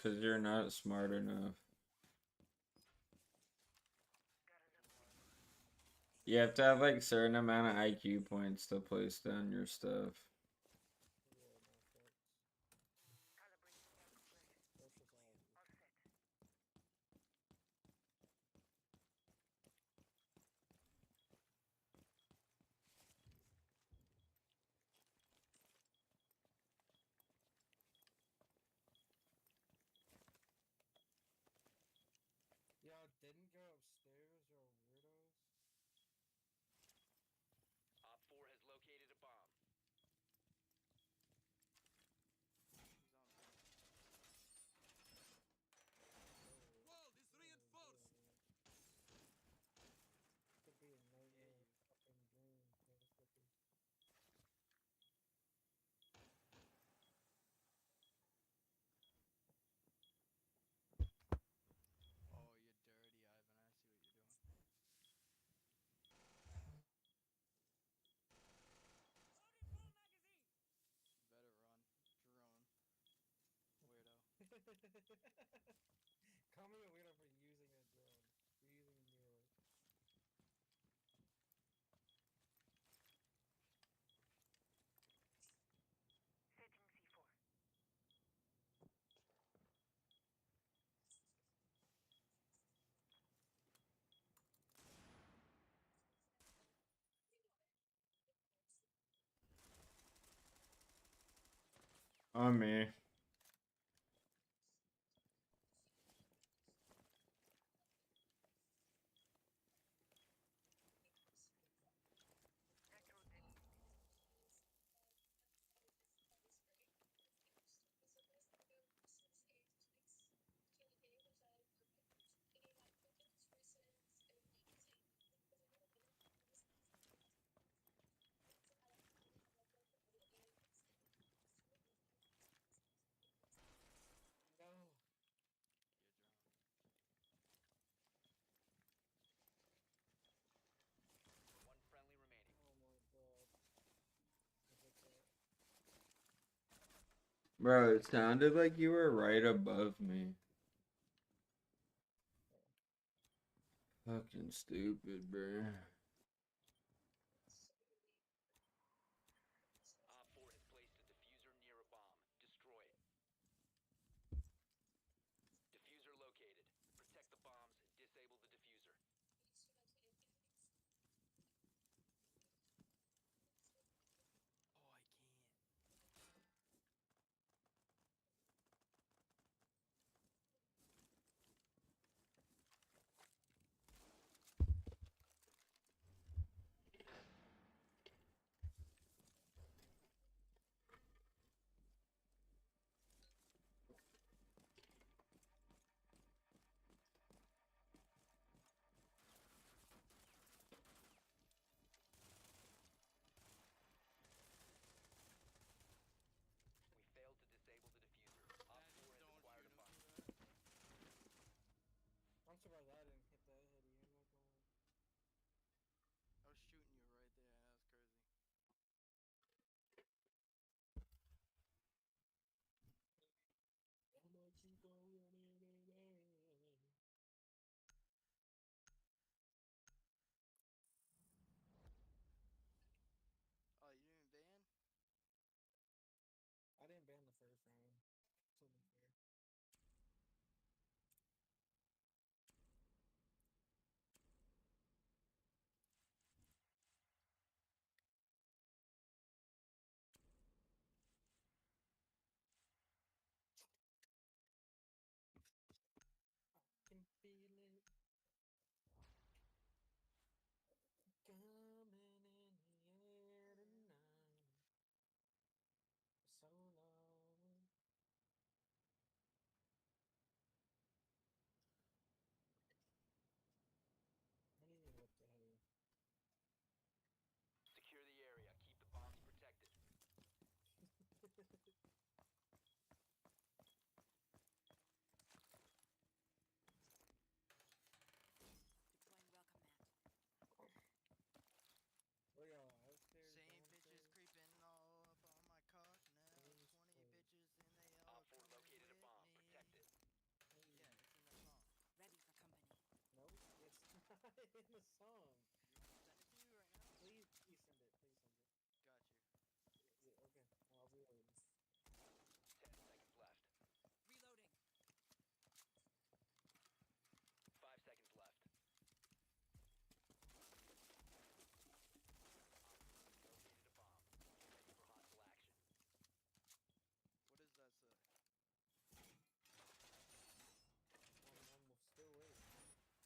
Because you're not smart enough. You have to have like certain amount of IQ points to place down your stuff. Y'all didn't go upstairs, y'all weirdos. Op 4 has located a bomb. Wall is reinforced. Could be a nightmare, fucking dream, motherfuckers. Oh, you're dirty, Ivan. I see what you're doing. Better run. Drone. Weirdo. Call me a weirdo for using a drone. You're using a mirror. On me. No. You're drone. One friendly remaining. Oh my god. I hit that. Bro, it sounded like you were right above me. Fucking stupid, bro. Op 4 has placed a diffuser near a bomb. Destroy it. Diffuser located. Protect the bombs. Disable the diffuser. Oh, I can't. in the song. You want me to send it to you right now? Please send it. Please send it. Got you. Yeah, okay, I'll be waiting. 10 seconds left. Reloading. 5 seconds left. Located a bomb. Get ready for hostile action. What does that say? I'm still waiting. I sent it to you.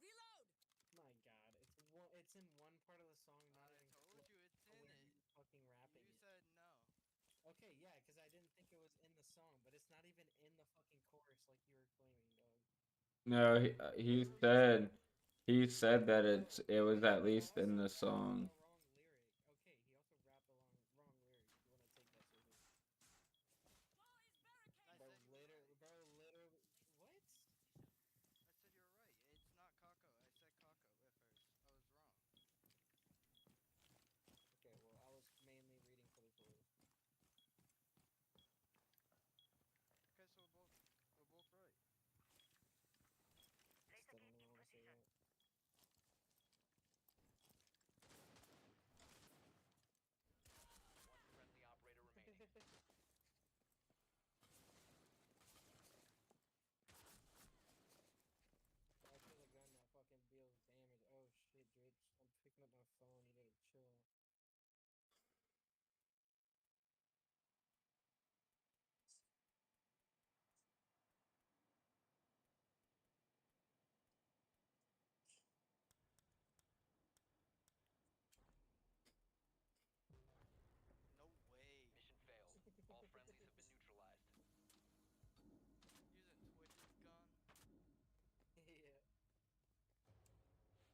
Reload. My God, it's in one part of the song, not I even told close you it's to in where it. you fucking rapping You it. said no. Okay, yeah, because I didn't think it was in the song, but it's not even in the fucking chorus like you were claiming, dog. No, he said that it was at least in the song. A wrong lyric. Okay, he also rapped a wrong lyric. If you want to take that serious. Wall is I barricaded. said you were right. Literally, what? I said you were right. It's not Kako. I said Kako at first. I was wrong. Okay, well, I was mainly reading for the chorus. Okay, so we're both right. Still don't even want to say that. One friendly operator remaining. I should have gun that fucking deals damage. Oh shit, Dritch. I'm picking up my phone. You gotta chill. No way. Mission failed. All friendlies have been neutralized. Using Twitch's gun. Yeah.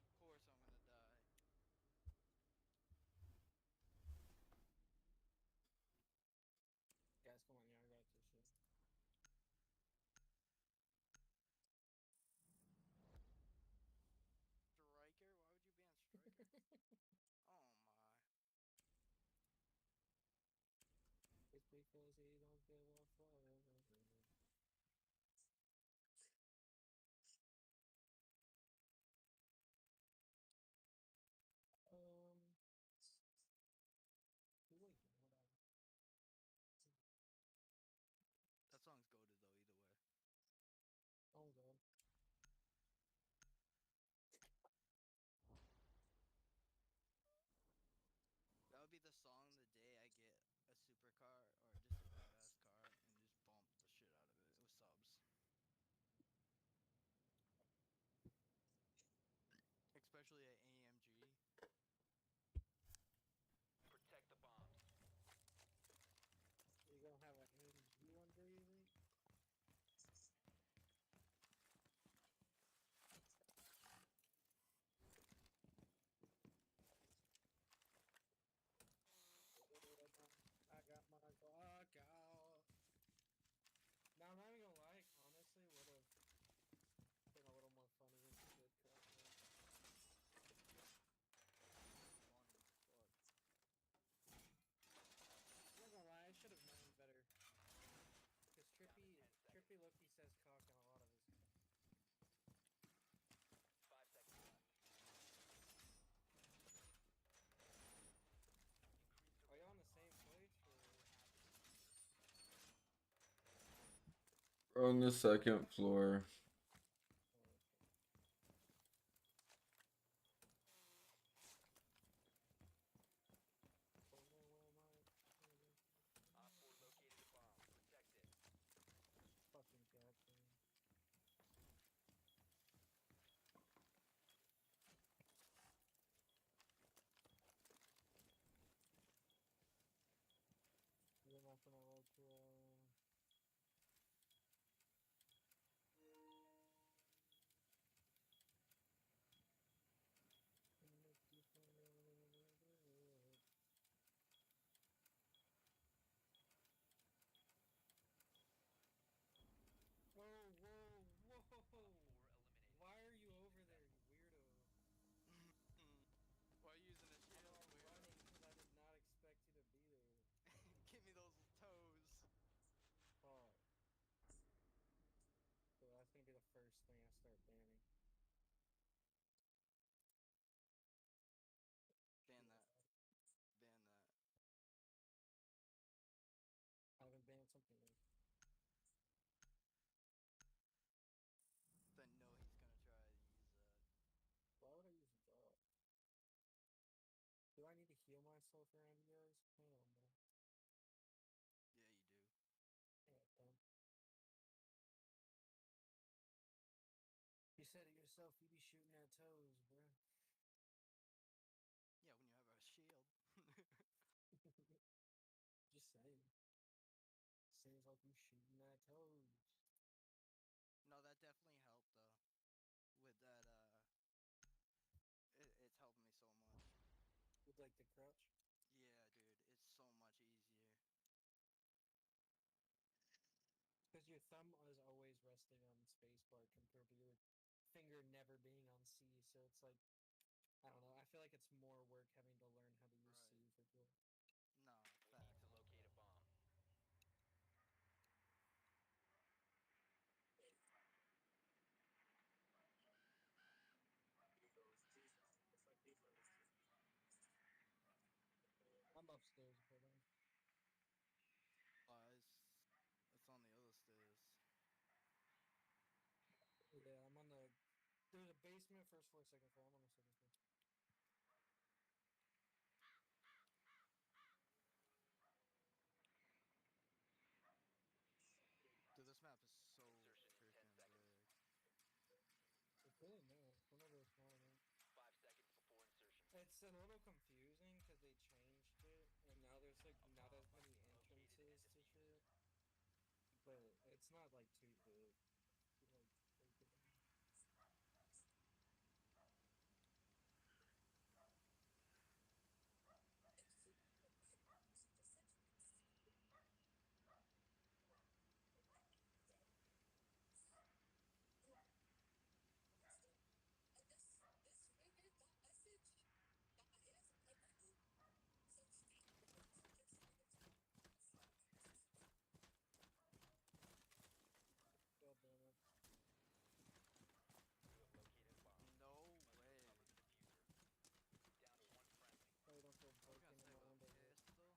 Of course I'm gonna die. Guys, come on, y'all got this shit. Striker? Why would you be on striker? Oh my. It's because he don't give a fuck. Wait, whatever. That song's goated though, either way. Oh god. That would be the song the day I get a supercar or just a badass car and just bump the shit out of it with subs. Especially at AMG. Protect the bombs. You gonna have an AMG one day, you think? I got my Glock out. Now, I'm not even gonna lie, honestly, would have been a little more funny if you did cut that. Funny as fuck. I'm not gonna lie, I should have known better. Because Down to 10 seconds. Trippy Loki says cock in a lot of his. 5 seconds left. Increase Are you on the surveillance same place, or? We're on the second floor. Op 4 located a bomb. Protect it. Fucking gotcha. You're not gonna like to, first thing I start banning. Ban that. Ban that. I haven't banned something new. I know he's gonna try to use that. Why would I use a dog? Do I need to heal myself around you guys? Hell no. Yeah, you do. Yeah, dumb. You said it yourself, you be shooting at toes, bro. Yeah, when you have a shield. Just saying. Seems like you shooting at toes. No, that definitely helped though. With that, it's helped me so much. With like the crouch. Yeah, dude, it's so much easier. Because your thumb is always resting on spacebar compared to your finger never being on C, so it's like, I don't know, I feel like it's more work having to learn how to use Right. C for sure. No, We need to facts. locate a bomb. I'm upstairs, hold on. It's on the other stairs. Yeah, I'm on the. There's a basement, first floor, second floor. I'm on the second floor. Dude, this map is so Insertion in 10 freaking seconds. big. It's really no. We're not really small enough. 5 seconds before insertion. It's a little confusing because they changed it, and now there's like A not as bomb must many be located and entrances to defused. shit. But it's not like too big. Like, God damn it. You have located a bomb. No You must recover way. the diffuser. Down to 1 friendly. Probably don't feel I was gonna broken in say my with a window yet. pistol, using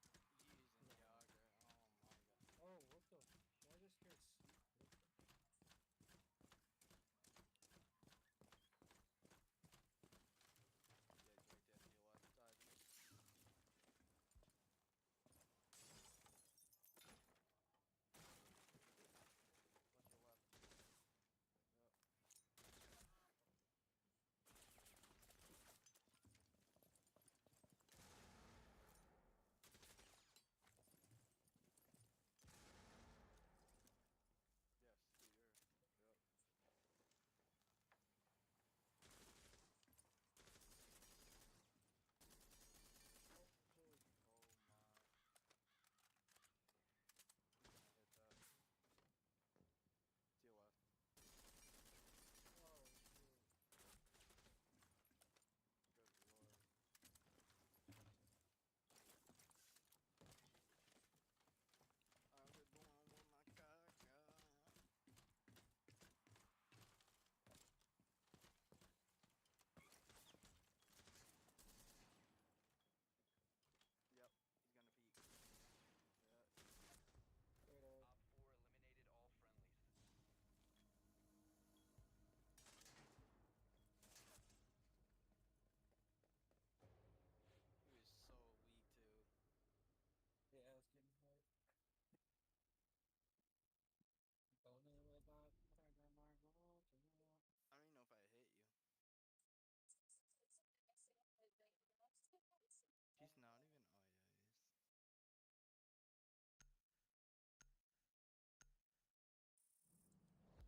No. Yager. Oh my god. Oh, what the? I just heard sleep. What the? Yeah, he's right there to your left, diving. Watch your left. Yep. Yes, here. Yep. Oh, shit. Oh my. He's gonna hit that. To your left. Oh, shit. Good lord. I'll be born with my caca. Yep, he's gonna peek. Yeah. Straight up. Op 4 eliminated all friendlies. He was so weak too. Yeah, it's getting hard. Don't know about I got my roll to roll. I don't even know if I hit you. He's not even. Oh yeah, he is.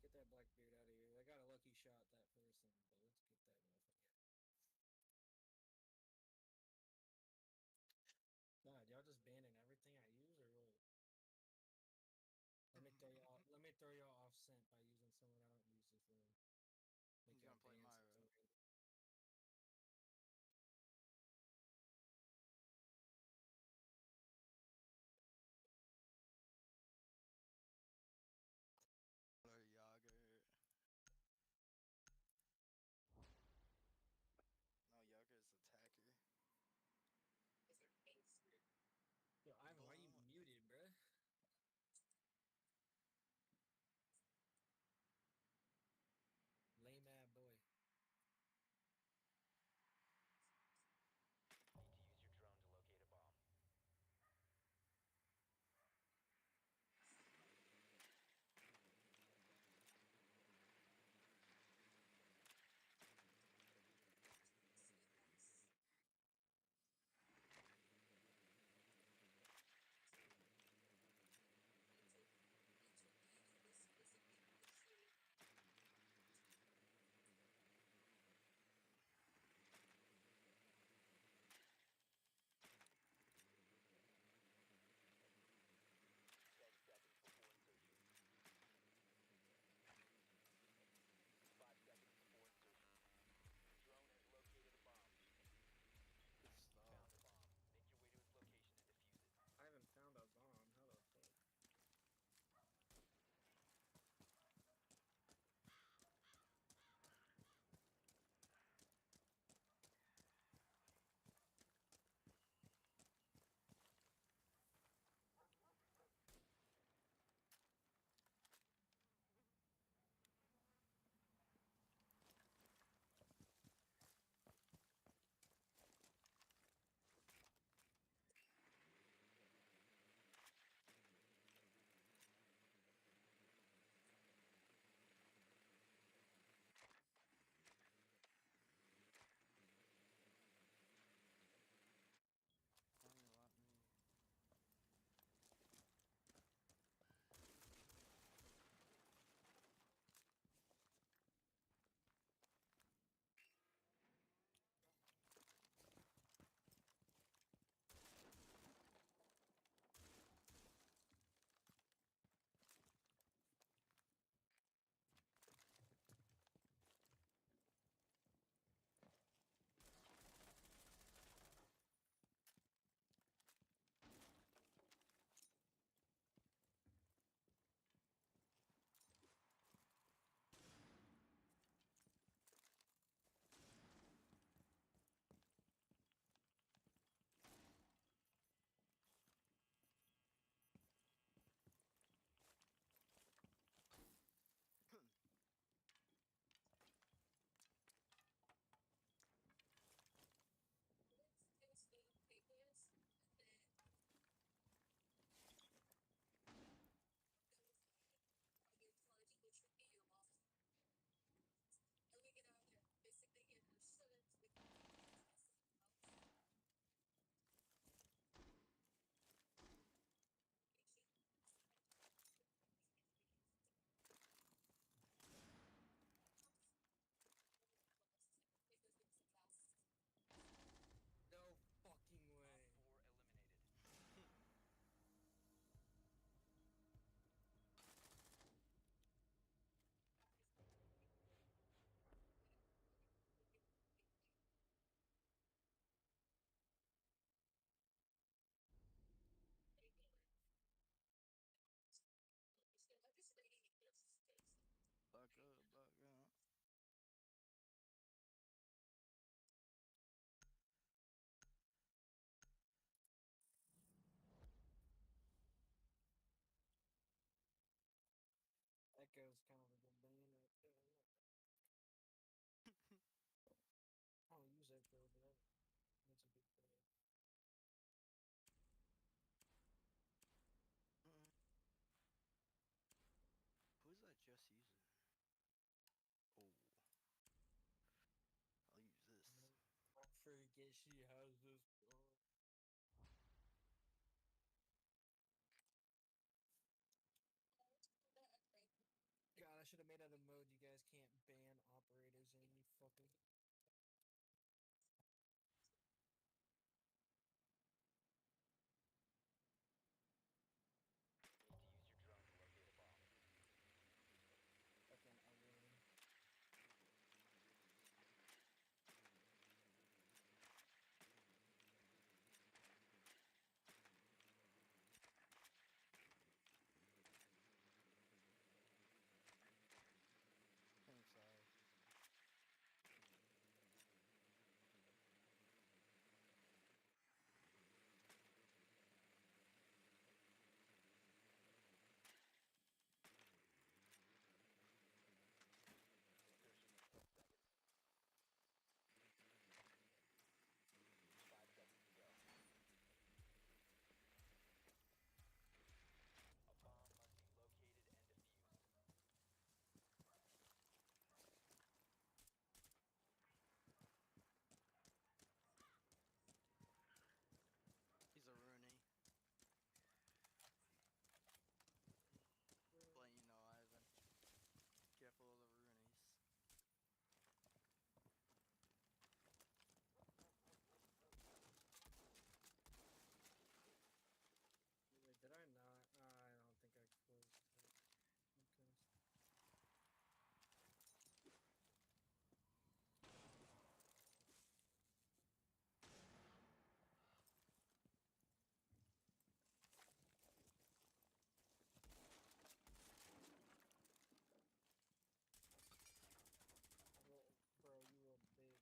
Get that black beard out of here. I got a lucky shot that person, but let's get that motherfucker. God, y'all just banning everything I use or what? Let me throw y'all off scent by using someone I don't use this room. Make He's y'all gonna play ban Myra. something random. Or Yager. guess she has this gun. God, I should have made it a mode you guys can't ban operators in, you fucker. Need to use your drone to locate a bomb. Fucking ugly. Pink side. Insertion in 10 seconds. 5 seconds to go. A bomb must be located and defused. He's a Rooney. Just letting you know, Ivan. Careful of the Roonies. Wait, did I not? I don't think I closed it. Okay. Well, bro, you a bitch. Located a bomb. Friendly, last operator standing. God damn it. Op 4 eliminated.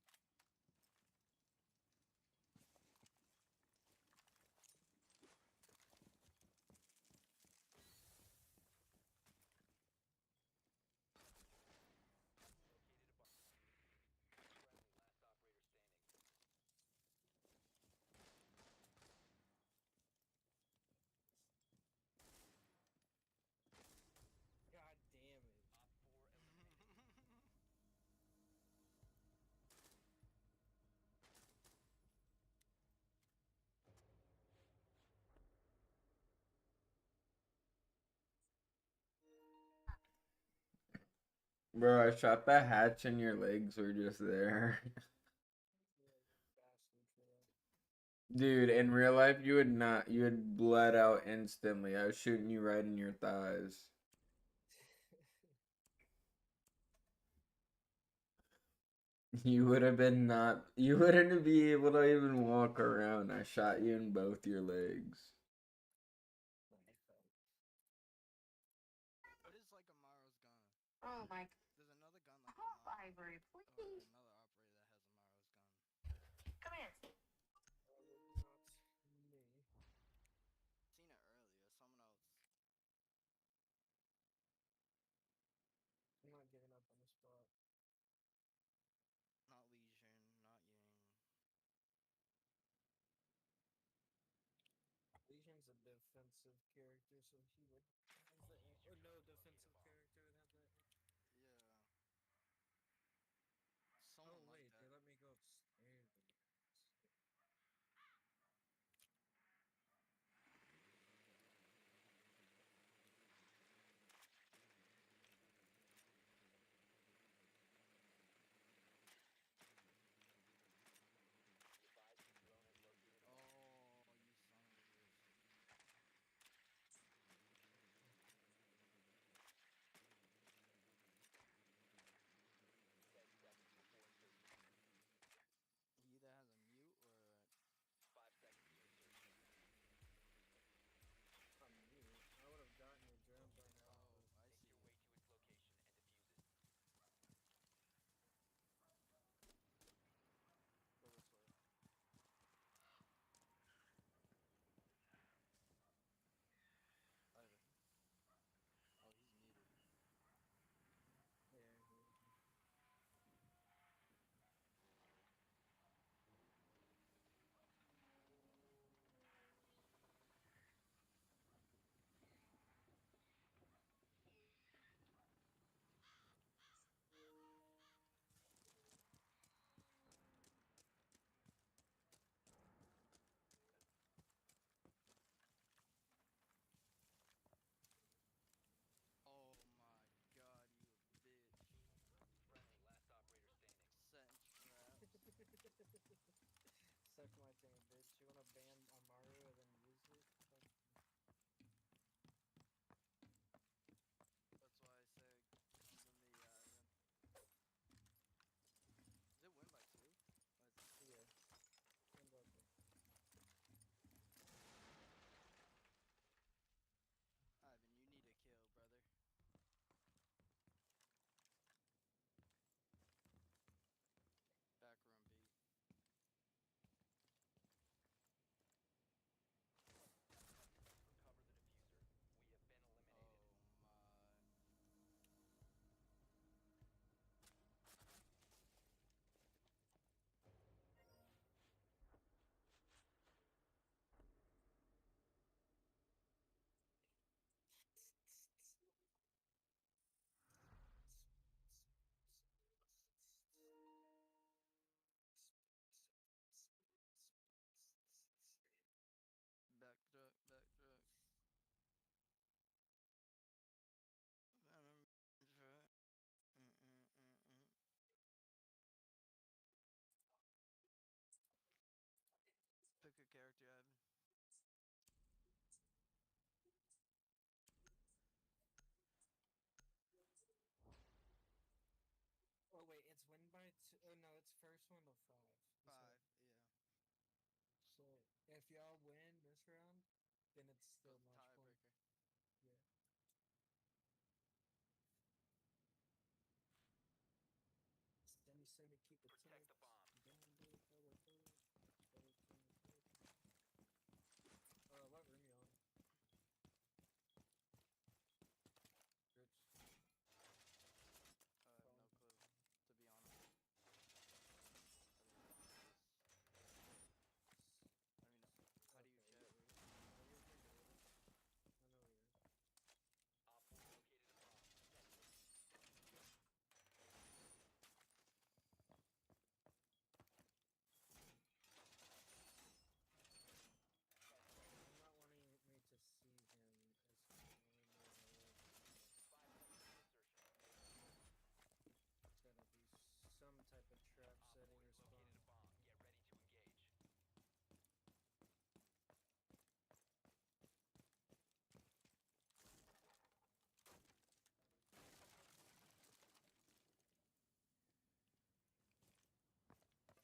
Bro, I shot the hatch and your legs were just there. Yeah, you bastard for that. Dude, in real life, you would not. You would bled out instantly. I was shooting you right in your thighs. You would have been not. You wouldn't be able to even walk around. I shot you in both your legs. What is like Amaro's gun? Oh my There's another gun like God, Amaro. Ivory, Or please. another operator that has Amaro's gun. Come here. Probably not me. Seen it earlier. Someone else. I'm not giving up on the spot. Not Legion. Not Ying. Legion's a defensive character, so he would have the or no defensive character would have that. Yeah. Oh Someone like wait, they that. let me go upstairs again. Be advised your drone has located a bomb. Oh, you son of a bitch. first one to 5. you 5, said. yeah. So if y'all win this round, then it's still Goes match point. tiebreaker. Yeah. Semi keep it Protect the tight. bombs. Down there, forward. Forward, forward. What room you on? Rich. No clue, to be honest. I mean, how do you Okay, check? you're right. No, you're good. I know where you're. Op 4 located a bomb. Protect it. I'm not wanting me to see him as cleanly as I would. 5 seconds to insertion. It's gotta be some type of trap Op setting 4 or has spawn. located a bomb. Get ready to engage. You have been spotted. Yeah, that's interesting. Is no one in point? Oh, okay. See that, Ivan? Ivan. Fuck.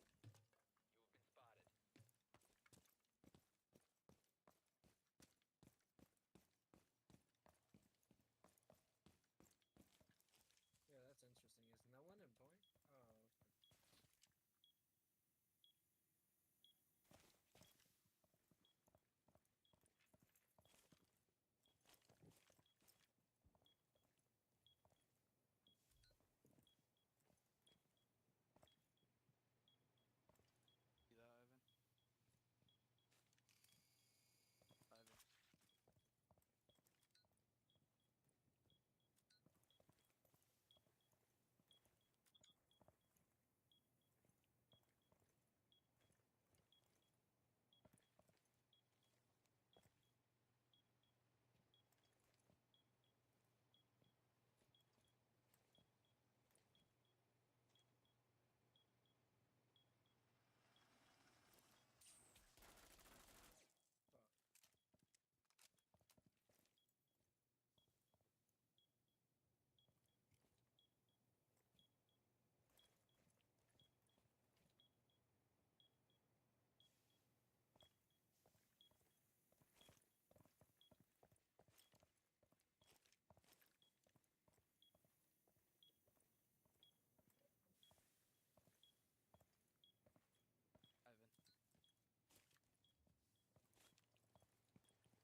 Ivan.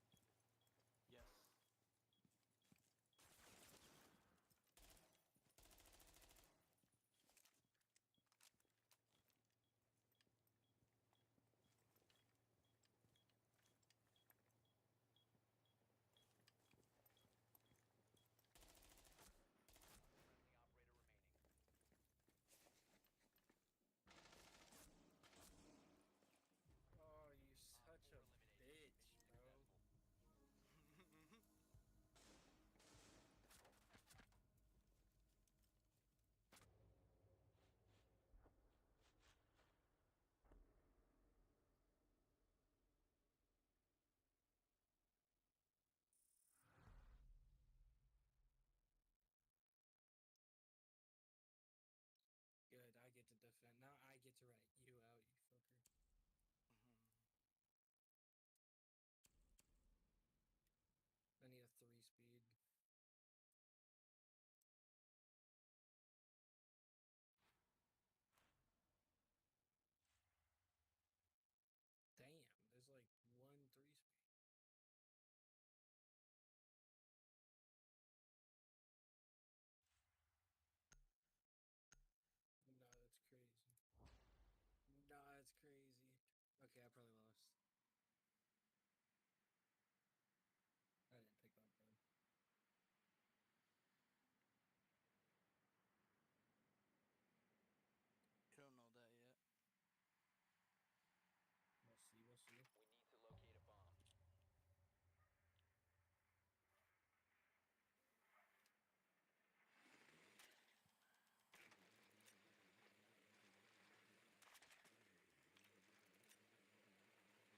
Yes. Friendly operator remaining. Oh, you Op such 4 a eliminated. bitch, Mission bro. successful. Good, I get to defend. Now I get to write you out, you fucker. I need a 3-speed. Damn, there's like one 3-speed. No, that's crazy. No, that's crazy. Okay, I probably lost. I didn't pick up though. You don't know that yet. We'll see, we'll see. We need to locate a bomb.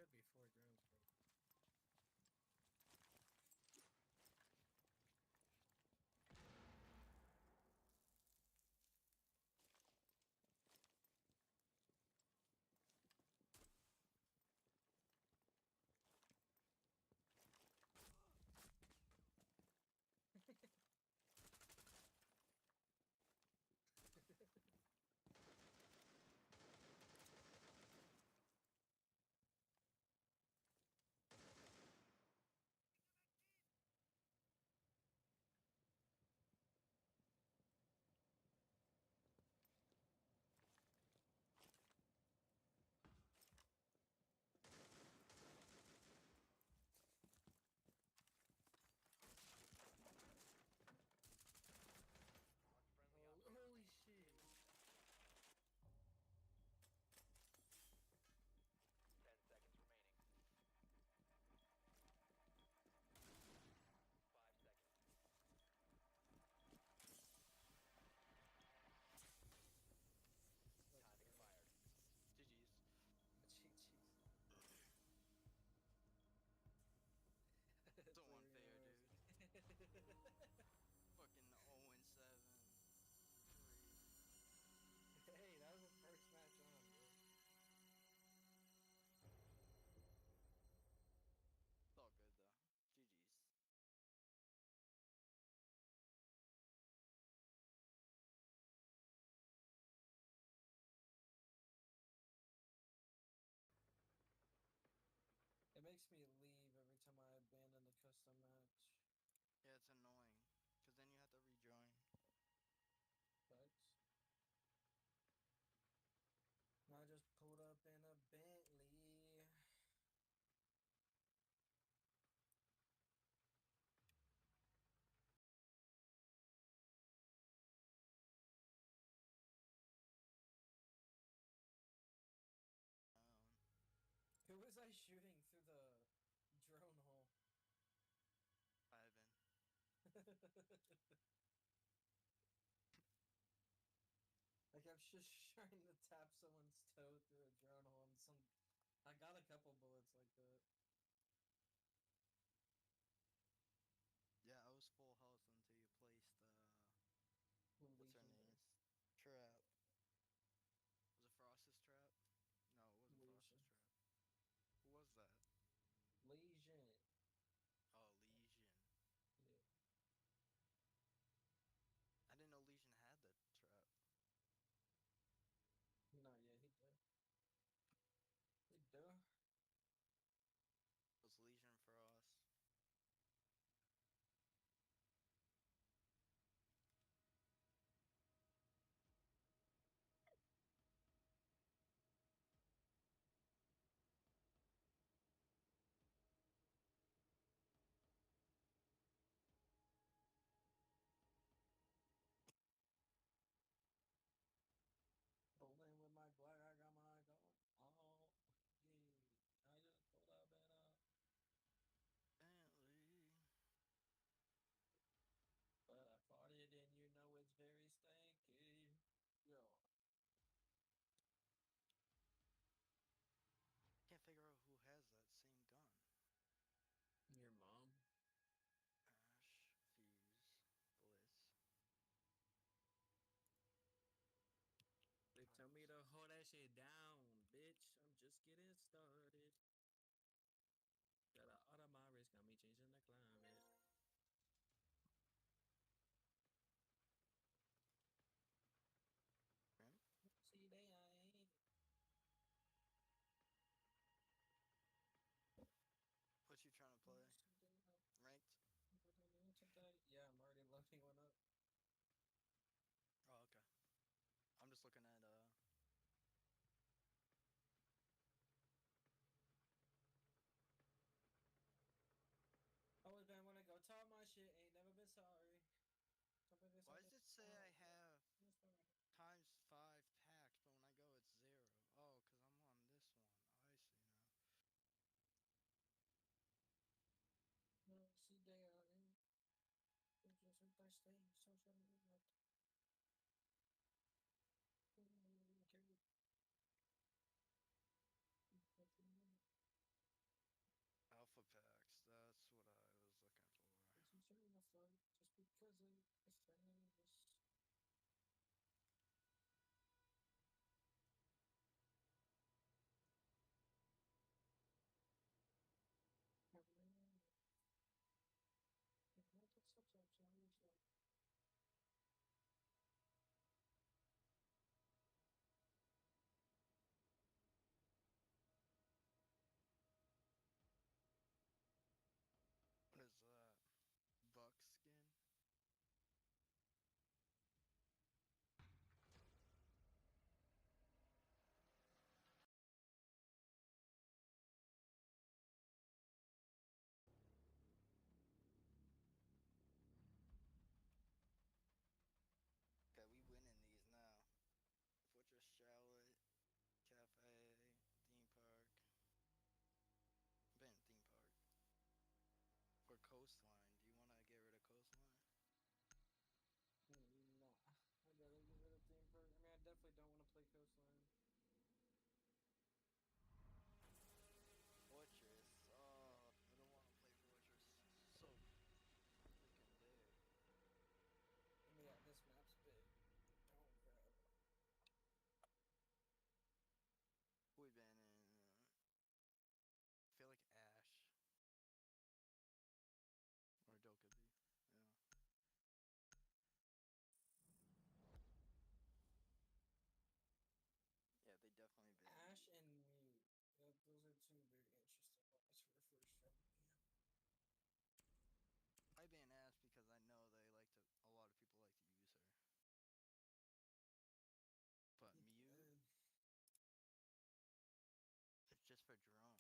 should be 4 drones, bro. One friendly Oh, operator. holy shit. 10 seconds remaining. 5 seconds. Let's Time go. expired. GG's. Jeez. So unfair, Three dude. rows. Fucking 0 and 7. 3. Hey, that was the first match on, bro. It's all good though. GG's. It makes me leave every time I abandon the custom match. Yeah, it's annoying. Cause then you have to rejoin. Facts. I just pulled up in a Bentley. Who was I shooting through the drone hole? Ivan. Like I was just trying to tap someone's toe through a drone hole, and I got a couple bullets like that. Yeah, I was full health until you placed what's her Legion. name? Trap. Was it Frost's trap? No, it wasn't Legion. Frost's trap. Who was that? Legion. Oh, Legion. Yeah. I didn't know Legion had that trap. Not yet. He do. He do. It was Legion Frost. Rolling with my Glock, I got my going. Oh, yeah. I just pulled up in a. Bentley. But I fought it, and you know it's very stanky. Yo. Can't figure out who has that same gun. Your mom? Ash, Fuse, Blitz. They tell me to hold that shit down, bitch. I'm just getting started. Got a out of my wrist, got me changing the climate. Right? See, they ain't. What you trying to play? Ranked? Today? Yeah, I'm already loading one up. Oh, okay. I'm just looking at Always been wanna go talk my shit, ain't never been sorry. why does it say I have ×5 packs, but when I go it's 0? Oh, because I'm on this one. I see now. See, they ain't. It's just a thirsty social media. those are two very interesting maps for a first round game. I being asked because I know they like to. A lot of people like to use her. But You Mew, can. it's just for drones.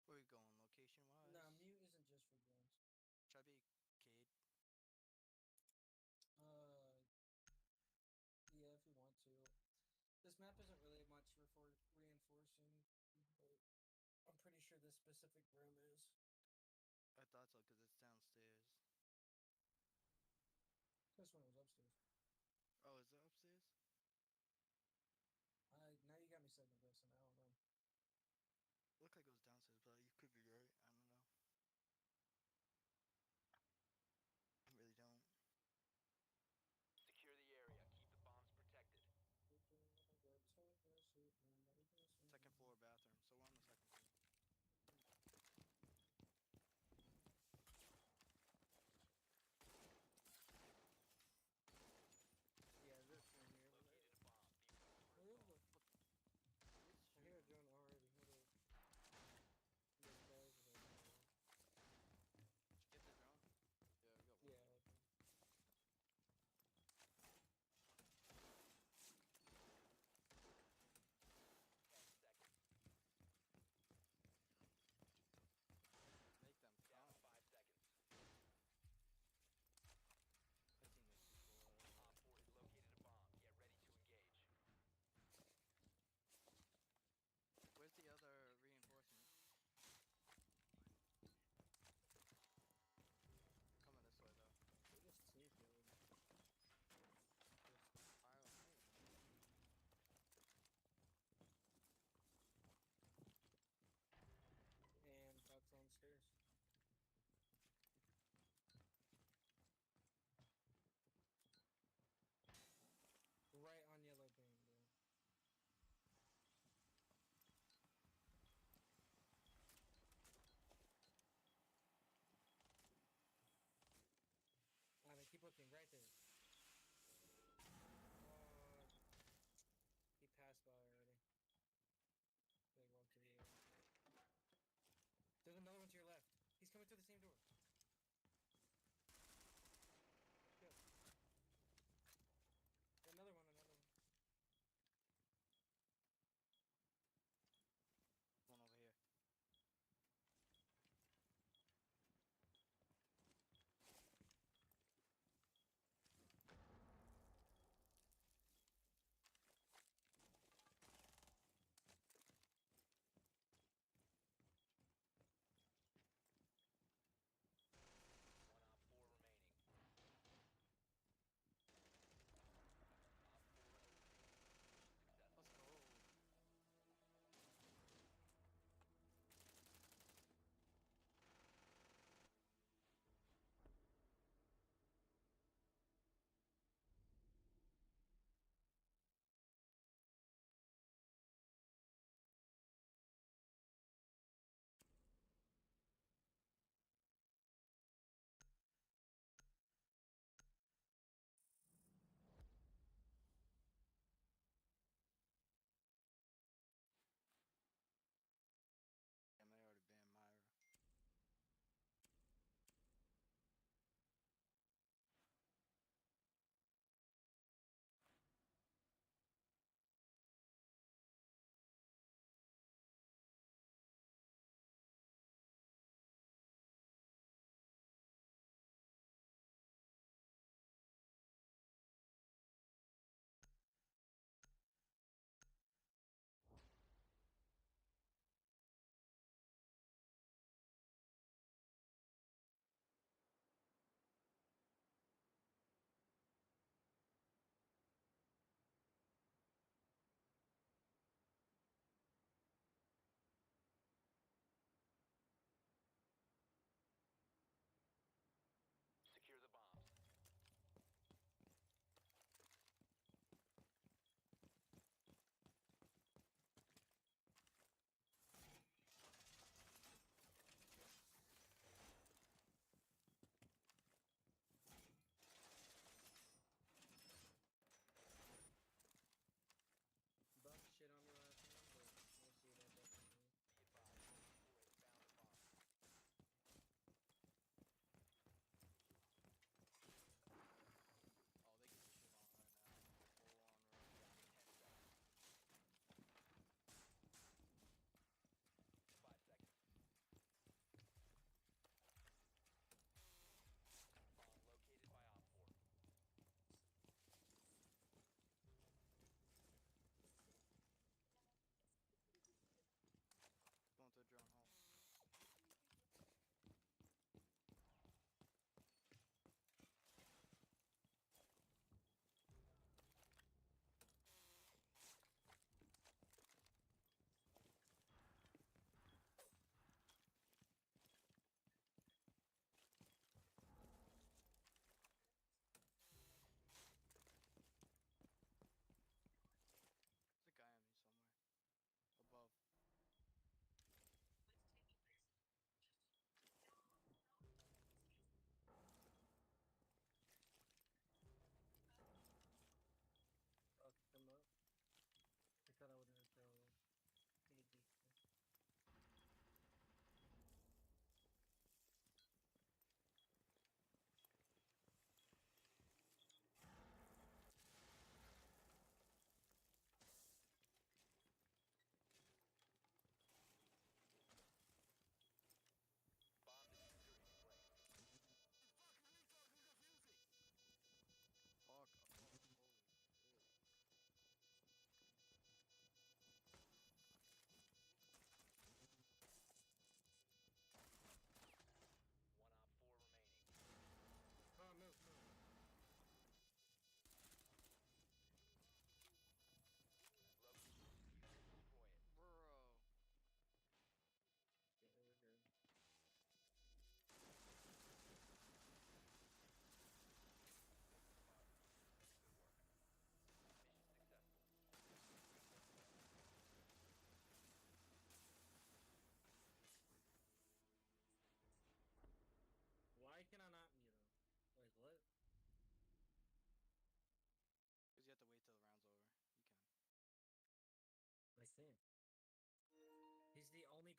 Where are we going, location wise? Nah, Mute isn't just for drones. Should I be Cade? Yeah, if you want to. This map isn't really much reinforcing, but I'm pretty sure this specific room is. I thought so because it's downstairs. This one was upstairs. Oh, is it upstairs? Now you got me second guessing. I don't know. Looked like it was downstairs, but you could be right. I don't know. I really don't. Secure the area. Keep the bombs protected. Second floor bathroom. So we're on the second floor.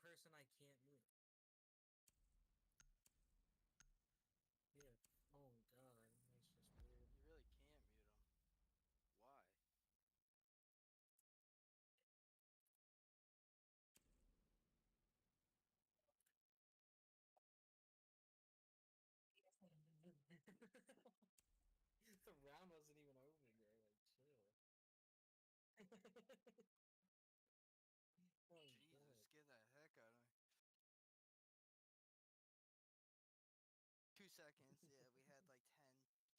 person I can't mute. Yeah. Oh god, that's just weird. You really can't mute him. Why? The round wasn't even over, bro. Like, chill. Oh, Jesus, God. scared the heck out of me. 2 seconds. Yeah, we had like 10, 15 seconds left.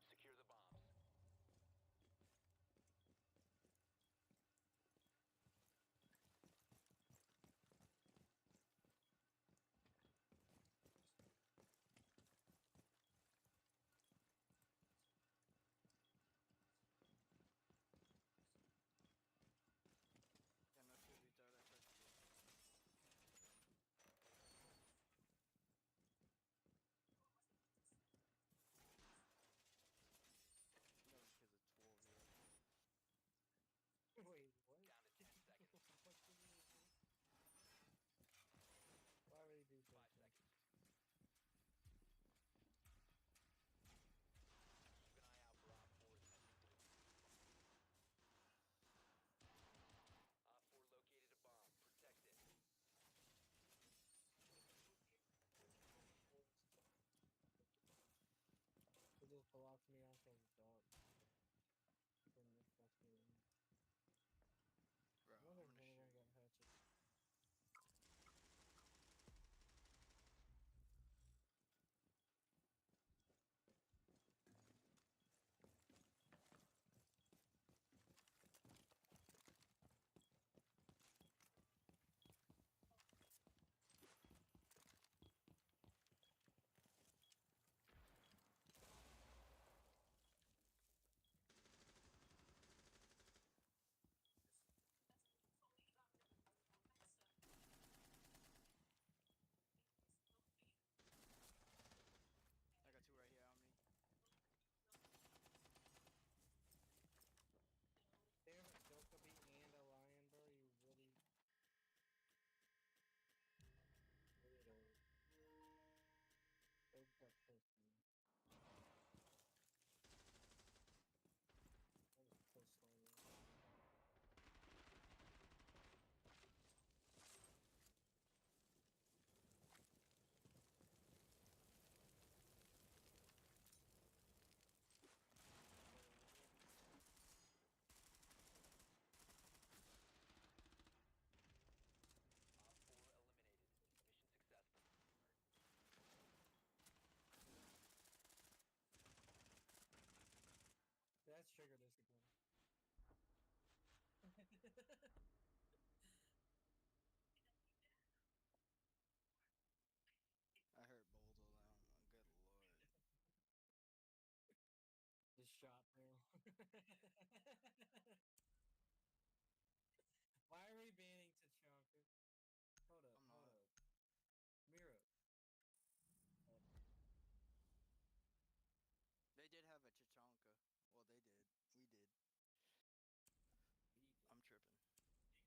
Secure the bombs. Yeah, no shit, retard. I tried to do it. No, because it's 12 here. Wait, what? Down to 10 seconds. What did he do? Why would he do 5 that? seconds. Keep an eye out for Op 4 attempting to defuse. Op 4 located a bomb. Protect it. He just blocked me off of dog. From this fucking. Bro, I wonder I'm if gonna one of shoot them you. got hatchet. I got 2 right here on me. They have a Dokkaebi and a lion, bro. You really. Weirdo. They got pussy. That was pussy. Op 4 eliminated. Mission successful. That's trigger discipline. I heard Boldo down. Good lord. Just shot through. Why are we banning Tachanka? Hold up, I'm hold not. up. Mira. They did have a Chichanka. Well, they did. We did. I'm tripping.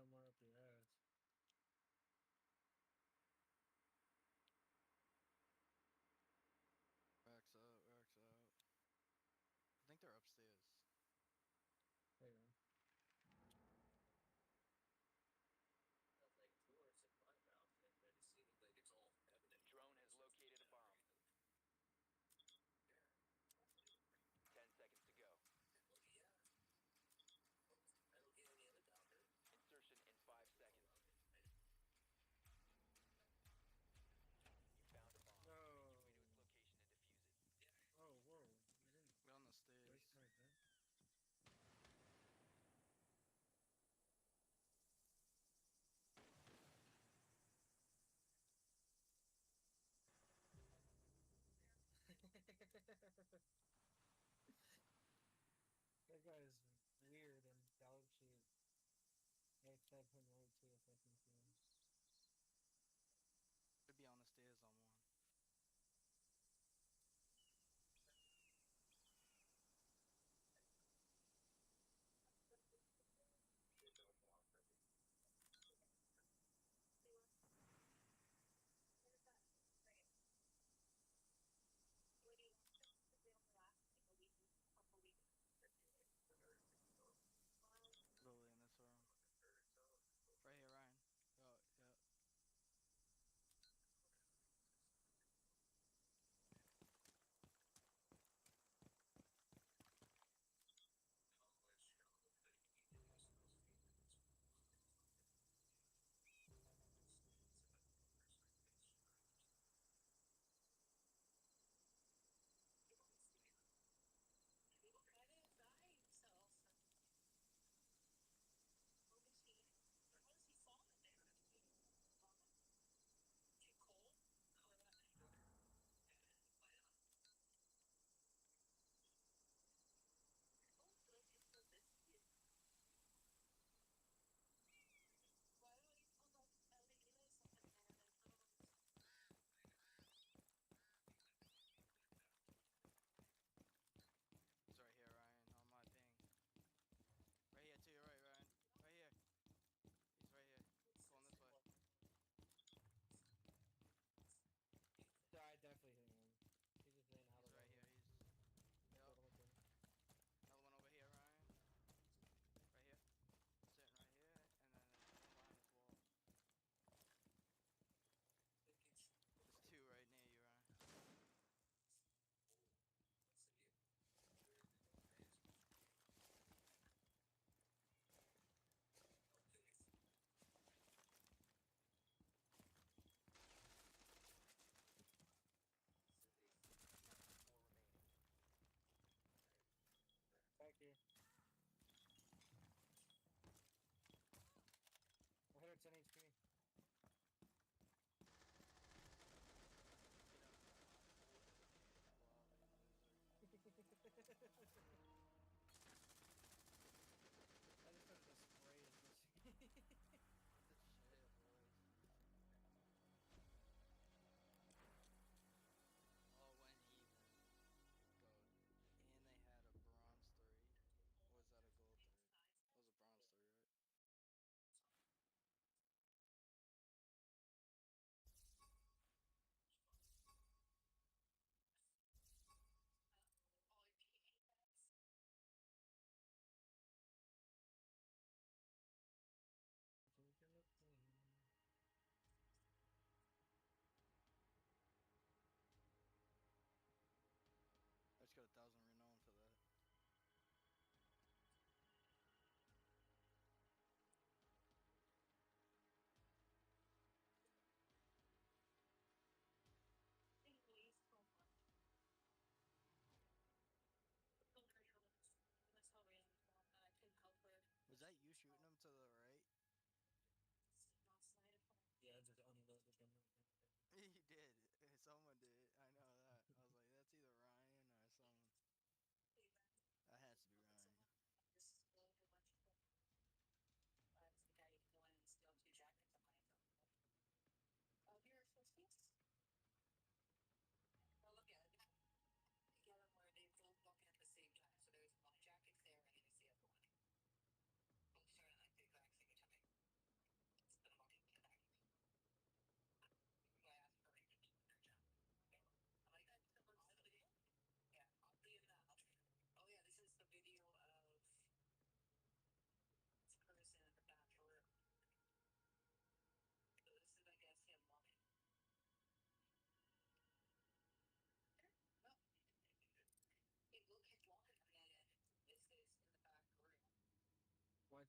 somewhere up your ass. Racks up, racks out. I think they're upstairs. There you go. Drone has located a bomb. 10 seconds to go. Insertion in 5 seconds. You found a bomb. No. Make your way to its location and defuse it. Oh, whoa. You didn't We're on the stairs. break my head. That guy's weird and dog shit. I fed him way too fucking soon. Should be on the stairs on one. Literally in this room. Right here, Ryan.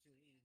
Why'd you leave?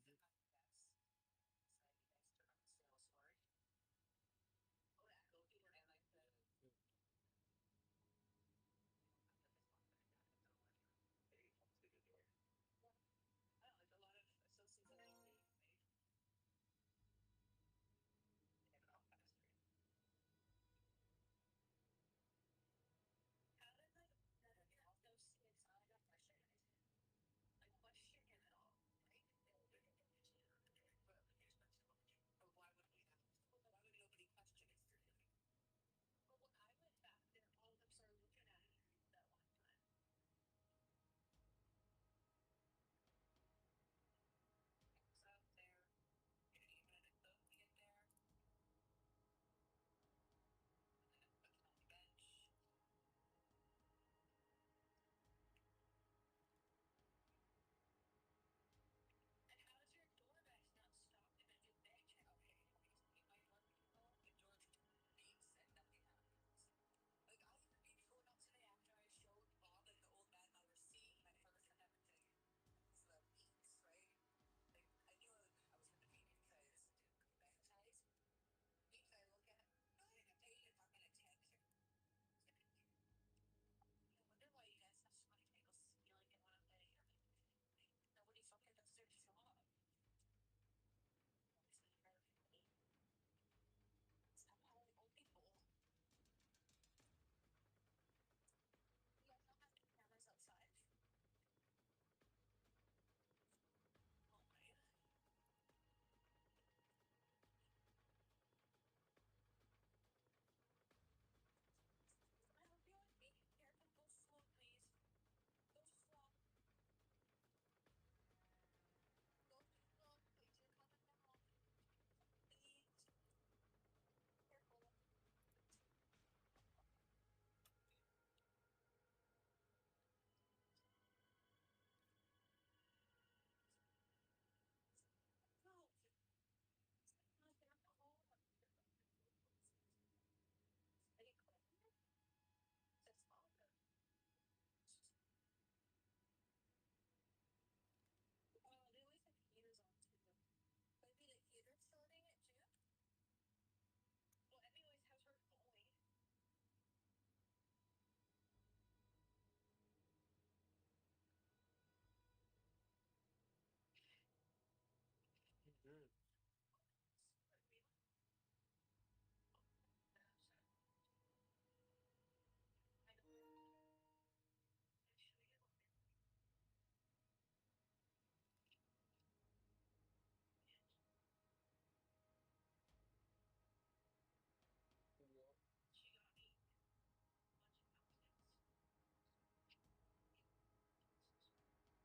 Good.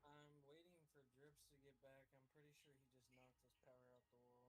I'm waiting for Drips to get back. I'm pretty sure he just knocked his power out the wall.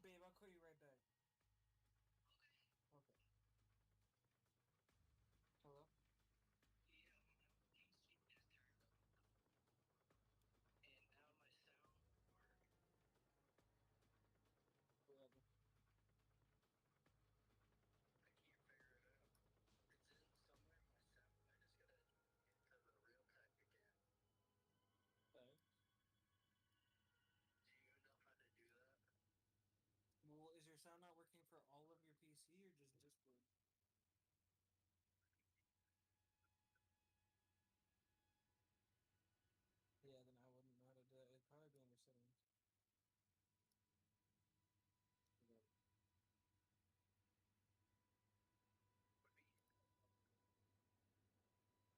Babe, I'll call you right back. Okay. Hello? Whatever. Thanks. Well, is your sound not working for all of your PC or just Discord? Yeah, then I wouldn't know how to do it. It'd probably be under settings. Yeah.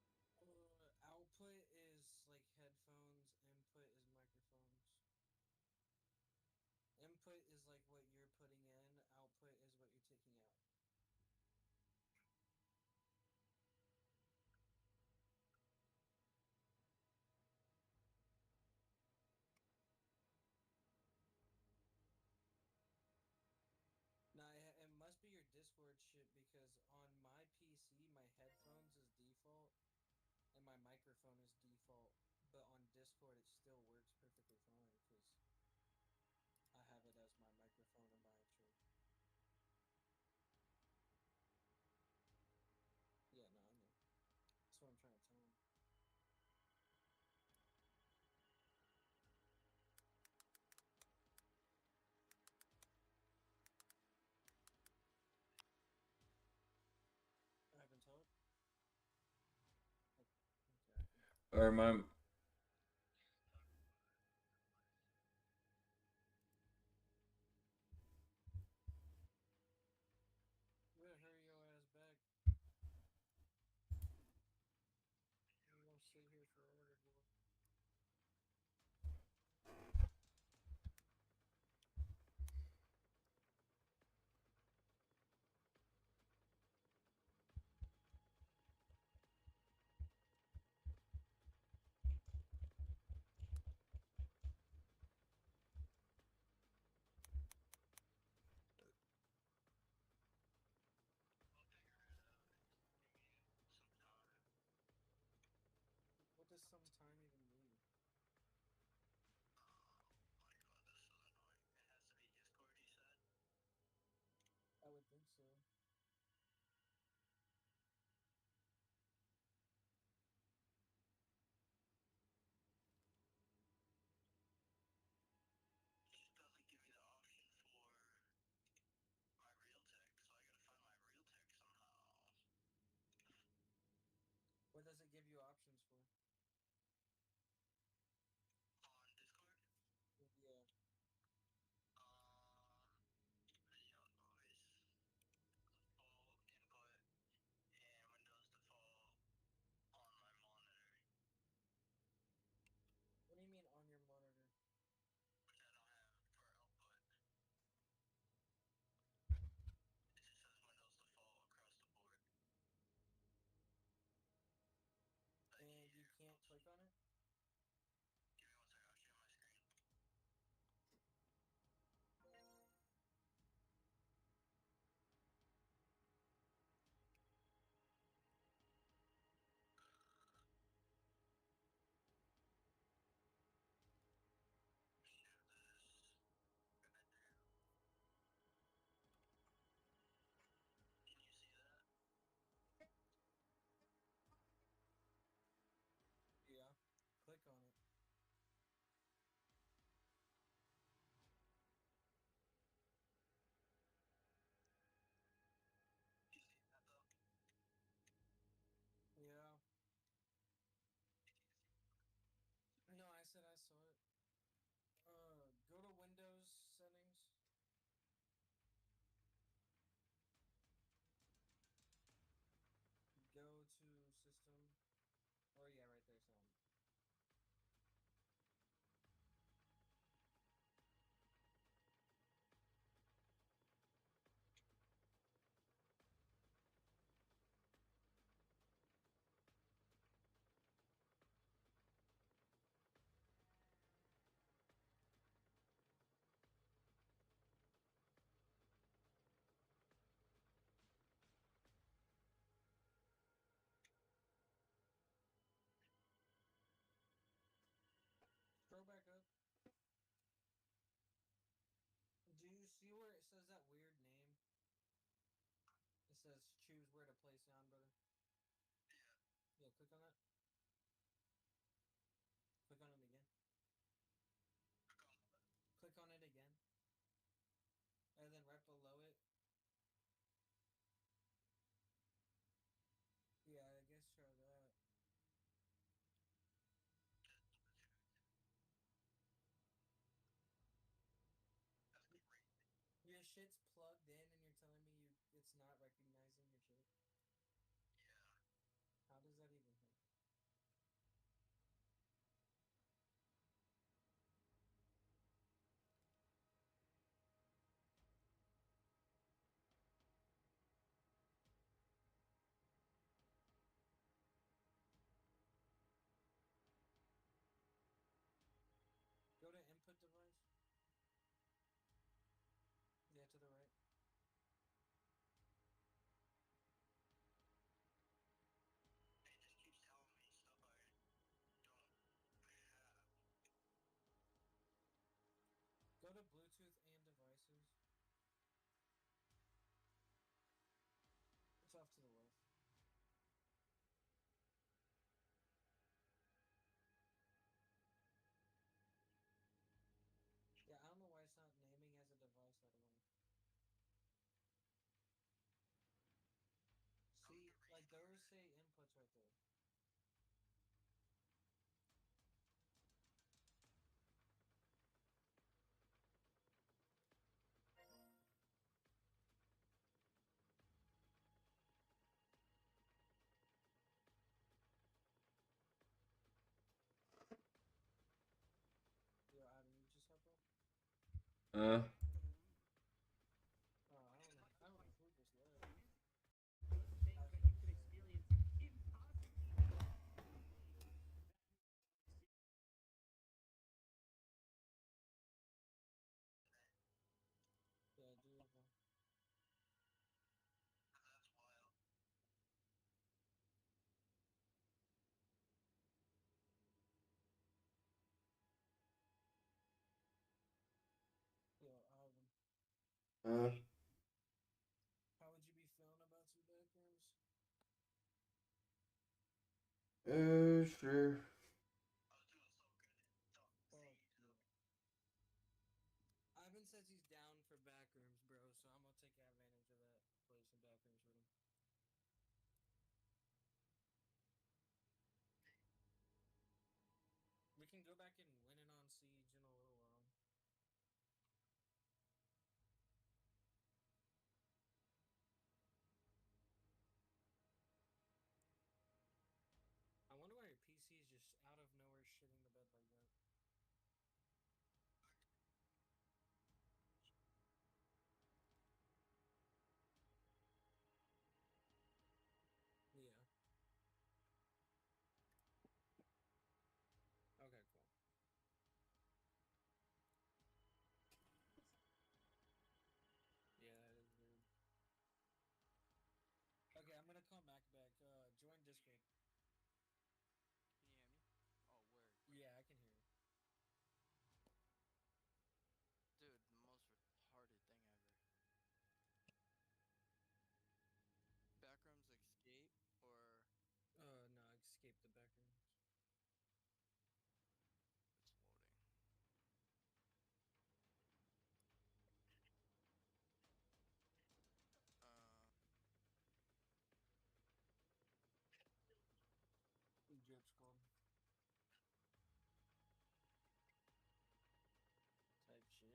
input is like what you're putting in, output is what you're taking out. Now, it must be your Discord shit because on my PC, my headphones is default and my microphone is default, but on Discord it still works perfectly fine because I have it as my microphone and my actual. Yeah, no, I know. That's what I'm trying to tell him. I haven't told. Okay. Or my You better hurry your ass back. You won't sit here forever, boy. What does some time even mean? Oh my god, that's so annoying. It has to be Discord, he said. I would think so. It just doesn't give me the option for my real text, so I gotta find my real text somehow. What does it give you options for? On Discord? Yeah. Video noise, default input, and Windows default on my monitor, What do you mean on your monitor? which I don't have for output. It just says Windows default across the board. And you can't click on it? Give me one second, I'll share my screen. Share this. Gonna do. Can you see that? Yeah. Click on it. You see that though? Yeah. No, I said I saw it. Go to Windows settings. Go to system. Oh yeah, right there, sound. Scroll back up. Do you see where it says that weird name? It says choose where to play sound, brother. Yeah. Yeah, click on that. Click on it again. Click on it again. And then right below it. Yeah, I guess try that. That's great. Your shit's plugged in and you're telling me it's not recognizing your shit? Yeah. How does that even happen? say inputs right there. Yo, Adam, you just up, bro? Uh, Oh, I don't know who just left. Yeah, dude, bro. Yo, Adam, uh, how would you be feeling about 2 backrooms? sure. Fuck yeah. Ivan says he's down for backrooms, bro, so I'm gonna take advantage of that. Play some backrooms with him. We can go back and win it on Siege in a little while. I wonder why your PC is just out of nowhere shitting the bed like that. Yeah. Okay, cool. Yeah, that is weird. Okay, I'm gonna call Mac back. Join Discord. Can you hear me? Oh, word. Yeah, I can hear you. Dude, the most retarded thing ever. Backrooms escape or No, escape the backrooms. it's loading. Uh, Drip squad. Type shit.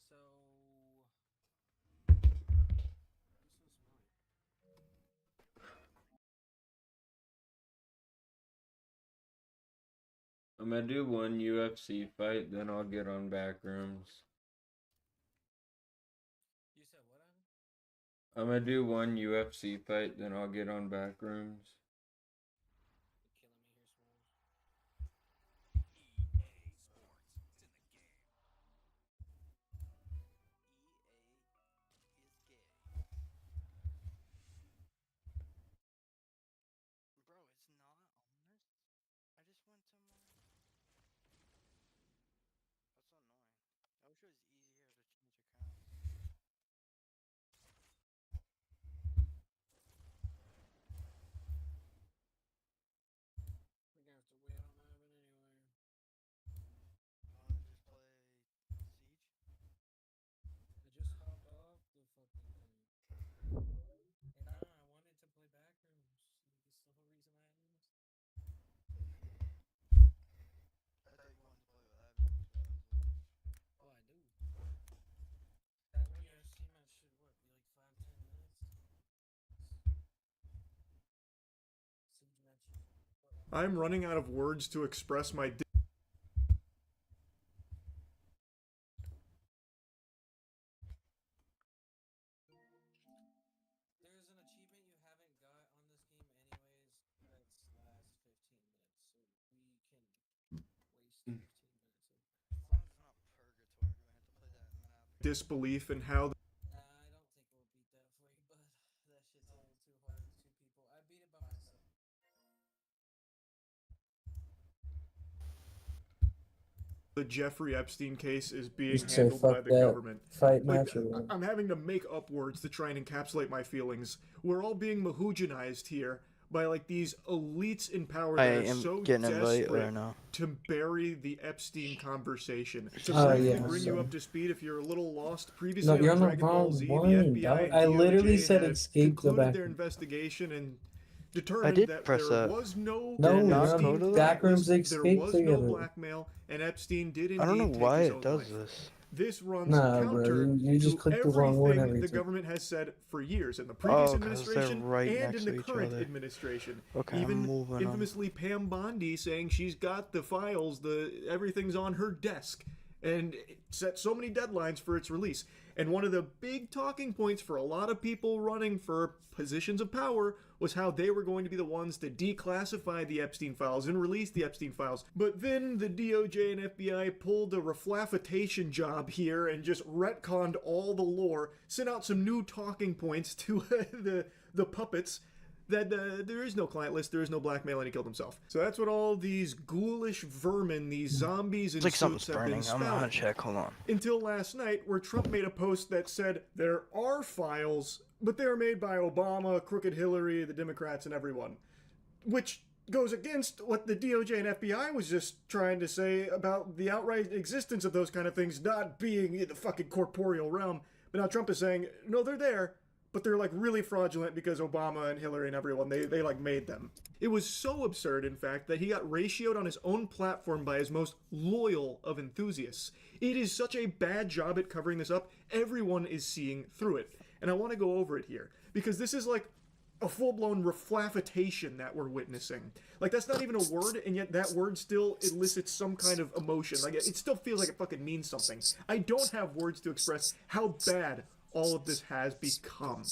So, what's so smelly? I'm gonna do one UFC fight, then I'll get on Backrooms. You said what, Adam? I'm gonna do one UFC fight, then I'll get on Backrooms. You're killing me here, Smalls. EA is gay. Bro, it's not on this. I just went to my. That's so annoying. I wish it was easier to change accounts. We're gonna have to wait on Ivan anyway. Want to just play Siege? I just hopped off the fucking thing. And I wanted to play backrooms. That's the whole reason I asked. I thought you wanted to play with Evan, so I was like. Oh, I do. That one UFC match should what be like 5-10 minutes. Siege match. I'm running out of words to express my There's an achievement you haven't got on this game anyways that's last 15 minutes. So we can waste 15 minutes of As long as it's not purgatory, do I have to play that map again? disbelief in how I don't think we'll beat that for you, but that shit's a little too hard with 2 people. I beat it by myself. the Jeffrey Epstein case is being Just say handled by fuck the that government. fight Like, match or what? I'm having to make up words to try and encapsulate my feelings. We're all being Mahoojanized here by like these elites in power I that are am so getting an invite desperate right now. to bury the Epstein conversation. To Oh, briefly yeah, bring you so- up to speed if you're a little lost, previously No, on you're on the Dragon Ball wrong Z, the one. FBI and I literally DOJ said had escape the concluded back. their investigation and I determined did that press there that. was no No, Did it not Epstein go to that? back rooms blacklist, there escape was no together. blackmail, and Epstein did I don't know indeed take why his it own does life. this. This runs Nah, counter bro, you just to clicked the wrong one everything every the time. government has said for years in the previous Oh, 'cause they're administration right and next in to the each current other. administration. Okay, I'm Even moving on. infamously Pam Bondi saying she's got the files, everything's on her desk, and it set so many deadlines for its release. And one of the big talking points for a lot of people running for positions of power was how they were going to be the ones to declassify the Epstein files and release the Epstein files. But then the DOJ and FBI pulled a reflafitation job here and just retconned all the lore, sent out some new talking points to the puppets, that there is no client list, there is no blackmail, and he killed himself. So that's what all these ghoulish vermin, these zombies in It's like something's suits have been burning. I'm gonna spouting. check. Hold on. Until last night, where Trump made a post that said there are files, but they are made by Obama, Crooked Hillary, the Democrats, and everyone. Which goes against what the DOJ and FBI was just trying to say about the outright existence of those kind of things not being in the fucking corporeal realm. But now Trump is saying, no, they're there, but they're like really fraudulent because Obama and Hillary and everyone, they like made them. It was so absurd, in fact, that he got ratioed on his own platform by his most loyal of enthusiasts. It is such a bad job at covering this up, everyone is seeing through it. And I want to go over it here, because this is like a full-blown reflafitation that we're witnessing. Like, that's not even a word, and yet that word still elicits some kind of emotion. Like, it still feels like it fucking means something. I don't have words to express how bad all of this has become.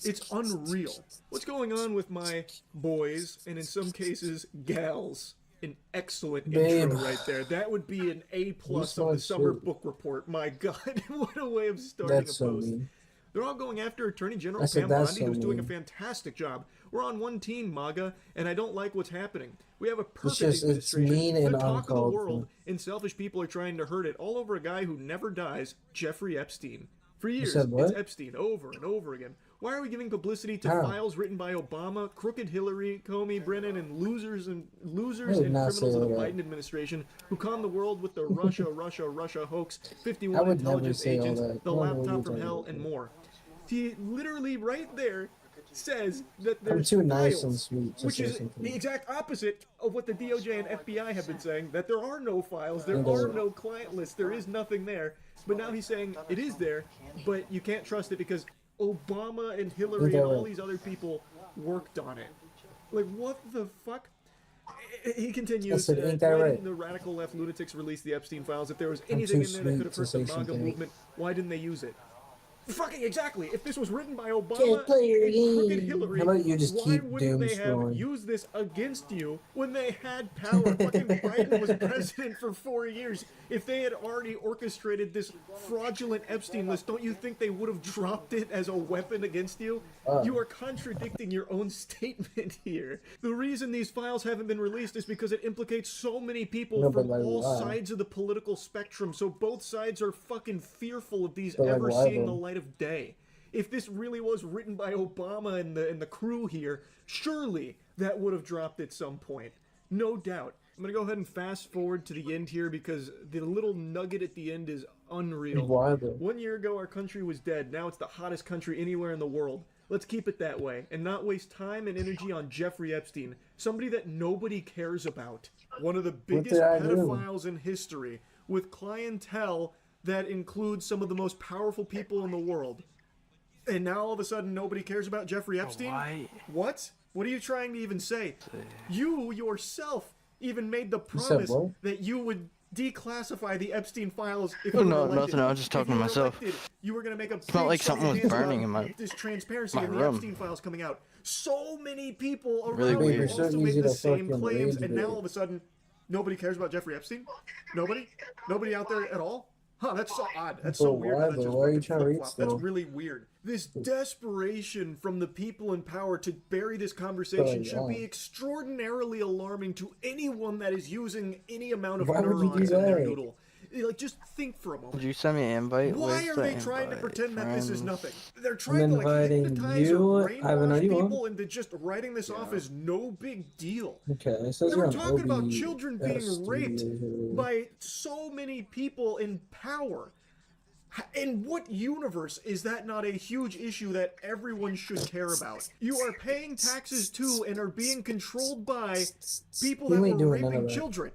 It's unreal. What's going on with my boys, and in some cases, gals? An excellent Babe. intro right there. That would be an A+ Who's of my the summer shit? book report. My God, what a way of starting That's a so post. mean. They're all going after Attorney General I said Pam that's Bondi, so who's doing a mean. fantastic job. We're on one team, MAGA, and I don't like what's happening. We have a perfect just- it's administration. mean The and talk of the uncalled world, for. and selfish people are trying to hurt it all over a guy who never dies, Jeffrey Epstein. For years, said what? it's Epstein over and over again. Why are we giving publicity to How? files written by Obama, crooked Hillary, Comey, Brennan, and losers and I would not criminals say of the that. Biden administration who conned the world with the Russia hoax, I 51 would never intelligence say all agents, that. the I don't know what laptop you're from talking hell, about. and more. He literally right there says that I'm there's too nice files, and sweet to which say is something. the exact opposite of what the DOJ and FBI have been saying, that there are no files, there And, are no client lists, there is nothing there. But now he's saying it is there, but you can't trust it because Obama and Hillary and all these other people worked on it. Like, what the fuck? He continues, I said, ain't why that right? didn't the radical left lunatics release the Epstein files? If there was anything too in there that could have sweet hurt to the say MAGA something. movement, why didn't they use it? Fucking exactly. If this was written by Can't Obama play your and crooked game. Hillary, How about you just why keep wouldn't doom they have scrolling? used this against you when they had power? Fucking Biden was president for 4 years. If they had already orchestrated this fraudulent Epstein list, don't you think they would have dropped it as a weapon against you? You are contradicting your own statement here. The reason these files haven't been released is because it implicates so many people No, but from like, all why? sides of the political spectrum, so both sides are fucking fearful of these But like, ever why, seeing the though? light of day. If this really was written by Obama and the crew here, surely that would have dropped at some point. No doubt. I'm going to go ahead and fast forward to the end here because the little nugget at the end is unreal. Why though? 1 year ago, our country was dead. Now it's the hottest country anywhere in the world. Let's keep it that way and not waste time and energy on Jeffrey Epstein, somebody that nobody cares about. One of the biggest did I do? pedophiles in history, with clientele that includes some of the most powerful people in the world. And now all of a sudden nobody cares about Jeffrey Epstein? Why? What? What are you trying to even say? You yourself even made the said promise what? that you would declassify the Epstein files if Oh, you no, were elected. nothing, I was just If talking you to were myself. elected, you were going to make a big felt like something was dance burning about in my- this transparency my in the room. Epstein files coming out. So many people around Really you weird. You're also so made easy the to same fucking claims, rage and now bait. all of a sudden nobody cares about Jeffrey Epstein? Nobody? Nobody out there at all? Huh, that's so odd. That's so But weird. why, That though? just Why are you fucking trying to reach flip-flop. That's though? really weird. This desperation from the people in power to bury this conversation But should be why? extraordinarily alarming to anyone that is using any amount of Why would you do neurons in their that? noodle. Like, just think for a moment. Did you send me an invite? Why Where's are the they trying to invite, pretend that this is friends? nothing? They're trying to like inviting hypnotize you. or I have an brainwash ID on. people into just writing this off as no big deal. Okay, it says They you're were on talking about OBS children being raped studio. by so many people in power. In what universe is that not a huge issue that everyone should care about? You are paying taxes to and are being controlled by people that You ain't were doing none of raping that. children.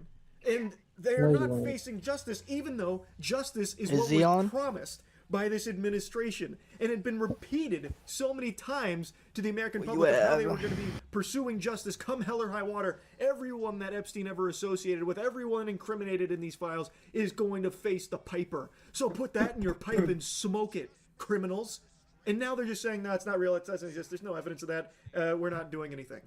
And they are No, you not won't. facing justice, even though justice is Is what he was on? promised by this administration and had been repeated so many times to the American Well, public you of how they have. were going to be pursuing justice come hell or high water. Everyone that Epstein ever associated with, everyone incriminated in these files, is going to face the piper. So put that in your pipe and smoke it, criminals. And now they're just saying, no, it's not real, it doesn't exist, there's no evidence of that, we're not doing anything.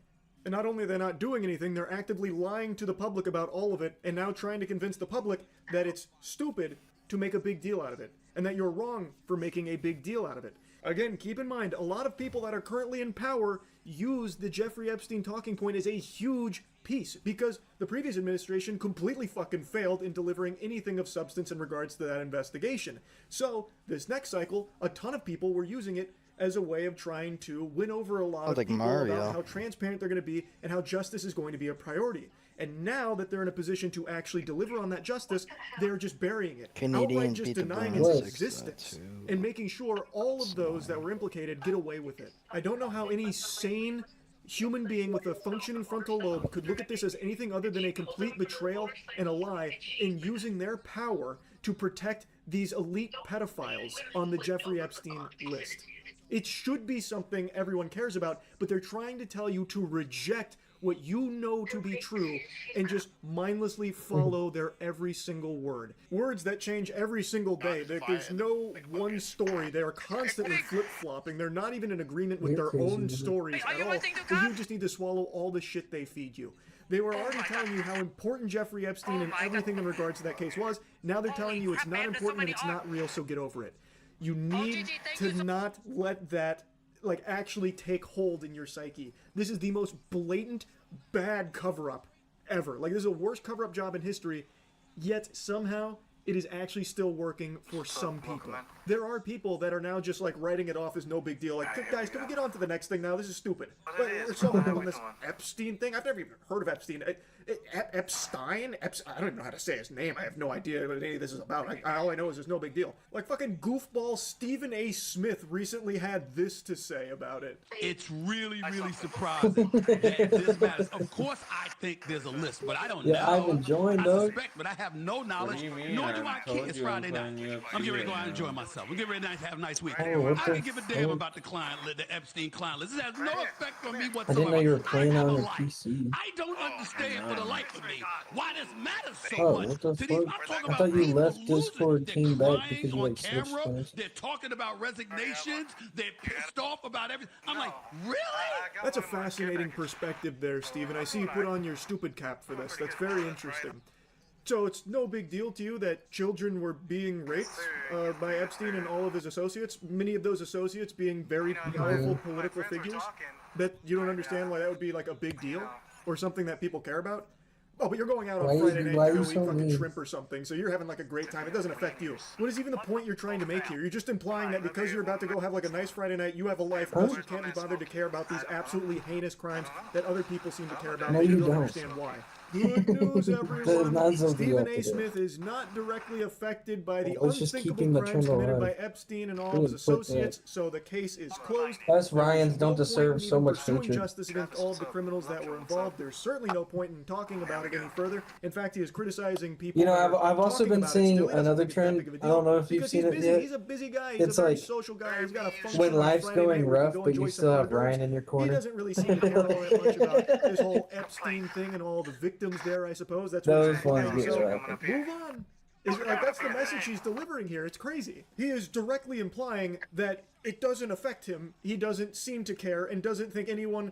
And not only are they not doing anything, they're actively lying to the public about all of it, and now trying to convince the public that it's stupid to make a big deal out of it, and that you're wrong for making a big deal out of it. Again, keep in mind, a lot of people that are currently in power use the Jeffrey Epstein talking point as a huge piece, because the previous administration completely fucking failed in delivering anything of substance in regards to that investigation. So, this next cycle, a ton of people were using it as a way of trying to win over a lot of like people Mario. about how transparent they're going to be and how justice is going to be a priority. And now that they're in a position to actually deliver on that justice, they're just burying it. Canadian Outright just beat the denying Browns its 6-2 existence and making sure all of those that were implicated get away with it. I don't know how any sane human being with a functioning frontal lobe could look at this as anything other than a complete betrayal and a lie in using their power to protect these elite pedophiles on the Jeffrey Epstein list. It should be something everyone cares about, but they're trying to tell you to reject what you know to be true and just mindlessly follow their every single word. Words that change every single day. There's no one story. They are constantly flip-flopping. They're not even in agreement with their own stories at all. But you just need to swallow all the shit they feed you. They were already telling you how important Jeffrey Epstein and everything in regards to that case was. Now they're telling you it's not important and it's not real, so get over it. You need to not let that like actually take hold in your psyche. This is the most blatant bad cover-up ever. Like, this is the worst cover-up job in history, yet somehow it is actually still working for some people. There are people that are now just like writing it off as no big deal. Like, guys, can we get on to the next thing now? This is stupid. There's someone on this Epstein thing. I've never even heard of Epstein. Epstein? I don't even know how to say his name. I have no idea what any of this is about. All I know is it's no big deal. Like, fucking goofball Stephen A. Smith recently had this to say about it. It's really, really surprising that this matters. Of course, I think there's a list, but I don't know. I haven't joined, I dog. suspect, but I have no knowledge, do you mean? nor do I I told care. It's you I'm Friday night. playing UFC I'm getting ready to go right out and enjoy now. myself. I'm getting ready to have a nice week. Oh, what I the can give a damn fuck? about the client, the Epstein client list. This has no effect on me I whatsoever. didn't know you were playing I have on a a life. PC. I don't understand for the life of me why this matters so Oh, much. what the To these- fuck? I'm talking I about thought you people left losing. Discord, They're came back crying because you on like switched camera. phones. They're talking about resignations. They're pissed off about everything. I'm like, really? That's a fascinating perspective there, Stephen. I see you put on your stupid cap for this. That's very interesting. So it's no big deal to you that children were being raped by Epstein and all of his associates, many of those associates being very powerful political figures, that you don't understand why that would be like a big deal or something that people care about? Oh, but you're going out on Friday night to go eat fucking shrimp or something, so you're having like a great time. It doesn't affect you. What is even the point you're trying to make here? You're just implying that because you're about to go have like a nice Friday night, you have a life, thus you can't be bothered to care about these absolutely heinous crimes that other people seem to care about. No, and you don't don't. understand why. Good news, That is everyone. not so Stephen good A. today. Smith is not directly affected by the I was just unthinkable keeping the crimes trend committed by alive. Epstein and all Really of his put that- associates, so the case is closed. Us There is Ryans don't no point deserve in so even much pursuing hatred. justice against all of the criminals that were involved. There's certainly no point in talking about it any further. In fact, he is criticizing people. You know, that are I've also talking been about it seeing still. He doesn't another think it's that trend. big of a I don't deal know if you've because seen he's it busy. yet. He's a busy guy. He's It's a very like social guy. He's got a function when on life's Friday going night where he rough, can go but you enjoy still some have hors d'oeuvres. Ryan in your He corner. doesn't really seem to care all that much about this whole Epstein thing and all the victims there, I suppose. That's what Those he's implying. ones get So, rapping. move on. Like, that's the message he's delivering here. It's crazy. He is directly implying that it doesn't affect him. He doesn't seem to care and doesn't think anyone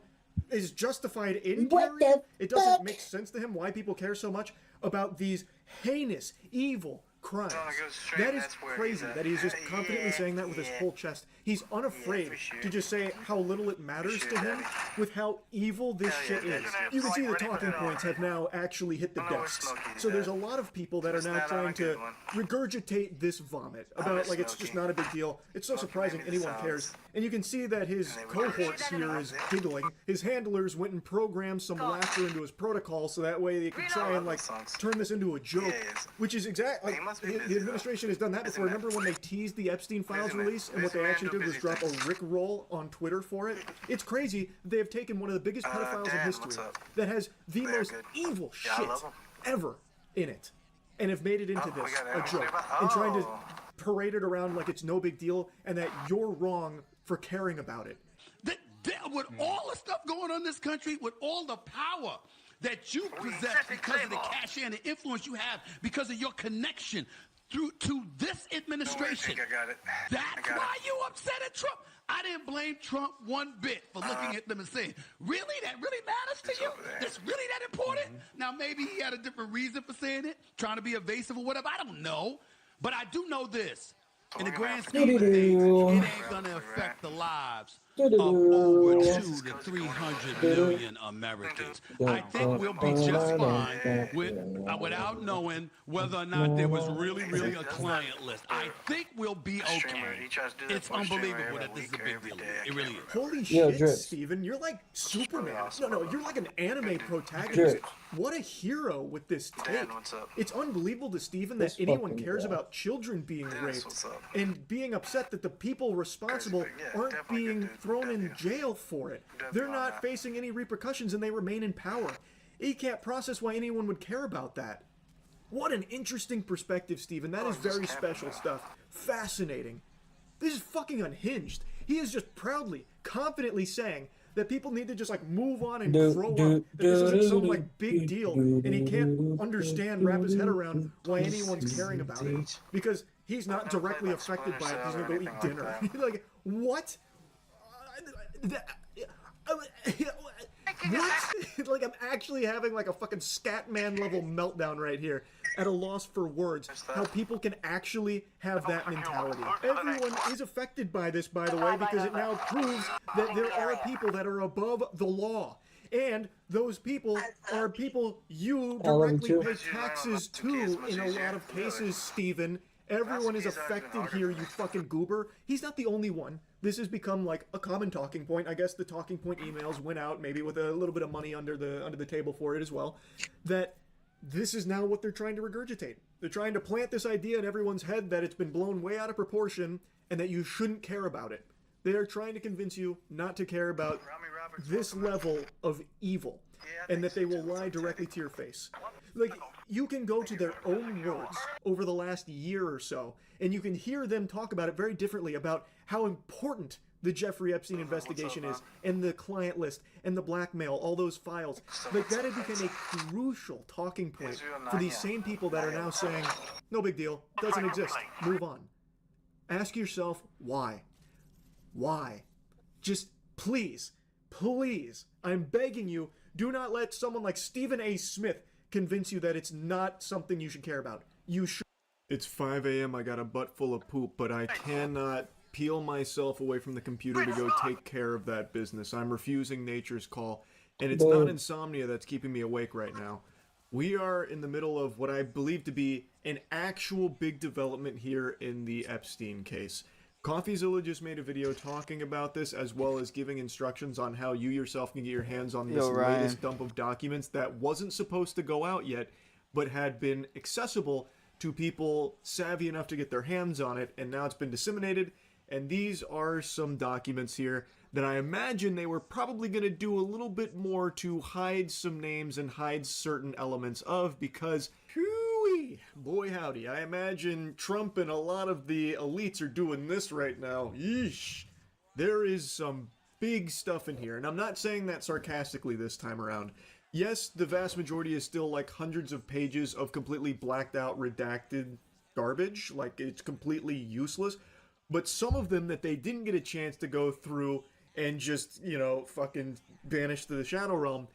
is justified in What caring. the It doesn't fuck? make sense to him why people care so much about these heinous, evil crimes. on a good stream, That is that's where crazy he's at. that he's just confidently saying that with his whole chest. He's unafraid for sure. to just say how little it matters sure, to him Daddy. with how evil this Hell shit yeah, is. Daddy. You can see the Ready for talking that. points have now actually hit the I know where desks. Smokey is So there's a at. lot of people that are It's now not on trying a to good one. regurgitate this vomit I about miss like it's just Smokey. not a big deal. It's so Smokey surprising made me anyone the cares. sounds. And you can see that his And they would cohorts do it. here is giggling. His handlers went and programmed some laughter into his protocol so that way they could try and like turn this into a joke, Yes. which is exactly He like must be the busy, though. administration has done that Busy before. man. Remember when they teased the Epstein files Busy man. release and what Busy they man actually do did was busy drop a things. Rick roll on Twitter for it? It's crazy. They have taken one of the biggest pedophiles in Dan, history what's up? that has the They're most good. evil Yeah, I shit love 'em. ever in it, and have made it into Oh, we this got a it. joke Oh. and trying to parade it around like it's no big deal and that you're wrong for caring about it. With all the stuff going on in this country, with all the power that you possess because of the cachet and the influence you have because of your connection to this administration. I got it. That's why you upset at Trump. I didn't blame Trump one bit for looking at them and saying, really? That really matters to you? over there. That's really that important? Now, maybe he had a different reason for saying it, trying to be evasive or whatever. I don't know. But I do know this. In the grand scheme of things, it ain't going to affect the lives of over 2 to 300 million Americans. I think we'll be just fine without knowing whether or not there was really a client list. I think we'll be okay. It's unbelievable that this is a big deal. It really is. Holy Yo, shit, Drips. Steven, you're like Superman. awesome, No, brother. you're like an anime Drips. protagonist. What a hero with this take. Dan, what's up? It's unbelievable to Steven that This anyone fucking cares guy. about children being Yes, raped what's up? and being upset that the people responsible Crazy, yeah, aren't definitely being good dude. thrown in W. jail for it. W They're on not that. facing any repercussions and they remain in power. He can't process why anyone would care about that. What an interesting perspective, Steven. That is I'm just very camping special now. stuff. Fascinating. This is fucking unhinged. He is just proudly, confidently saying that people need to just like move on and grow up. That this isn't some like big deal, and he can't understand, wrap his head around why anyone's caring about it because he's not never played directly like affected by it. Splinter He's Cell gonna or go eat anything dinner. like Like what? What? Like I'm actually having like a fucking Scatman level meltdown right here, at a loss for words. How people can actually have that mentality. Everyone is affected by this, by the way, because it now proves that there are people that are above the law. And those people are people you I love him directly too. pay taxes to in a lot of cases, Steven. Everyone is affected here, you fucking goober. He's not the only one. This has become like a common talking point. I guess the talking point emails went out, maybe with a little bit of money under the table for it as well. That this is now what they're trying to regurgitate. They're trying to plant this idea in everyone's head that it's been blown way out of proportion and that you shouldn't care about it. They are trying to convince you not to care about this level of evil and that they will lie directly to your face. Like, you can go to their own words over the last year or so, and you can hear them talk about it very differently about how important the Jeffrey Epstein investigation is, and the client list, and the blackmail, all those files. Like, that had become a crucial talking point for these same people that are now saying, no big deal, doesn't exist, move on. Ask yourself, why? Why? Just please, I'm begging you, do not let someone like Stephen A. Smith convince you that it's not something you should care about. You should. It's 5 a.m. I got a butt full of poop, but I cannot peel myself away from the computer to go take care of that business. I'm refusing nature's call, and it's not insomnia that's keeping me awake right now. We are in the middle of what I believe to be an actual big development here in the Epstein case. CoffeeZilla just made a video talking about this, as well as giving instructions on how you yourself can get your hands on this latest dump of documents that wasn't supposed to go out yet, but had been accessible to people savvy enough to get their hands on it, and now it's been disseminated. And these are some documents here that I imagine they were probably going to do a little bit more to hide some names and hide certain elements of, because hooey, boy howdy, I imagine Trump and a lot of the elites are doing this right now. Yeesh. There is some big stuff in here, and I'm not saying that sarcastically this time around. Yes, the vast majority is still like hundreds of pages of completely blacked out, redacted garbage, like it's completely useless, but some of them that they didn't get a chance to go through and just, you know, fucking vanish to the shadow realm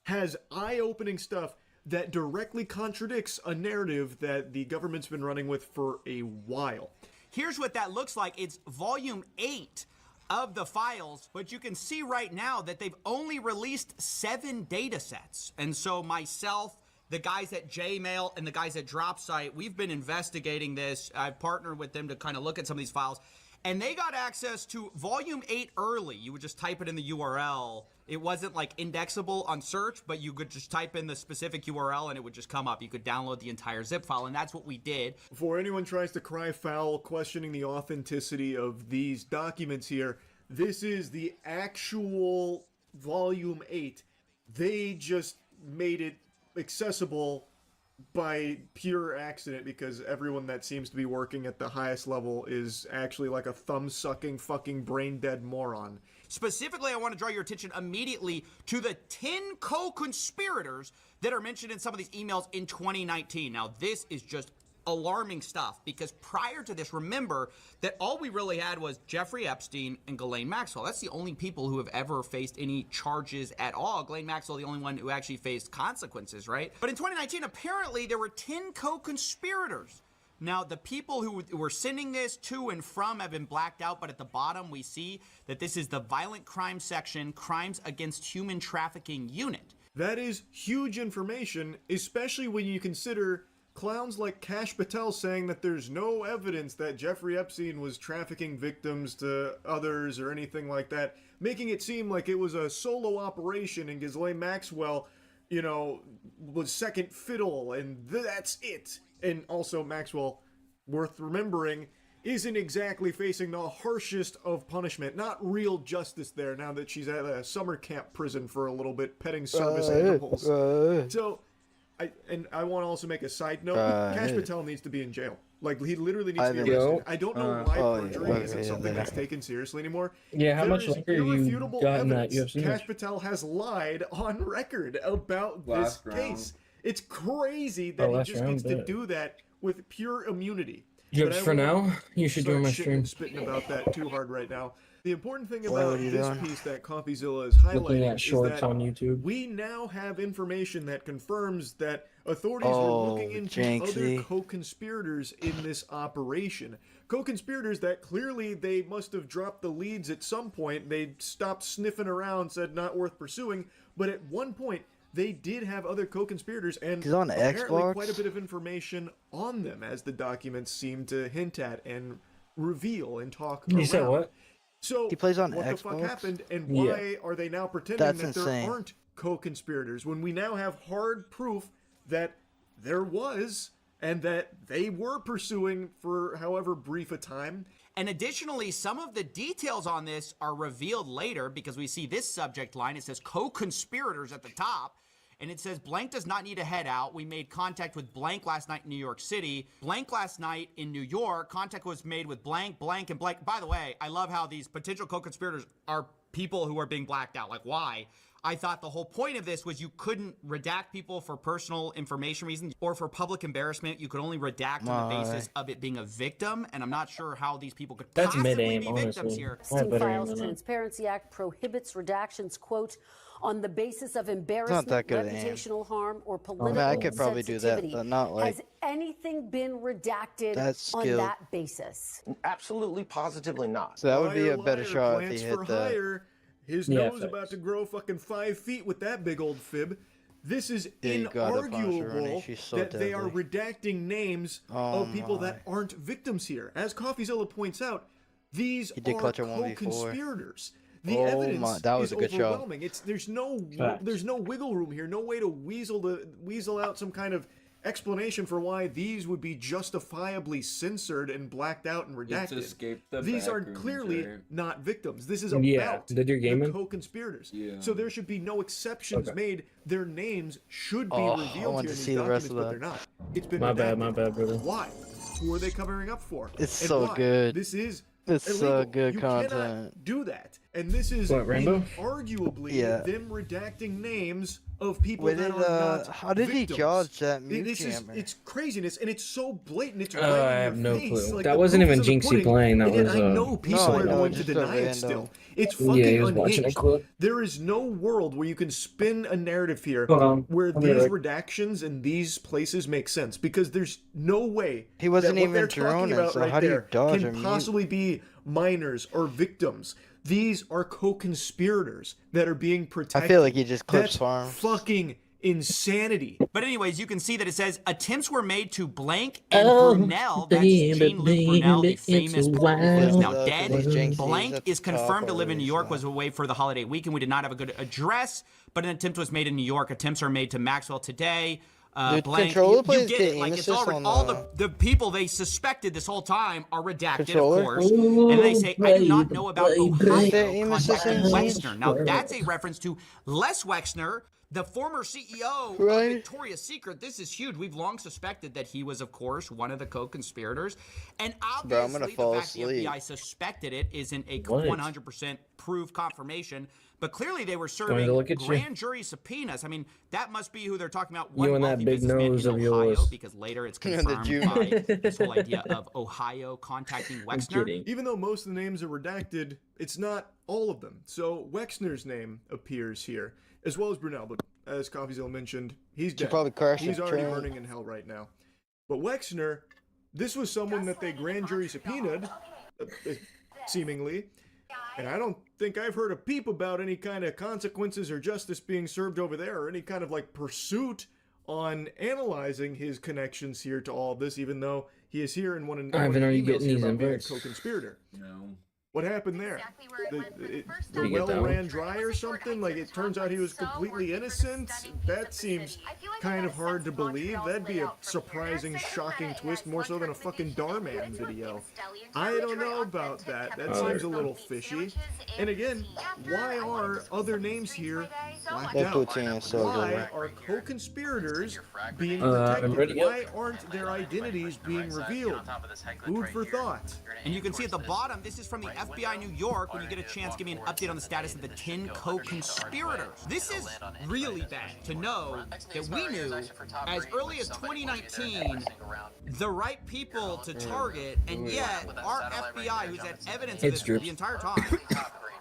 has eye-opening stuff that directly contradicts a narrative that the government's been running with for a while. Here's what that looks like. It's volume 8 of the files, but you can see right now that they've only released 7 data sets. And so myself, the guys at Jmail, and the guys at DropSite, we've been investigating this. I've partnered with them to kind of look at some of these files. And they got access to volume 8 early. You would just type it in the URL. It wasn't like indexable on search, but you could just type in the specific URL and it would just come up. You could download the entire zip file, and that's what we did. Before anyone tries to cry foul questioning the authenticity of these documents here, this is the actual volume 8. They just made it accessible by pure accident because everyone that seems to be working at the highest level is actually like a thumb-sucking fucking brain-dead moron. Specifically, I want to draw your attention immediately to the 10 co-conspirators that are mentioned in some of these emails in 2019. Now, this is just alarming stuff because prior to this, remember that all we really had was Jeffrey Epstein and Ghislaine Maxwell. That's the only people who have ever faced any charges at all. Ghislaine Maxwell, the only one who actually faced consequences, right? But in 2019, apparently there were 10 co-conspirators. Now, the people who were sending this to and from have been blacked out, but at the bottom we see that this is the Violent Crime Section, Crimes Against Human Trafficking Unit. That is huge information, especially when you consider clowns like Kash Patel saying that there's no evidence that Jeffrey Epstein was trafficking victims to others or anything like that, making it seem like it was a solo operation and Ghislaine Maxwell, you know, was second fiddle and that's it. And also Maxwell, worth remembering, isn't exactly facing the harshest of punishment. Not real justice there now that she's at a summer camp prison for a little bit petting service animals. So I want to also make a side note. Kash Patel needs to be in jail. Like, he literally needs to be arrested. I don't know why perjury isn't something that's taken seriously anymore. Yeah, how much longer have you gotten that UFC? Kash Patel has lied on record about this case. It's crazy that he just gets to do that with pure immunity. Jokes for now. You should do my stream. Spitting about that too hard right now. The important thing about this piece that CoffeeZilla is highlighting is that on YouTube. We now have information that confirms that authorities were looking into other co-conspirators in this operation. Co-conspirators that clearly they must have dropped the leads at some point. They stopped sniffing around, said not worth pursuing, but at one point they did have other co-conspirators and apparently quite a bit of information on them, as the documents seem to hint at and reveal and talk around. You said what? So, he plays on what Xbox? the fuck happened, and why are they now pretending that there aren't co-conspirators when we now have hard proof that there was and that they were pursuing for however brief a time? And additionally, some of the details on this are revealed later because we see this subject line. It says co-conspirators at the top. And it says, blank does not need to head out. We made contact with blank last night in New York City. Blank last night in New York. Contact was made with blank, blank, and blank. By the way, I love how these potential co-conspirators are people who are being blacked out. Like, why? I thought the whole point of this was you couldn't redact people for personal information reasons or for public embarrassment. You could only redact on the basis of it being a victim. And I'm not sure how these people could possibly be victims here. Files Transparency Act prohibits redactions, quote, on the basis of embarrassment, reputational harm, or political I could probably do that, but not like. Has anything been redacted on that basis? Absolutely, positively not. So that would be a better shot if he hit that. His nose about to grow fucking 5 feet with that big old fib. This is inarguable that they are redacting names of people that aren't victims here. As CoffeeZilla points out, these are co-conspirators. The evidence is overwhelming. There's no wiggle room here. No way to weasel out some kind of explanation for why these would be justifiably censored and blacked out and redacted. These are clearly not victims. This is about the co-conspirators. So there should be no exceptions made. Their names should be revealed here in these documents, but they're not. It's been my bad, brother. Why? Who are they covering up for? It's so good. This is It's illegal. so good you content. Cannot do that. And this is What, Rainbow? arguably them redacting names of people Wait, that are not how did he victims. judge that mute jammer? It's craziness, and it's so blatant. It's I right in have your no face. clue. Like, That the wasn't proof even is in the Jinxie pudding, playing. That and yet was. I know people No, I are know, going to just a deny it random. still. It's Yeah, fucking he was watching a unhinged. clip. There is no world where you can spin a narrative here Hold on. where I'll be these right redactions and these places make sense, because there's no way He wasn't that what even they're talking droning, about so right how do you there dodge can or mute? possibly be minors or victims. These are co-conspirators that are being protected. I feel like he just clips That's farms. fucking insanity. But anyways, you can see that it says attempts were made to blank Oh, and Brunel, that's Jean-Luc Brunel, the famous who is now dead. Blank is confirmed to live in New York, was away for the holiday weekend. We did not have a good address, but an attempt was made in New York. Attempts are made to Maxwell today. Dude, Blank, Controller you plays get the it. Like, it's Amesis already, on all the- the people they suspected this whole time are redacted, Controller? of course. And they say, I do not know about Ohio Is there Amesis contacting in Wexner. Now, that's a reference to Les Wexner, the former CEO of Right. Victoria's Secret. This is huge. We've long suspected that he was, of course, one of the co-conspirators. And Bro, I'm gonna obviously, fall the fact the asleep. FBI suspected it isn't a What? 100% proof confirmation. But clearly they were to serving look at you. grand jury subpoenas. I mean, that must be who they're talking about. You and that wealthy big businessman nose in of Ohio, yours. because later it's And the confirmed Jew. by this whole idea of Ohio contacting I'm Wexner. kidding. Even though most of the names are redacted, it's not all of them. So Wexner's name appears here, as well as Brunel, but as CoffeeZilla mentioned, he's dead. probably crashed He's his already train. burning in hell right now. But Wexner, this was someone that they grand jury subpoenaed, seemingly, and I don't think I've heard a peep about any kind of consequences or justice being served over there, or any kind of like pursuit on analyzing his connections here to all this, even though he is here in one of Ivan, are you emails getting here these about being a invites? co-conspirator. No. What happened there? The Did well you get that one? ran dry or something? Like, it turns out he was completely innocent? That seems kind of hard to believe. That'd be a surprising, shocking twist, more so than a fucking Darman video. I don't know about that. That seems a little fishy. And again, why are other names here blacked That out? poutine is so Why good. are co-conspirators being I'm protected? ready. Why aren't their identities being revealed? Food for thought. And you can see at the bottom, this is from the FBI New York. When you get a chance, give me an update on the status of the 10 co-conspirators. This is really bad to know that we knew as early as 2019 the right people to target, and yet our FBI, who's had evidence of It's this true. the entire time,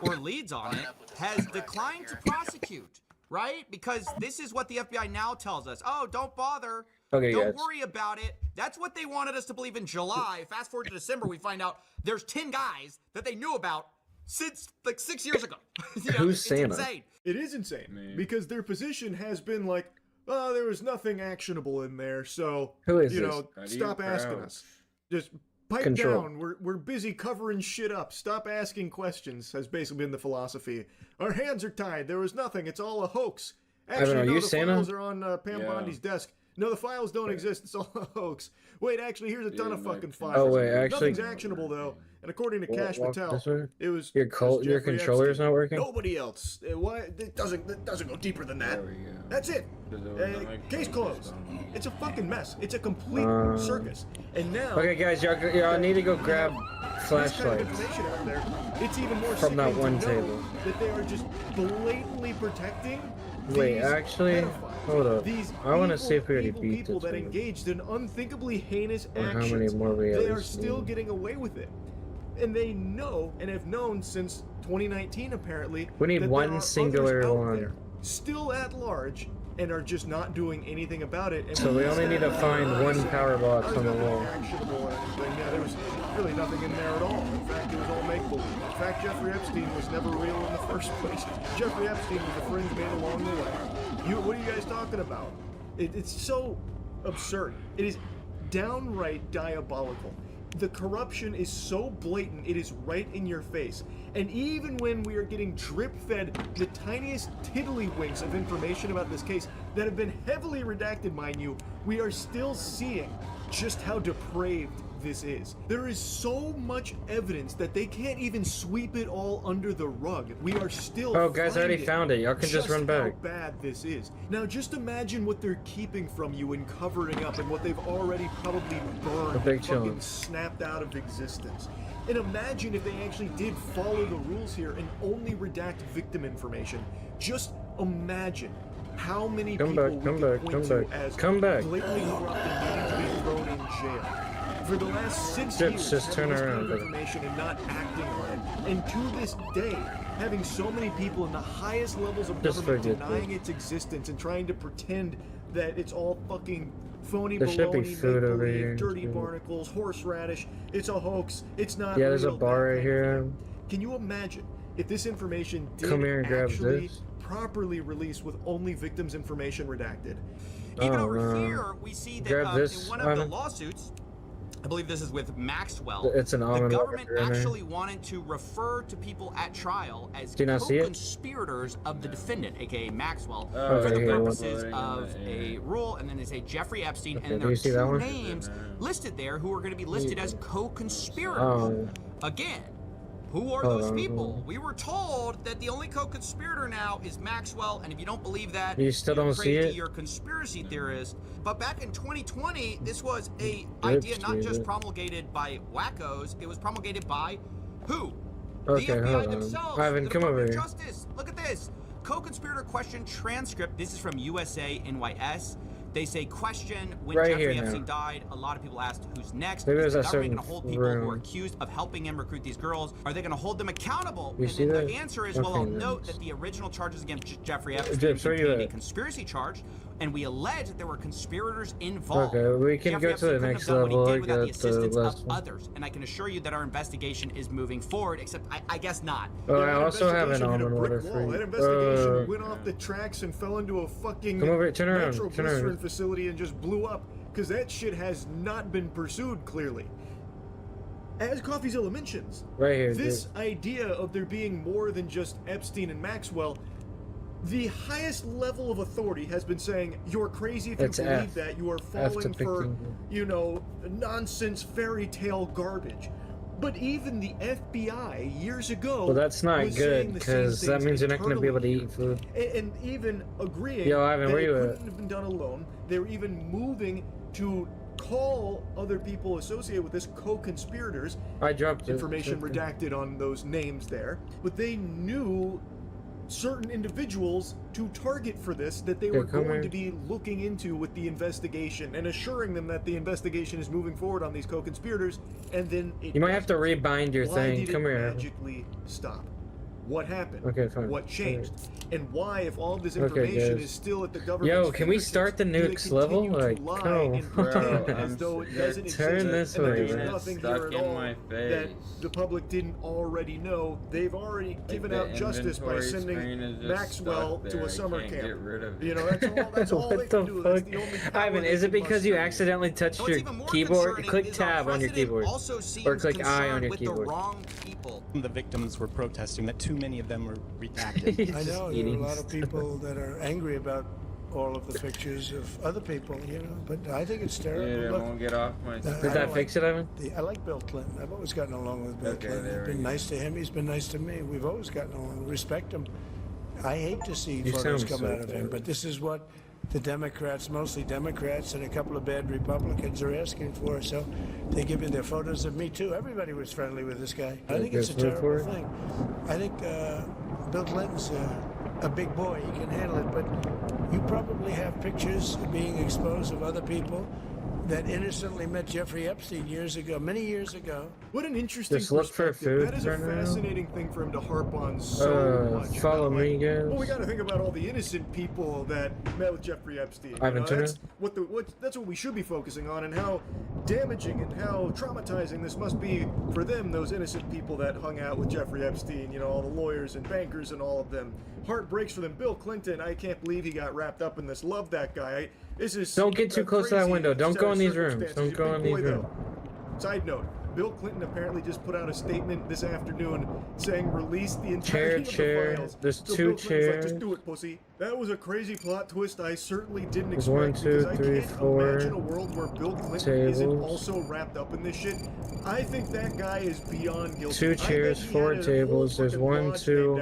or leads on it, has declined to prosecute. Right? Because this is what the FBI now tells us. Oh, don't bother. Okay, Don't guys. worry about it. That's what they wanted us to believe in July. Fast forward to December, we find out there's 10 guys that they knew about since like 6 years ago. You know, Who's it's Santa? insane. It is insane because their position has been like, oh, there was nothing actionable in there, so Who is you this? know, How do you stop asking proud? us. Just pipe Control. down. We're busy covering shit up. Stop asking questions. Has basically been the philosophy. Our hands are tied. There was nothing. It's all a hoax. Actually, Ivan, are no, you the Santa? files are on Pam Yeah. Bondi's desk. No, the files don't exist. It's all a hoax. Wait, actually, here's a ton of my fucking Pam- files. Oh, wait, actually- Nothing's actionable though. And according to Cash Walk Patel, this way. it was Your it was your Jeffrey controller's Epstein. not working? Nobody else. Why? It doesn't go deeper than that. There we go. That's it. Case closed. It's a fucking mess. It's a complete circus. And now, Okay, guys, y'all need to go grab this kind of flashlights. information out there, it's even more From that sickening one to know table. that they are just blatantly protecting. Wait, these actually, pedophiles, hold up. these I want to evil, see if we already evil beat people this that one. engaged in unthinkably heinous Or how actions. many more we at They are least still need. getting away with it, and they know and have known since 2019 apparently. We need that one there are singular others out one. there, still at large, and are just not doing anything about it. And So we only need to find one power box on the wall. Actionable or anything. Yeah, there was really nothing in there at all. In fact, it was all make-believe. In fact, Jeffrey Epstein was never real in the first place. Jeffrey Epstein was a fringe made along the way. What are you guys talking about? It's so absurd. It is downright diabolical. The corruption is so blatant, it is right in your face. And even when we are getting drip-fed the tiniest tiddlywinks of information about this case that have been heavily redacted, mind you, we are still seeing just how depraved this is. There is so much evidence that they can't even sweep it all under the rug. We are still Oh, guys, I already finding found it. Y'all can just run back. How bad this is. Now, just imagine what they're keeping from you and covering up, and what they've already probably burned, A big and fucking challenge. snapped out of existence. And imagine if they actually did follow the rules here and only redact victim information. Just imagine how many people we could point to as blatantly corrupt and needing to be thrown in jail. For the last 6 years, just turn having this around, kind of information and not acting on it. And to this day, having so many people in the highest levels of government denying its existence and trying to pretend that it's all fucking phony baloney, make-believe, dirty barnacles, horseradish, it's a hoax, it's not Yeah, there's a real, bar right here. Can you imagine if this information did Come here and grab actually this. properly released with only victims' information redacted? Even over here, we see that Grab this, in one of the lawsuits, I believe this is with Maxwell. It's an the government actually wanted to refer to people at trial as co-conspirators of the defendant, aka Maxwell, for the purposes of a rule. And then they say Jeffrey Epstein, and then there are two names listed there who are going to be listed as co-conspirators. Again, who are those people? We were told that the only co-conspirator now is Maxwell, and if you don't believe that, you still don't see it. You're a conspiracy theorist. But back in 2020, this was a idea not just promulgated by wackos; it was promulgated by who? Okay, the FBI hold on. themselves. Ivan, the come over Department here. of Justice. Look at this. Co-conspirator question transcript. This is from USA NYS. They say question when Jeffrey Epstein died. A lot of people asked who's next. Maybe Is the there's a government going to certain hold people who are room. accused of helping him recruit these girls? Are they going to hold them accountable? You And see then that? the answer is, well, Okay, I'll then. note that the original charges against Jeffrey Jeff, Epstein where you contained a at? conspiracy charge, and we allege that there were conspirators involved. Okay, we can Jeffrey go to the Epstein couldn't next have done what he level. did I without the got the assistance last of one. others, and I can assure you that our investigation is moving forward. Except I guess not. Oh, I also have an Investigation hit a almond brick water wall. for That you. investigation went off the tracks and fell into a fucking Come over, turn around, turn nitroglycerin around. facility and just blew up because that shit has not been pursued clearly. As CoffeeZilla mentions, Right here, this idea of there being more than just Epstein and Maxwell, the highest level of authority has been saying, you're crazy if you It's believe F. that, you are F to falling for, 15. you know, nonsense fairy tale garbage. But even the FBI years ago Well, that's not was good saying the same because that things means you're not going to be able to internally eat food. and even agreeing Yo, Ivan, that where it you at? couldn't have been done alone. They were even moving to call other people associated with this co-conspirators. I dropped it. Information redacted on those names there, but they knew certain individuals to target for this that they were come going here. to be looking into with the investigation and assuring them that the investigation is moving forward on these co-conspirators, and then it You might have to rebind your why thing. did Come it here. magically stop? What happened? Okay, fine. What changed? And why, if all of this Okay, information guys. is still at the government's Yo, can we fingertips, start the do they nukes level? continue to Like, lie no. and pretend Bro, as though it you're doesn't turn exist this and that way, there's man. nothing Stuck here at in all my that face. the public didn't already know? They've already given the out justice by inventory screen sending is just Maxwell stuck to there. a I summer can't camp. get rid of You it. know, that's all they What can the do. That's fuck? the only power Ivan, they is it can because you muster. accidentally touched What's your even more keyboard? concerning Click is our tab on your president keyboard. also seemed Or click I on concerned your with keyboard. the wrong people. The victims were protesting that too many of them were redacted. He's I just know there are eating a lot of stuff. people that are angry about all of the pictures of other people, you know, but I think it's terrible. Dude, it Look, won't get off my Did Did that fix it, Ivan? I like Bill Clinton. I've always gotten along with Bill Okay, Clinton. there I've we been go. nice to him. He's been nice to me. We've always gotten along. Respect him. I hate to see You photos sound come so out of him, bad. but this is what the Democrats, mostly Democrats, and a couple of bad Republicans are asking for. So they give you their photos of me too. Everybody was friendly with this guy. I think it's a Just vote for terrible it? thing. I think Bill Clinton's a big boy. He can handle it, but you probably have pictures being exposed of other people that innocently met Jeffrey Epstein years ago, many years ago. What an interesting Just look for perspective. food That is for a now. fascinating thing for him to harp on so much. Follow about, me, guys. Well, we got to think about all the innocent people that met with Jeffrey Epstein. You Ivan, know, turn that's it. that's what we should be focusing on, and how damaging and how traumatizing this must be for them, those innocent people that hung out with Jeffrey Epstein. You know, all the lawyers and bankers and all of them. Heart breaks for them. Bill Clinton, I can't believe he got wrapped up in this. Love that guy. This is Don't get too close to that crazy window. Don't set go of in these rooms. circumstances. Don't He's a go big in these boy, though. rooms. Side note, Bill Clinton apparently just put out a statement this afternoon saying release the entirety of the Chair. files. There's So two Bill Clinton's like, chairs. just do it, pussy. That was a crazy plot twist I certainly didn't There's expect. 1, 2, because 3, I can't 4 imagine a world where Bill Clinton isn't tables. also wrapped up in this shit. I think that guy is beyond guilty. 2 chairs, 4 tables. There's 1, 2,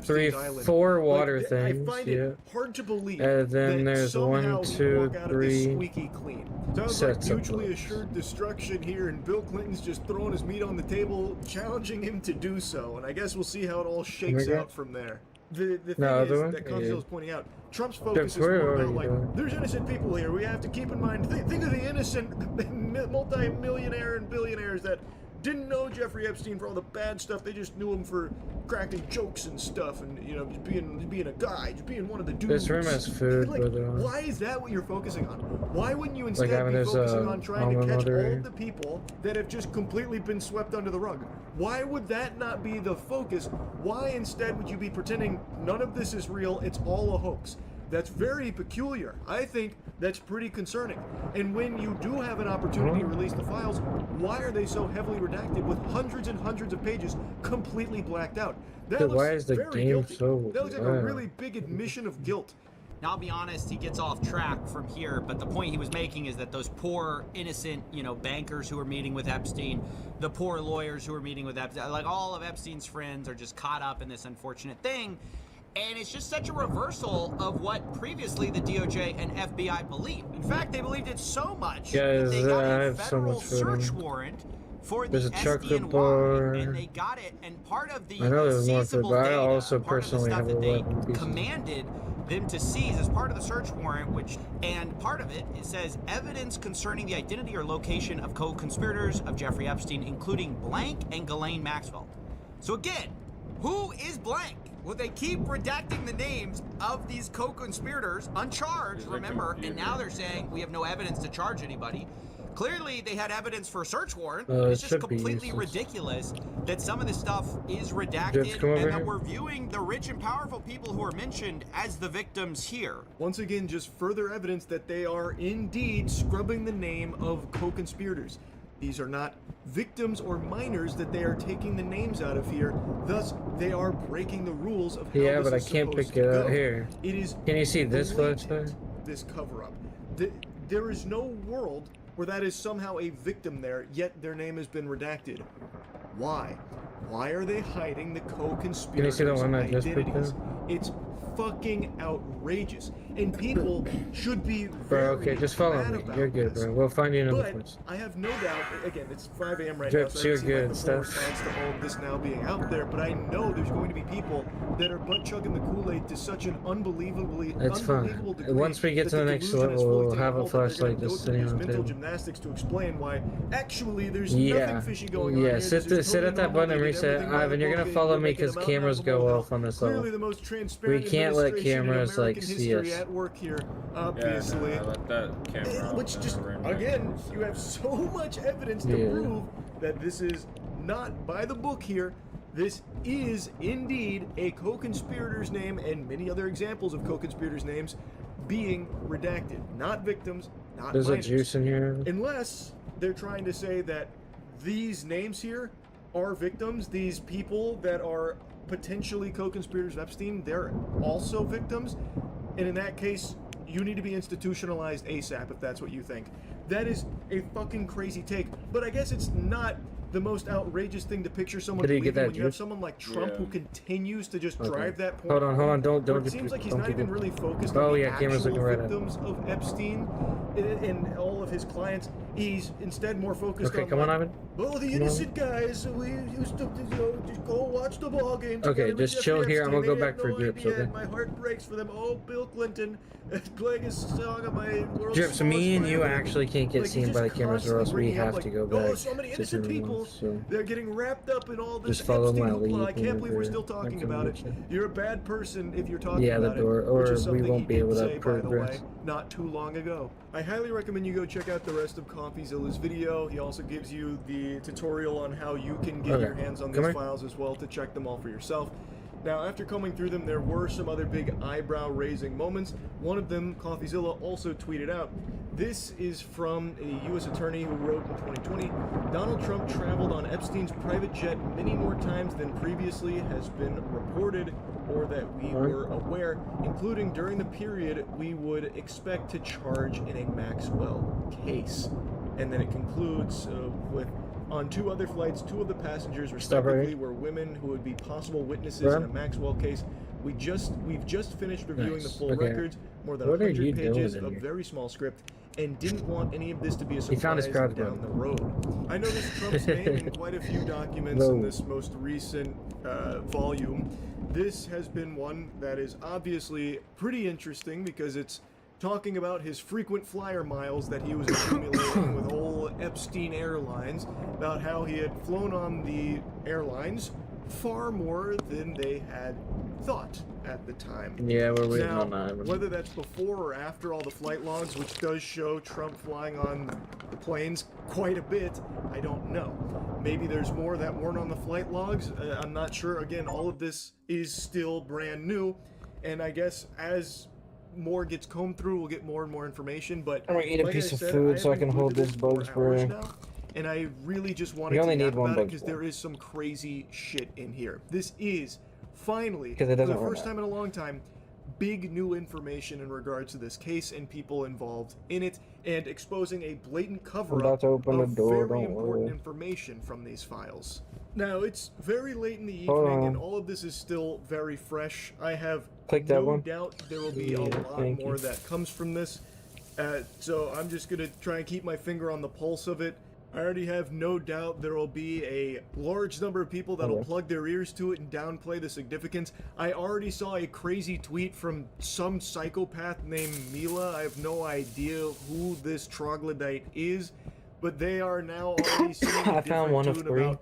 3, 4 water things. I find Yeah. it hard to believe And then that there's somehow 1, he'd 2, walk out of this 3 squeaky clean. Sounds sets like of mutually books. assured destruction here, and Bill Clinton's just throwing his meat on the table, challenging him to do so. And I guess we'll see how it all shakes out from there. The thing is that Constable is pointing out, Trump's focus is more about, like, there's innocent people here. We have to keep in mind, think of the innocent multi-millionaire and billionaires that didn't know Jeffrey Epstein for all the bad stuff. They just knew him for cracking jokes and stuff, and just being a guy, just being one of the dudes. This room has food, like, but why is that what you're focusing on? Why wouldn't you instead having be his, focusing on trying to catch alma all mater. of the people that have just completely been swept under the rug? Why would that not be the focus? Why instead would you be pretending none of this is real, it's all a hoax? That's very peculiar. I think that's pretty concerning. And when you do have an opportunity to release the files, why are they so heavily redacted with hundreds and hundreds of pages completely blacked out? That Dude, looks why is the very game guilty. so That looks like a really big admission of guilt. Now, I'll be honest, he gets off track from here, but the point he was making is that those poor, innocent, bankers who were meeting with Epstein, the poor lawyers who were meeting with Epstein, like all of Epstein's friends are just caught up in this unfortunate thing. And it's just such a reversal of what previously the DOJ and FBI believed. In fact, they believed it so much that they got a federal search warrant for the SDNY, and they got it. And part of the I know there's more food, seizable but I data, also part of the personally stuff have a that they weapon piece. commanded them to seize as part of the search warrant, and part of it says evidence concerning the identity or location of co-conspirators of Jeffrey Epstein, including Blank and Ghislaine Maxwell. So again, who is Blank? Well, they keep redacting the names of these co-conspirators, uncharged, remember, and now they're saying we have no evidence to charge anybody. Clearly, they had evidence for a search warrant. It's just completely ridiculous that some of this stuff is redacted and that we're viewing the rich and powerful people who are mentioned as the victims here. Once again, just further evidence that they are indeed scrubbing the name of co-conspirators. These are not victims or minors that they are taking the names out of here. Thus, they are breaking the rules of how Yeah, this but I is can't supposed pick it to up go. here. It is Can you see this blatant, flashlight? this cover-up. There is no world where that is somehow a victim there, yet their name has been redacted. Why? Why are they hiding the co-conspirators' Can you see the one I just picked identities? up? It's fucking outrageous, and people should be Bro, okay, just follow mad me. about You're good, this. bro. We'll find you another But place. I have no doubt, again, it's 5 a.m. right Drips, now, so I you're haven't seen good, the full Steph. response to all of this now being out there, but I know there's going to be people that are butt-chugging the Kool-Aid to such an unbelievable It's fine. degree. Once we get to the next level, we'll have a flashlight just sitting on the mental table. gymnastics to explain why actually there's Yeah, nothing fishy going on yeah. here. Sit This is sit totally at that normal. button and They did reset. everything by the Ivan, you're gonna book. follow They're me making because them out cameras of the go molehill. off on this Clearly level. the most transparent We can't let administration in cameras like American see history us. at work here, obviously. Yeah, no, I let that camera Which off just, and ring again, back. you have so much evidence to Yeah. prove that this is not by the book here. This is indeed a co-conspirator's name and many other examples of co-conspirators' names being redacted. Not victims, not There's a minors. juice in here. Unless they're trying to say that these names here are victims, these people that are potentially co-conspirators of Epstein, they're also victims. And in that case, you need to be institutionalized ASAP if that's what you think. That is a fucking crazy take. But I guess it's not the most outrageous thing to picture someone Did he get believing that when you have juice? someone like Trump who continues to just Okay. drive that point. Hold on, don't where it seems like he's not even really focused Oh on the yeah, camera's actual looking right at. victims of Epstein and all of his clients. He's instead more focused Okay, on come on, Ivan. well, the Come on. innocent guys, we used to just go watch the ball games. Okay, together with just chill Jeffrey here. I'm Epstein. gonna go They back had for no drips, idea, okay? and my heart breaks for them. Oh, Bill Clinton playing a song on my world's Drips, smallest me and you planet. actually can't get Like, seen he's by the just cameras, or else we constantly bringing up, have like, to go oh, back so many to innocent different people. ones. So They're getting wrapped up in all this just follow Epstein my hoopla. lead I can't believe we're whenever still I talking can about it. reach it. You're a bad person if you're talking Yeah, the about door, it, which or is something we won't he be did able to say, by the way, progress. not too long ago. I highly recommend you go check out the rest of ComfyZilla's video. He also gives you the tutorial on how you can get Okay, your hands on come these here. files as well to check them all for yourself. Now, after combing through them, there were some other big eyebrow-raising moments. One of them, CoffeeZilla, also tweeted out, this is from a U.S. attorney who wrote in 2020, Donald Trump traveled on Epstein's private jet many more times than previously has been reported or that we were aware, including during the period we would expect to charge in a Maxwell case. And then it concludes with, on 2 other flights, 2 of the passengers respectively were women who would be possible witnesses in a Maxwell case. We've just finished reviewing the full records, more than 100 pages of very small script, and didn't want any of this to be a surprise down the road. I noticed Trump's name in quite a few documents in this most recent volume. This has been one that is obviously pretty interesting because it's talking about his frequent flyer miles that he was accumulating with old Epstein Airlines, about how he had flown on the airlines far more than they had thought at the time. Yeah, we're waiting now, on that. Whether that's before or after all the flight logs, which does show Trump flying on the planes quite a bit, I don't know. Maybe there's more that weren't on the flight logs. I'm not sure. Again, all of this is still brand new, and I guess as more gets combed through, we'll get more and more information. But I'm gonna eat a piece of food so I can hold this bug spray. And I really just wanted to talk about it because there is some crazy shit in here. This is finally, for the first time in a long time, big new information in regards to this case and people involved in it, and exposing a blatant cover-up of very important information from these files. Now, it's very late in the evening, and all of this is still very fresh. I have no doubt there will be a lot more that comes from this, so I'm just going to try and keep my finger on the pulse of it. I already have no doubt there will be a large number of people that will plug their ears to it and downplay the significance. I already saw a crazy tweet from some psychopath named Mila. I have no idea who this troglodyte is, but they are now already seeing a different tune about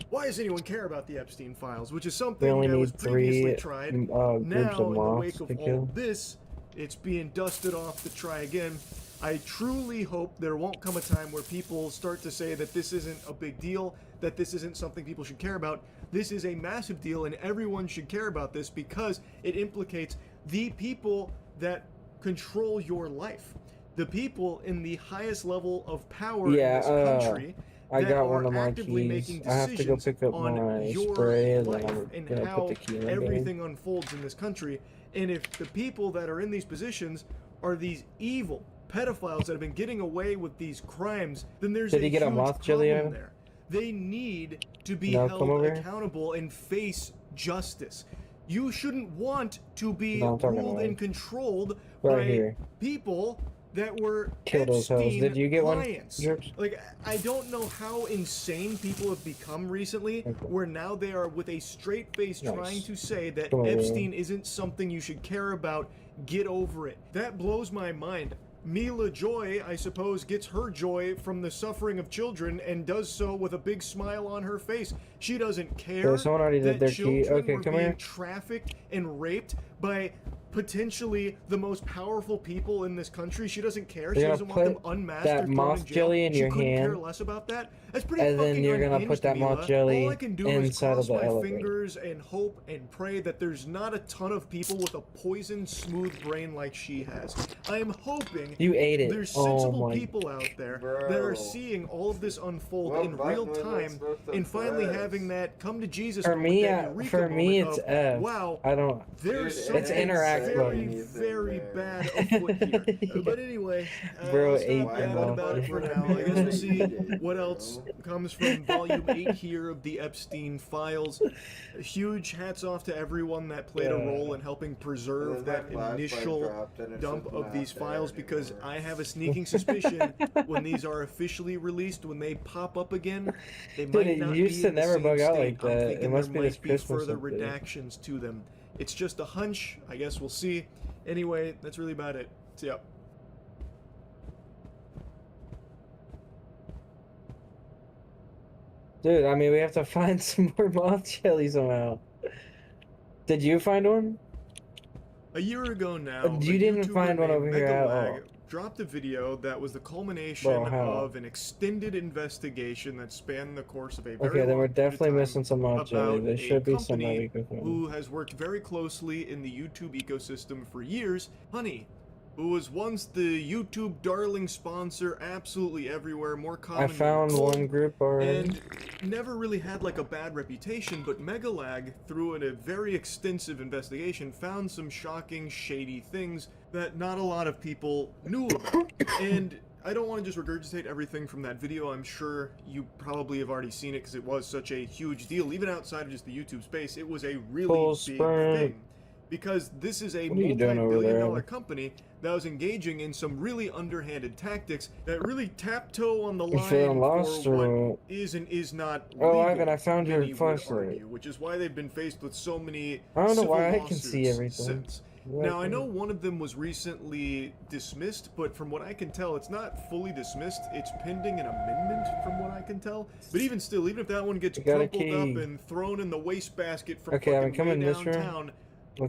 why does anyone care about the Epstein files, which is something that was previously tried. Now, in the wake of all this, it's being dusted off to try again. I truly hope there won't come a time where people start to say that this isn't a big deal, that this isn't something people should care about. This is a massive deal, and everyone should care about this because it implicates the people that control your life. The people in the highest level of power in this country I got one of are my actively keys. making I have to go decisions pick up on my your spray and life then I'm and gonna how put the key in everything unfolds in this country. And if the people that are in these positions are these evil pedophiles that have been getting away with these crimes, then there's a huge problem there. They need to be held accountable and face justice. You shouldn't want to be ruled and controlled by people that were Epstein Did you get clients. Like, I don't know how insane people have become recently, where now they are with a straight face trying to say that Epstein isn't something you should care about. Get over it. That blows my mind. Mila Joy, I suppose, gets her joy from the suffering of children and does so with a big smile on her face. She doesn't care that children were being trafficked and raped by potentially the most powerful people in this country. She doesn't care. She doesn't want them unmasked or thrown in jail. She couldn't care less about that. That's pretty fucking unhinged, Mila. And then you're gonna put that moth jelly inside of the elevator. All I can do is cross my fingers and hope and pray that there's not a ton of people with a poisoned, smooth brain like she has. I am hoping there's sensible people out there that are seeing all of this unfold in real time and finally having that come to Jesus for me, it's F. Wow, I don't. There's it's interact very, very bad afoot here. But anyway, bro, about it for now. I guess we'll see what else comes from Volume 8 here of the Epstein Files. Huge hats off to everyone that played a role in helping preserve that initial dump of these files, because I have a sneaking suspicion when these are officially released, when they pop up again, they might not be in the same state. I'm thinking there might be further redactions to them. It's just a hunch. I guess we'll see. Anyway, that's really about it. See ya. Dude, I mean, we have to find some more moth jelly somehow. Did you find one? A year ago now, you didn't find one over here at all. dropped a video that was the culmination of an extended investigation that spanned the course of a very Okay, then we're long period of definitely time missing some out, Jelly. about There a should be some company that we can who has worked very closely in the YouTube ecosystem for years, Honey, who was once the YouTube darling sponsor absolutely everywhere, more common I found one group already. and never really had like a bad reputation, but Megalag, through a very extensive investigation, found some shocking, shady things that not a lot of people knew about. And I don't want to just regurgitate everything from that video. I'm sure you probably have already seen it because it was such a huge deal. Even outside of just the YouTube space, it was a really big thing. Because this is a multi-billion-dollar company that was engaging in some really underhanded tactics that really taptoe on the line for what is and is not legal. Oh, Ivan, I found your flashlight. Which is why they've been faced with so many I don't know civil why I can see lawsuits everything. since. Now, I know one of them was recently dismissed, but from what I can tell, it's not fully dismissed. It's pending an amendment, from what I can tell. But even still, even if that one gets crumpled up and thrown in the wastebasket from fucking way downtown,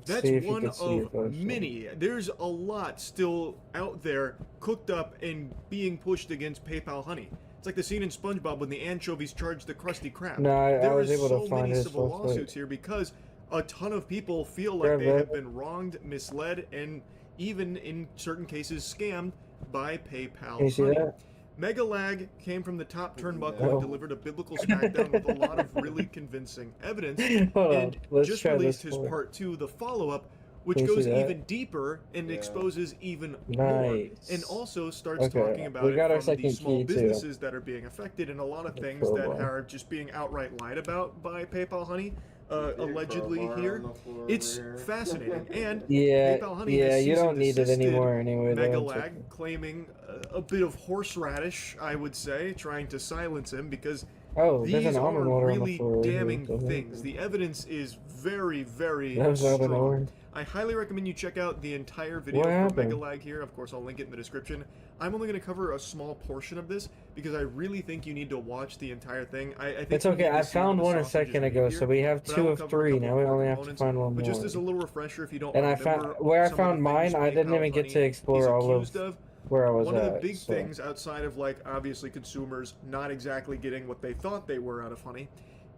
that's one of many. There's a lot still out there, cooked up and being pushed against PayPal Honey. It's like the scene in SpongeBob when the anchovies charge the Krusty Krab. No, I was able to so find many his civil flashlight. lawsuits here because a ton of people feel like they have been wronged, misled, and even in certain cases scammed by PayPal Can you see Honey. that? Megalag came from the top turnbuckle and delivered a biblical smackdown with a lot of really convincing evidence, and just released his part 2, the follow-up, which goes even deeper and exposes even more, and also starts talking about it from the small businesses that are being affected and a lot of things that are just being outright lied about by PayPal Honey. Allegedly here, it's fascinating, and PayPal Honey has you don't need it cease and anymore anyway. Megalag claiming a bit of horseradish, I would say, trying to silence him because these are really damning things. The evidence is very, very strong. I highly recommend you check out the entire video from Megalag here. Of course, I'll link it in the description. I'm only going to cover a small portion of this because I really think you need to watch the entire thing. I think it's okay. I found one a second ago, so we have 2 of 3. Now we only have to find one more. But just as a little refresher, if you don't and remember, I found where I found mine. I didn't even get to explore all of where I was at. One of the big things outside of, like, obviously consumers not exactly getting what they thought they were out of Honey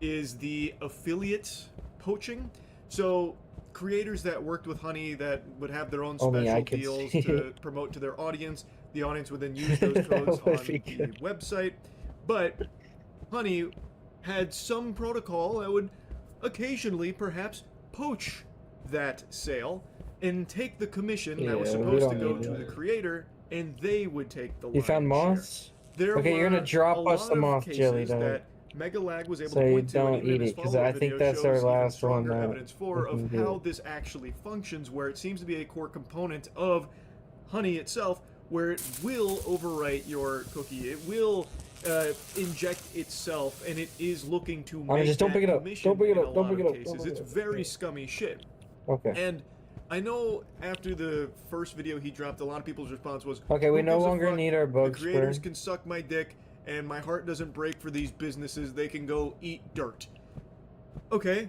is the affiliate poaching. So creators that worked with Honey that would have their own special deals to promote to their audience. The audience would then use those codes on the website. But Honey had some protocol that would occasionally perhaps poach that sale and take the commission that was supposed to go to the creator, and they would take the You found moths? Okay, you're gonna drop us the moth jelly, though. Megalag was able so to you point to, don't and even eat his it, because follow-up I think video that's our shows last even one stronger now. evidence for of how this actually functions, where it seems to be a core component of Honey itself, where it will overwrite your cookie. It will inject itself, and it is looking to make just don't pick it up. Don't pick it up. Don't pick it up. Cases. It's very scummy shit. Okay. And I know after the first video he dropped, a lot of people's response was, okay, we "Who no gives a longer fuck? need our bug The creators spray." can suck my dick, and my heart doesn't break for these businesses. They can go eat dirt." Okay,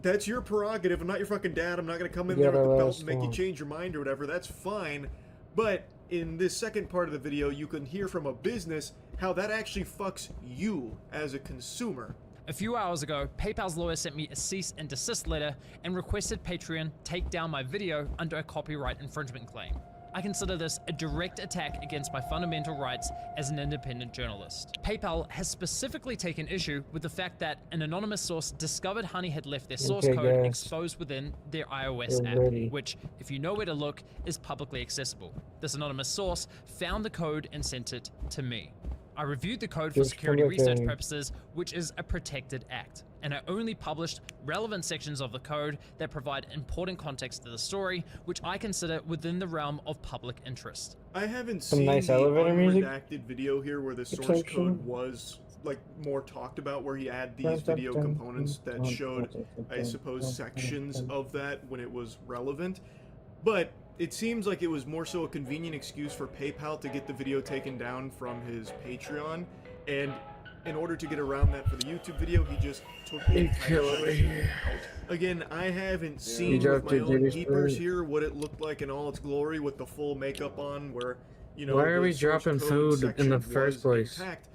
that's your prerogative. I'm not your fucking dad. I'm not gonna come in there with the belt and make you change your mind or whatever. That's fine. But in this second part of the video, you can hear from a business how that actually fucks you as a consumer. A few hours ago, PayPal's lawyer sent me a cease and desist letter and requested Patreon take down my video under a copyright infringement claim. I consider this a direct attack against my fundamental rights as an independent journalist. PayPal has specifically taken issue with the fact that an anonymous source discovered Honey had left their source code exposed within their iOS app, which, if you know where to look, is publicly accessible. This anonymous source found the code and sent it to me. I reviewed the code for security research purposes, which is a protected act, and I only published relevant sections of the code that provide important context to the story, which I consider within the realm of public interest. I haven't Some seen nice the elevator music unredacted video here where the source code was like more talked about, where he had these video components that showed, I suppose, sections of that when it was relevant. But it seems like it was more so a convenient excuse for PayPal to get the video taken down from his Patreon, and in order to get around that for the YouTube video, he just took the entire section out. Again, I haven't seen with my own peepers here what it looked like in all its glory with the full makeup on, where, you know, why are we dropping food in the first place? Intact,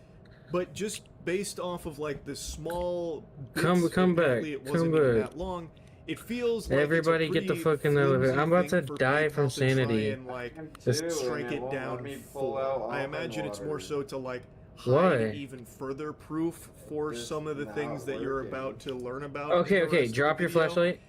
but just based off of like the small come back, come back. That long, it feels like everybody get the fuck in the elevator. I'm about to die from sanity. And, like, just strike it down full. I imagine it's more so to like hide even further proof for some of the things that you're about to learn about. Okay, drop your flashlight.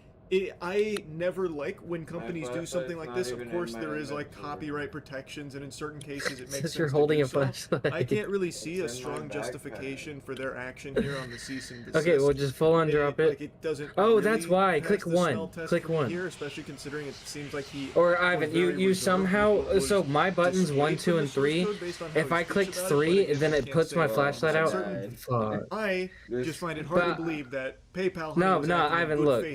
I never like when companies do something like this. Of course, there is like copyright protections, and in certain cases, it makes sense. You're holding a flashlight. I can't really see a strong justification for their action here on the cease and desist. Okay, well, just full on drop it. Like, it doesn't. Oh, really that's why. pass Click the one. smell test Click one. here, especially considering it seems like he. Or Ivan, you somehow. So my buttons 1, 2, and 3. If I click 3, then it puts my flashlight out. Fuck. I just find it hard to believe that PayPal. No, Ivan, look.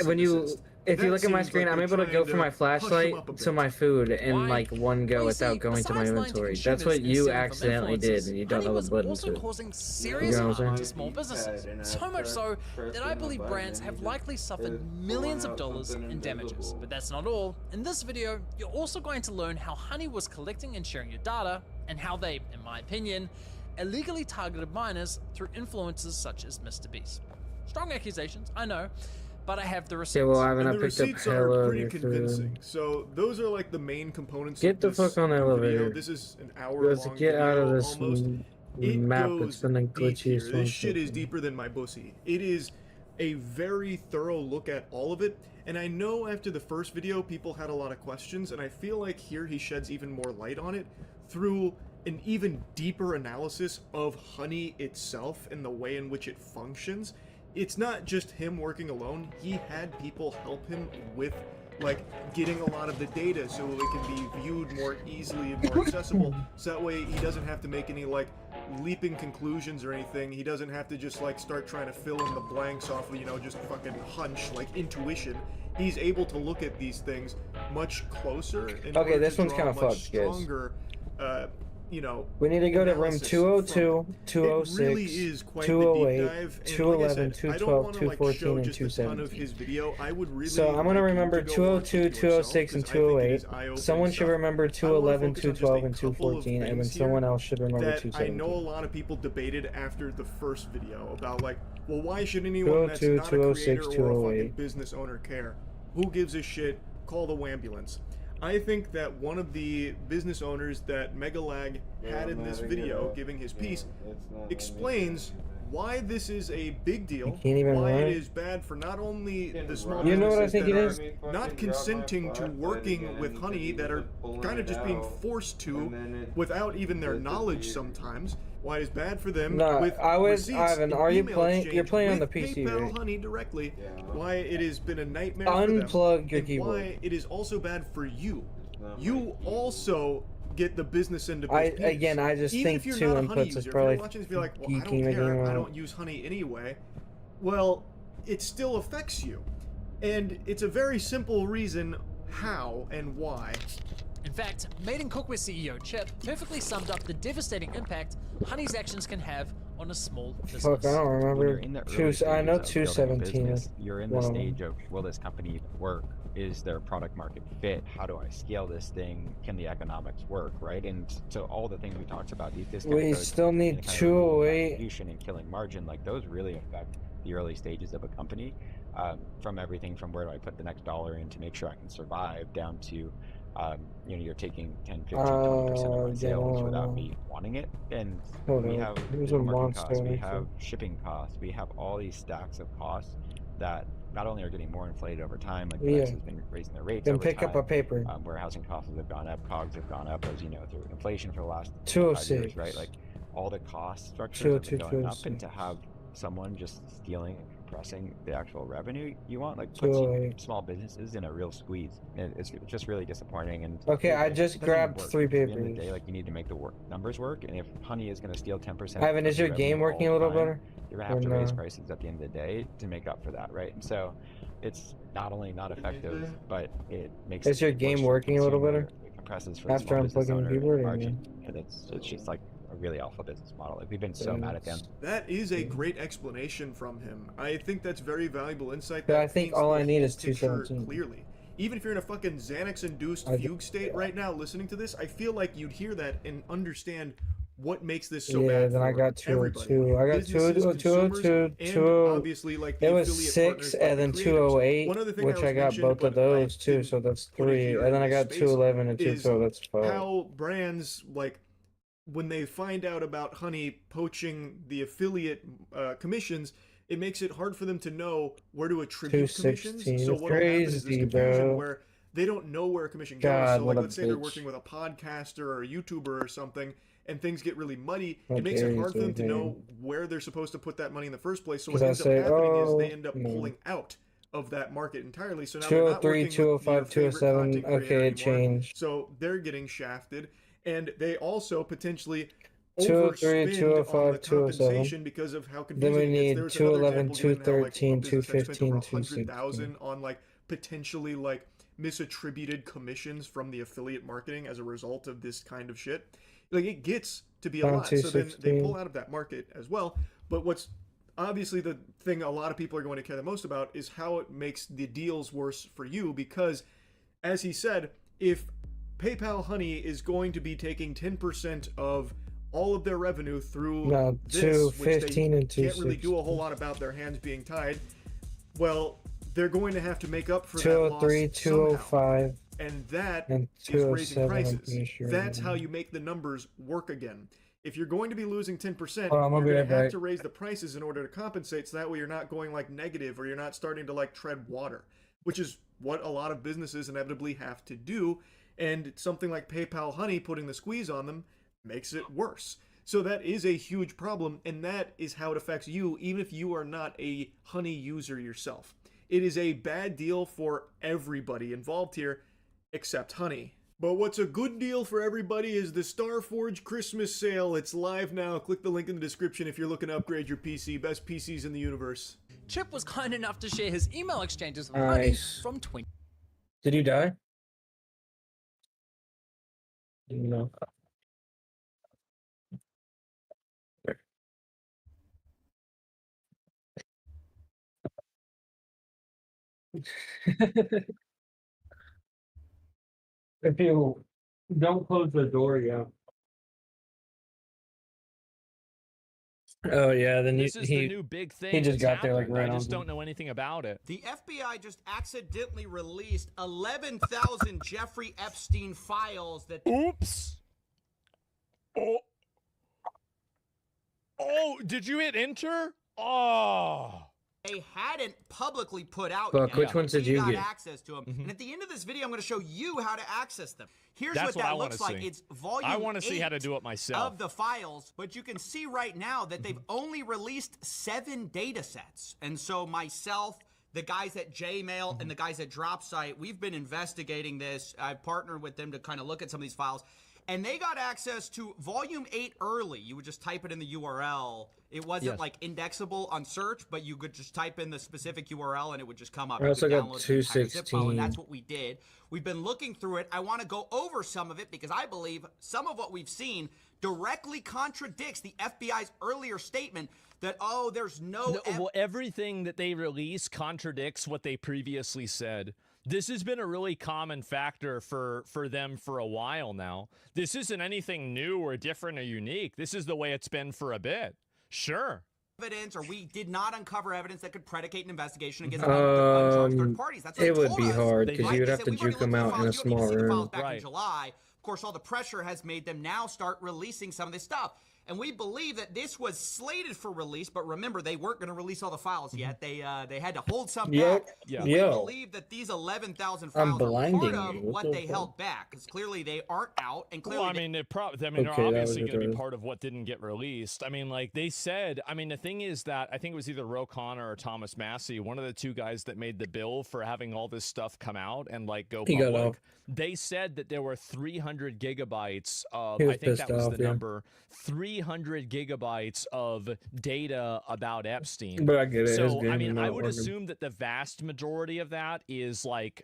When you. If you look at my screen, I'm able to go from my flashlight to my food in like one go without going to my inventory. That's what you accidentally did, and you don't know the buttons. Also causing serious harm to small businesses. So much so that I believe brands have likely suffered millions of dollars in damages. But that's not all. In this video, you're also going to learn how Honey was collecting and sharing your data, and how they, in my opinion, illegally targeted minors through influencers such as Mr. Beast. Strong accusations, I know. But I have the receipts. Yeah, well, Ivan, I the picked up receipts are pretty convincing. So those are like the main components. Get the fuck on the elevator. This is an hour-long get out of this map. It it's been a glitchy. This shit is deeper than my pussy. It is a very thorough look at all of it. And I know after the first video, people had a lot of questions, and I feel like here he sheds even more light on it through an even deeper analysis of Honey itself and the way in which it functions. It's not just him working alone. He had people help him with like getting a lot of the data so it can be viewed more easily and more accessible, so that way he doesn't have to make any like leaping conclusions or anything. He doesn't have to just like start trying to fill in the blanks off of, you know, just fucking hunch, like intuition. He's able to look at these things much closer and okay, this one's kind of fucked, stronger, you know, we need to go to room 202, 206, really is quite 208, 211, 212, 214, and 217. So I'm going to remember 202, 206, and 208. Someone should remember 211, 212, and 214, and then someone else should remember 217. I know a lot of people debated after the first video about like, well, why should anyone that's not a creator or a fucking business owner care? Who gives a shit? Call the wambulance. I think that one of the business owners that Megalag had in this video, giving his piece, explains why this is a big deal, why it is bad for not only the small businesses that are not consenting to working with Honey, that are kind of just being forced to without even their knowledge sometimes, why it's bad for them with receipts, Ivan, are you playing? You're playing on the PC, PayPal right? Honey directly, why it has been a nightmare Unplug for your them, keyboard. and why it is also bad for you. You also get the business end of this piece. Again, I just Even think if you're 2 not a Honey inputs is user, probably if you're watching this, be like, well, I don't care, I don't use Honey anyway. Well, it still affects you. And it's a very simple reason how and why. In fact, Made in Cookware CEO Chip perfectly summed up the devastating impact Honey's actions can have on a small business. Fuck, I don't remember. I know 217 is you're in the stage of, will this company even work? Is there product market fit? How do I scale this thing? Can the economics work, right? And so all the things we talked about, these discount we codes still need 208 and killing margin, like those really affect the early stages of a company. From everything from where do I put the next dollar in to make sure I can survive, down to you know, you're taking 10, 15, 20% of my sales without me wanting it. And we have marketing costs, we have shipping costs, we have all these stacks of costs that not only are getting more inflated over time, like FedEx has been raising their rates over pick time, up a paper. Warehousing costs have gone up, COGS have gone up, as you know, through inflation for the last 206 5 years, right? Like all the cost structures have been going up, and to have someone just stealing and compressing the actual revenue you want, like puts small businesses in a real squeeze. It's just really disappointing. And okay, I just grabbed 3 papers. At the end of the day, like, you need to make the numbers work, and if Honey is going to steal 10%, Ivan, is your game working a little better? You're gonna have to raise prices at the end of the day to make up for that, right? And so it's not only not effective, but it makes. Is your game working a little better? It compresses for after the small unplugging the keyboard, margin, and it's just like a really awful business model. Like, we've been so mad at them. That is a great explanation from him. I think that's very valuable insight. But That I think paints all the I need whole is picture 217. clearly. Even if you're in a fucking Xanax-induced fugue state right now listening to this, I feel like you'd hear that and understand what makes this so bad then for I got everybody. 202. I got Businesses, 202, consumers, and obviously, like, the it was affiliate 6 partners, like and the then creators. 208, One other thing which was I got mentioned, both of but I those too, so that's put it 3. here And then in I this got space, 211 and is 212, that's 5. how brands, like, when they find out about Honey poaching the affiliate commissions, it makes it hard for them to know where to attribute commissions. 216, So it's what'll happen is this crazy, confusion bro. where they don't know where a commission goes. God, So like, what a let's say they're bitch. working with a podcaster or a YouTuber or something, and things get really muddy. How It makes dare it you hard for say them to dare. know where they're supposed to put that money in the first place. So 'Cause what I ends up say, happening is oh, they end up no. pulling out of that market entirely. So now they're not 203, working with your 205, favorite 207, content creator okay, it anymore. changed. So they're getting shafted, and they also potentially 203, overspend 205, on the 207. compensation because of how Then we confusing it is. need There was another 211, example given how, like, a 213, business had spent 215, over 216. 100,000 on, like, potentially, like, misattributed commissions from the affiliate marketing as a result of this kind of shit. Like, it gets to be a Down lot. So then they 216. pull out of that market as well. But what's obviously the thing a lot of people are going to care the most about is how it makes the deals worse for you, because, as he said, if PayPal Honey is going to be taking 10% of all of their revenue through No, this, 215 which and they can't really 260. do a whole lot about, their hands being tied, well, they're going to have to make up for that loss 203, somehow. 205. And that And is raising 207, I'm prices. pretty sure. That's how you make the numbers work again. If you're going to be losing 10%, Hold on, I'll you're be going right to have back. to raise the prices in order to compensate, so that way you're not going, like, negative, or you're not starting to, like, tread water, which is what a lot of businesses inevitably have to do. And something like PayPal Honey putting the squeeze on them makes it worse. So that is a huge problem, and that is how it affects you, even if you are not a Honey user yourself. It is a bad deal for everybody involved here, except Honey. But what's a good deal for everybody is the Starforge Christmas sale. It's live now. Click the link in the description if you're looking to upgrade your PC. Best PCs in the universe. Chip was kind enough to share his email exchanges with Nice. Honey from 20. Did you die? No. If you don't close the door, yeah. Oh yeah, then This is the new big thing. He just that's got there like happened. right I on just time. don't know anything about it. The FBI just accidentally released 11,000 Jeffrey Epstein files that... Oops. Oh, did you hit enter? Oh. They hadn't publicly put out Fuck, yet. which ones did We you got get? access to them. And at the end of this video, I'm going to show you how to access them. Here's That's what what I that wanna looks like. see. It's volume I want to see 8 how to do it myself. of the files, but you can see right now that they've only released 7 data sets. And so myself, the guys at Jmail, and the guys at DropSite, we've been investigating this. I've partnered with them to kind of look at some of these files. And they got access to volume 8 early. You would just type it in the URL. It wasn't Yes. like indexable on search, but you could just type in the specific URL and it would just come up. I You also could got download the entire zip file, 216. and that's what we did. We've been looking through it. I want to go over some of it because I believe some of what we've seen directly contradicts the FBI's earlier statement that, oh, there's no... Well, everything that they release contradicts what they previously said. This has been a really common factor for them for a while now. This isn't anything new or different or unique. This is the way it's been for a bit. Sure. Evidence, or we did not uncover evidence that could predicate an investigation against uncharged third parties. That's what It they would told be us. hard because Right? you would They have said, to "We've already juke them looked out through in a the files. You don't small need to see the room. files back in July. Of course, all the pressure has made them now start releasing some of this stuff. And we believe that this was slated for release, but remember, they weren't going to release all the files yet. They had to hold some Yep. back. Yeah. We Yo. believe that these 11,000 I'm files are blinding part of you. What what the they fuck? held back, because clearly they aren't out, and clearly Well, I mean, they're Okay, they're that obviously was going to be retarded. part of what didn't get released. I mean, like they said, I mean, the thing is that I think it was either Ro Connor or Thomas Massey, one of the two guys that made the bill for having all this stuff come out and like go He got public. off. They said that there were 300 gigabytes of, He was I think that pissed was off, the yeah. number, 300 gigabytes of data about Epstein. But I get it, his So, I game mean, is I not would working. assume that the vast majority of that is like,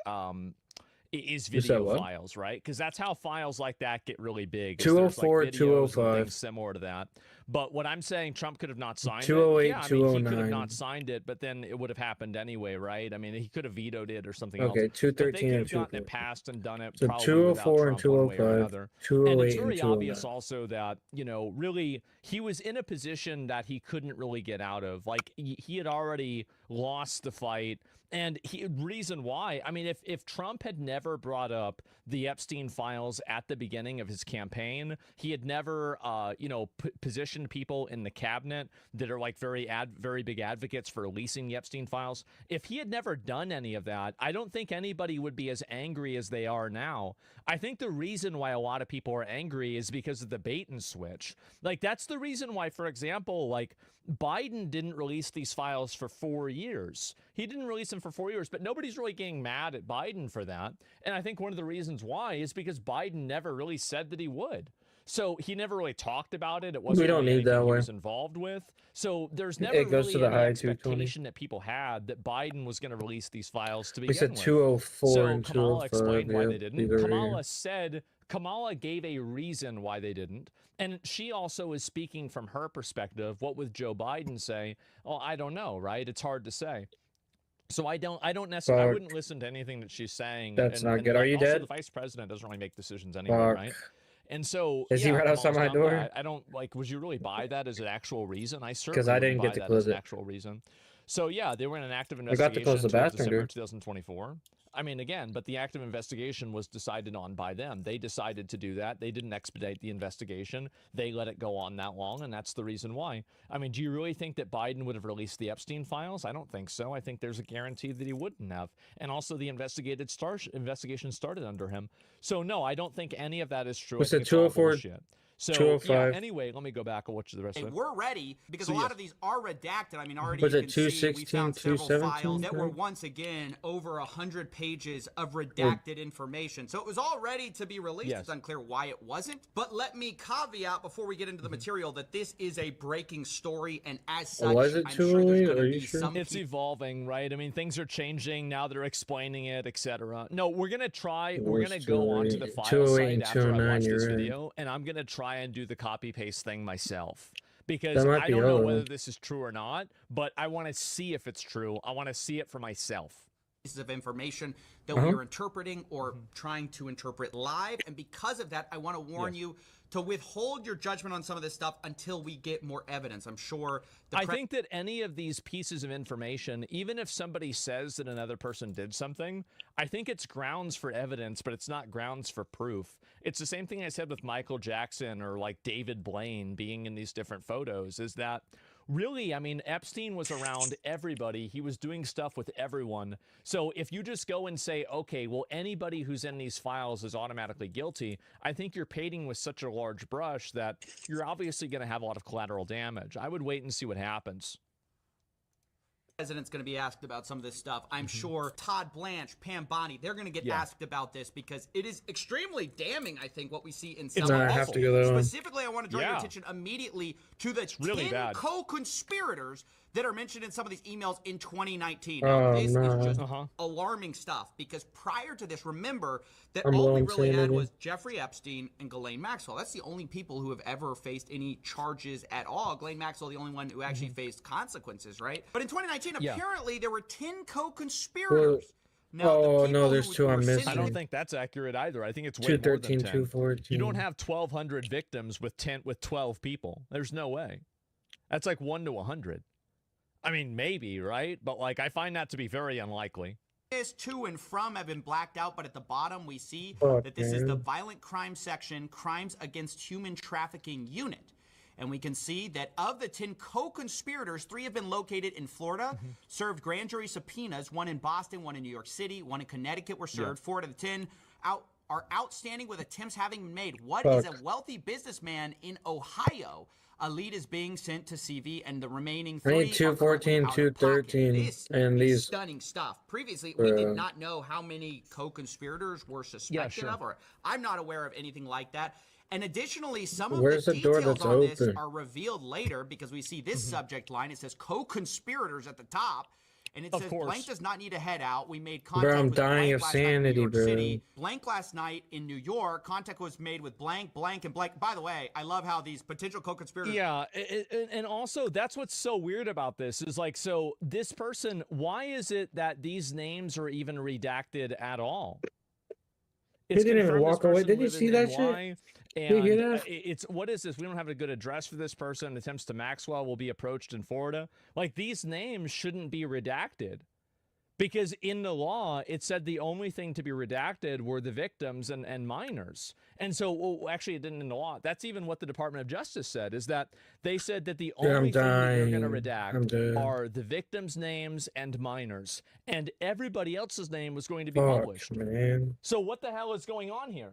is You said video what? files, right? Because that's how files like that get really big. 204, There's like videos and 205. things similar to that. But what I'm saying, Trump could have not signed 208, it. Yeah, I mean, he could have 209. not signed it, but then it would have happened anyway, right? I mean, he could have vetoed it or something Okay, else. But 213 they could and have gotten 204. it passed and done it So probably 204 without and Trump one way or 205, another. 208 And it's and very 209. obvious also that, you know, really he was in a position that he couldn't really get out of. Like he had already lost the fight. And reason why, I mean, if Trump had never brought up the Epstein files at the beginning of his campaign, he had never, you know, positioned people in the cabinet that are like very big advocates for releasing the Epstein files. If he had never done any of that, I don't think anybody would be as angry as they are now. I think the reason why a lot of people are angry is because of the bait and switch. Like, that's the reason why, for example, like, Biden didn't release these files for 4 years. He didn't release them for 4 years, but nobody's really getting mad at Biden for that. And I think one of the reasons why is because Biden never really said that he would. So he never really talked about it. It wasn't We don't really need that anything he way. was involved with. So there's never It goes really to the any high expectation that people had that Biden was going to release these files to We begin said with. 204 So and Kamala 205. explained why Yeah, they didn't. either way. Kamala gave a reason why they didn't. And she also is speaking from her perspective. What would Joe Biden say? Oh, I don't know, right? It's hard to say. So I don't necessarily, I wouldn't listen to anything that she's saying. That's not good. Are like, you also, dead? the vice president doesn't really make decisions anyway, Fuck. right? And so, Is he yeah, right outside Kamala's my done door? that. I don't, like, would you really buy that as an actual reason? I certainly 'Cause I didn't wouldn't get buy to that as close an it. actual reason. So yeah, they were in an active I got investigation to close the until bathroom December door. 2024. I mean, again, but the active investigation was decided on by them. They decided to do that. They didn't expedite the investigation. They let it go on that long, and that's the reason why. I mean, do you really think that Biden would have released the Epstein files? I don't think so. I think there's a guarantee that he wouldn't have. And also, the investigation started under him. So no, I don't think any of that is true. What's I it, think it's all 204, bullshit. So 205? yeah, anyway, let me go back and watch the rest of it. We're ready because So, a lot yes. of these are redacted. I mean, already Was you it can see we 216, found several 217, files that were right? once again over 100 pages of redacted information. So it was all ready to be released. Yes. It's unclear why it wasn't. But let me caveat before we get into the material that this is a breaking story, and as such, Was it I'm sure there's 208? going Are to you be sure? some It's evolving, right? I mean, things are changing now. They're explaining it, etc. No, we're gonna try. We're Where's gonna go onto the 208? file 208 site and after I 209, watch this you're right. video, and I'm gonna try and do the copy paste thing myself because That might I be don't know all. whether this is true or not. But I want to see if it's true. I want to see it for myself. pieces of information that Uh-huh. we are interpreting or trying to interpret live. And because of that, I want to warn you to withhold your judgment on some of this stuff until we get more evidence. I'm sure I think that any of these pieces of information, even if somebody says that another person did something, I think it's grounds for evidence, but it's not grounds for proof. It's the same thing I said with Michael Jackson or like David Blaine being in these different photos, is that really, I mean, Epstein was around everybody. He was doing stuff with everyone. So if you just go and say, okay, well, anybody who's in these files is automatically guilty, I think you're painting with such a large brush that you're obviously going to have a lot of collateral damage. I would wait and see what happens. President's going to be asked about some of this stuff. I'm sure Todd Blanche, Pam Bondi, they're going to get asked about this because it is extremely damning, I think, what we see in some of I this. have to go that one. Specifically, I want to draw your attention immediately to the 10 co-conspirators that are mentioned in some of these emails in 2019. Now, this is just alarming stuff because prior to this, remember that all we really had was Jeffrey Epstein and Ghislaine Maxwell. That's the only people who have ever faced any charges at all. Ghislaine Maxwell, the only one who actually faced consequences, right? But in 2019, apparently there were 10 co-conspirators. Oh, no, there's two I'm missing. I don't think that's accurate either. I think it's way more than 10. 214. You don't have 1,200 victims with 12 people. There's no way. That's like 1 to 100. I mean, maybe, right? But like, I find that to be very unlikely. This to and from have been blacked out, but at the bottom we see Fuck, that this is the man. violent crime section, crimes against human trafficking unit. And we can see that of the 10 co-conspirators, 3 have been located in Florida, served grand jury subpoenas, 1 in Boston, 1 in New York City, 1 in Connecticut were served. 4 out of the 10 are outstanding with attempts having been made. What is a wealthy businessman in Ohio? A lead is being sent to CV, and the remaining 3 I need 214, 213, This and is these. stunning stuff. Previously, we did not know how many co-conspirators were suspected of, or I'm not aware of anything like that. And additionally, some of Where's the the door details that's on this open? are revealed later because we see this subject line. It says co-conspirators at the top. and it Of says course. blank does not need to head out. We made contact Bro, I'm with dying blank of last night in New sanity, York bro. City. Blank last night in New York. Contact was made with blank, blank, and blank. By the way, I love how these potential co-conspirators. Yeah, and also that's what's so weird about this is like, so this person, why is it that these names are even redacted at all? He didn't even walk away. Did you see that shit? And it's, what is this? We don't have a good address for this person. Attempts to Maxwell will be approached in Florida. Like, these names shouldn't be redacted. Because in the law, it said the only thing to be redacted were the victims and minors. And so, well, actually, it didn't in the law. That's even what the Department of Justice said, is that they said that the only thing that they're going to redact are the victims' names and minors. And everybody else's name was going to be published. Man. So what the hell is going on here?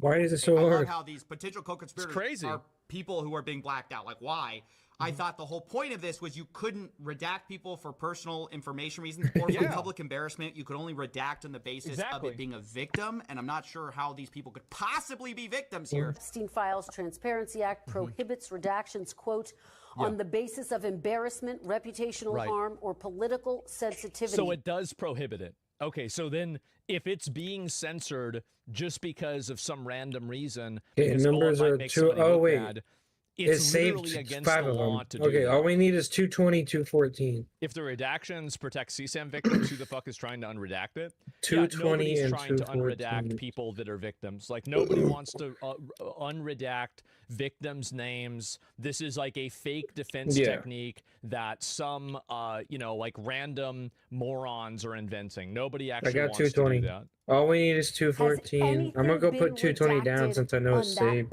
Why is it so I hard? love how these potential co-conspirators are people who are being blacked out. Like, why? I thought the whole point of this was you couldn't redact people for personal information reasons or for public embarrassment. You could only redact on the basis of it being a victim, and I'm not sure how these people could possibly be victims here. Epstein Files Transparency Act prohibits redactions, quote, on the basis of embarrassment, reputational harm, or political sensitivity. So it does prohibit it. Okay, so then if it's being censored just because of some random reason, because, numbers are two. Oh wait, bad, it's literally against five the of law them. to do Okay, that. all we need is 220, 214. If the redactions protect CSAM victims, who the fuck is trying to unredact it? 220 nobody's and trying to 214. unredact people that are victims. Like, nobody wants to unredact victims' names. This is like a fake defense technique that some, you know, like random morons are inventing. Nobody actually I got wants to 220. do that. All we need is 214. I'm gonna go put 220 down since I know it's saved.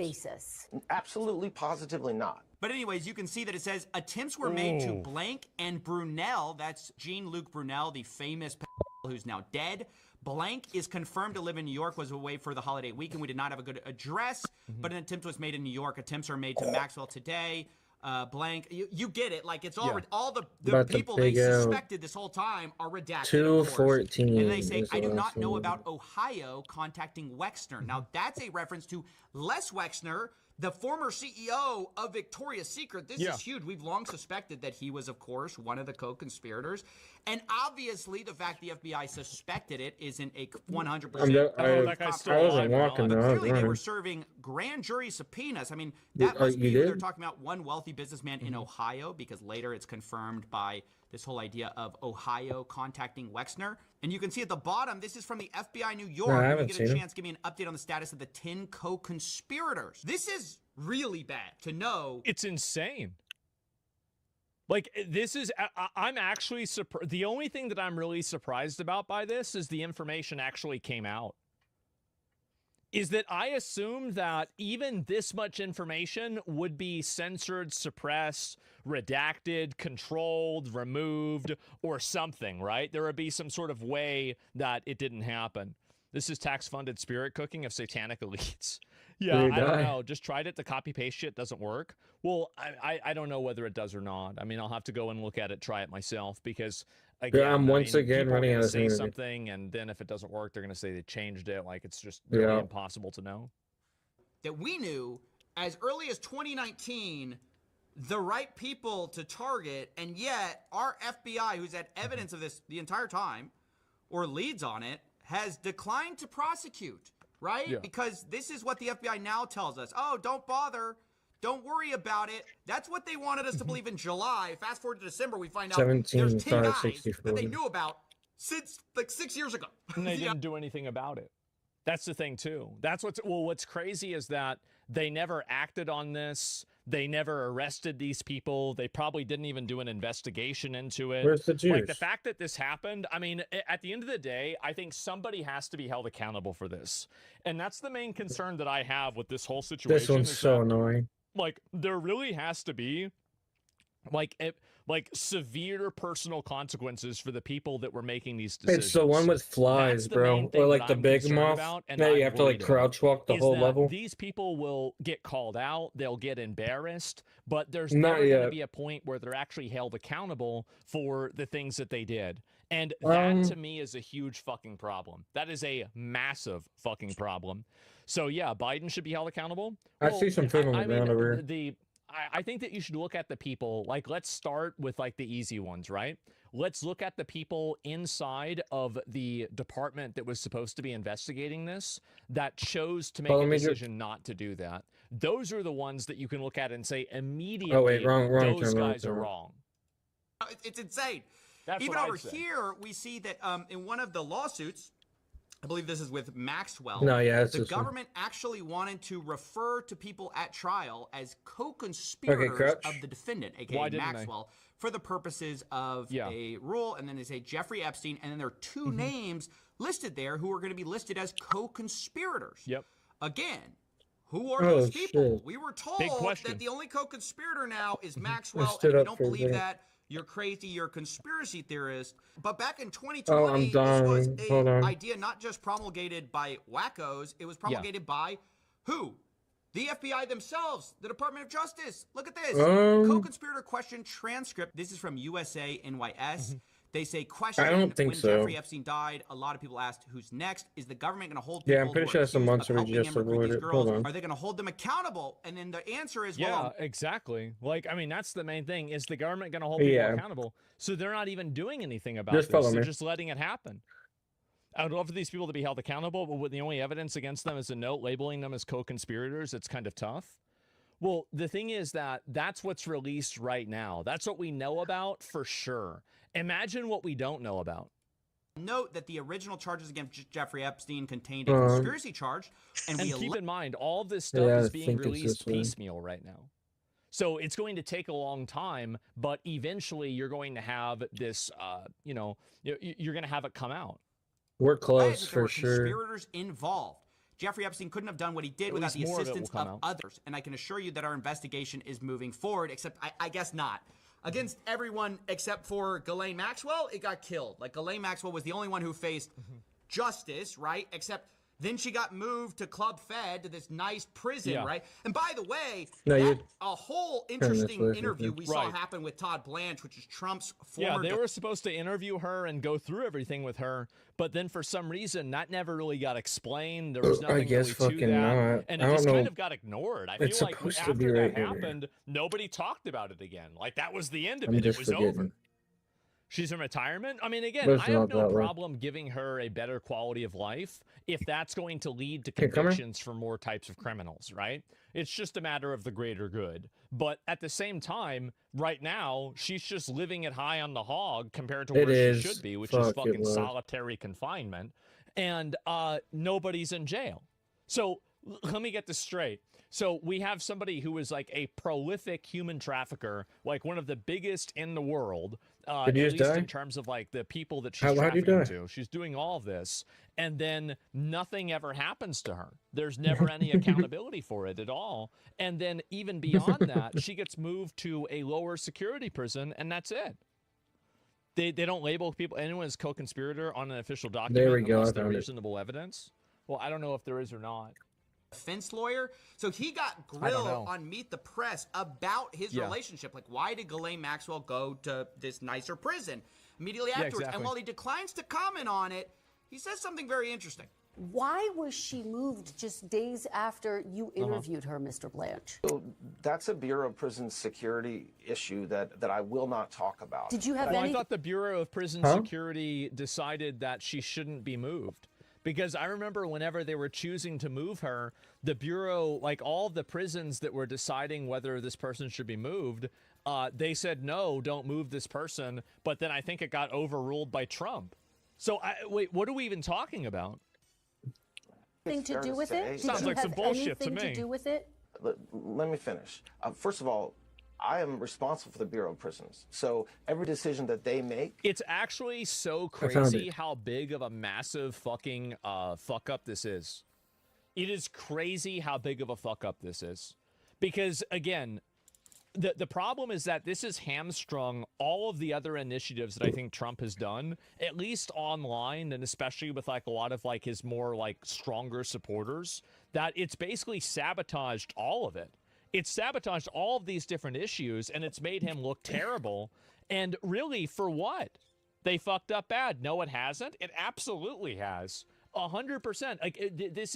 Absolutely, positively not. But anyways, you can see that it says attempts were made to blank and Brunel. That's Jean-Luc Brunel, the famous who's now dead. Blank is confirmed to live in New York, was away for the holiday weekend. We did not have a good address, but an attempt was made in New York. Attempts are made to Maxwell today. Blank, you get it. Like, it's all the people they suspected this whole time are redacted. 214. And they say, I do not know about Ohio contacting Wexner. Now, that's a reference to Les Wexner, the former CEO of Victoria's Secret. This is huge. We've long suspected that he was, of course, one of the co-conspirators. And obviously, the fact the FBI suspected it isn't a 100%. I wasn't walking, but though. clearly, they were serving grand jury subpoenas. I mean, that must be who they're talking about, one wealthy businessman in Ohio, because later it's confirmed by this whole idea of Ohio contacting Wexner. And you can see at the bottom, this is from the FBI New York. I When haven't you get a seen chance, give me an update on the status of the 10 co-conspirators. This is really bad to know. It's insane. Like, this is, I'm actually surprised. The only thing that I'm really surprised about by this is the information actually came out. Is that I assumed that even this much information would be censored, suppressed, redacted, controlled, removed, or something, right? There would be some sort of way that it didn't happen. This is tax-funded spirit cooking of satanic elites. Yeah, I don't know. Just tried it. The copy-paste shit doesn't work. Well, I don't know whether it does or not. I mean, I'll have to go and look at it, try it myself, because again, I'm once again people are running gonna out of say sanity. something, and then if it doesn't work, they're going to say they changed it. Like, it's just really impossible to know. That we knew as early as 2019 the right people to target, and yet our FBI, who's had evidence of this the entire time, or leads on it, has declined to prosecute, right? Yeah. Because this is what the FBI now tells us. Oh, don't bother. Don't worry about it. That's what they wanted us to believe in July. Fast forward to December, we find out there's 10 guys that they knew about since like 6 years ago. And they didn't do anything about it. That's the thing, too. That's what's crazy is that they never acted on this. They never arrested these people. They probably didn't even do an investigation into it. Where's the juice? Like, the fact that this happened, I mean, at the end of the day, I think somebody has to be held accountable for this. And that's the main concern that I have with this whole situation. This one's so annoying. Like, there really has to be like severe personal consequences for the people that were making these decisions. It's the one with flies, bro, or like the big moth that you have to like crouch walk the whole level. These people will get called out, they'll get embarrassed, but there's Not never going to yet. be a point where they're actually held accountable for the things that they did. And that to me is a huge fucking problem. That is a massive fucking problem. So yeah, Biden should be held accountable. I see some food on the ground over here. I think that you should look at the people, like, let's start with like the easy ones, right? Let's look at the people inside of the department that was supposed to be investigating this that chose to make a decision not to do that. Those are the ones that you can look at and say immediately, Oh wait, wrong those term, guys are wrong. It's insane. That's Even what over I'd say. here, we see that in one of the lawsuits, I believe this is with Maxwell. No, yeah, it's the this one. government actually wanted to refer to people at trial as co-conspirators Crutch. of the defendant, Why aka didn't Maxwell, for the purposes of a rule. And then they say Jeffrey Epstein, and then there are two Mm-hmm. names listed there who are going to be listed as co-conspirators. Yep. Again, who are Oh, those people? shit. We were Big told question. that the only co-conspirator now is Maxwell, stood and if you up don't for a believe minute. that, you're crazy, you're a conspiracy theorist. But back in 2020, Oh, I'm this was dying. Hold an on. idea not just promulgated by wackos, it was promulgated by who? The FBI themselves, the Department of Justice. Look at this. Co-conspirator question transcript. This is from USA NYS. They say, question, I don't think when so. Jeffrey Epstein died, a lot of people asked, who's next? Is the government going to hold people Yeah, I'm pretty who sure are that's the accused months of where we helping just him recruit these avoided. girls? Hold on. Are they going to hold them accountable? And then the answer is, Yeah, well, exactly. Like, I mean, that's the main thing. Is the government going to hold people Yeah. accountable? So they're not even doing anything about Just this. follow They're me. just letting it happen. I would love for these people to be held accountable, but with the only evidence against them is a note labeling them as co-conspirators. It's kind of tough. Well, the thing is that that's what's released right now. That's what we know about for sure. Imagine what we don't know about. note that the original charges against Jeffrey Epstein contained a conspiracy charge. And we keep in mind, all of this stuff Yeah, I is being think it's released this way. piecemeal right now. So it's going to take a long time, but eventually you're going to have this, you know, you're going to have it come out. We're alleged close that there were for sure. conspirators involved. Jeffrey Epstein couldn't have done what he did At without least the more of it will assistance come of out. others. And I can assure you that our investigation is moving forward, except I guess not. Against everyone except for Ghislaine Maxwell, it got killed. Like, Ghislaine Maxwell was the only one who faced justice, right? Except then she got moved to Club Fed, to this nice prison, Yeah. right? And by the way, No, that, you- a whole this interesting way, interview we saw Right. happen with Todd Blanche, which is Trump's Yeah, former they were supposed to interview her and go through everything with her, but then for some reason that never really got explained. There was I nothing guess really to fucking that, not. and I it don't just know. kind of got ignored. I It's feel like supposed to after be that right here. happened, nobody talked about it again. Like that was the end of I'm it. It just was forgetting. over. She's in retirement. I mean, again, But it's I have not no that way. problem giving her a better quality of life if that's going to lead to Hey, come here. convictions for more types of criminals, right? It's just a matter of the greater good. But at the same time, right now, she's just living it high on the hog compared to It where is. she should be, which Fuck is it, fucking Lord. solitary confinement. And nobody's in jail. So let me get this straight. So we have somebody who is like a prolific human trafficker, like one of the biggest in the world, Did you at just least die? in terms of like the people that she's How'd you trafficking die? to. She's doing all of this, and then nothing ever happens to her. There's never any accountability for it at all. And then even beyond that, she gets moved to a lower security prison, and that's it. They don't label people anyone as co-conspirator on an official document There we go, unless I there's found it. reasonable evidence. Well, I don't know if there is or not. defense lawyer. So he got I don't grilled know. on Meet the Press about his Yeah. relationship. Like, why did Ghislaine Maxwell go to this nicer prison immediately Yeah, afterwards? exactly. And while he declines to comment on it, he says something very interesting. Why was she moved just days after you interviewed her, Mr. Blanche? So that's a Bureau of Prison Security issue that I will not talk about. Did you have Well, any? I thought the Bureau of Prison Security decided that she shouldn't be moved. Because I remember whenever they were choosing to move her, the Bureau, like all of the prisons that were deciding whether this person should be moved, they said, no, don't move this person. But then I think it got overruled by Trump. So, wait, what are we even talking about? Anything to fair do to with say it? Did Sounds you like some have bullshit to anything me. do with it? Let me finish. First of all, I am responsible for the Bureau of Prisons. So every decision that they make, It's actually so found crazy it. how big of a massive fucking fuck up this is. It is crazy how big of a fuck up this is. Because, again, the problem is that this has hamstrung all of the other initiatives that I think Trump has done, at least online, and especially with like a lot of like his more like stronger supporters, that it's basically sabotaged all of it. It's sabotaged all of these different issues, and it's made him look terrible. And really, for what? They fucked up bad. No, it hasn't. It absolutely has. 100%. Like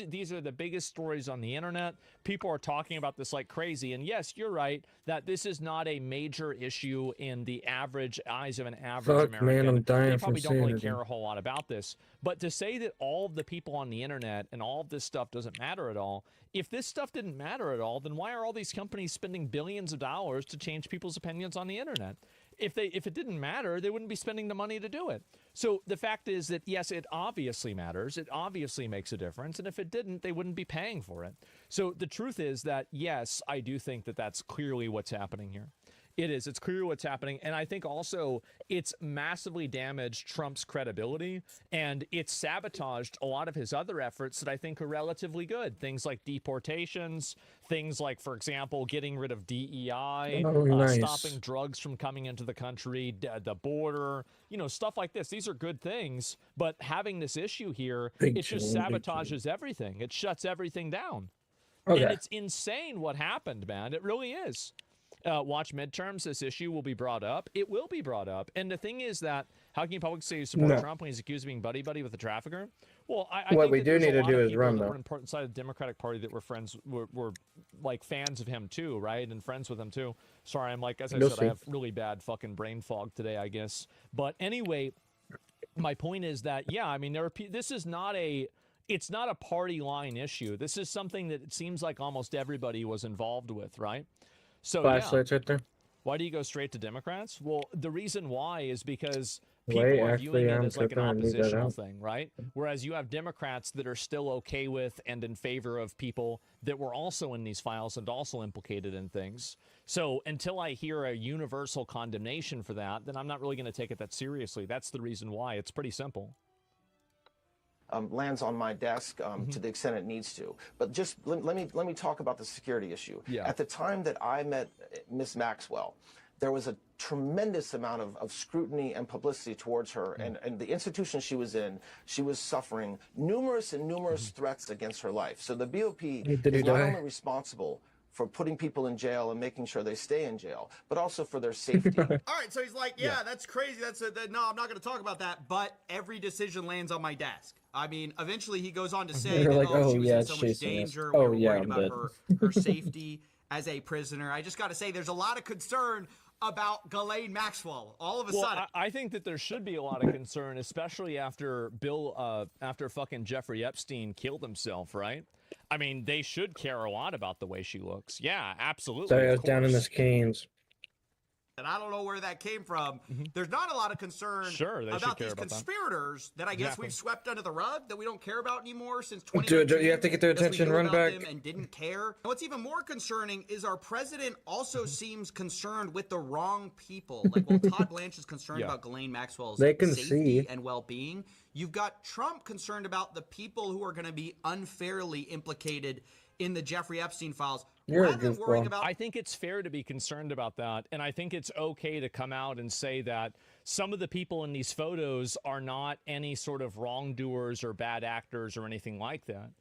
these are the biggest stories on the internet. People are talking about this like crazy. And yes, you're right that this is not a major issue in the average eyes of an average Fuck, American. man, I'm dying They from probably don't really sanity. care a whole lot about this. But to say that all of the people on the internet and all of this stuff doesn't matter at all, if this stuff didn't matter at all, then why are all these companies spending billions of dollars to change people's opinions on the internet? If it didn't matter, they wouldn't be spending the money to do it. So the fact is that, yes, it obviously matters. It obviously makes a difference. And if it didn't, they wouldn't be paying for it. So the truth is that, yes, I do think that that's clearly what's happening here. It is. It's clear what's happening. And I think also it's massively damaged Trump's credibility, and it's sabotaged a lot of his other efforts that I think are relatively good. Things like deportations, things like, for example, getting rid of DEI, nice. stopping drugs from coming into the country, the border, stuff like this. These are good things. But having this issue here, it just sabotages everything. It shuts everything down. Okay. And it's insane what happened, man. It really is. Watch midterms. This issue will be brought up. It will be brought up. And the thing is that how can you publicly say you support Trump when he's accused of being buddy-buddy with a trafficker? Well, I what think we that do there's need a to lot do of is people run, that though. were important side of the Democratic Party that were friends, were like fans of him too, right? And friends with him too. Sorry, I'm like, as I You'll said, see. I have really bad fucking brain fog today, I guess. But anyway, my point is that, yeah, I mean, this is not a... It's not a party line issue. This is something that it seems like almost everybody was involved with, right? So Flashlights right there. why do you go straight to Democrats? Well, the reason why is because Wait, people are actually, viewing it I'm as like an tripping. I need that oppositional out. thing, right? Whereas you have Democrats that are still okay with and in favor of people that were also in these files and also implicated in things. So until I hear a universal condemnation for that, then I'm not really going to take it that seriously. That's the reason why. It's pretty simple. Lands on my desk to the extent it needs to. But just let me talk about the security issue. Yeah. At the time that I met Miss Maxwell, there was a tremendous amount of scrutiny and publicity towards her, and the institution she was in, she was suffering numerous threats against her life. So the BOP is not only responsible for putting people in jail and making sure they stay in jail, but also for their safety. All right, so he's like, yeah, that's crazy. No, I'm not going to talk about that, but every decision lands on my desk. I mean, eventually he goes on to say You're that, like, she was yeah, in so much Jason, yes. danger. Oh, We were yeah, worried I'm about dead. her safety as a prisoner. I just got to say, there's a lot of concern about Ghislaine Maxwell all of a sudden. I think that there should be a lot of concern, especially after after fucking Jeffrey Epstein killed himself, right? I mean, they should care a lot about the way she looks. Yeah, absolutely. Sorry, I of was down in course. this Canes. And I don't know where that came from. There's not a lot of concern Sure, they should about care these about that. conspirators that I guess Exactly. we've swept under the rug, that we don't care about anymore since Dude, 2019. you have to get their attention, run back. And didn't care. And what's even more concerning is our president also seems concerned with the wrong people. Like, while Todd Blanche is concerned Yeah. about Ghislaine Maxwell's They can safety see. and well-being, you've got Trump concerned about the people who are going to be unfairly implicated in the Jeffrey Epstein files. You're a Rather than worrying goofball. about I think it's fair to be concerned about that, and I think it's okay to come out and say that some of the people in these photos are not any sort of wrongdoers or bad actors or anything like that.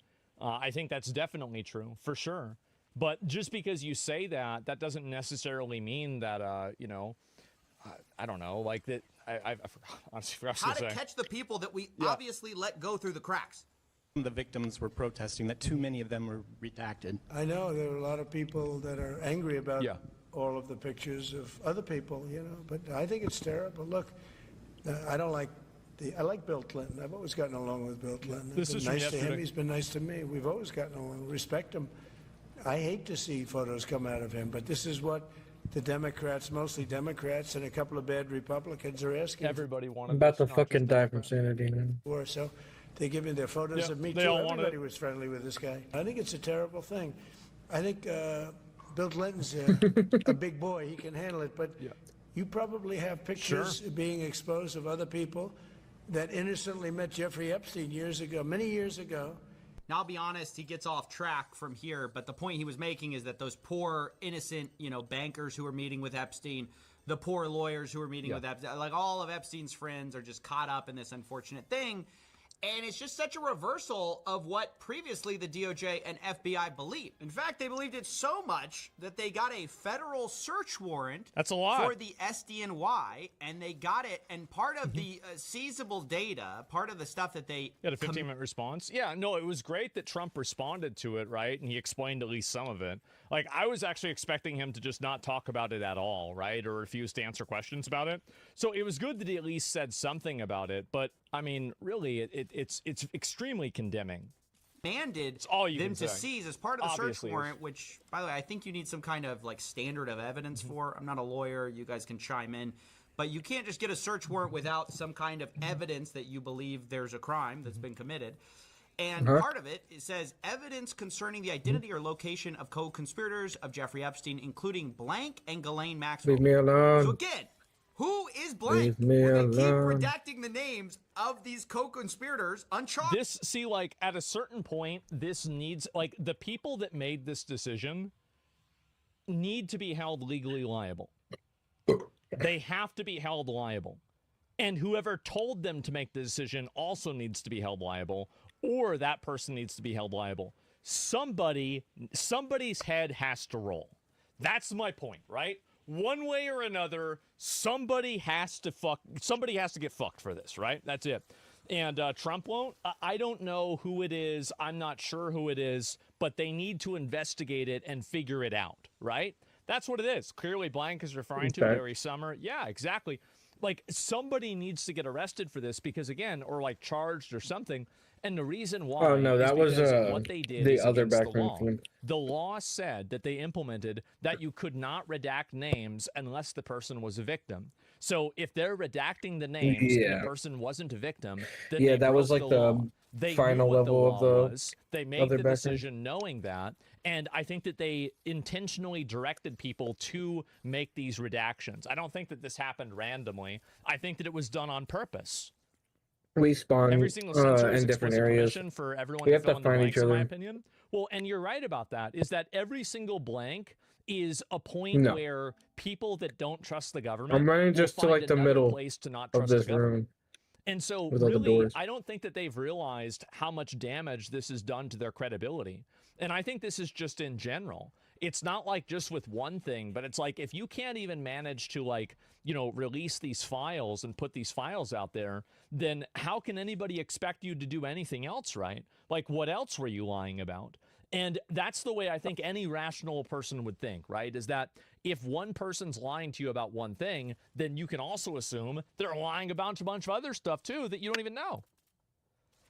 I think that's definitely true, for sure. But just because you say that, that doesn't necessarily mean that, I don't know, like that. I honestly forgot how what to to say. catch the people that we obviously let go through the cracks. The victims were protesting that too many of them were redacted. I know there are a lot of people that are angry about Yeah. all of the pictures of other people, but I think it's terrible. Look, I don't like I like Bill Clinton. I've always gotten along with Bill Clinton. This I've is been from nice to him. yesterday. He's been nice to me. We've always gotten along. Respect him. I hate to see photos come out of him, but this is what the Democrats, mostly Democrats, and a couple of bad Republicans are asking Everybody wanted I'm about this, to not fucking just die Democrats. from sanity, man. for. So they're giving their photos Yeah, of me they too. all want Everybody it. was friendly with this guy. I think it's a terrible thing. I think Bill Clinton's a big boy. He can handle it. But you probably have pictures being exposed of other people that innocently met Jeffrey Epstein years ago, many years ago. Now, I'll be honest, he gets off track from here, but the point he was making is that those poor, innocent, bankers who were meeting with Epstein, the poor lawyers who were meeting with Epstein, like all of Epstein's friends are just caught up in this unfortunate thing. And it's just such a reversal of what previously the DOJ and FBI believed. In fact, they believed it so much that they got a federal search warrant. That's a lot. For the SDNY, and they got it. And part of the seizable data, part of the stuff that they got a 15-minute response. Yeah, no, it was great that Trump responded to it, right? And he explained at least some of it. Like, I was actually expecting him to just not talk about it at all, right? Or refuse to answer questions about it. So it was good that he at least said something about it. But I mean, really, it's extremely condemning. Demanded them to seize as part of the search warrant, which, by the way, I think you need some kind of like standard of evidence for. I'm not a lawyer. You guys can chime in. But you can't just get a search warrant without some kind of evidence that you believe there's a crime that's been committed. And part of it says evidence concerning the identity or location of co-conspirators of Jeffrey Epstein, including blank and Ghislaine Maxwell. Leave me alone. So again, who is blank? Leave me We're alone. gonna keep redacting the names of these co-conspirators uncharged. This, see, like, at a certain point, this needs, like, the people that made this decision need to be held legally liable. They have to be held liable. And whoever told them to make the decision also needs to be held liable, or that person needs to be held liable. Somebody's head has to roll. That's my point, right? One way or another, somebody has to get fucked for this, right? That's it. And Trump won't. I don't know who it is. I'm not sure who it is, but they need to investigate it and figure it out, right? That's what it is. Clearly, Blank is referring to Larry Summer. Yeah, exactly. Like, somebody needs to get arrested for this because, again, or like charged or something. And the reason why that was what they did the is other against the background law. thing. The law said that they implemented that you could not redact names unless the person was a victim. So if they're redacting the names and the person wasn't a victim, then they that was broke like the the law. They final knew what level the of law the was. They made other the background. decision knowing that, and I think that they intentionally directed people to make these redactions. I don't think that this happened randomly. I think that it was done on purpose. We spawn Every single sensor is in different explicit areas. permission for everyone We to have fill to in the find blanks, each in my other. opinion. Well, and you're right about that, is that every single blank is a point No. where people that don't trust the government I'm running will just to find like the another middle place to not of trust this the government. room. And so, with all the really, doors. I don't think that they've realized how much damage this has done to their credibility. And I think this is just in general. It's not like just with one thing, but it's like if you can't even manage to, like, you know, release these files and put these files out there, then how can anybody expect you to do anything else, right? Like, what else were you lying about? And that's the way I think any rational person would think, right? Is that if one person's lying to you about one thing, then you can also assume they're lying about a bunch of other stuff too that you don't even know.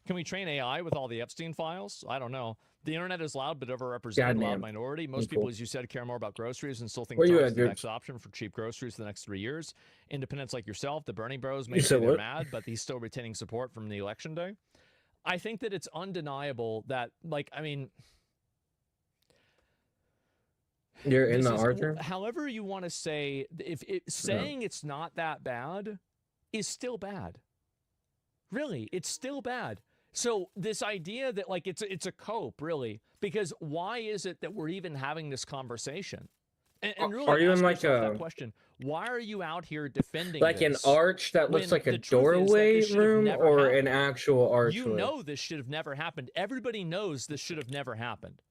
Can we train AI with all the Epstein files? I don't know. The internet is loud but overrepresented, loud minority. Most people, as you said, care more about groceries and still think Where you Target at, is the dude? next option for cheap groceries for the next 3 years. Independents like yourself, the Bernie bros, may You say said they're what? mad, but he's still retaining support from the election day. I think that it's undeniable that, like, I mean, You're in this the is- Archer? however you want to say, saying it's not that bad is still bad. Really, it's still bad. So this idea that, like, it's a cope, really, because why is it that we're even having this conversation? And really, Are you in ask like yourself a that question? Why are you out here defending like an this arch that looks when like a the truth is that doorway this should have room never or happened? an actual archway? You know this should have never happened. Everybody knows this should have never happened.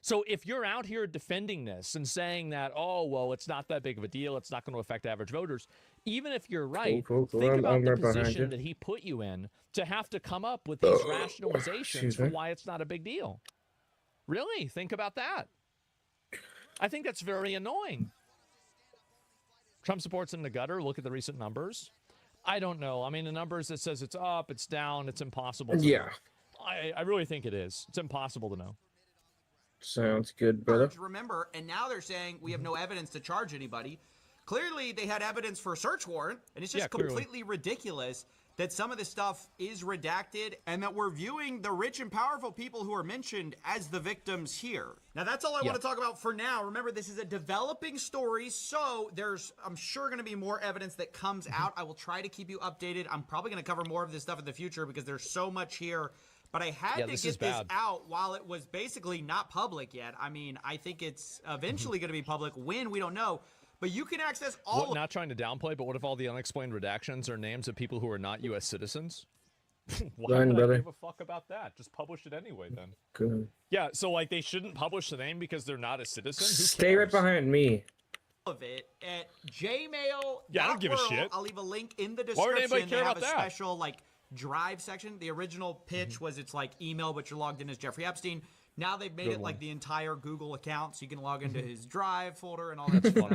So if you're out here defending this and saying that, oh, well, it's not that big of a deal, it's not going to affect average voters, even if you're right, cool. think I'm about the right behind you. position that he put you in to have to come up with these rationalizations Excuse for me. why it's not a big deal. Really, think about that. I think that's very annoying. Trump supports in the gutter. Look at the recent numbers. I don't know. I mean, the numbers that says it's up, it's down, it's impossible to Yeah. know. I really think it is. It's impossible to know. Sounds good, brother. Remember, and now they're saying we have no evidence to charge anybody. Clearly, they had evidence for a search warrant, and it's just Yeah, clearly. completely ridiculous that some of this stuff is redacted and that we're viewing the rich and powerful people who are mentioned as the victims here. Now, that's all I want to talk about for now. Remember, this is a developing story, so there's, I'm sure, going to be more evidence that comes out. I will try to keep you updated. I'm probably going to cover more of this stuff in the future because there's so much here. But I had to this get is this bad. out while it was basically not public yet. I mean, I think it's eventually going to be public. When, we don't know. But you can access all Not trying to downplay, but what if all the unexplained redactions are names of people who are not U.S. citizens? Why Done, would I brother. give a fuck about that? Just publish it anyway, then. Good. Yeah, so like they shouldn't publish the name because they're not a citizen. Who Stay right cares? behind me. Of it at Gmail. Yeah, I don't give a shit. I'll leave a link in the Why would description. anybody care They have about a that? special like drive section. The original pitch was it's like email, but you're logged in as Jeffrey Epstein. Now they've made Good it like one. the entire Google account, so you can log into his drive folder and all that stuff.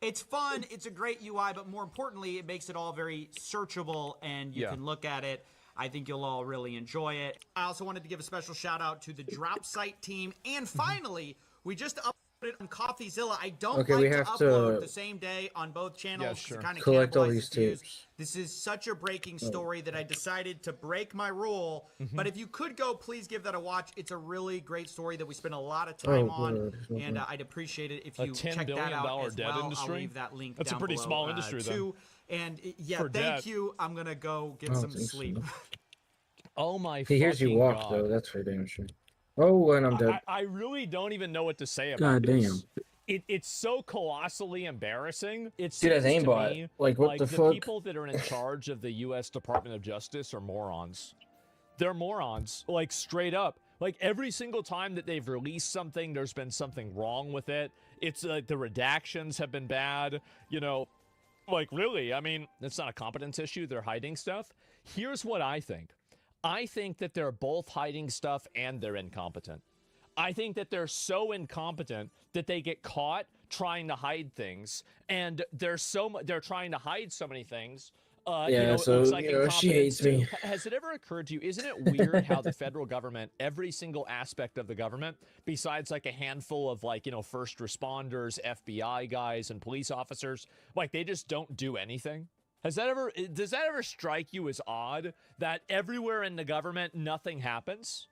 It's fun. It's a great UI, but more importantly, it makes it all very searchable, and you can look at it. I think you'll all really enjoy it. I also wanted to give a special shout out to the Drop Site team. And finally, we just uploaded on CoffeeZilla. I don't Okay, we like to have upload to- the same day on both channels. sure. It kind of Collect all cannibalizes these views. tapes. This is such a breaking story that I decided to break my rule. But if you could go, please give that a watch. It's a really great story that we spent a lot of time on. good. And I'd appreciate it if A you $10 check that billion out as dead well. industry? I'll leave that link That's a down pretty below, small industry, then. too. And yeah, For thank debt. you. I'm going to go get I don't some think so. sleep. Oh my He hears you fucking walk, God. though. That's for damn sure. Oh, and I'm dead. I really don't even know what to say about God this. damn. It's so colossally embarrassing. It Dude, that's seems to aimbot. me Like, what the fuck? people that are in charge of the U.S. Department of Justice are morons. They're morons, like straight up. Like every single time that they've released something, there's been something wrong with it. It's like the redactions have been bad. You know, like really, I mean, it's not a competence issue. They're hiding stuff. Here's what I think. I think that they're both hiding stuff and they're incompetent. I think that they're so incompetent that they get caught trying to hide things, and they're trying to hide so many things. Yeah, you know, it so, looks like you know, she incompetence hates me. too. Has it ever occurred to you? Isn't it weird how the federal government, every single aspect of the government, besides like a handful of like first responders, FBI guys, and police officers, like they just don't do anything? Does that ever strike you as odd that everywhere in the government nothing happens?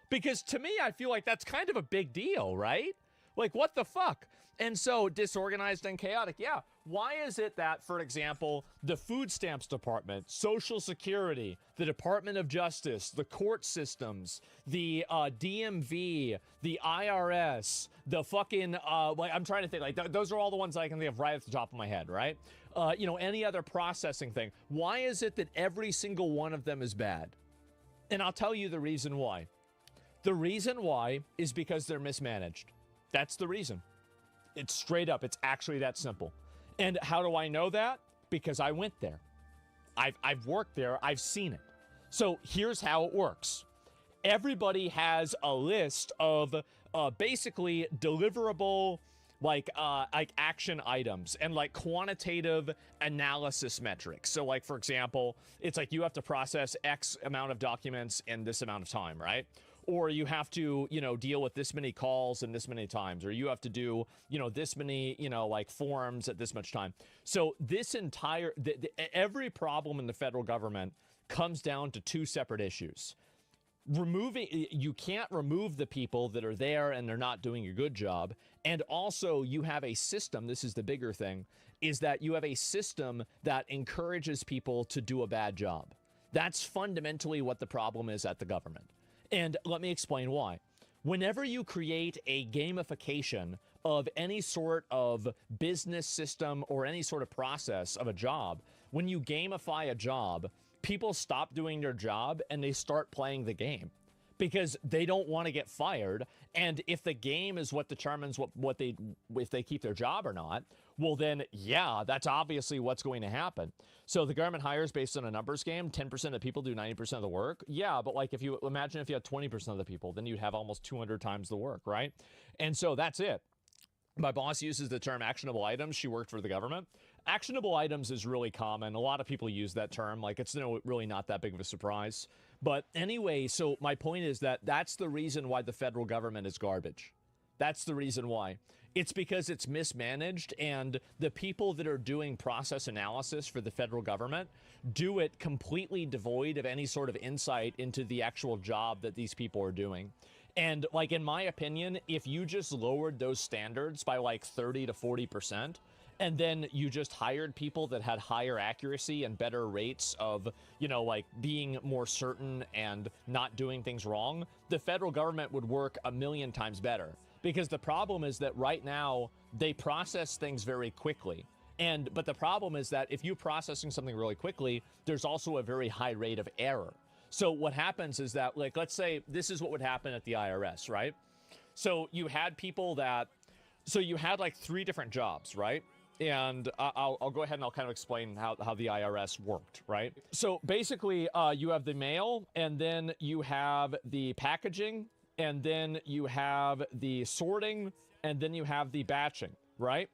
Because to me, I feel like that's kind of a big deal, right? Like, what the fuck? And so, disorganized and chaotic, yeah. Why is it that, for example, the Food Stamps Department, Social Security, the Department of Justice, the court systems, the DMV, the IRS, the fucking, like, I'm trying to think, like, those are all the ones I can think of right off the top of my head, right? Any other processing thing. Why is it that every single one of them is bad? And I'll tell you the reason why. The reason why is because they're mismanaged. That's the reason. It's straight up. It's actually that simple. And how do I know that? Because I went there. I've worked there. I've seen it. So here's how it works. Everybody has a list of basically deliverable like action items and like quantitative analysis metrics. So like, for example, it's like you have to process X amount of documents in this amount of time, right? Or you have to, deal with this many calls and this many times, or you have to do, this many, like forms at this much time. So this entire, every problem in the federal government comes down to two separate issues. You can't remove the people that are there and they're not doing a good job. And also you have a system, this is the bigger thing, is that you have a system that encourages people to do a bad job. That's fundamentally what the problem is at the government. And let me explain why. Whenever you create a gamification of any sort of business system or any sort of process of a job, when you gamify a job, people stop doing their job and they start playing the game because they don't want to get fired. And if the game is what determines if they keep their job or not, well then, yeah, that's obviously what's going to happen. So the government hires based on a numbers game. 10% of people do 90% of the work. Yeah, but like if you imagine if you had 20% of the people, then you'd have almost 200 times the work, right? And so that's it. My boss uses the term actionable items. She worked for the government. Actionable items is really common. A lot of people use that term. Like it's really not that big of a surprise. But anyway, so my point is that that's the reason why the federal government is garbage. That's the reason why. It's because it's mismanaged, and the people that are doing process analysis for the federal government do it completely devoid of any sort of insight into the actual job that these people are doing. And like, in my opinion, if you just lowered those standards by like 30 to 40%, and then you just hired people that had higher accuracy and better rates of, like being more certain and not doing things wrong, the federal government would work a million times better. Because the problem is that right now they process things very quickly. But the problem is that if you're processing something really quickly, there's also a very high rate of error. So what happens is that, like, let's say this is what would happen at the IRS, right? So you had people that, so you had like 3 different jobs, right? And I'll go ahead and I'll kind of explain how the IRS worked, right? So basically, you have the mail, and then you have the packaging, and then you have the sorting, and then you have the batching, right?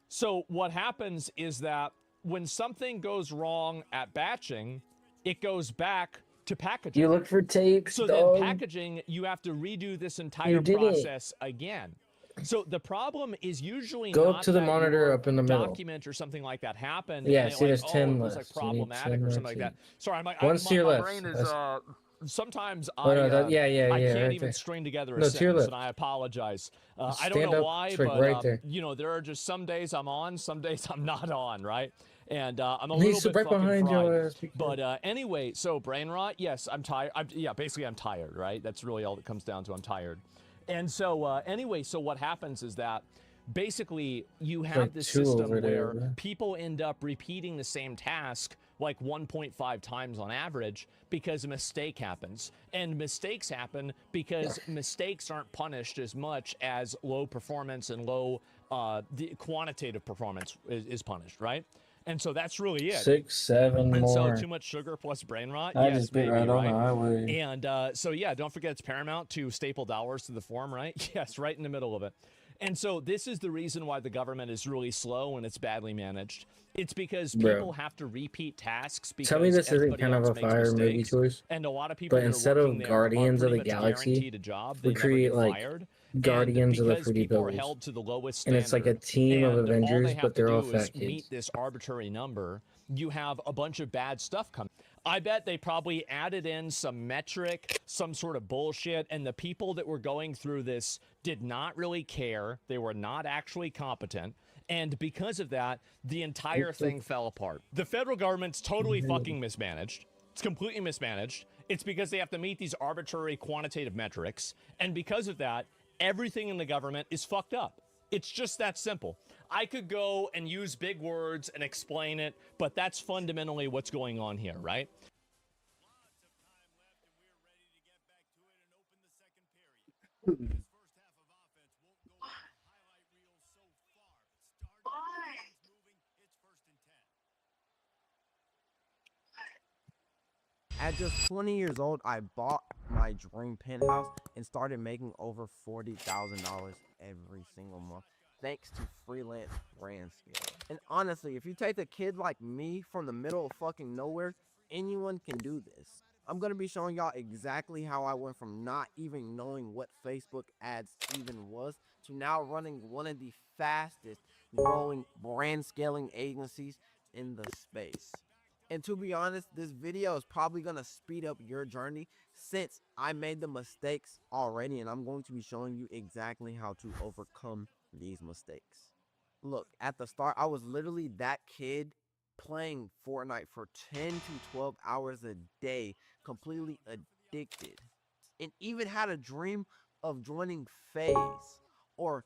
So what happens is that when something goes wrong at batching, it goes back to packaging. You look for tapes, So dog. then packaging, you have to redo this entire You did it. process again. So the problem is usually Go not up to the that monitor your up in the middle. document or something like that happened. Yeah, and see, there's 10 it was like left. You need problematic 10 or more something like that. tapes. Sorry, One's to your my left. brain is sometimes Oh, no, I yeah, I can't right even there. string together a No, to your sentence, left. and I apologize. I don't Stand know up, why, it's like but right there. you know, there are just some days I'm on, some days I'm not on, right? And I'm a He's little bit right fucking behind fried. your ass. But anyway, so brain rot. Yes, I'm tired. Yeah, basically I'm tired, right? That's really all it comes down to. I'm tired. And so anyway, so what happens is that basically you have like this 2 system over there, where bro. people end up repeating the same task like 1.5 times on average because a mistake happens. And mistakes happen because mistakes aren't punished as much as low performance and low the quantitative performance is punished, right? And so that's really it. 6, 7 And more. so too much sugar plus brain rot? I Yes, just bit maybe, right on the right? highway. And so yeah, don't forget it's paramount to staple dollars to the form, right? Yes, right in the middle of it. And so this is the reason why the government is really slow and it's badly managed. It's because people have to repeat tasks because Tell me this isn't everybody kind of else a makes fire movie mistakes. choice. And a lot of people But that are instead working of there Guardians are of the pretty much Galaxy, guaranteed a job. They we never create get like fired. Guardians of the because Fruity people are Pebbles. held to the lowest And standard, it's like a team of and all Avengers, they have but to they're all do is fat kids. meet this arbitrary number, you have a bunch of bad stuff coming. I bet they probably added in some metric, some sort of bullshit, and the people that were going through this did not really care. They were not actually competent. And because of that, the entire thing fell apart. The federal government's totally fucking mismanaged. It's completely mismanaged. It's because they have to meet these arbitrary quantitative metrics. And because of that, everything in the government is fucked up. It's just that simple. I could go and use big words and explain it, but that's fundamentally what's going on here, right? At just 20 years old, I bought my dream penthouse and started making over $40,000 every single month, thanks to freelance brand scale. And honestly, if you take a kid like me from the middle of fucking nowhere, anyone can do this. I'm gonna be showing y'all exactly how I went from not even knowing what Facebook ads even was to now running one of the fastest growing brand scaling agencies in the space. And to be honest, this video is probably going to speed up your journey since I made the mistakes already, and I'm going to be showing you exactly how to overcome these mistakes. Look, at the start, I was literally that kid playing Fortnite for 10 to 12 hours a day, completely addicted, and even had a dream of joining FaZe or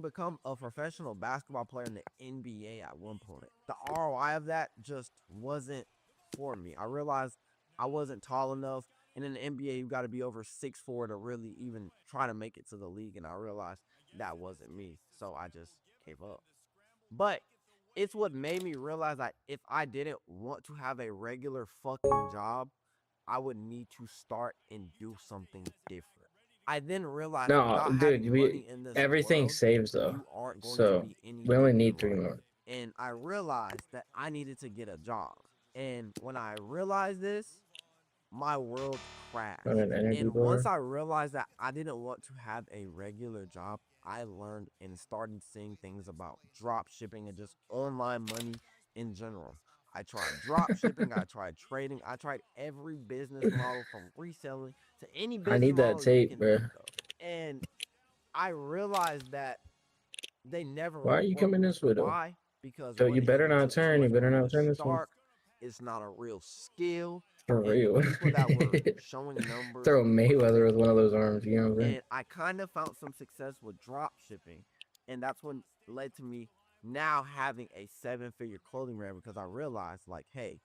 become a professional basketball player in the NBA at one point. The ROI of that just wasn't for me. I realized I wasn't tall enough, and in the NBA you got to be over 6'4" to really even try to make it to the league, and I realized that wasn't me, so I just gave up. But it's what made me realize that if I didn't want to have a regular fucking job, I would need to start and do something different. I then realized No, without dude, having money in this everything world, saves though. you aren't going to So be anything we only in need 3 life. more. And I realized that I needed to get a job. And when I realized this, my world crashed. Got an energy And bar. once I realized that I didn't want to have a regular job, I learned and started seeing things about drop shipping and just online money in general. I tried drop shipping, I tried trading, I tried every business model from reselling to any I business need that model you tape, can bro. think of. And I realized that they never Why are you worked. coming this way though? Why? Because So one, you it's better been not too turn. You much better money not to turn this one. start. It's not a real skill. For And real. the people that were showing numbers Throw were Mayweather with fake. one of those arms. You know what I'm saying? And I kind of found some success with drop shipping, and that's what led to me now having a 7-figure clothing brand, because I realized, like, hey,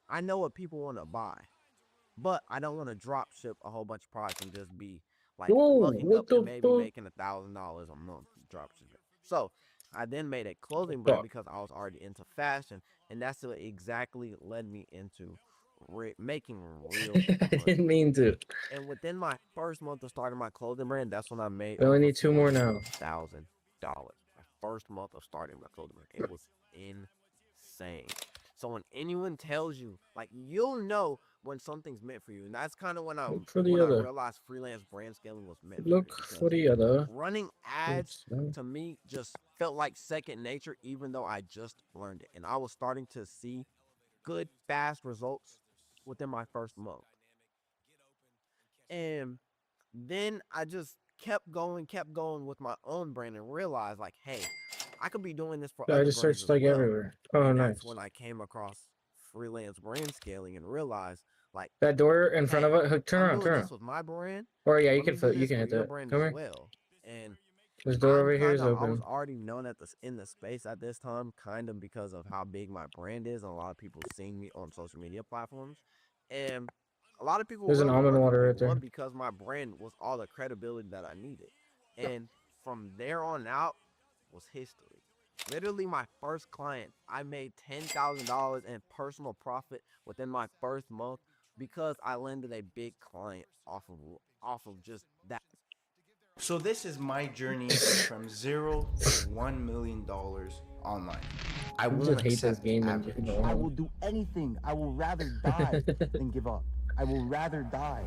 I know what people want to buy. but I don't want to drop ship a whole bunch of products and just be like Whoa, looking what up the and maybe fuck? making $1,000 a month drop shipping. So I then made a clothing brand Fuck. because I was already into fashion, and that's what exactly led me into making real I money. didn't mean to. And within my first month of starting my clothing brand, that's when I made We only over need 2 more now. $40,000. My first month of starting my clothing brand, it was insane. So when anyone tells you, like, you'll know when something's meant for you, and that's kind of when I Look for the other. realized freelance brand scaling was meant for me. Look for the other. Running ads Oops. to me just felt like second nature, even though I just learned it, and I was starting to see good, fast results within my first month. And then I just kept going with my own brand and realized, like, hey, I could be doing this for Yeah, I other just brands searched as like well. everywhere. Oh, And nice. that's when I came across freelance brand scaling and realized, like, That door in front of it. Turn I'm around, doing turn this around. with my brand. Or yeah, you Let can me do you this can for hit your that. brand Come as here. well. And This door over here is I was open. already known in the space at this time, kind of because of how big my brand is and a lot of people seeing me on social media platforms. And a lot of people There's an willing to almond work with water me, right there. one, because my brand was all the credibility that I needed. And from there on out was history. Literally, my first client, I made $10,000 in personal profit within my first month because I landed a big client off of just that. So this is my journey from 0 to $1 million online. I won't just hate this accept game in average. general. I will do anything. I will rather die than give up. I will rather die.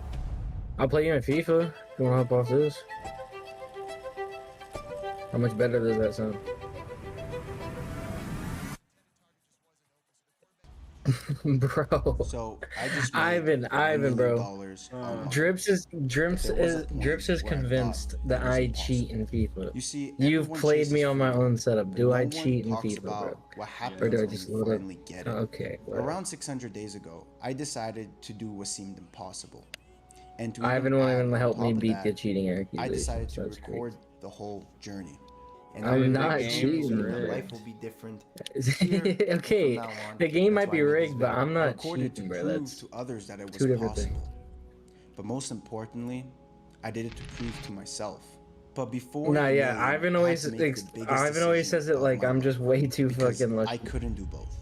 I'll play you in FIFA. You wanna hop off this? How much better does that sound? Bro. So I just Ivan, bro. Drips is where I convinced thought that it was I impossible. cheat in FIFA. You see, You've everyone played me chases on my freedom, own setup. but Do no I one cheat in talks FIFA, about bro? what happens Or do I when just you load up? finally get it. Okay. Whatever. Around 600 days ago, I decided to do what seemed impossible. And to Ivan even won't add even on help me top of beat that, the cheating I accusations. decided to That's record crazy. the whole journey. And I'm I'm not cheating, that bro. life will be different. Here, Okay, from now on, the game that's might why be I made this rigged, but video. I'm I not recorded cheating, to bro. prove That's to others that it was two different possible. things. But most importantly, I did it to prove to myself. But before Nah, the yeah, million, Ivan I had always to make the biggest Ivan always decision says it of like my I'm just life, way too because fucking lucky. I couldn't do both.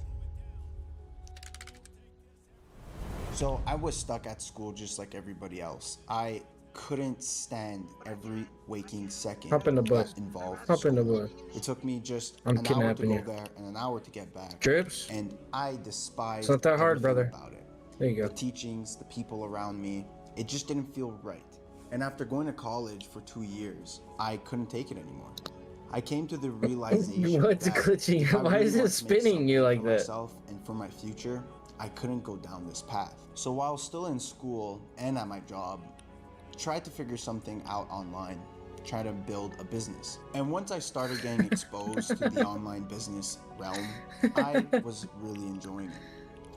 So I was stuck at school just like everybody else. I couldn't stand every waking second Hop in the bus. that involved Hop in the school. bus. It took me just I'm an hour to kidnapping go you. there and an hour to get back. Drips? And I despised It's not that hard, everything brother. about it. There you go. The teachings, the people around me, it just didn't feel right. And after going to college for 2 years, I couldn't take it anymore. I came to the realization What's that glitching? if I Why really is it want to make spinning you something like for that? myself and for my future, I couldn't go down this path. So while still in school and at my job, tried to figure something out online, try to build a business. And once I started getting exposed to the online business realm, I was really enjoying it.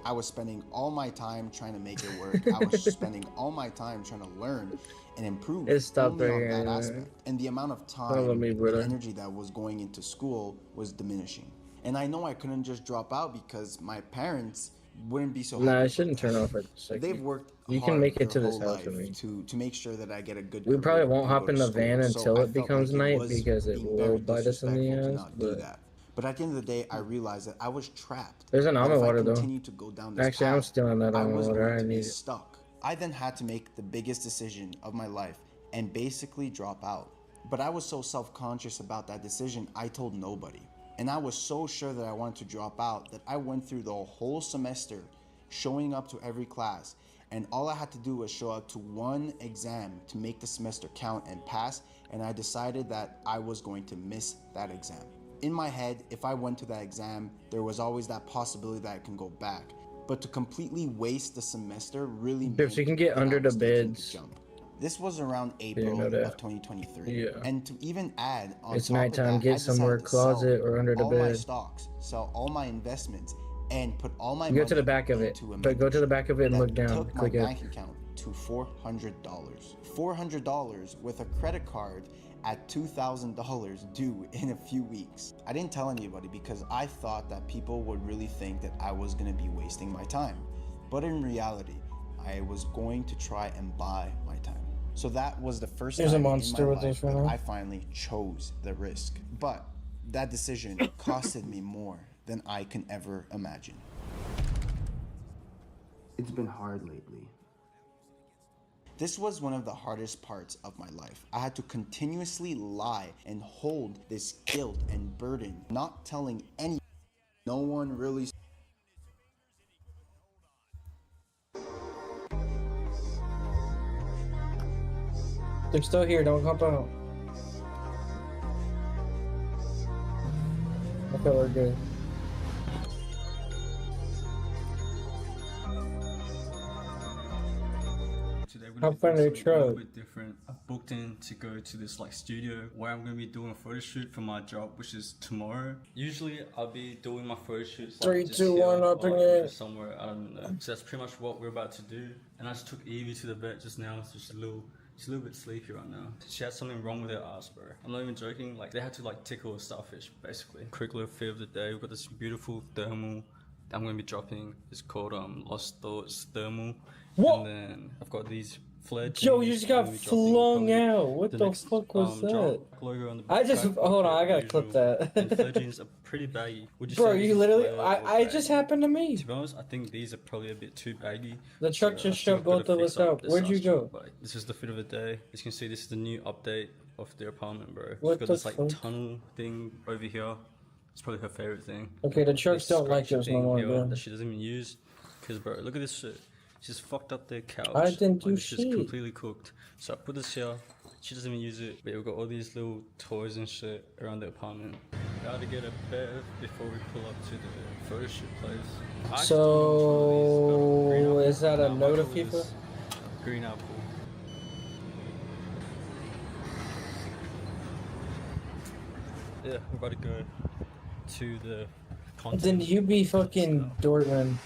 I was spending all my time trying to make it work. I was spending all my time trying to learn and improve It stopped only right on that here. aspect. And the amount of Follow time me, and brother. energy that was going into school was diminishing. And I know I couldn't just drop out because my parents wouldn't be so happy. Nah, I shouldn't turn off at the They've second. worked You hard can make it their to this whole house with life me. to make sure that I get a good We career probably won't and hop go in to the van school. until So I it felt becomes like night was because it being will very bite us in the disrespectful to ass. not do But that. But at the end of the day, I realized that I was trapped. there's an That almond if I water though. continued to go down this Actually, I'm path, stealing that I almond was water. going I to be need it. stuck. I then had to make the biggest decision of my life and basically drop out. But I was so self-conscious about that decision, I told nobody. And I was so sure that I wanted to drop out that I went through the whole semester showing up to every class, and all I had to do was show up to one exam to make the semester count and pass, and I decided that I was going to miss that exam. In my head, if I went to that exam, there was always that possibility that I can go back. But to completely waste the semester really If you can get under the beds. This was around April of 2023. Yeah. And to even add on It's top nighttime. of that, Get I decided somewhere, to closet sell or under the all my bed. stocks, sell all my investments, and put all my Go money to the back of it. into a But go to the back of it and that look down. took my Click it. bank account to $400. $400 with a credit card at $2,000 due in a few weeks. I didn't tell anybody because I thought that people would really think that I was gonna be wasting my time. But in reality, I was going to try and buy my time. So that was the first There's a time monster in my with life this right that now. I finally chose the risk. But that decision costed me more than I can ever imagine. It's been hard lately. This was one of the hardest parts of my life. I had to continuously lie and hold this guilt and burden, not telling anyone. No one really. They're still here, don't come out. Okay, we're good. Today we're How gonna be fun doing they something a little tried. bit different. I booked in to go to this like studio where I'm gonna be doing a photo shoot for my job, which is tomorrow. Usually I'll be doing my photo shoots like 3, just 2, here 1, or open like, it. somewhere, I don't know. So that's pretty much what we're about to do. And I just took Evie to the vet just now. So she's a little bit sleepy right now. She had something wrong with her ass, bro. I'm not even joking. Like they had to like tickle a starfish, basically. Quick little fit of the day. We've got this beautiful thermal that I'm gonna be dropping. It's called Lost Thoughts Thermal. What? And then I've got these flared Joe, you jeans. just got I'm gonna be dropping flung probably out. What the next, fuck was that? drop logo on the I just back hold on. I pocket, gotta clip usual. that. And flared jeans are pretty baggy. Would you Bro, say this you is literally. flared or I just baggy? happened to me. To be honest, I think these are probably a bit too baggy. The truck So I just think shoved I've gotta both of fix us up out. this Where'd you ass go? truck, but this is the fit of the day. As you can see, this is the new update of their apartment, bro. What She's got the this like fuck? tunnel thing over here. It's probably her favorite thing. Okay, the trucks This don't like scratchy those no thing more, here bro. that she doesn't even use. Cause bro, look at this shit. She's fucked up their couch. I didn't do Like, this shit's shit. completely cooked. So I put this here. She doesn't even use it. But we've got all these little toys and shit around the apartment. Gotta get a bed before we pull up to the photo shoot place. I So is that a no to Michael FIFA? is green apple. Yeah, we're about to go to the content. Then you be fucking Dortmund.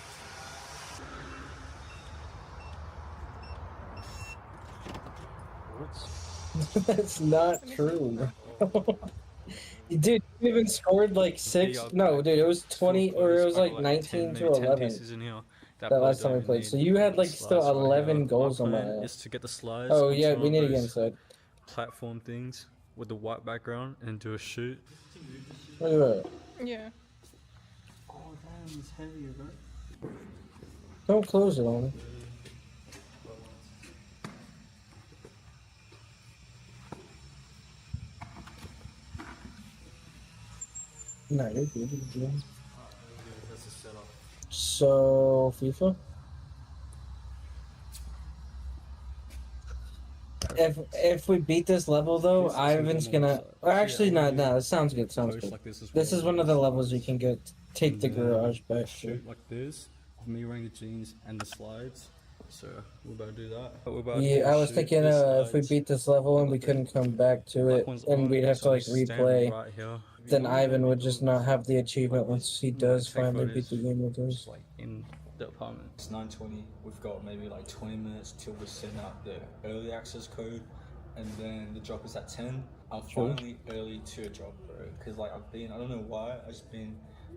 That's not true. Dude, you even scored like 6. No, dude, it was 20 or it was like 19 to 11. Pieces in here That probably last time don't we even played. need So you had like still slides right 11 here. goals My on my plan ass. is to get the slides. Oh onto yeah, one we of need to get those inside. platform things with the white background and do a shoot. Look at that. Yeah. Oh damn, it's heavy, bro. Don't close it on me. No, you're good. You're good. That's a setup. So, FIFA? If we beat this level though, Ivan's gonna. Or actually, no. It sounds good. Sounds good. This is one of the levels you can get. Take the garage back. Shoot like this, of me wearing the jeans and the slides. So we're about to do that. But we're about to Yeah, I was shoot thinking the if we slides. beat this level and we couldn't come back to it, one's and on, we'd have to so like stand replay, right here. then Ivan would just not have the achievement once he does Take finally photos. beat the game with us. Like in the apartment. It's 9:20. We've got maybe like 20 minutes till we send out the early access code, and then the drop is at 10. I'm True. finally early to a drop, bro. Cause like I don't know why, I've just been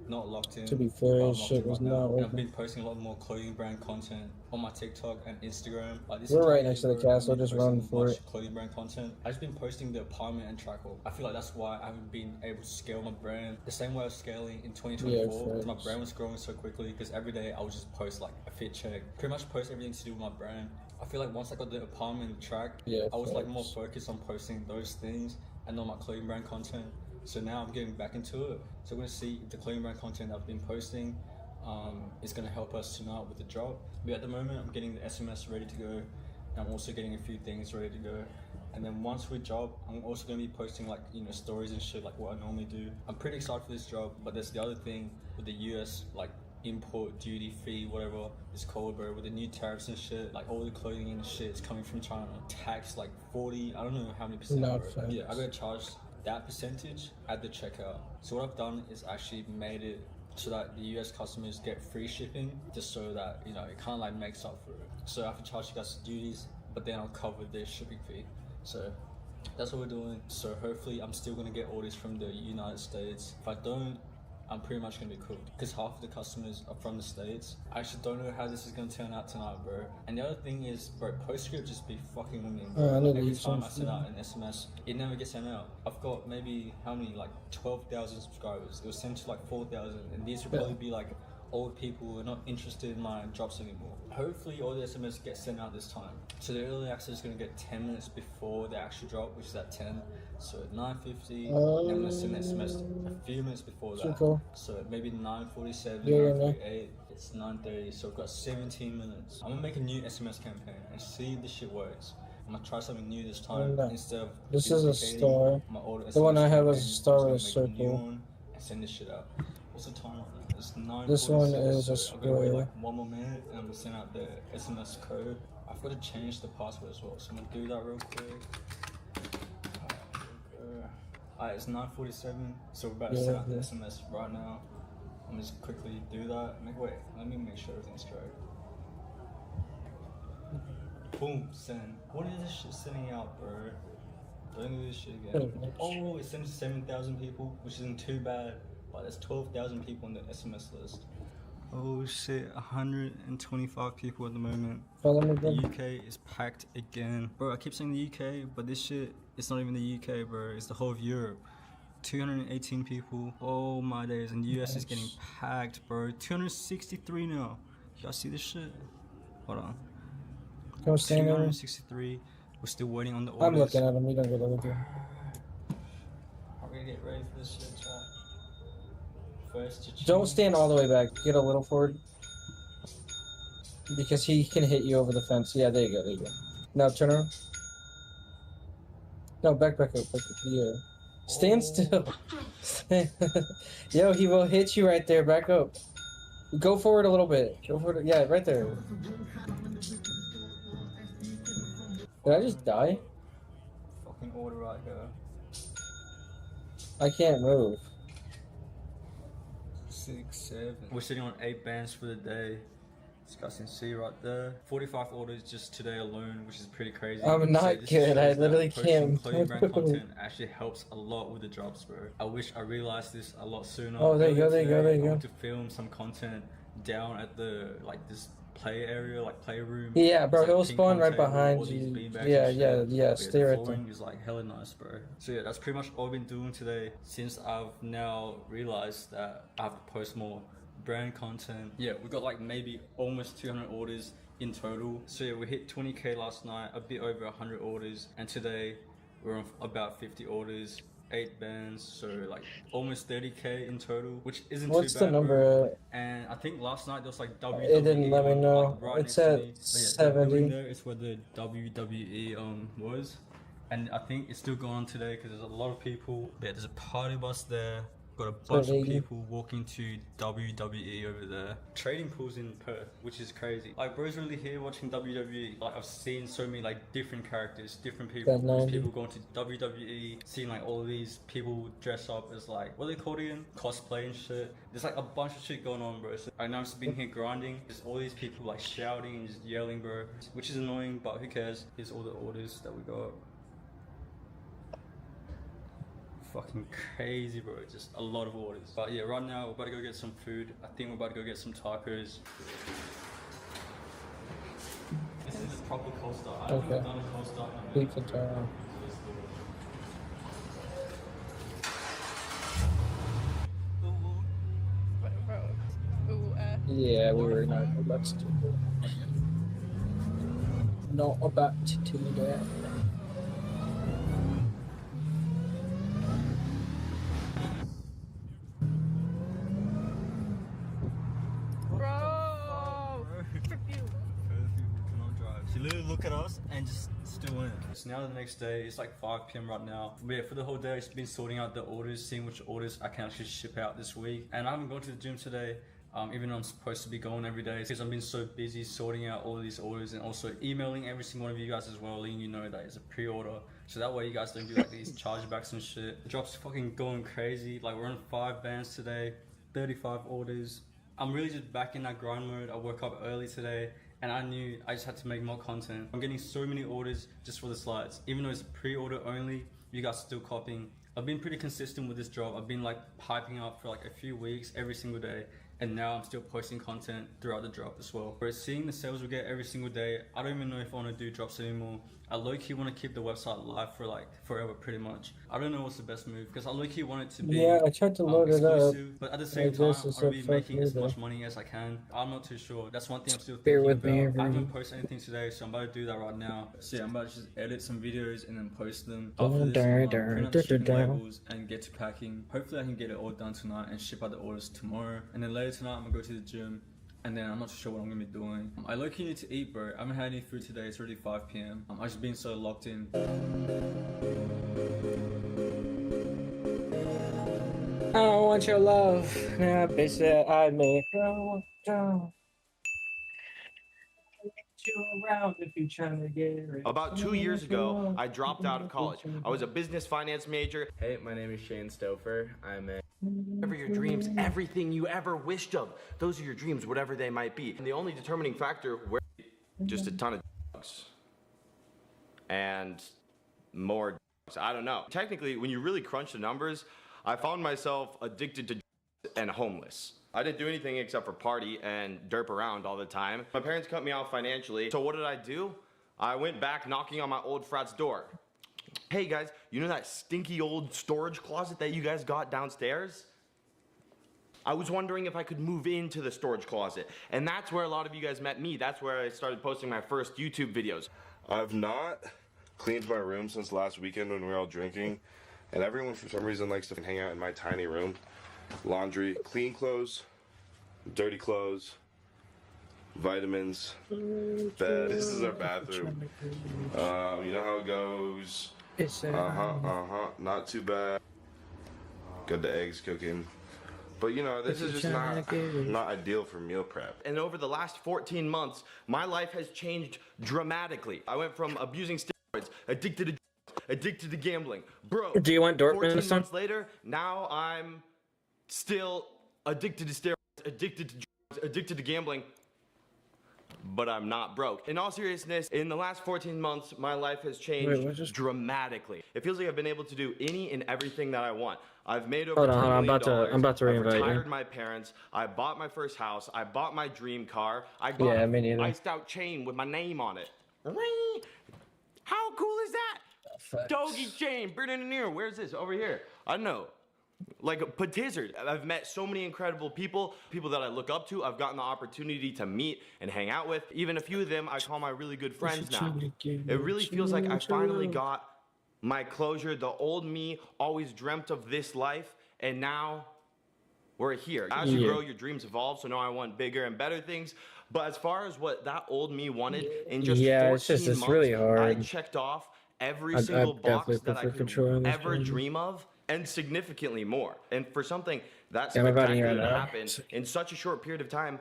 not locked in. To be fair, Well, I'm his locked shit in was right now. not And I've working. been posting a lot more clothing brand content on my TikTok and Instagram. Like this We're entire right next to the year, bro, I've castle, been just posting run for much it. Clothing brand content. I've just been posting the apartment and track haul. I feel like that's why I haven't been able to scale my brand the same way I was scaling in 2024. Because my facts. brand was growing so quickly. Because every day I would just post like a fit check, pretty much post everything to do with my brand. I feel like once I got the apartment and track, Yeah, I was like facts. more focused on posting those things and not my clothing brand content. So now I'm getting back into it. So we're gonna see if the clothing brand content I've been posting is gonna help us tonight with the drop. But at the moment, I'm getting the SMS ready to go. And I'm also getting a few things ready to go. And then once we drop, I'm also gonna be posting like, you know, stories and shit like what I normally do. I'm pretty excited for this drop, but there's the other thing with the US, like import duty free, whatever it's called, bro, with the new tariffs and shit, like all the clothing and shit is coming from China. Tax like 40, I don't know how many percent, Not bro. facts. Yeah, I gotta charge that percentage at the checkout. So what I've done is actually made it so that the US customers get free shipping, just so that, you know, it kind of like makes up for it. So I have to charge you guys duties, but then I'll cover the shipping fee. So that's what we're doing. So hopefully I'm still gonna get orders from the United States. If I don't, I'm pretty much gonna be cooked because half of the customers are from the States. I actually don't know how this is gonna turn out tonight, bro. And the other thing is, bro, Postscript just be fucking with me, bro. I need to Every eat time some I send out food. an SMS, it never gets sent out. I've got maybe how many, like 12,000 subscribers. It was sent to like 4,000, and these would probably be like old people who are not interested in my drops anymore. Hopefully all the SMS get sent out this time. So the early access is going to get 10 minutes before the actual drop, which is at 10. So at 9:50, and I'm going to send the SMS a few minutes before that. Cool. So maybe 9:47, Yeah, 9:48, it's 9:30, so we've got 17 minutes. I'm going to make a new SMS campaign and see if this shit works. I'm going to try something new this time. Instead of This is a duplicating star. my old The one SMS I have is a campaign, star I'm with a just gonna make a new circle. one and send this shit out. What's the time right now? It's 9:46. This one is a so I'm gonna wait square. like 1 more minute and I'm gonna send out the SMS code. I've got to change the password as well, so I'm gonna do that real quick. Alright, it's 9:47, so we're about to send out the SMS right now. I'm gonna just quickly do that. Wait, let me make sure everything's straight. Boom, send. What is this shit sending out, bro? Don't do this shit again. Oh, it sends 7,000 people, which isn't too bad. But there's 12,000 people on the SMS list. Oh shit, 125 people at the moment. The UK is packed again. Bro, I keep saying the UK, but this shit, it's not even the UK, bro. It's the whole of Europe. 218 people. Oh my days. And the US is getting packed, bro. 263 now. Y'all see this shit? Hold on. 263. We're still waiting on the orders. I'm looking at him. You don't get to look at him. I'm gonna get ready for this shit, chat. First to Don't stand all the way back. Get a little forward. Because he can hit you over the fence. Yeah, there you go. There you go. Now turn around. No, back up. Yeah. Stand still. Yo, he will hit you right there. Back up. Go forward a little bit. Go forward. Yeah, right there. Did I just die? Fucking order right here. I can't move. 6, 7. We're sitting on 8 bands for the day. As you guys can see right there. 45 orders just today alone, which is pretty crazy. I'm not good. I literally can't. Clothing brand content actually helps a lot with the drops, bro. I wish I realized this a lot sooner. Oh, there you go. I want to film some content down at the this play area, like playroom. Yeah, bro, It's he'll like spawn right ping pong table, behind all these you. beanbags Yeah, and yeah, shit. yeah. But Stay the right there. flooring is like hella nice, bro. So yeah, that's pretty much all I've been doing today since I've now realized that I have to post more brand content. Yeah, we got like maybe almost 200 orders in total. So yeah, we hit 20k last night, a bit over 100 orders, and today we're on about 50 orders. 8 bands, so like almost 30k in total, which isn't What's too bad. the number? And I think last night there was like WWE. It didn't let me know. Like, right It's next to at me. But yeah, 70. there is where the WWE was, and I think it's still going on today because there's a lot of people. Yeah, there's a party bus there. Got a bunch of people walking to WWE over there. Trading pools in Perth, which is crazy. Like, bro's really here watching WWE. Like, I've seen so many like different characters, different people. There's people going to WWE, seeing like all of these people dress up as like, what are they called again? Cosplay and shit. There's like a bunch of shit going on, bro. So I know I've just been here grinding. There's all these people like shouting and just yelling, bro, which is annoying, but who cares? Here's all the orders that we got. Fucking crazy, bro. Just a lot of orders. But yeah, right now we're about to go get some food. I think we're about to go get some tacos. This is a proper cold start. I haven't done a cold start. Pizza time. Yeah, we were not about to do that. Not about to do that. She literally look at us and just still in. It's now the next day, it's like 5 p.m. right now. But yeah, for the whole day, I've been sorting out the orders, seeing which orders I can actually ship out this week. And I haven't gone to the gym today, even though I'm supposed to be going every day, because I've been so busy sorting out all of these orders and also emailing every single one of you guys as well, letting you know that it's a pre-order. So that way you guys don't do like these chargebacks and shit. The drop's fucking going crazy. Like, we're on 5 bands today, 35 orders. I'm really just back in that grind mode. I woke up early today and I knew I just had to make more content. I'm getting so many orders just for the slides. Even though it's pre-order only, you guys are still copying I've been pretty consistent with this job. I've been like piping up for like a few weeks every single day, and now I'm still posting content throughout the drop as well. Whereas seeing the sales we get every single day, I don't even know if I want to do drops anymore. I low-key want to keep the website live for like forever, pretty much. I don't know what's the best move, because I low-key want it to be Yeah, I tried to load it up. exclusive, but at the same Like time, this, I it's want to so be making as fucking much money as I can. I'm not too sure. That's one thing I'm still Bear thinking with me, about. I everyone. haven't posted anything today, so I'm about to do that right now. So yeah, I'm about to just edit some videos and then post them. After this, I'm gonna print out the shipping labels and get to packing. Hopefully I can get it all done tonight and ship out the orders tomorrow. And then later tonight, I'm gonna go to the gym. And then I'm not sure what I'm gonna be doing. I low-key need to eat, bro. I haven't had any food today. It's already 5 p.m. I've just been so locked in. I don't want your love. Nah, bitch, that I may you around if you trying to get it. About 2 years ago, I dropped out of college. I was a business finance major. Hey, my name is Shane Stouffer. I'm a... Whatever your dreams, everything you ever wished of. Those are your dreams, whatever they might be. And the only determining factor where... Just a ton of drugs. And more drugs. I don't know. Technically, when you really crunch the numbers, I found myself addicted to drugs and homeless. I didn't do anything except for party and derp around all the time. My parents cut me off financially. So what did I do? I went back knocking on my old frat's door. Hey guys, you know that stinky old storage closet that you guys got downstairs? I was wondering if I could move into the storage closet. And that's where a lot of you guys met me. That's where I started posting my first YouTube videos. I've not cleaned my room since last weekend when we were all drinking. And everyone for some reason likes to hang out in my tiny room. Laundry, clean clothes, dirty clothes, vitamins, bed. This is our bathroom. You know how it goes. Not too bad. Got the eggs cooking. But you know, this is just not ideal for meal prep. And over the last 14 months, my life has changed dramatically. I went from abusing steroids, addicted to drugs, addicted to gambling. Bro, do you want Dortmund 14 months later, now I'm still addicted to steroids, addicted to drugs, addicted to gambling, but I'm not broke. In all seriousness, in the last 14 months, my life has changed dramatically. It feels like I've been able to do any and everything that I want. I've made over $2 million. I'm about to reinvite you. I retired my parents. I bought my first house. I bought my dream car. I got an iced out chain with my name on it. How cool is that? Doggy chain, where's this? Over here. I don't know. Like a patizzard. I've met so many incredible people that I look up to. I've gotten the opportunity to meet and hang out with. Even a few of them I call my really good friends now. It really feels like I finally got my closure. The old me always dreamt of this life, and now we're here. As you grow, your dreams evolve, so now I want bigger and better things. But as far as what that old me wanted, in just 14 months, really hard. I checked off every single box that I could ever dream of, and significantly more. And for something that spectacular to happen in such a short period of time,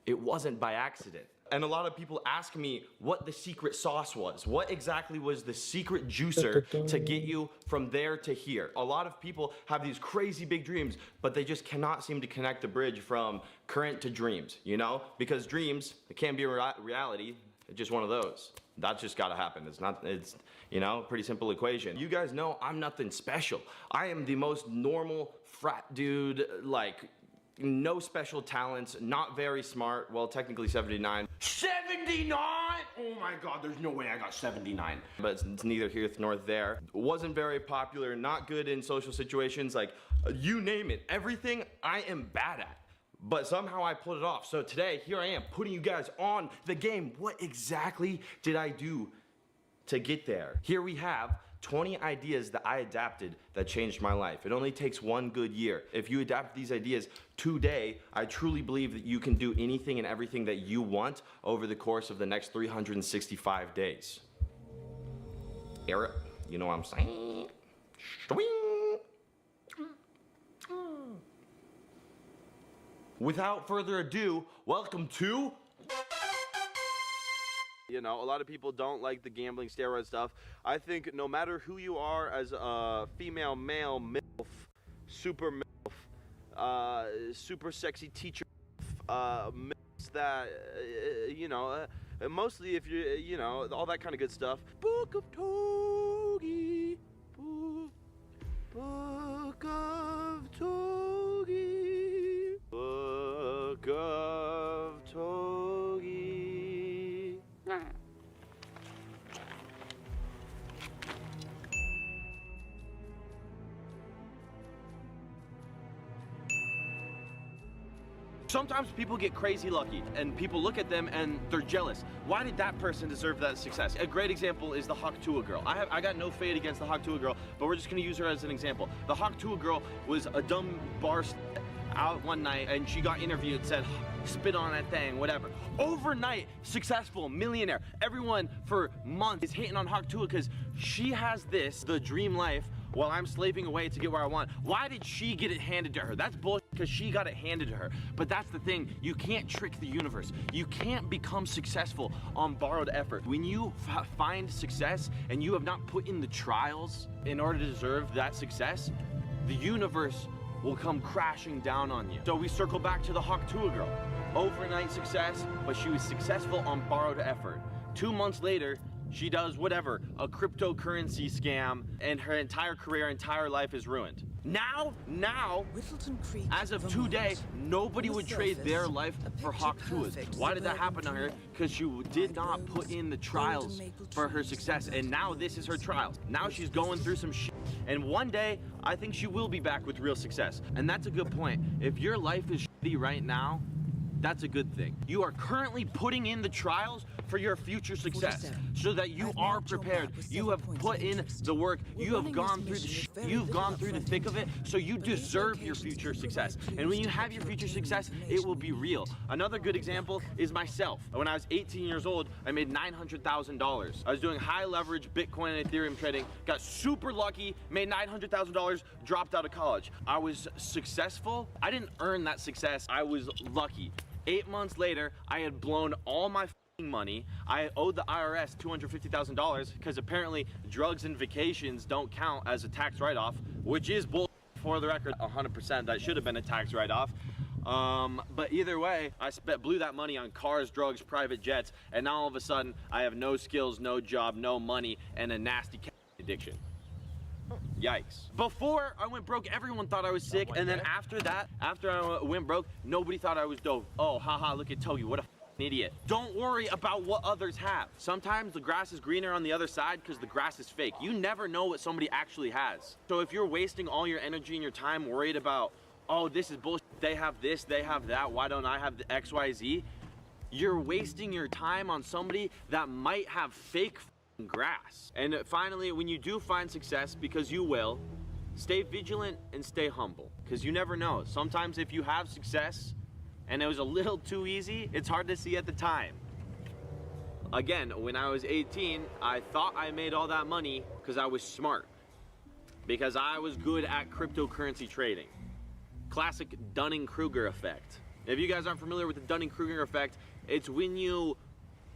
it wasn't by accident. And a lot of people ask me what the secret sauce was. What exactly was the secret juicer to get you from there to here? A lot of people have these crazy big dreams, but they just cannot seem to connect the bridge from current to dreams, you know? Because dreams, it can't be a reality. It's just one of those. That's just gotta happen. It's, you know, pretty simple equation. You guys know I'm nothing special. I am the most normal frat dude, like, no special talents, not very smart. Well, technically 79. 79? Oh my God, there's no way I got 79. But it's neither here nor there. Wasn't very popular, not good in social situations, like, you name it. Everything I am bad at. But somehow I pulled it off. So today, here I am, putting you guys on the game. What exactly did I do to get there? Here we have 20 ideas that I adapted that changed my life. It only takes one good year. If you adapt these ideas today, I truly believe that you can do anything and everything that you want over the course of the next 365 days. Eric, you know what I'm saying? Swing. Without further ado, welcome to... You know, a lot of people don't like the gambling steroid stuff. I think no matter who you are as a female, male, MILF, super MILF, super sexy teacher, MILFs that, you know, mostly if you're, you know, all that kind of good stuff. Book of Togi. Book Sometimes people get crazy lucky and people look at them and they're jealous. Why did that person deserve that success? A great example is the Haktua girl. I got no fade against the Haktua girl, but we're just gonna use her as an example. The Haktua girl was a dumb bar out one night and she got interviewed and said, spit on that thing, whatever. Overnight, successful, millionaire. Everyone for months is hating on Haktua because she has the dream life, while I'm slaving away to get where I want. Why did she get it handed to her? That's bullshit because she got it handed to her. But that's the thing, you can't trick the universe. You can't become successful on borrowed effort. When you find success and you have not put in the trials in order to deserve that success, the universe will come crashing down on you. So we circle back to the Haktua girl. Overnight success, but she was successful on borrowed effort. 2 months later, she does whatever, a cryptocurrency scam, and her entire career, entire life is ruined. Now, as of today, nobody would trade their life for Haktua's. Why did that happen to her? Because she did not put in the trials for her success, and now this is her trial. Now she's going through some shit, and one day, I think she will be back with real success. And that's a good point. If your life is shitty right now, that's a good thing. You are currently putting in the trials for your future success so that you are prepared. You have put in the work. You have gone through the shit. You've gone through the thick of it, so you deserve your future success. And when you have your future success, it will be real. Another good example is myself. When I was 18 years old, I made $900,000. I was doing high leverage Bitcoin and Ethereum trading, got super lucky, made $900,000, dropped out of college. I was successful. I didn't earn that success. I was lucky. 8 months later, I had blown all my money. I owed the IRS $250,000 because apparently drugs and vacations don't count as a tax write-off, which is bull. For the record, 100% that should have been a tax write-off. But either way, I blew that money on cars, drugs, private jets, and now all of a sudden I have no skills, no job, no money, and a nasty addiction. Yikes. Before I went broke, everyone thought I was sick, and then after that, after I went broke, nobody thought I was dope. Oh, haha, look at Togi, what a idiot. Don't worry about what others have. Sometimes the grass is greener on the other side because the grass is fake. You never know what somebody actually has. So if you're wasting all your energy and your time worried about, oh, this is bullshit, they have this, they have that, why don't I have the XYZ? You're wasting your time on somebody that might have fake grass. And finally, when you do find success, because you will, stay vigilant and stay humble, because you never know. Sometimes if you have success and it was a little too easy, it's hard to see at the time. Again, when I was 18, I thought I made all that money because I was smart, because I was good at cryptocurrency trading. Classic Dunning-Kruger effect. If you guys aren't familiar with the Dunning-Kruger effect, it's when you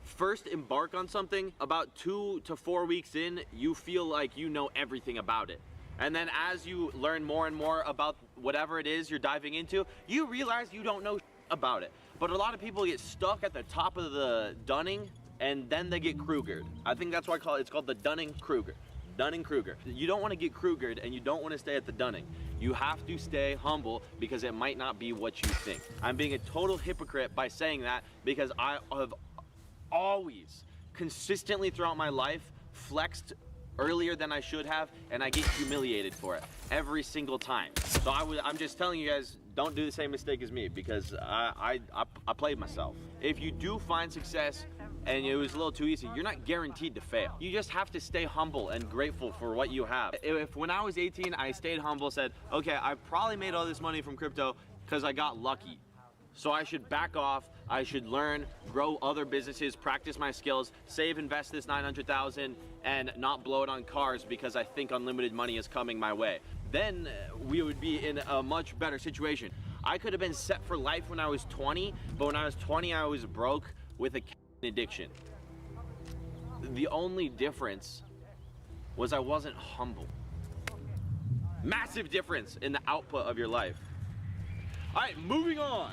first embark on something, about 2 to 4 weeks in, you feel like you know everything about it. And then as you learn more and more about whatever it is you're diving into, you realize you don't know about it. But a lot of people get stuck at the top of the Dunning, and then they get Krugered. I think that's why it's called the Dunning-Kruger. Dunning-Kruger. You don't want to get Krugered, and you don't want to stay at the Dunning. You have to stay humble because it might not be what you think. I'm being a total hypocrite by saying that because I have always, consistently throughout my life, flexed earlier than I should have, and I get humiliated for it every single time. So I'm just telling you guys, don't do the same mistake as me, because I played myself. If you do find success and it was a little too easy, you're not guaranteed to fail. You just have to stay humble and grateful for what you have. If when I was 18, I stayed humble, said, okay, I probably made all this money from crypto because I got lucky. So I should back off, I should learn, grow other businesses, practice my skills, save, invest this $900,000, and not blow it on cars because I think unlimited money is coming my way. Then we would be in a much better situation. I could have been set for life when I was 20, but when I was 20, I was broke with a addiction. The only difference was I wasn't humble. Massive difference in the output of your life. All right, moving on.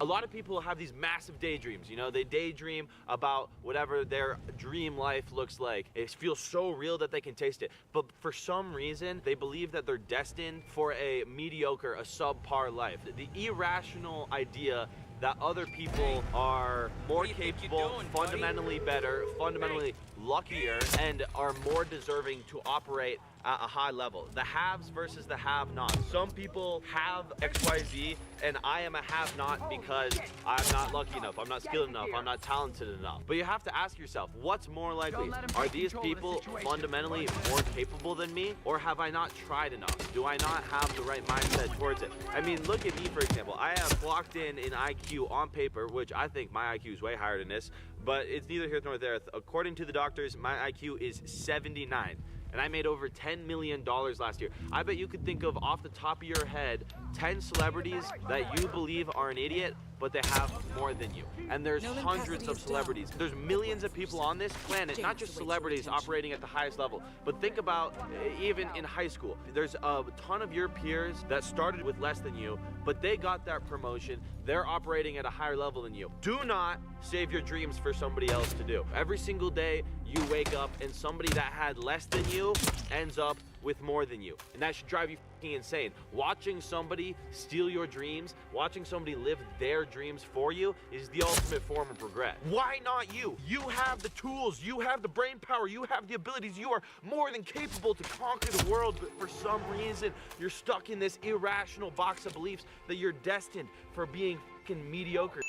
A lot of people have these massive daydreams, you know, they daydream about whatever their dream life looks like. It feels so real that they can taste it. But for some reason, they believe that they're destined for a mediocre, a subpar life. The irrational idea that other people are more capable, fundamentally better, fundamentally luckier, and are more deserving to operate at a high level. The haves versus the have-nots. Some people have XYZ, and I am a have-not because I'm not lucky enough, I'm not skilled enough, I'm not talented enough. But you have to ask yourself, what's more likely? Are these people fundamentally more capable than me, or have I not tried enough? Do I not have the right mindset towards it? I mean, look at me, for example. I have clocked in IQ on paper, which I think my IQ is way higher than this, but it's neither here nor there. According to the doctors, my IQ is 79. And I made over $10 million last year. I bet you could think of, off the top of your head, 10 celebrities that you believe are an idiot, but they have more than you. And there's hundreds of celebrities. There's millions of people on this planet, not just celebrities operating at the highest level, but think about even in high school. There's a ton of your peers that started with less than you, but they got that promotion. They're operating at a higher level than you. Do not save your dreams for somebody else to do. Every single day you wake up and somebody that had less than you ends up with more than you. And that should drive you fucking insane. Watching somebody steal your dreams, watching somebody live their dreams for you is the ultimate form of regret. Why not you? You have the tools, you have the brain power, you have the abilities, you are more than capable to conquer the world, but for some reason, you're stuck in this irrational box of beliefs that you're destined for being fucking mediocre.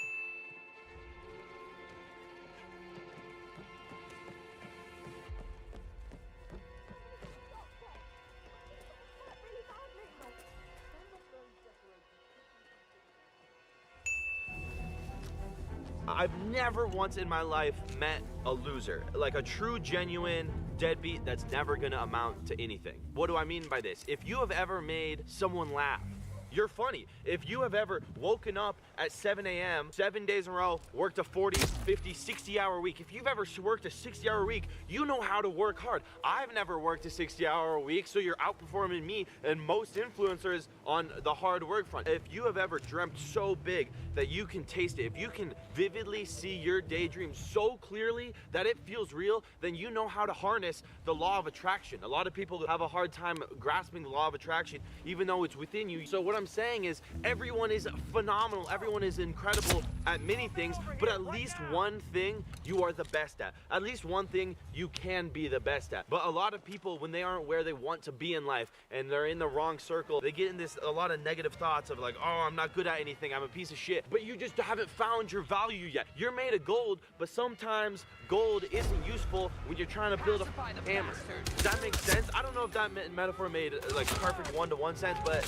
I've never once in my life met a loser, like a true, genuine deadbeat that's never gonna amount to anything. What do I mean by this? If you have ever made someone laugh, you're funny. If you have ever woken up at 7 a.m., 7 days in a row, worked a 40, 50, 60-hour week, if you've ever worked a 60-hour week, you know how to work hard. I've never worked a 60-hour week, so you're outperforming me and most influencers on the hard work front. If you have ever dreamt so big that you can taste it, if you can vividly see your daydream so clearly that it feels real, then you know how to harness the law of attraction. A lot of people have a hard time grasping the law of attraction, even though it's within you. So what I'm saying is, everyone is phenomenal, everyone is incredible at many things, but at least one thing you are the best at. At least one thing you can be the best at. But a lot of people, when they aren't where they want to be in life and they're in the wrong circle, they get in a lot of negative thoughts of like, oh, I'm not good at anything, I'm a piece of shit. But you just haven't found your value yet. You're made of gold, but sometimes gold isn't useful when you're trying to build a hammer. Does that make sense? I don't know if that metaphor made like perfect one-to-one sense, but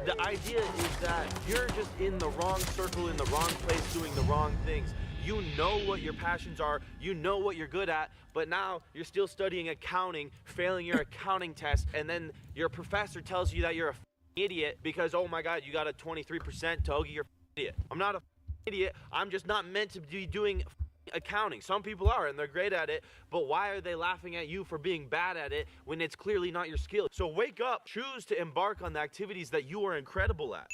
the idea is that you're just in the wrong circle, in the wrong place, doing the wrong things. You know what your passions are, you know what you're good at, but now you're still studying accounting, failing your accounting test, and then your professor tells you that you're a idiot because, oh my God, you got a 23%, Togi, you're an idiot. I'm not a idiot, I'm just not meant to be doing accounting. Some people are and they're great at it, but why are they laughing at you for being bad at it when it's clearly not your skill? So wake up, choose to embark on the activities that you are incredible at.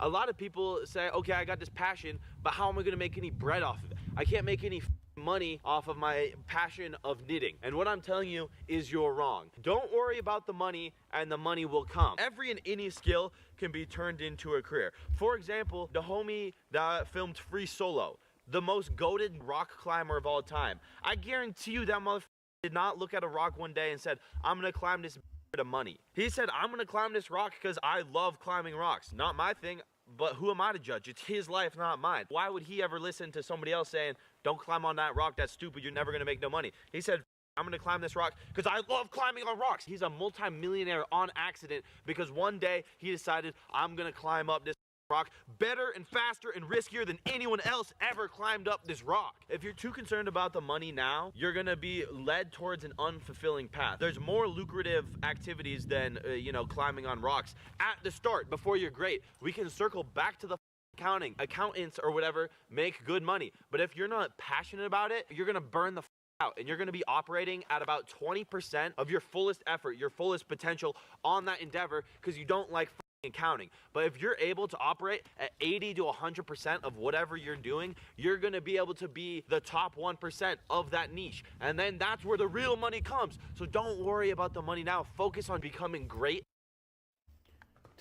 A lot of people say, okay, I got this passion, but how am I going to make any bread off of it? I can't make any money off of my passion of knitting. And what I'm telling you is you're wrong. Don't worry about the money and the money will come. Every and any skill can be turned into a career. For example, the homie that filmed Free Solo, the most goated rock climber of all time. I guarantee you that motherfucker did not look at a rock one day and said, I'm gonna climb this to money. He said, I'm gonna climb this rock because I love climbing rocks. Not my thing, but who am I to judge? It's his life, not mine. Why would he ever listen to somebody else saying, don't climb on that rock, that's stupid, you're never gonna make no money? He said, I'm gonna climb this rock because I love climbing on rocks. He's a multi-millionaire on accident because one day he decided, I'm gonna climb up this rock better and faster and riskier than anyone else ever climbed up this rock. If you're too concerned about the money now, you're gonna be led towards an unfulfilling path. There's more lucrative activities than climbing on rocks at the start before you're great. We can circle back to the accounting. Accountants or whatever make good money, but if you're not passionate about it, you're gonna burn the out and you're gonna be operating at about 20% of your fullest effort, your fullest potential on that endeavor because you don't like accounting. But if you're able to operate at 80 to 100% of whatever you're doing, you're going to be able to be the top 1% of that niche. And then that's where the real money comes. So don't worry about the money now. Focus on becoming great.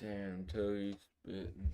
Damn, Toad's spitting.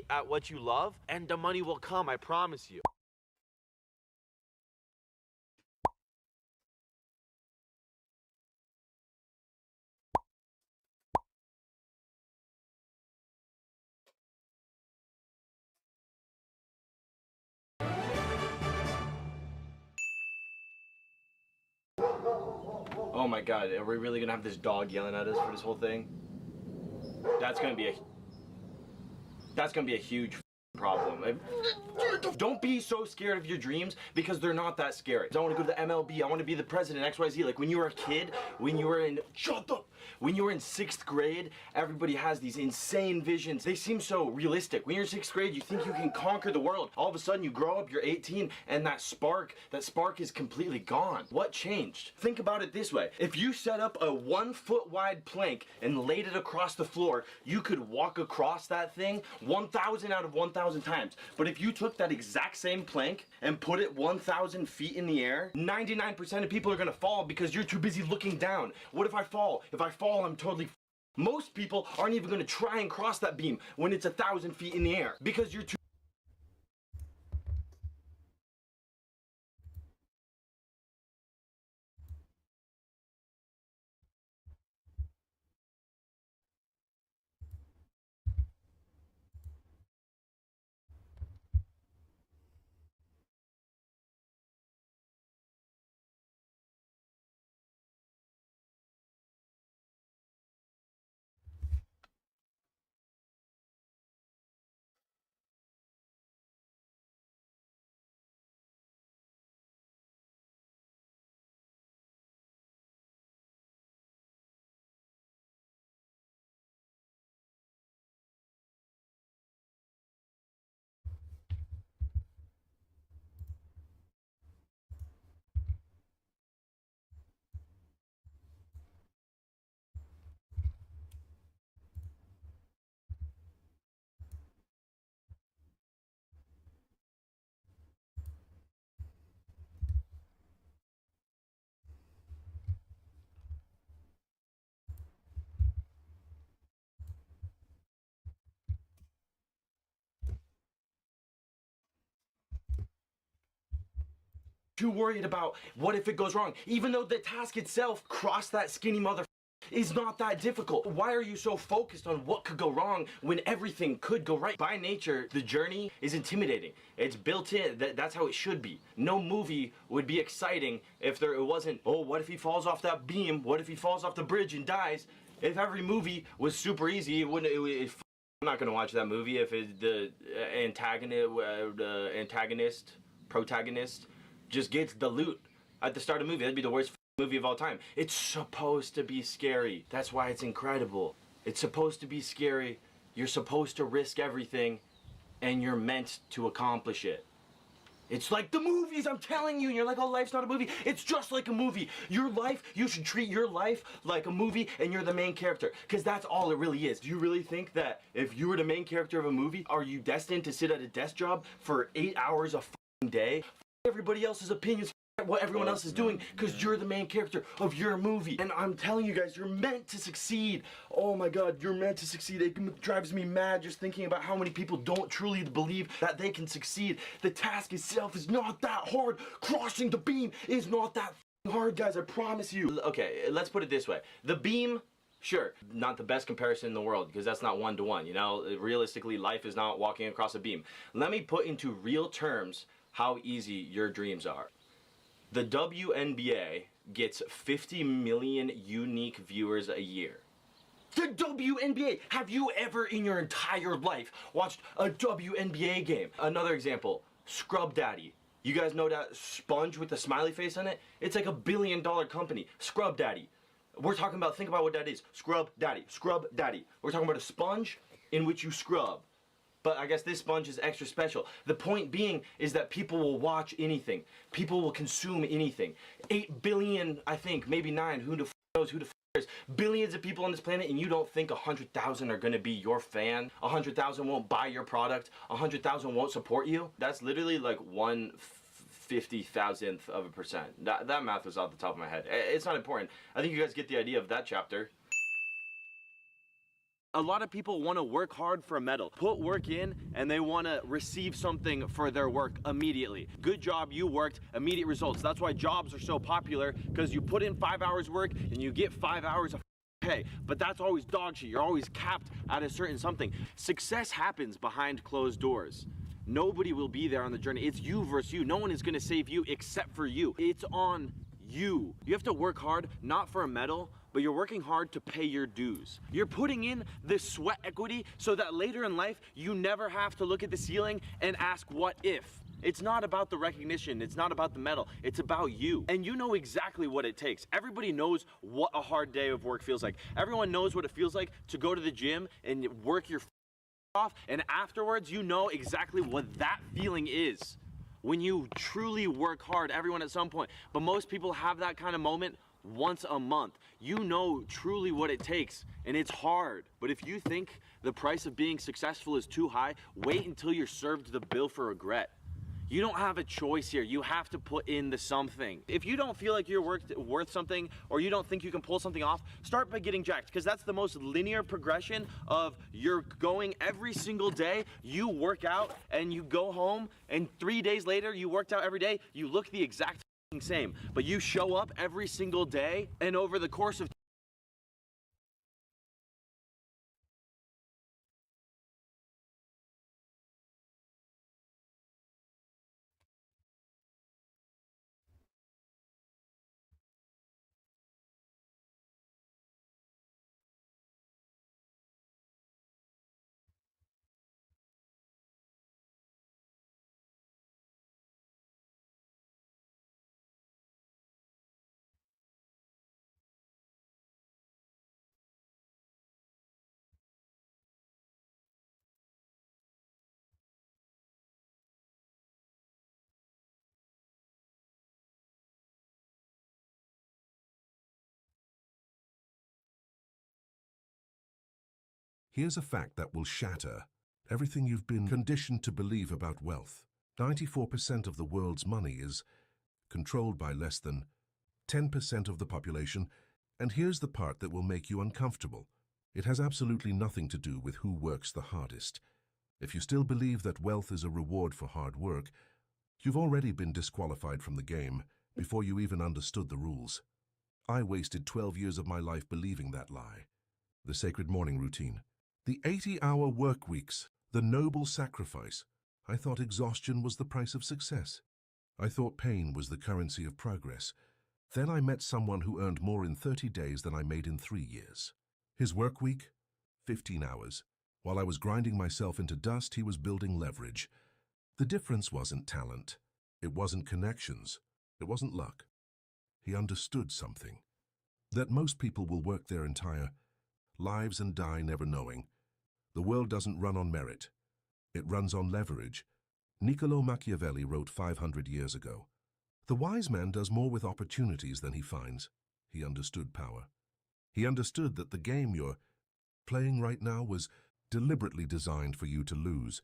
at what you love, and the money will come, I promise you. Oh my god, are we really gonna have this dog yelling at us for this whole thing? That's gonna be a huge problem. Don't be so scared of your dreams because they're not that scary. I want to go to the MLB, I want to be the president, XYZ. Like when you were a kid, when you were in 6th grade, everybody has these insane visions. They seem so realistic. When you're in 6th grade, you think you can conquer the world. All of a sudden you grow up, you're 18, and that spark is completely gone. What changed? Think about it this way. If you set up a 1 foot wide plank and laid it across the floor, you could walk across that thing 1,000 out of 1,000 times. But if you took that exact same plank and put it 1,000 feet in the air, 99% of people are gonna fall because you're too busy looking down. What if I fall? If I fall, I'm totally Most people aren't even gonna try and cross that beam when it's 1,000 feet in the air because you're too worried about what if it goes wrong, even though the task itself, cross that skinny mother is not that difficult. Why are you so focused on what could go wrong when everything could go right? By nature, the journey is intimidating. It's built in. That's how it should be. No movie would be exciting if it wasn't, oh, what if he falls off that beam? What if he falls off the bridge and dies? If every movie was super easy, it wouldn't. I'm not gonna watch that movie if the protagonist just gets the loot at the start of the movie. That'd be the worst movie of all time. It's supposed to be scary. That's why it's incredible. It's supposed to be scary. You're supposed to risk everything, and you're meant to accomplish it. It's like the movies, I'm telling you. And you're like, oh, life's not a movie. It's just like a movie. Your life, you should treat your life like a movie, and you're the main character, because that's all it really is. Do you really think that if you were the main character of a movie, are you destined to sit at a desk job for 8 hours a fucking day? Everybody else's opinions, what everyone else is doing, because you're the main character of your movie. And I'm telling you guys, you're meant to succeed. Oh my god, you're meant to succeed. It drives me mad just thinking about how many people don't truly believe that they can succeed. The task itself is not that hard. Crossing the beam is not that hard, guys, I promise you. Okay, let's put it this way. The beam, sure, not the best comparison in the world, because that's not one-to-one, you know? Realistically, life is not walking across a beam. Let me put into real terms how easy your dreams are. The WNBA gets 50 million unique viewers a year. The WNBA! Have you ever in your entire life watched a WNBA game? Another example, Scrub Daddy. You guys know that sponge with the smiley face on it? It's like $1 billion company. Scrub Daddy. We're talking about, think about what that is. Scrub Daddy. Scrub Daddy. We're talking about a sponge in which you scrub. But I guess this sponge is extra special. The point being is that people will watch anything. People will consume anything. 8 billion, I think, maybe 9, who the f knows, who the f cares? Billions of people on this planet, and you don't think 100,000 are gonna be your fan? 100,000 won't buy your product? 100,000 won't support you? That's literally like 1/50,000th of a percent. That math was off the top of my head. It's not important. I think you guys get the idea of that chapter. A lot of people want to work hard for a medal, put work in, and they want to receive something for their work immediately. Good job, you worked, immediate results. That's why jobs are so popular, because you put in 5 hours work and you get 5 hours of pay. But that's always dog shit. You're always capped at a certain something. Success happens behind closed doors. Nobody will be there on the journey. It's you versus you. No one is going to save you except for you. It's on you. You have to work hard, not for a medal, but you're working hard to pay your dues. You're putting in this sweat equity so that later in life, you never have to look at the ceiling and ask what if. It's not about the recognition, it's not about the medal, it's about you. And you know exactly what it takes. Everybody knows what a hard day of work feels like. Everyone knows what it feels like to go to the gym and work your off, and afterwards you know exactly what that feeling is. When you truly work hard, everyone at some point. But most people have that kind of moment once a month. You know truly what it takes, and it's hard. But if you think the price of being successful is too high, wait until you're served the bill for regret. You don't have a choice here. You have to put in the something. If you don't feel like you're worth something, or you don't think you can pull something off, start by getting jacked, because that's the most linear progression of you're going every single day, you work out, and you go home, and 3 days later, you worked out every day, you look the exact same. But you show up every single day, and over the course of Here's a fact that will shatter everything you've been conditioned to believe about wealth. 94% of the world's money is controlled by less than 10% of the population, and here's the part that will make you uncomfortable. It has absolutely nothing to do with who works the hardest. If you still believe that wealth is a reward for hard work, you've already been disqualified from the game before you even understood the rules. I wasted 12 years of my life believing that lie. The sacred morning routine. The 80-hour work weeks, the noble sacrifice. I thought exhaustion was the price of success. I thought pain was the currency of progress. Then I met someone who earned more in 30 days than I made in 3 years. His work week, 15 hours. While I was grinding myself into dust, he was building leverage. The difference wasn't talent. It wasn't connections. It wasn't luck. He understood something. That most people will work their entire lives and die never knowing. The world doesn't run on merit. It runs on leverage. Niccolo Machiavelli wrote 500 years ago. The wise man does more with opportunities than he finds. He understood power. He understood that the game you're playing right now was deliberately designed for you to lose.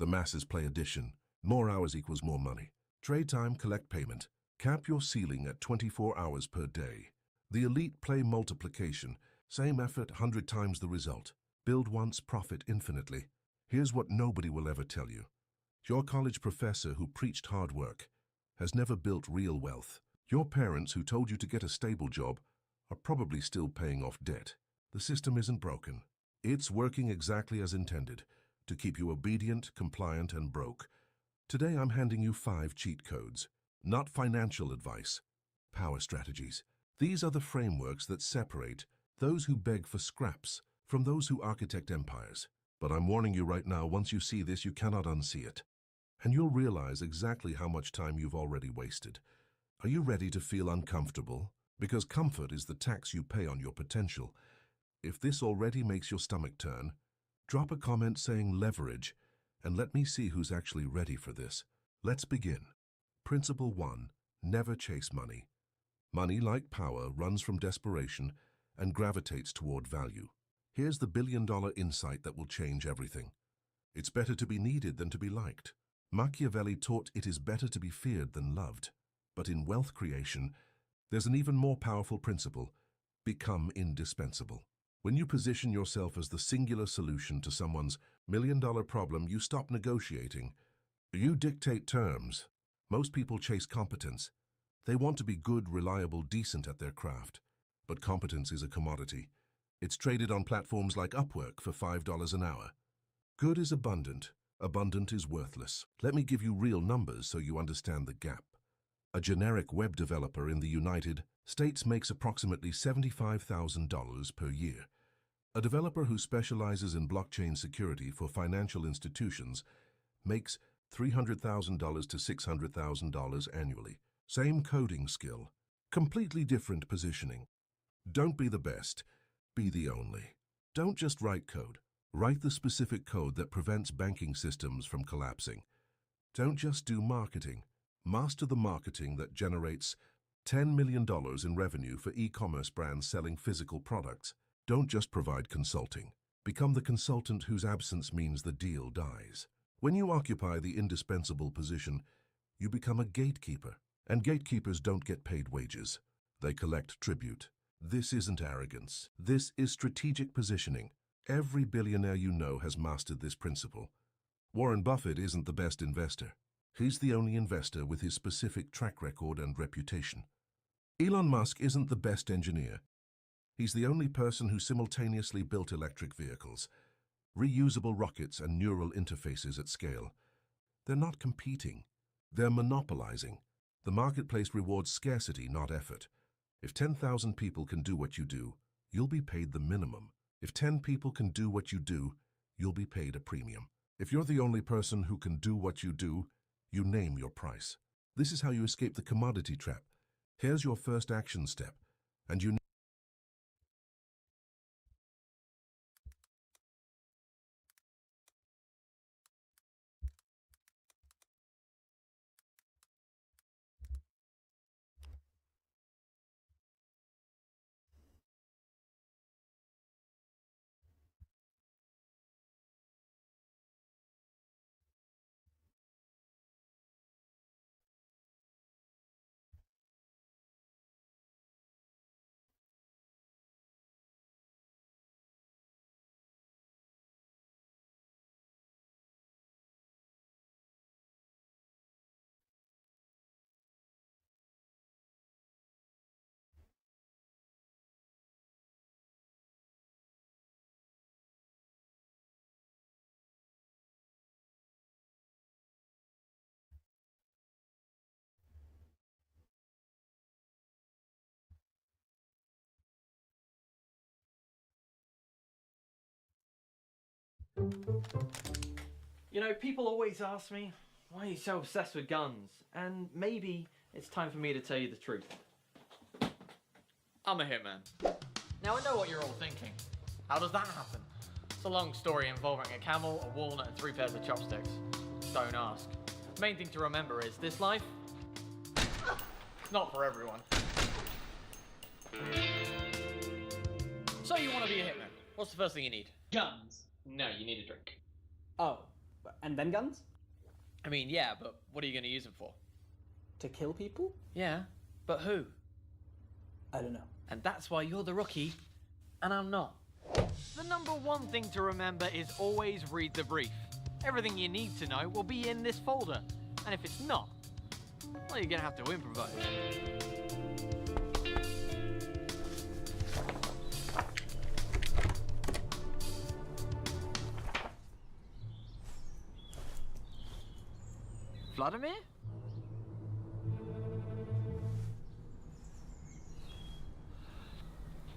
The masses play addition. More hours equals more money. Trade time, collect payment. Cap your ceiling at 24 hours per day. The elite play multiplication. Same effort, 100 times the result. Build once, profit infinitely. Here's what nobody will ever tell you. Your college professor who preached hard work has never built real wealth. Your parents who told you to get a stable job are probably still paying off debt. The system isn't broken. It's working exactly as intended, to keep you obedient, compliant, and broke. Today I'm handing you 5 cheat codes. Not financial advice. Power strategies. These are the frameworks that separate those who beg for scraps from those who architect empires. But I'm warning you right now, once you see this, you cannot unsee it. And you'll realize exactly how much time you've already wasted. Are you ready to feel uncomfortable? Because comfort is the tax you pay on your potential. If this already makes your stomach turn, drop a comment saying leverage, and let me see who's actually ready for this. Let's begin. Principle 1. Never chase money. Money, like power, runs from desperation and gravitates toward value. Here's the billion-dollar insight that will change everything. It's better to be needed than to be liked. Machiavelli taught it is better to be feared than loved. But in wealth creation, there's an even more powerful principle: become indispensable. When you position yourself as the singular solution to someone's million-dollar problem, you stop negotiating. You dictate terms. Most people chase competence. They want to be good, reliable, decent at their craft. But competence is a commodity. It's traded on platforms like Upwork for $5 an hour. Good is abundant. Abundant is worthless. Let me give you real numbers so you understand the gap. A generic web developer in the United States makes approximately $75,000 per year. A developer who specializes in blockchain security for financial institutions makes $300,000 to $600,000 annually. Same coding skill, completely different positioning. Don't be the best, be the only. Don't just write code. Write the specific code that prevents banking systems from collapsing. Don't just do marketing. Master the marketing that generates $10 million in revenue for e-commerce brands selling physical products. Don't just provide consulting. Become the consultant whose absence means the deal dies. When you occupy the indispensable position, you become a gatekeeper. And gatekeepers don't get paid wages. They collect tribute. This isn't arrogance. This is strategic positioning. Every billionaire you know has mastered this principle. Warren Buffett isn't the best investor. He's the only investor with his specific track record and reputation. Elon Musk isn't the best engineer. He's the only person who simultaneously built electric vehicles, reusable rockets, and neural interfaces at scale. They're not competing. They're monopolizing. The marketplace rewards scarcity, not effort. If 10,000 people can do what you do, you'll be paid the minimum. If 10 people can do what you do, you'll be paid a premium. If you're the only person who can do what you do, you name your price. This is how you escape the commodity trap. Here's your first action step, and you You know, people always ask me, why are you so obsessed with guns? And maybe it's time for me to tell you the truth. I'm a hitman. Now I know what you're all thinking. How does that happen? It's a long story involving a camel, a walnut, and 3 pairs of chopsticks. Don't ask. Main thing to remember is this life, not for everyone. So you want to be a hitman. What's the first thing you need? Guns. No, you need a drink. Oh, and then guns? I mean, yeah, but what are you going to use them for? To kill people? Yeah, but who? I don't know. And that's why you're the rookie, and I'm not. The number one thing to remember is always read the brief. Everything you need to know will be in this folder. And if it's not, well, you're going to have to improvise. Vladimir?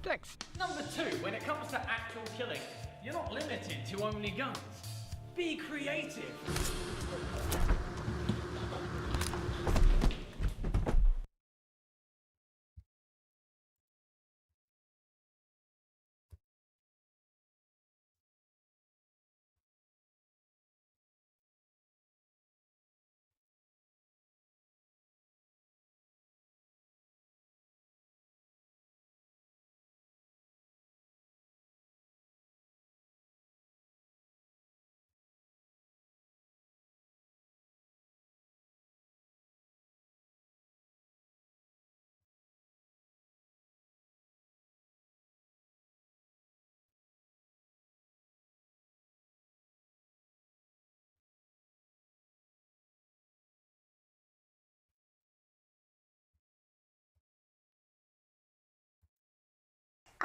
Thanks. Number 2, when it comes to actual killing, you're not limited to only guns. Be creative.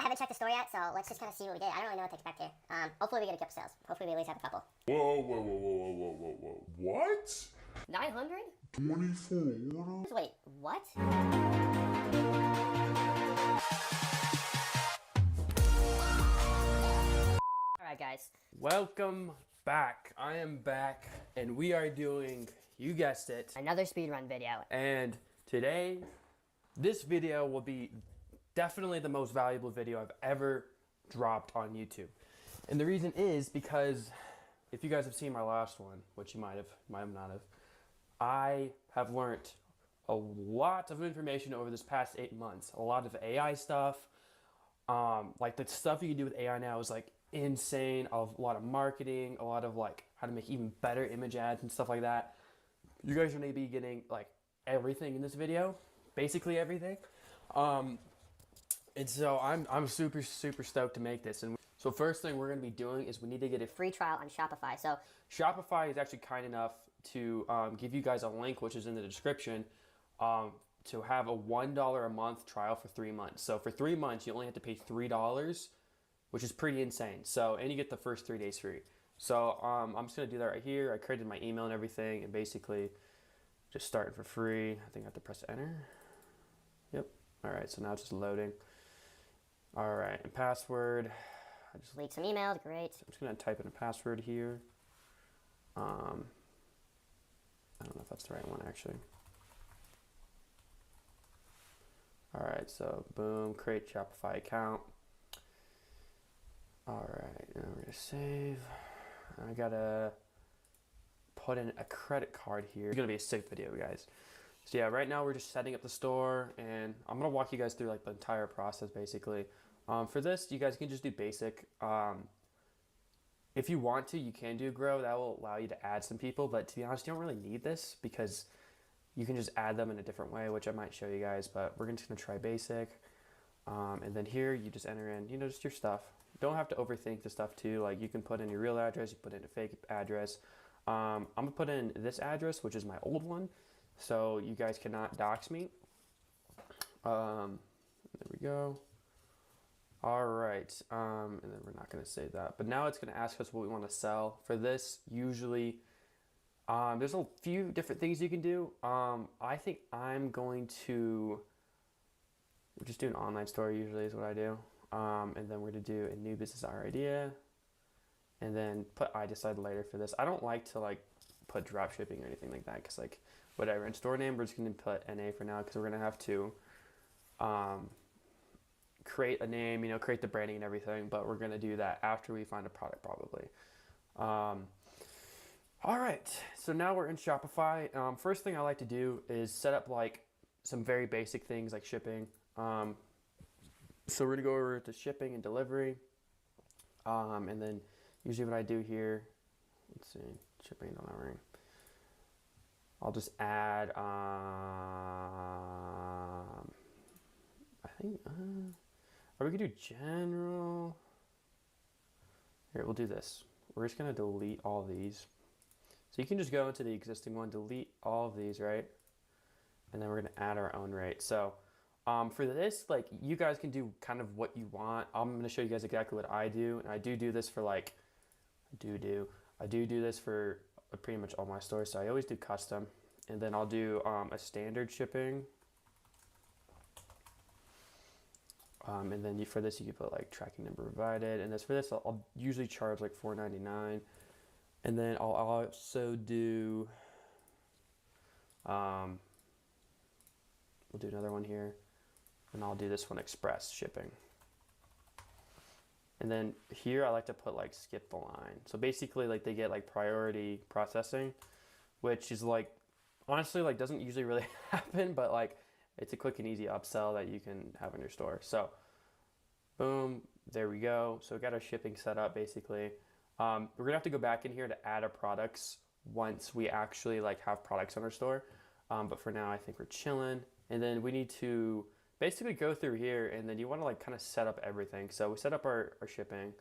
I haven't checked the store yet, so let's just kind of see what we did. I don't really know what to expect here. Hopefully we get a gift sales. Hopefully we at least have a couple. Whoa. What? 900? 24 orders? Wait, what? Alright guys. Welcome back. I am back and we are doing, you guessed it, another speedrun video. And today, this video will be definitely the most valuable video I've ever dropped on YouTube. And the reason is because if you guys have seen my last one, which you might have not have, I have learned a lot of information over this past 8 months. A lot of AI stuff. Like the stuff you can do with AI now is like insane. A lot of marketing, a lot of like how to make even better image ads and stuff like that. You guys are going to be getting like everything in this video, basically everything. And so I'm super stoked to make this. And so first thing we're going to be doing is we need to get a free trial on Shopify. So Shopify is actually kind enough to give you guys a link, which is in the description, to have a $1 a month trial for 3 months. So for 3 months, you only have to pay $3, which is pretty insane. So, and you get the first 3 days free. So I'm just going to do that right here. I created my email and everything, and basically just starting for free. I think I have to press enter. Yep. All right, so now it's just loading. All right, and password. I just delete some emails, great. I'm just gonna type in a password here. I don't know if that's the right one actually. All right, so boom, create Shopify account. All right, now we're gonna save. I gotta put in a credit card here. It's gonna be a sick video, guys. So yeah, right now we're just setting up the store, and I'm gonna walk you guys through like the entire process basically. For this, you guys can just do basic. If you want to, you can do grow. That will allow you to add some people, but to be honest, you don't really need this because you can just add them in a different way, which I might show you guys, but we're just gonna try basic. And then here, you just enter in, just your stuff. Don't have to overthink the stuff too. Like you can put in your real address, you put in a fake address. I'm gonna put in this address, which is my old one, so you guys cannot dox me. There we go. All right, and then we're not gonna save that. But now it's gonna ask us what we wanna sell. For this, usually, there's a few different things you can do. I think I'm going to just do an online store usually is what I do. And then we're gonna do a new business hour idea. And then put I decide later for this. I don't like to like put drop shipping or anything like that because like whatever. In store name, we're just gonna put NA for now because we're gonna have to create a name, create the branding and everything, but we're gonna do that after we find a product probably. All right, so now we're in Shopify. First thing I like to do is set up like some very basic things like shipping. So we're gonna go over to shipping and delivery. And then usually what I do here, let's see, shipping and delivery. I'll just add, I think, or we could do general. Here, we'll do this. We're just gonna delete all these. So you can just go into the existing one, delete all of these, right? And then we're gonna add our own rate. So for this, like you guys can do kind of what you want. I'm gonna show you guys exactly what I do. And I do this for like, I do this for pretty much all my stores. So I always do custom. And then I'll do a standard shipping. And then for this, you can put like tracking number provided. And for this, I'll usually charge like $4.99. And then I'll also do, we'll do another one here. And I'll do this one express shipping. And then here I like to put like skip the line. So basically like they get like priority processing, which is like, honestly like doesn't usually really happen, but like it's a quick and easy upsell that you can have in your store. So boom, there we go. So we got our shipping set up basically. We're gonna have to go back in here to add our products once we actually like have products on our store. But for now I think we're chilling. And then we need to basically go through here and then you wanna like kind of set up everything. So we set up our shipping.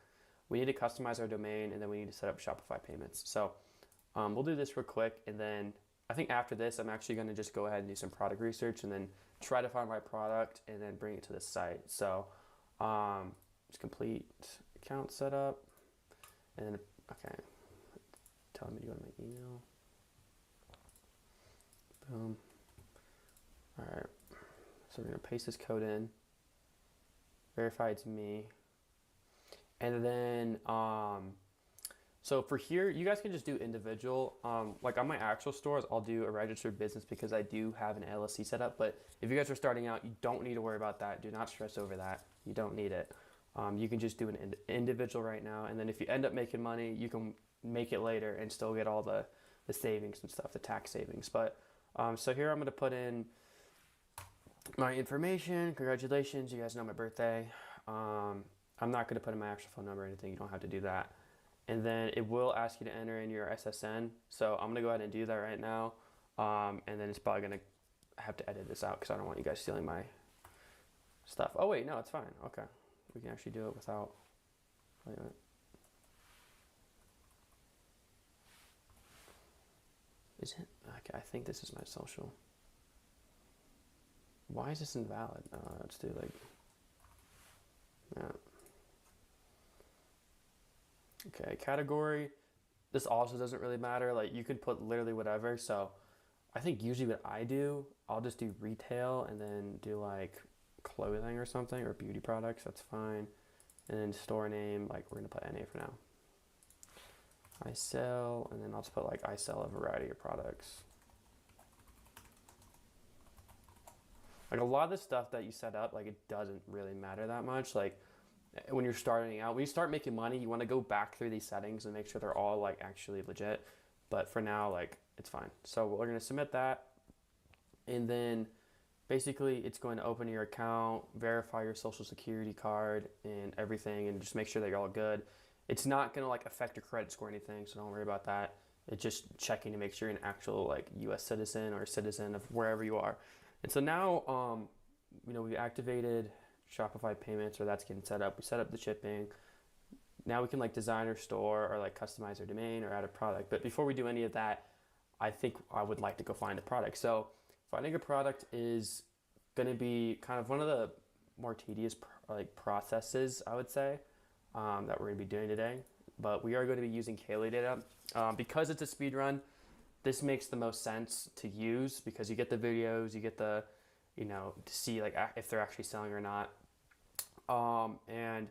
We need to customize our domain and then we need to set up Shopify payments. So we'll do this real quick and then I think after this, I'm actually gonna just go ahead and do some product research and then try to find my product and then bring it to the site. So Just complete account setup. And then, okay, tell me to go to my email. Boom. All right, so we're gonna paste this code in. Verify it's me. And then, so for here, you guys can just do individual. Like on my actual stores, I'll do a registered business because I do have an LLC set up. But if you guys are starting out, you don't need to worry about that. Do not stress over that. You don't need it. You can just do an individual right now. And then if you end up making money, you can make it later and still get all the savings and stuff, the tax savings. But so here I'm going to put in my information. Congratulations, you guys know my birthday. I'm not going to put in my actual phone number or anything. You don't have to do that. And then it will ask you to enter in your SSN. So I'm going to go ahead and do that right now. And then it's probably going to have to edit this out because I don't want you guys stealing my stuff. Oh, wait, no, it's fine. Okay. We can actually do it without... Wait a minute. Is it? Okay, I think this is my social. Why is this invalid? Let's do like... Yeah. Okay, category. This also doesn't really matter. Like you could put literally whatever. So I think usually what I do, I'll just do retail and then do like clothing or something or beauty products. That's fine. And then store name, like we're gonna put NA for now. I sell, and then I'll just put like I sell a variety of products. Like a lot of the stuff that you set up, like it doesn't really matter that much. Like when you're starting out, when you start making money, you want to go back through these settings and make sure they're all like actually legit. But for now, like it's fine. So we're going to submit that. And then basically it's going to open your account, verify your social security card and everything, and just make sure that you're all good. It's not going to like affect your credit score or anything, so don't worry about that. It's just checking to make sure you're an actual like US citizen or citizen of wherever you are. And so now, you know, we activated Shopify payments, or that's getting set up. We set up the shipping. Now we can like design our store or like customize our domain or add a product. But before we do any of that, I think I would like to go find a product. So finding a product is going to be kind of one of the more tedious like processes, I would say, that we're going to be doing today. But we are going to be using Kaylee data. Because it's a speed run, this makes the most sense to use because you get the videos, you get the, you know, to see like if they're actually selling or not. And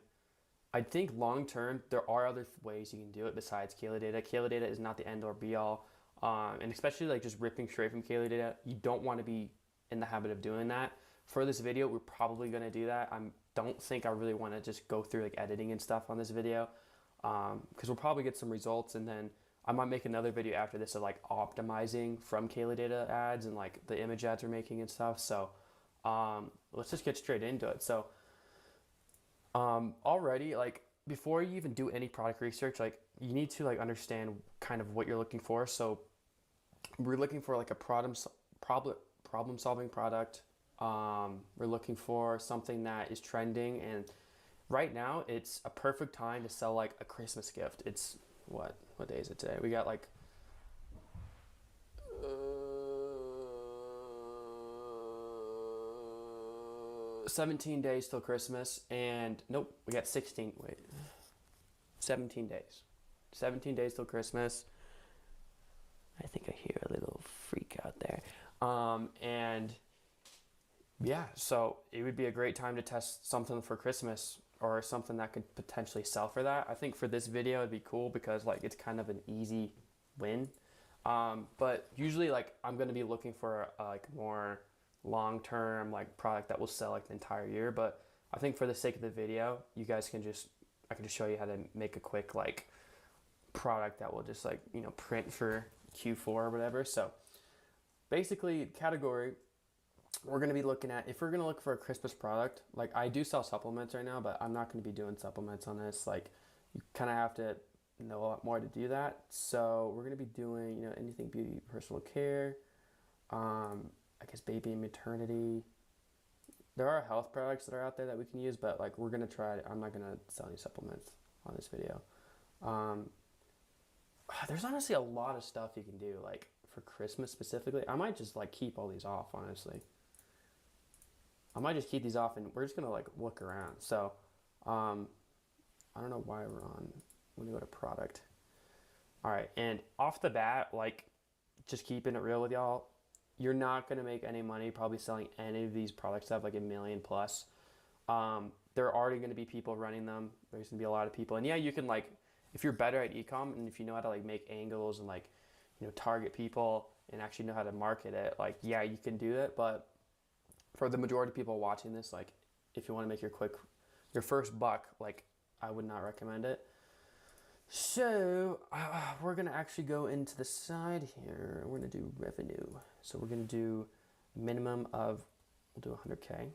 I think long term, there are other ways you can do it besides Kaylee data. Kaylee data is not the end or be all. And especially like just ripping straight from Kaylee data, you don't want to be in the habit of doing that. For this video, we're probably going to do that. I don't think I really want to just go through like editing and stuff on this video because we'll probably get some results, and then I might make another video after this of like optimizing from Kaylee data ads and like the image ads we're making and stuff. So let's just get straight into it. So already, like before you even do any product research, like you need to like understand kind of what you're looking for. So we're looking for like a problem solving product. We're looking for something that is trending, and right now it's a perfect time to sell like a Christmas gift. It's what day is it today? We got like 17 days till Christmas, and nope, we got 17 days. 17 days till Christmas. I think I hear a little freak out there. And yeah, so it would be a great time to test something for Christmas or something that could potentially sell for that. I think for this video it'd be cool because like it's kind of an easy win. But usually like I'm gonna be looking for like more long-term like product that will sell like the entire year. But I think for the sake of the video, you guys can I can just show you how to make a quick like product that will just like, you know, print for Q4 or whatever. So basically category, we're going to be looking at, if we're going to look for a Christmas product, like I do sell supplements right now, but I'm not going to be doing supplements on this. Like you kind of have to know a lot more to do that. So we're going to be doing, you know, anything beauty, personal care, I guess baby and maternity. There are health products that are out there that we can use, but like we're going to try, I'm not going to sell any supplements on this video. There's honestly a lot of stuff you can do like for Christmas specifically. I might just like keep all these off, honestly. I might just keep these off and we're just gonna like look around. So I don't know why we're on. Let me go to product. All right, and off the bat, like just keeping it real with y'all, you're not gonna make any money probably selling any of these products that have like 1 million plus. There are already gonna be people running them. There's gonna be a lot of people, and yeah, you can like, if you're better at ecom and if you know how to like make angles and like, you know, target people and actually know how to market it, like yeah, you can do it. But for the majority of people watching this, like if you want to make your first buck, like I would not recommend it. So we're gonna actually go into the side here. We're gonna do revenue. So we're gonna do minimum of, we'll do 100K,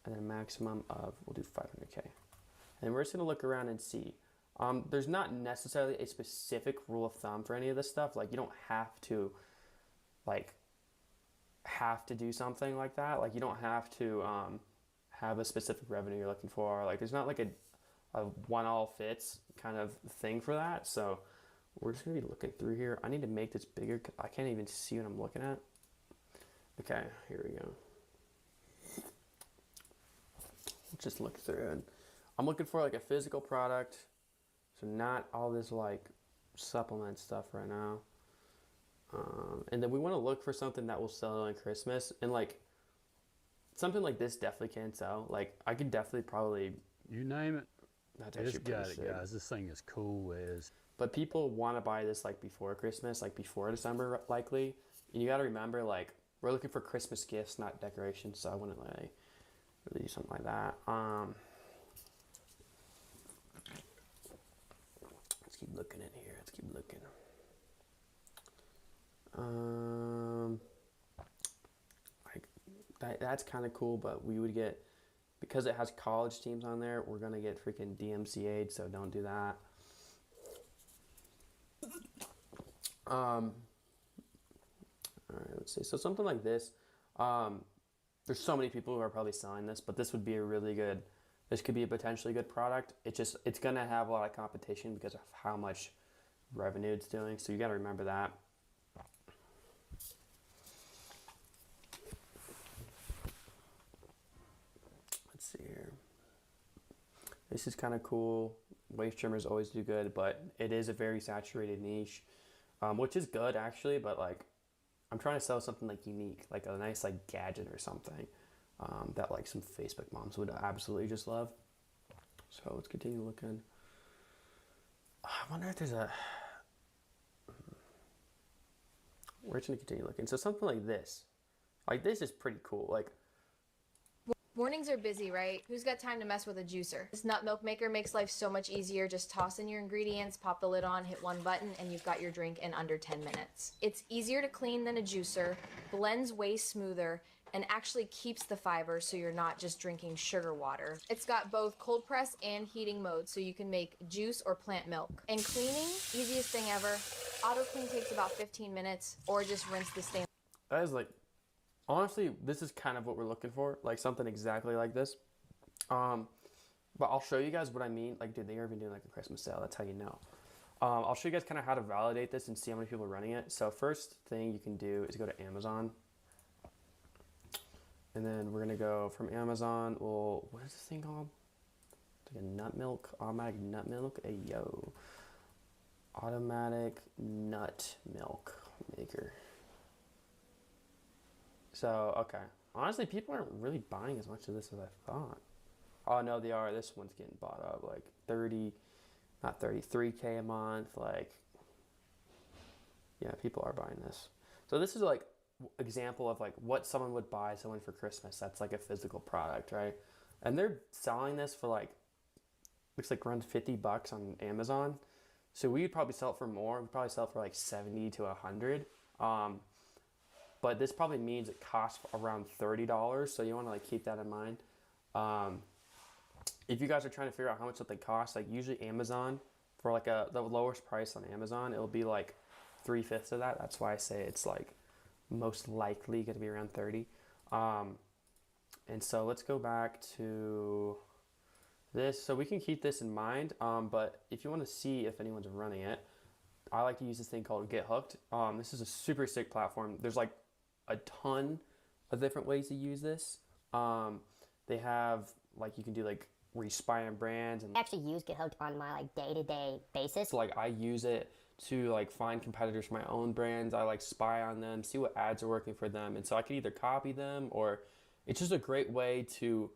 and then a maximum of, we'll do 500K. And we're just gonna look around and see. There's not necessarily a specific rule of thumb for any of this stuff. Like you don't have to do something like that. Like you don't have to have a specific revenue you're looking for. Like there's not like a one all fits kind of thing for that. So we're just gonna be looking through here. I need to make this bigger because I can't even see what I'm looking at. Okay, here we go. Let's just look through, and I'm looking for like a physical product. So not all this like supplement stuff right now. And then we want to look for something that will sell on Christmas, and like something like this definitely can sell. Like I could definitely probably, you name it. That's It's actually got pretty it, sick. guys. This thing is cool as. But people want to buy this like before Christmas, like before December likely. And you got to remember, like we're looking for Christmas gifts, not decorations. So I wouldn't like really do something like that. Let's keep looking in here. Let's keep looking. Like that's kind of cool, but we would get, because it has college teams on there, we're gonna get freaking DMCA'd, so don't do that. All right, let's see. So something like this. There's so many people who are probably selling this, but this would be a really good. This could be a potentially good product. It's gonna have a lot of competition because of how much revenue it's doing. So you got to remember that. Let's see here. This is kind of cool. Waist trimmers always do good, but it is a very saturated niche, which is good actually. But like, I'm trying to sell something like unique, like a nice like gadget or something that like some Facebook moms would absolutely just love. So let's continue looking. I wonder if there's a. We're just gonna continue looking. So something like this is pretty cool. Like. Mornings are busy, right? Who's got time to mess with a juicer? This nut milk maker makes life so much easier. Just toss in your ingredients, pop the lid on, hit one button, and you've got your drink in under 10 minutes. It's easier to clean than a juicer, blends way smoother, and actually keeps the fiber so you're not just drinking sugar water. It's got both cold press and heating mode, so you can make juice or plant milk. And cleaning, easiest thing ever. Auto clean takes about 15 minutes, or just rinse the stain. That is like, honestly, this is kind of what we're looking for, like something exactly like this. But I'll show you guys what I mean. Like, dude, they are even doing like a Christmas sale. That's how you know. I'll show you guys kind of how to validate this and see how many people are running it. So first thing you can do is go to Amazon. And then we're going to go from Amazon. Well, what is this thing called? It's like a nut milk, automatic nut milk. Hey, yo. Automatic nut milk maker. So, okay. Honestly, people aren't really buying as much of this as I thought. Oh, no, they are. This one's getting bought up. Like 33K a month. Like, yeah, people are buying this. So this is like example of like what someone would buy someone for Christmas. That's like a physical product, right? And they're selling this for like, looks like around $50 on Amazon. So we'd probably sell it for more. We'd probably sell it for like 70 to 100. But this probably means it costs around $30. So you want to like keep that in mind. If you guys are trying to figure out how much something costs, like usually Amazon for like the lowest price on Amazon, it'll be like 3/5 of that. That's why I say it's like most likely going to be around 30. And so let's go back to this. So we can keep this in mind. But if you want to see if anyone's running it, I like to use this thing called Get Hooked. This is a super sick platform. There's like a ton of different ways to use this. They have like you can do like where you spy on brands and I actually use GitHub on my like day-to-day basis. so, like I use it to like find competitors for my own brands. I like spy on them, see what ads are working for them, and so I can either copy them or it's just a great way to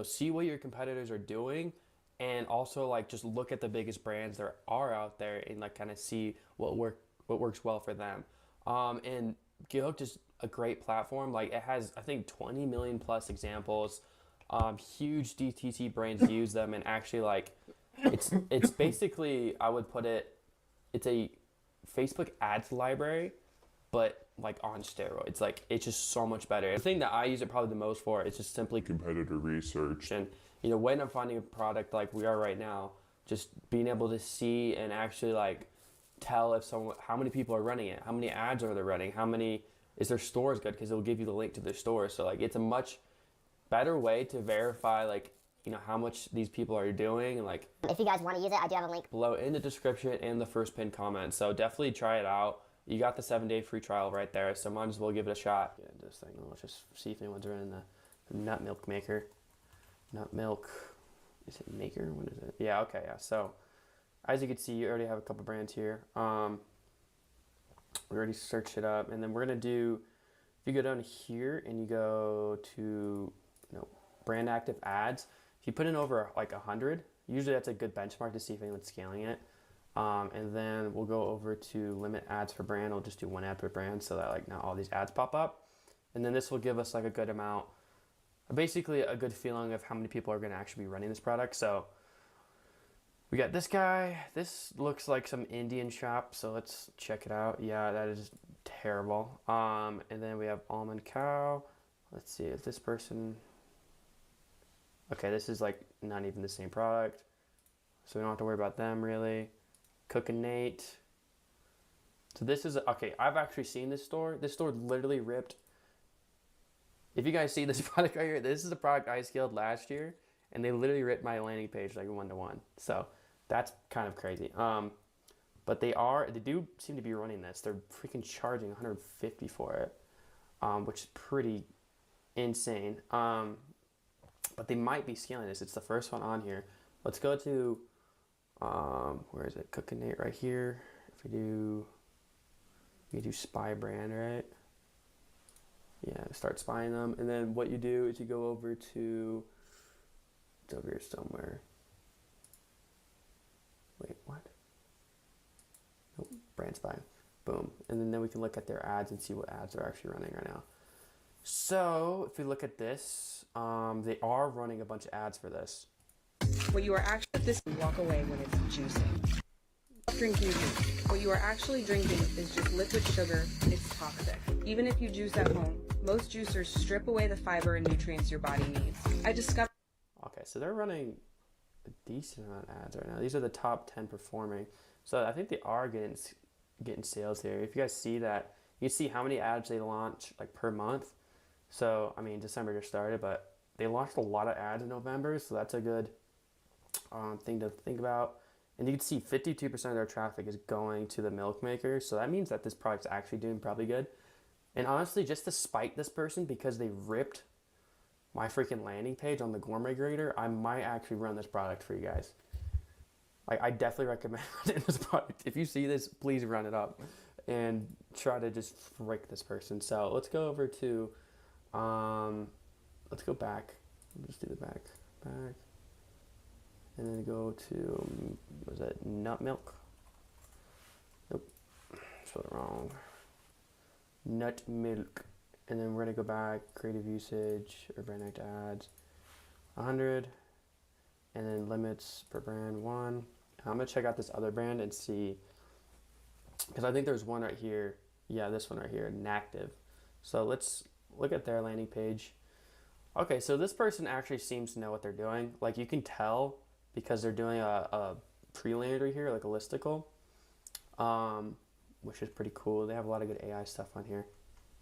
see what your competitors are doing and also like just look at the biggest brands there are out there and like kind of see what works well for them. And GitHub is a great platform. Like it has I think 20 million plus examples. Huge DTC brands use them and actually like it's basically I would put it's a Facebook ads library but like on steroids. Like it's just so much better. The thing that I use it probably the most for is just simply competitor research. And when I'm finding a product like we are right now, just being able to see and actually like tell if how many people are running it, how many ads are they running, how many is their stores good, because it'll give you the link to their store. So like it's a much better way to verify like how much these people are doing. And like if you guys want to use it, I do have a link below in the description and the first pinned comment. So definitely try it out. You got the 7-day free trial right there, so might as well give it a shot. Get into this thing. Let's just see if anyone's running the nut milk maker. Nut milk, is it maker? What is it? Yeah, okay, yeah. So as you can see, you already have a couple brands here. We already searched it up, and then we're gonna do. If you go down here and you go to brand active ads, if you put in over like 100, usually that's a good benchmark to see if anyone's scaling it. And then we'll go over to limit ads per brand. We'll just do 1 ad per brand so that like not all these ads pop up. And then this will give us like a good amount, basically a good feeling of how many people are going to actually be running this product. So we got this guy. This looks like some Indian shop, so let's check it out. Yeah, that is terrible. And then we have Almond Cow. Let's see if this person. Okay, this is like not even the same product, so we don't have to worry about them really. Cookin' Nate. So this is okay. I've actually seen this store. This store literally ripped. If you guys see this product right here, this is the product I scaled last year, and they literally ripped my landing page like 1-to-1. So that's kind of crazy. But they do seem to be running this. They're freaking charging 150 for it, which is pretty insane. But they might be scaling this. It's the first one on here. Let's go to where is it? Cookin' Nate right here. If we do spy brand, right? Yeah, start spying them. And then what you do is you go over to, it's over here somewhere. Wait, what? Nope, brand spy. Boom. And then we can look at their ads and see what ads they're actually running right now. So if we look at this, they are running a bunch of ads for this. What you are actually walk away when it's juicing. Drinking juice. What you are actually drinking is just liquid sugar, and it's toxic. Even if you juice at home, most juicers strip away the fiber and nutrients your body needs. I discovered. Okay, so they're running a decent amount of ads right now. These are the top 10 performing. So I think they are getting sales here. If you guys see that, you see how many ads they launch like per month. So I mean, December just started, but they launched a lot of ads in November, so that's a good thing to think about. And you can see 52% of their traffic is going to the milk maker, so that means that this product's actually doing probably good. And honestly, just to spite this person because they ripped my freaking landing page on the gourmet grader, I might actually run this product for you guys. Like, I definitely recommend running this product. If you see this, please run it up and try to just frick this person. So let's go over to, let's go back. Let's do the back. And then go to, was it nut milk? Nope, spelled it wrong. Nut milk. And then we're gonna go back, creative usage, or brand act ads, 100. And then limits per brand 1. I'm gonna check out this other brand and see, because I think there's one right here. Yeah, this one right here, inactive. So let's look at their landing page. Okay, so this person actually seems to know what they're doing. Like, you can tell because they're doing a pre-lander here, like a listicle, which is pretty cool. They have a lot of good AI stuff on here.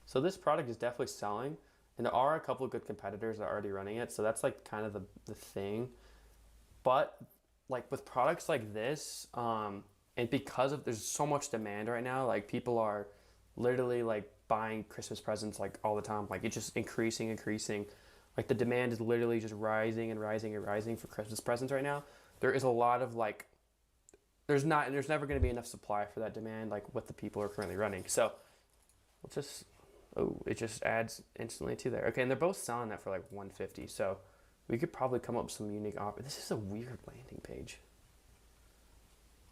So this product is definitely selling, and there are a couple of good competitors that are already running it. So that's like kind of the thing. But like with products like this, and because of there's so much demand right now, like people are literally like buying Christmas presents like all the time. Like it's just increasing. Like the demand is literally just rising and rising and rising for Christmas presents right now. There is a lot of like, there's never going to be enough supply for that demand, like what the people are currently running. So we'll just, it just adds instantly to there. Okay, and they're both selling that for like 150. So we could probably come up with some unique offers. This is a weird landing page.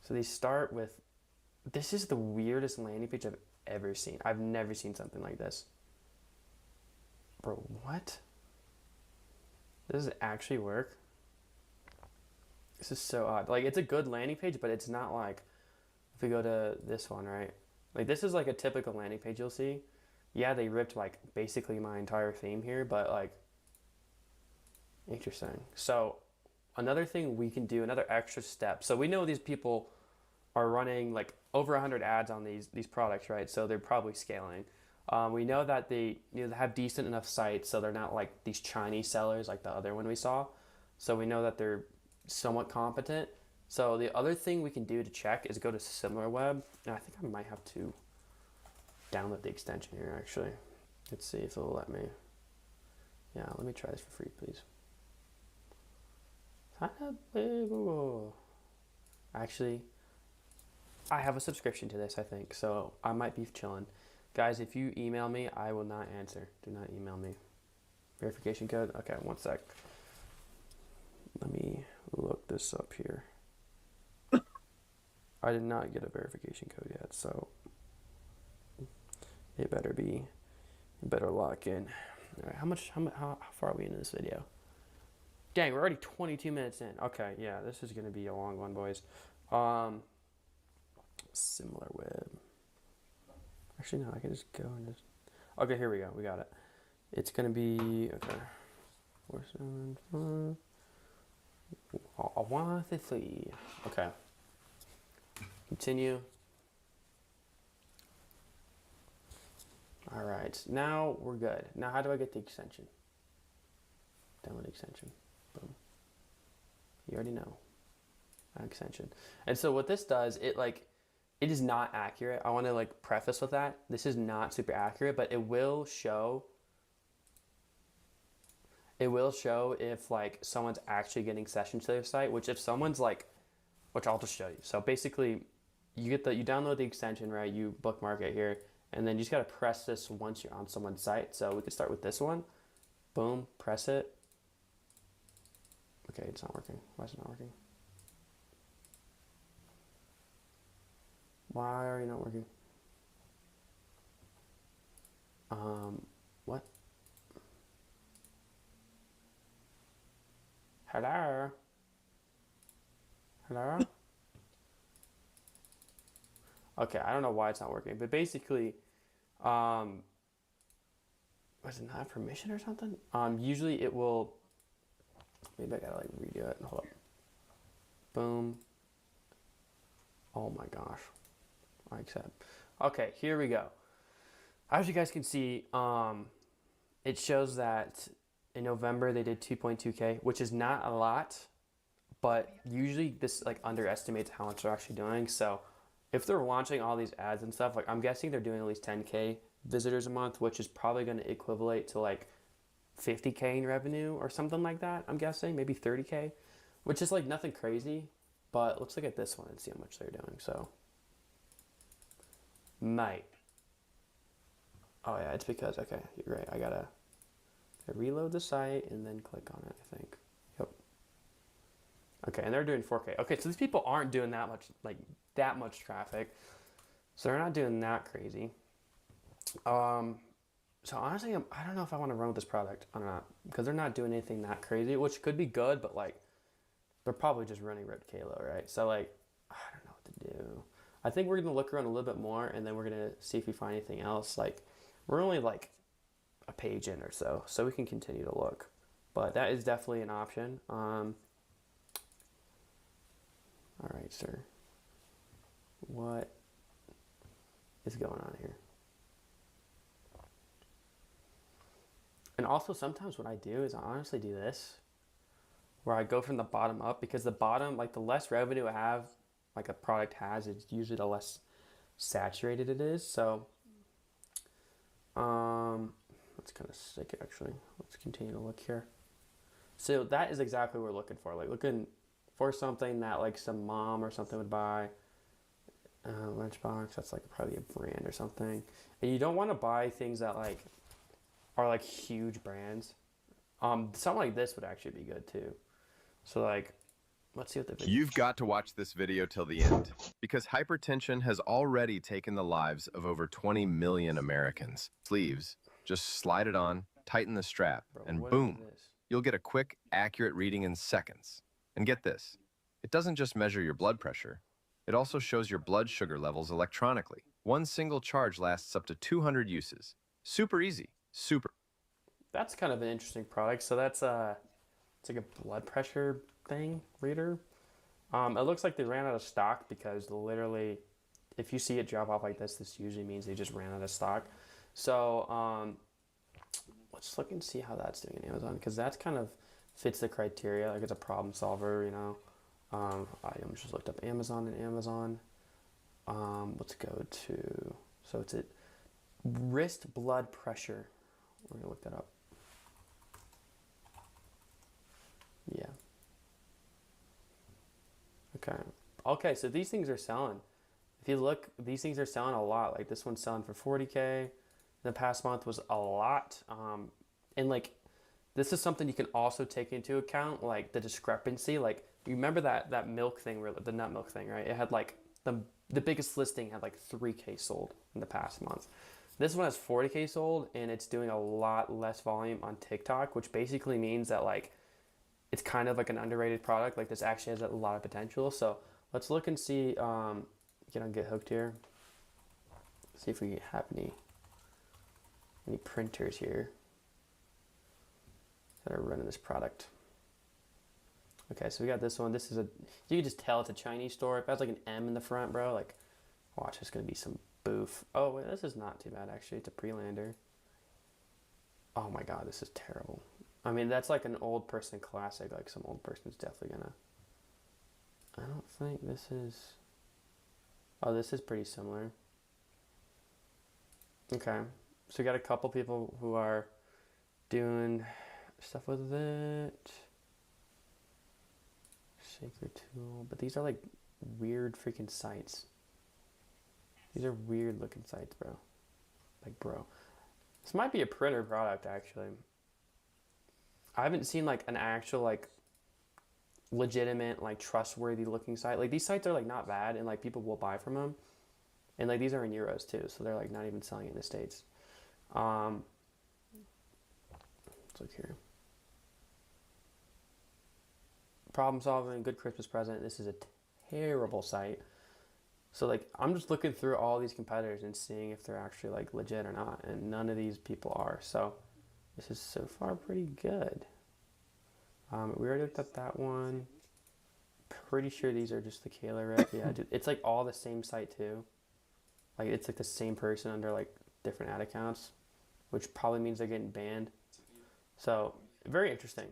So they start with, this is the weirdest landing page I've ever seen. I've never seen something like this. Bro, what? Does it actually work? This is so odd. Like, it's a good landing page, but it's not like, if we go to this one, right? Like, this is like a typical landing page you'll see. Yeah, they ripped like basically my entire theme here, but like, interesting. So another thing we can do, another extra step. So we know these people are running like over 100 ads on these products, right? So they're probably scaling. We know that they have decent enough sites, so they're not like these Chinese sellers like the other one we saw. So we know that they're somewhat competent. So the other thing we can do to check is go to SimilarWeb, and I think I might have to download the extension here actually. Let's see if it'll let me. Yeah, let me try this for free, please. Sign up with Google. Actually, I have a subscription to this, I think, so I might be chilling. Guys, if you email me, I will not answer. Do not email me. Verification code? Okay, one sec. Let me look this up here. I did not get a verification code yet, so it better lock in. All right, how far are we into this video? Dang, we're already 22 minutes in. Okay, yeah, this is gonna be a long one, boys. SimilarWeb. Actually, no, I can just go and just. Okay, here we go. We got it. It's gonna be okay. 475. 153. Okay. Continue. All right. Now we're good. Now, how do I get the extension? Download extension. Boom. You already know. Extension. And so what this does, it is not accurate. I want to like preface with that. This is not super accurate, but it will show if like someone's actually getting sessions to their site, which if someone's like, which I'll just show you. So basically you download the extension, right? You bookmark it here, and then you just got to press this once you're on someone's site. So we could start with this one. Boom, press it. Okay, it's not working. Why is it not working? Why are you not working? What? Hello? Hello? Okay, I don't know why it's not working, but basically, does it not have permission or something? Usually it will, maybe I gotta like redo it. Hold up. Boom. Oh my gosh. I accept. Okay, here we go. As you guys can see, it shows that in November they did 2.2K, which is not a lot, but usually this like underestimates how much they're actually doing. So if they're launching all these ads and stuff, like I'm guessing they're doing at least 10K visitors a month, which is probably going to equivalent to like 50K in revenue or something like that. I'm guessing maybe 30K, which is like nothing crazy, but let's look at this one and see how much they're doing. So mate. Oh yeah, it's because, okay, you're right. I gotta reload the site and then click on it, I think. Yep. Okay, and they're doing 4K. Okay, so these people aren't doing that much traffic. So they're not doing that crazy. So honestly, I don't know if I want to run with this product or not, because they're not doing anything that crazy, which could be good, but like, they're probably just running ripped Kalo, right? So like, I don't know what to do. I think we're going to look around a little bit more, and then we're going to see if we find anything else. Like, we're only like a page in or so we can continue to look. But that is definitely an option. All right, sir. What is going on here? And also, sometimes what I do is I honestly do this, where I go from the bottom up, because the bottom, like the less revenue I have, like a product has, it's usually the less saturated it is. So, That's kind of sick, actually. Let's continue to look here. So that is exactly what we're looking for. Like looking for something that like some mom or something would buy. Lunchbox, that's like probably a brand or something. And you don't want to buy things that like are like huge brands. Something like this would actually be good too. So like, let's see what the video. You've got to watch this video till the end because hypertension has already taken the lives of over 20 million Americans. Sleeves, just slide it on, tighten the strap, and boom, you'll get a quick, accurate reading in seconds. And get this, it doesn't just measure your blood pressure, it also shows your blood sugar levels electronically. One single charge lasts up to 200 uses. Super easy, super. That's kind of an interesting product. So that's it's like a blood pressure thing, reader. It looks like they ran out of stock because literally, if you see it drop off like this usually means they just ran out of stock. So let's look and see how that's doing in Amazon because that's kind of fits the criteria. Like it's a problem solver, you know. I just looked up Amazon and Amazon. Let's go to, so it's a wrist blood pressure. We're gonna look that up. Yeah. Okay. Okay, so these things are selling. If you look, these things are selling a lot. Like this one's selling for 40K. The past month was a lot. And like, this is something you can also take into account, like the discrepancy. Like, you remember that milk thing, the nut milk thing, right? It had like, the biggest listing had like 3K sold in the past month. This one has 40K sold and it's doing a lot less volume on TikTok, which basically means that like, it's kind of like an underrated product. Like this actually has a lot of potential. So let's look and see, get on Get Hooked here. See if we have any printers here that are running this product. Okay, so we got this one. This is you can just tell it's a Chinese store. It has like an M in the front, bro. Like, watch, there's gonna be some boof. Oh, wait, this is not too bad, actually. It's a pre-lander. Oh my God, this is terrible. I mean, that's like an old person classic. Like some old person's definitely gonna. I don't think this is. Oh, this is pretty similar. Okay, so we got a couple people who are doing stuff with it. Shaker tool, but these are like weird freaking sites. These are weird looking sites, bro. Like, bro, this might be a printer product actually. I haven't seen like an actual like legitimate like trustworthy looking site. Like these sites are like not bad and like people will buy from them. And like these are in euros too, so they're like not even selling it in the States. Let's look here. Problem solving, good Christmas present. This is a terrible site. So like I'm just looking through all these competitors and seeing if they're actually like legit or not, and none of these people are. So this is so far pretty good. We already looked at that one. Pretty sure these are just the Kayla rip. Yeah, dude, it's like all the same site too. Like it's like the same person under like different ad accounts, which probably means they're getting banned. So very interesting.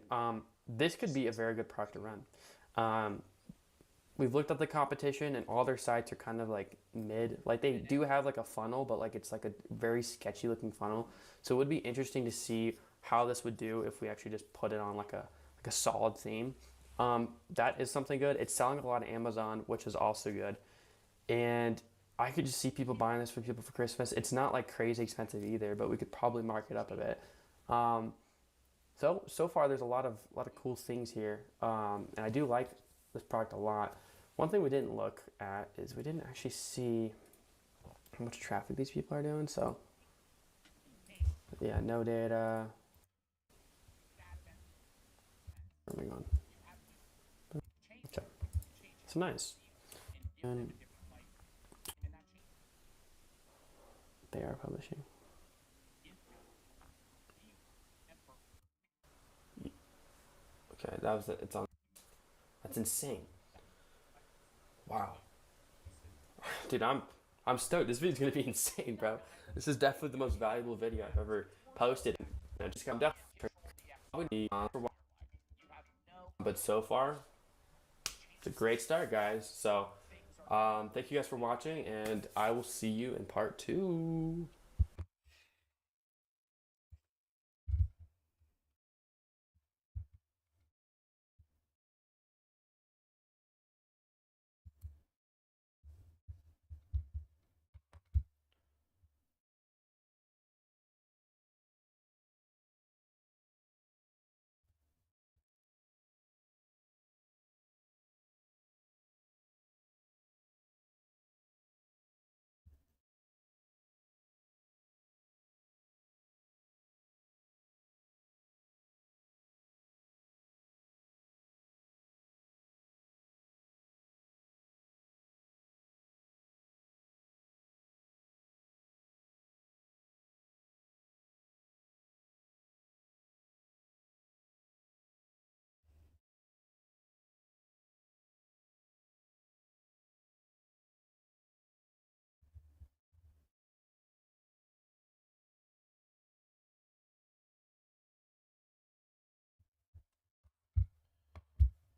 This could be a very good product to run. We've looked at the competition and all their sites are kind of like mid. Like they do have like a funnel, but like it's like a very sketchy looking funnel. So it would be interesting to see how this would do if we actually just put it on like a solid theme. That is something good. It's selling a lot of Amazon, which is also good. And I could just see people buying this for people for Christmas. It's not like crazy expensive either, but we could probably mark it up a bit. So far there's a lot of cool things here. And I do like this product a lot. One thing we didn't look at is we didn't actually see how much traffic these people are doing. So yeah, no data. Moving on. Okay, so nice. And they are publishing. Okay, that was it. It's on. That's insane. Wow. Dude, I'm stoked. This video's gonna be insane, bro. This is definitely the most valuable video I've ever posted. I just got done. But so far, it's a great start, guys. So, thank you guys for watching, and I will see you in part 2.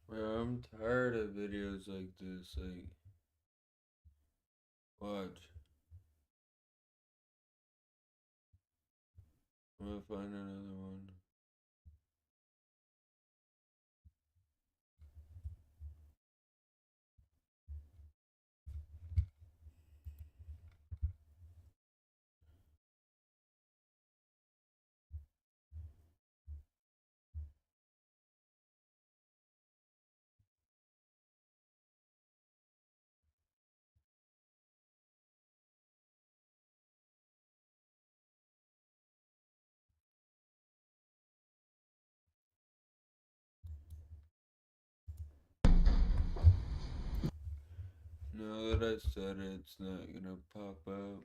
Bro, I'm tired of videos like this. Like, watch. I'm gonna find another one. Now that I said it, it's not gonna pop up.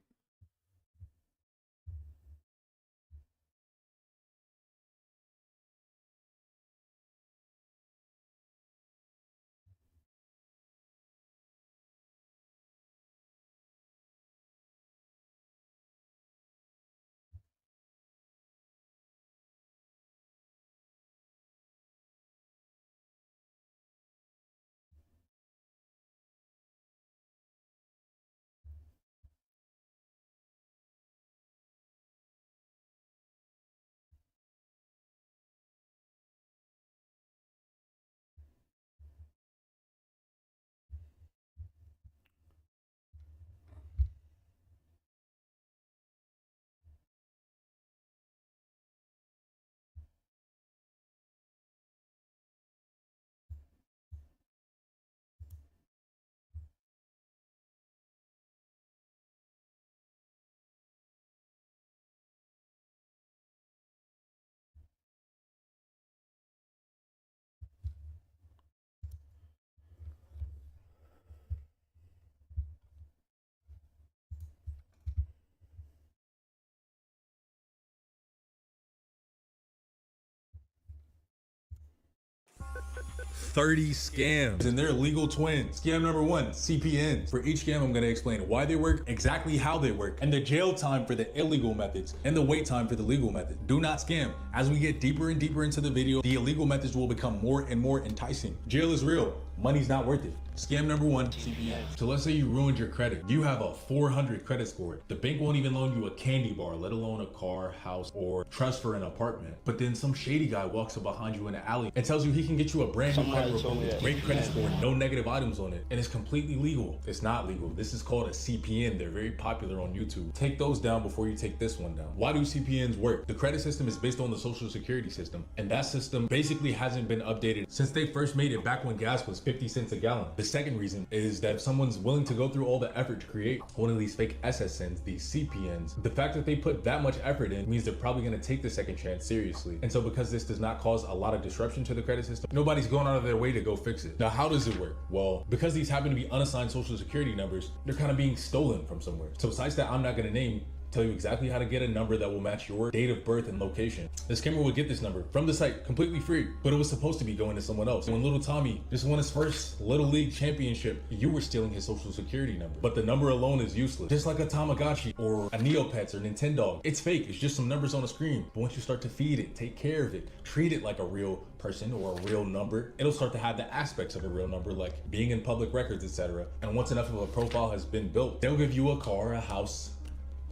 $30 scams, and they're illegal twins. Scam number one, CPNs. For each scam, I'm gonna explain why they work, exactly how they work, and the jail time for the illegal methods, and the wait time for the legal method. Do not scam. As we get deeper and deeper into the video, the illegal methods will become more and more enticing. Jail is real. Money's not worth it. Scam number one, CPN. So let's say you ruined your credit. You have a 400 credit score. The bank won't even loan you a candy bar, let alone a car, house, or trust for an apartment. But then some shady guy walks up behind you in an alley and tells you he can get you a brand new credit report with great credit score, no negative items on it, and it's completely legal. It's not legal. This is called a CPN. They're very popular on YouTube. Take those down before you take this one down. Why do CPNs work? The credit system is based on the Social Security system, and that system basically hasn't been updated since they first made it back when gas was 50 cents a gallon. The second reason is that if someone's willing to go through all the effort to create one of these fake SSNs, these CPNs, the fact that they put that much effort in means they're probably going to take the second chance seriously. And so because this does not cause a lot of disruption to the credit system, nobody's going out of their way to go fix it. Now, how does it work? Well, because these happen to be unassigned Social Security numbers, they're kind of being stolen from somewhere. So sites that I'm not going to name tell you exactly how to get a number that will match your date of birth and location. The scammer would get this number from the site completely free, but it was supposed to be going to someone else. When little Tommy just won his first Little League championship, you were stealing his Social Security number. But the number alone is useless. Just like a Tamagotchi or a Neopets or Nintendo. It's fake, it's just some numbers on a screen. But once you start to feed it, take care of it, treat it like a real person or a real number, it'll start to have the aspects of a real number, like being in public records, etc. And once enough of a profile has been built, they'll give you a car, a house,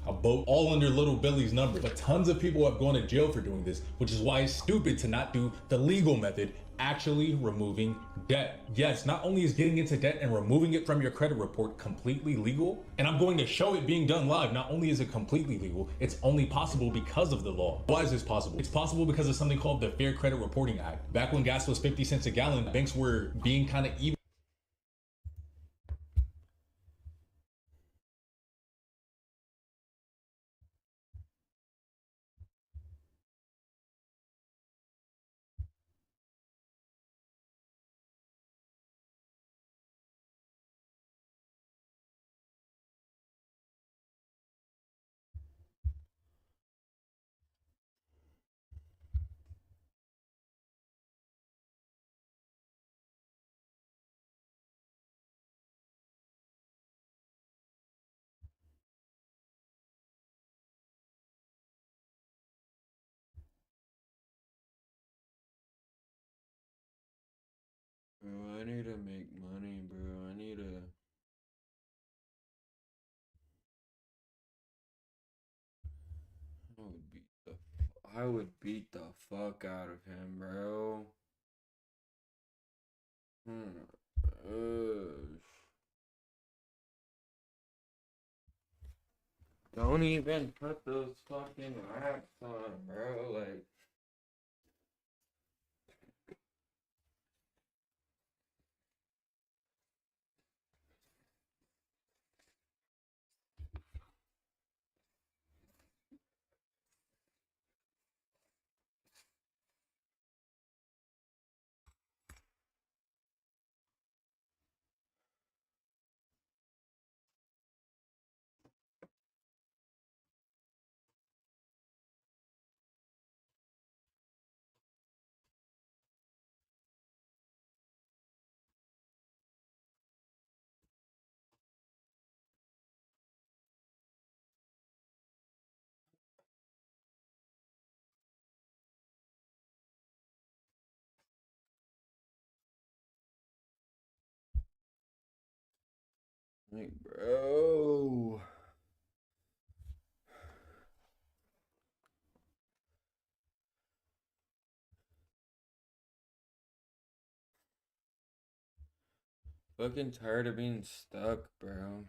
a boat, all under little Billy's number. But tons of people have gone to jail for doing this, which is why it's stupid to not do the legal method, actually removing debt. Yes, not only is getting into debt and removing it from your credit report completely legal, and I'm going to show it being done live, not only is it completely legal, it's only possible because of the law. Why is this possible? It's possible because of something called the Fair Credit Reporting Act. Back when gas was 50 cents a gallon, banks were being kind of evil. Bro, I need to make money, bro. I need to. I would beat the fuck out of him, bro. Don't even put those fucking racks on, bro. Like. Like, bro. Fucking tired of being stuck, bro.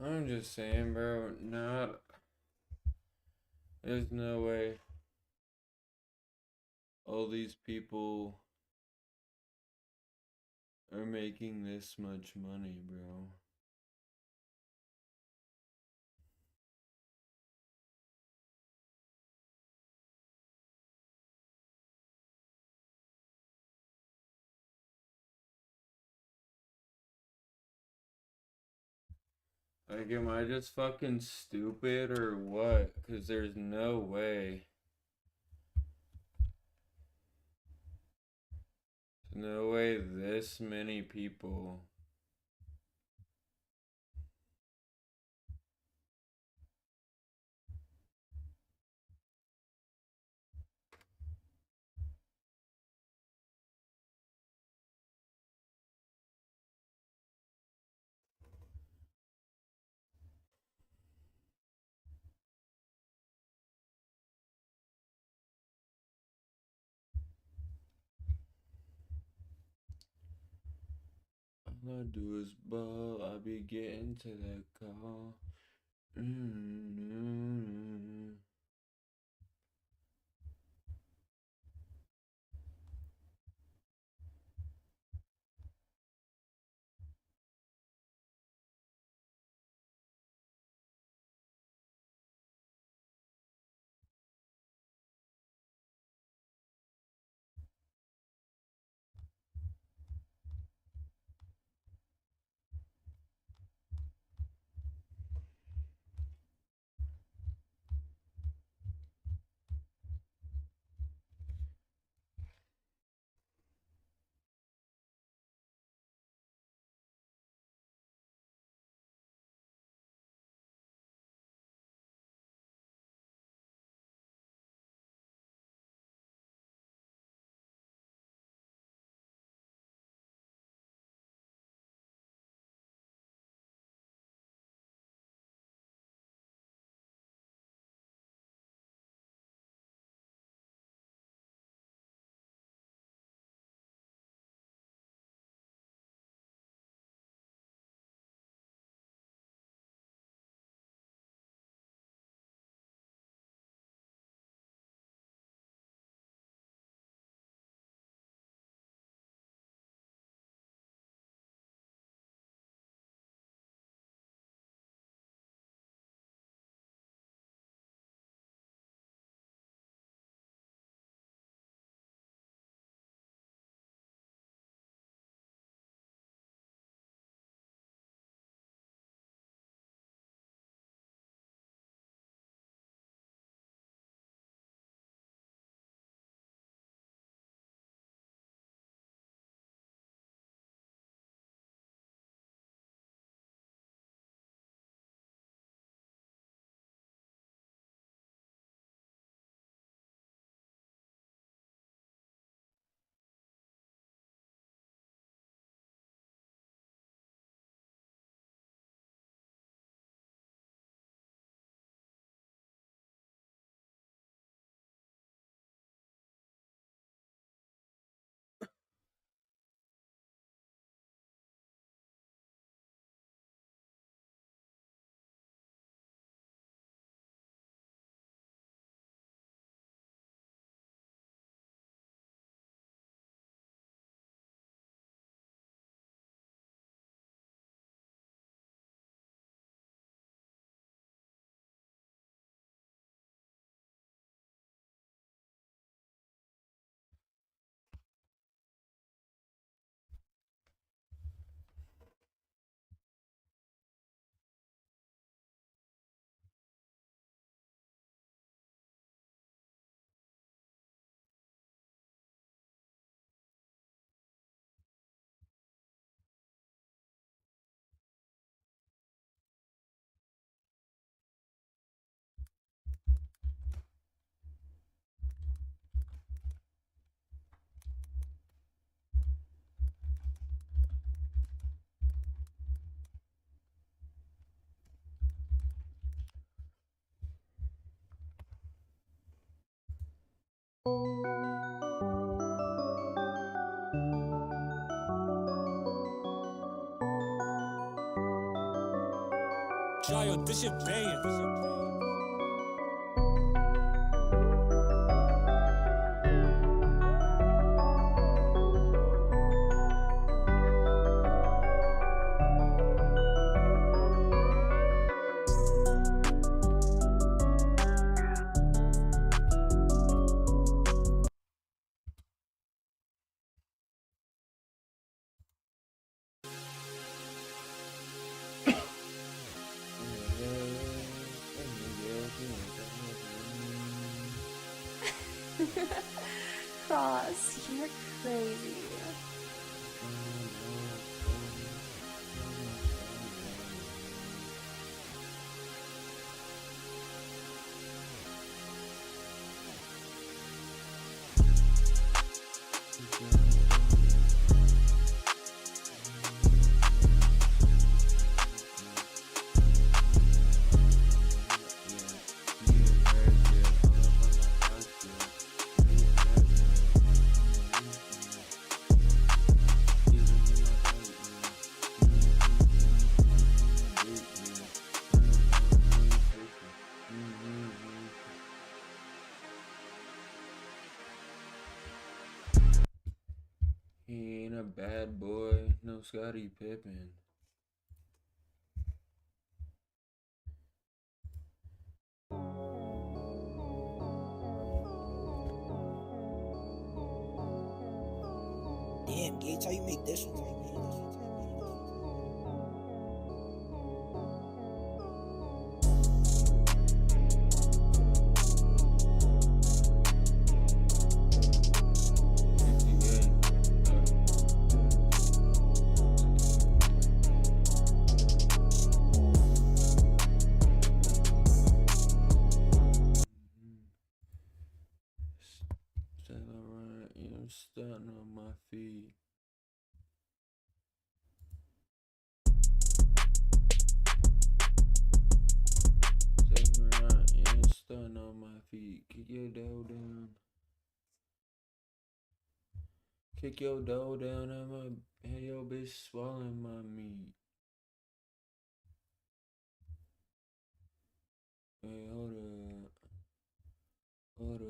I'm just saying, bro. There's no way all these people are making this much money, bro. Like, am I just fucking stupid or what? Because there's no way. There's no way this many people. All I do is ball. I be getting to that call. Jayo, this shit banging. Cross, you're crazy. He ain't a bad boy, no Scottie Pippen. Damn, Gates, how you make this one? I'm starting on my feet. Starting on my feet. Kick your dough down. Kick your dough down and my your bitch swallowing my meat. Hey, hold up. Hold up.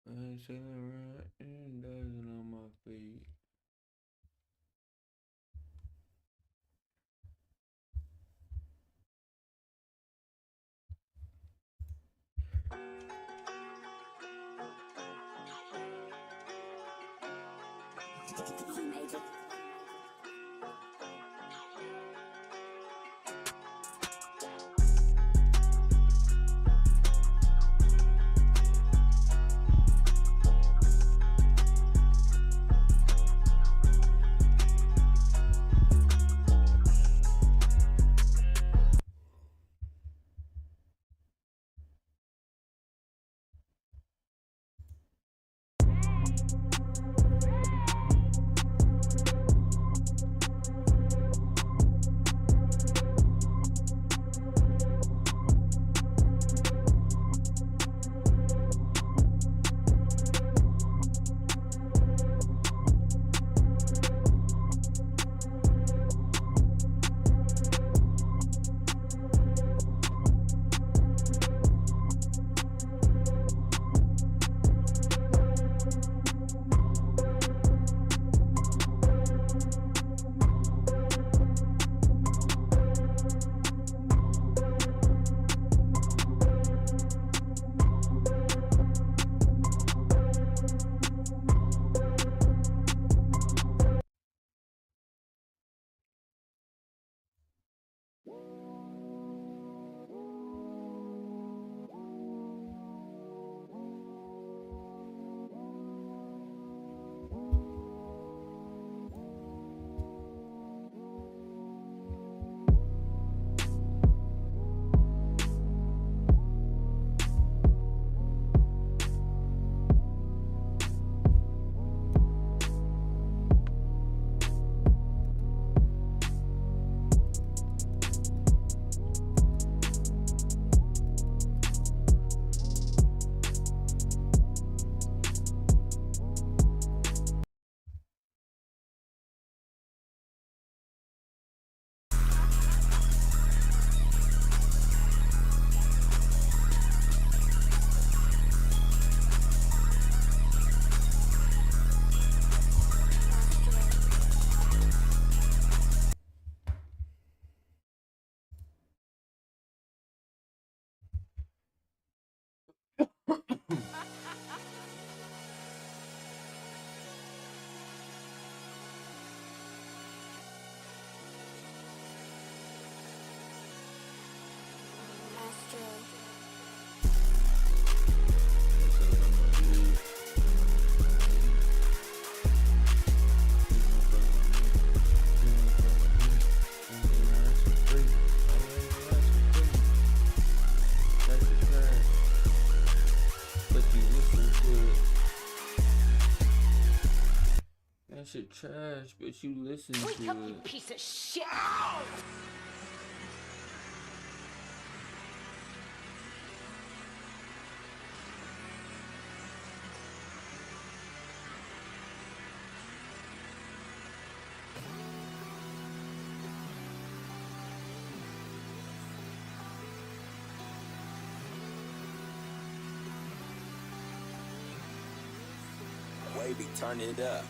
I ain't sailing around and dancing on my feet. That shit trash, but you listen to it. You piece of shit! Turn it up.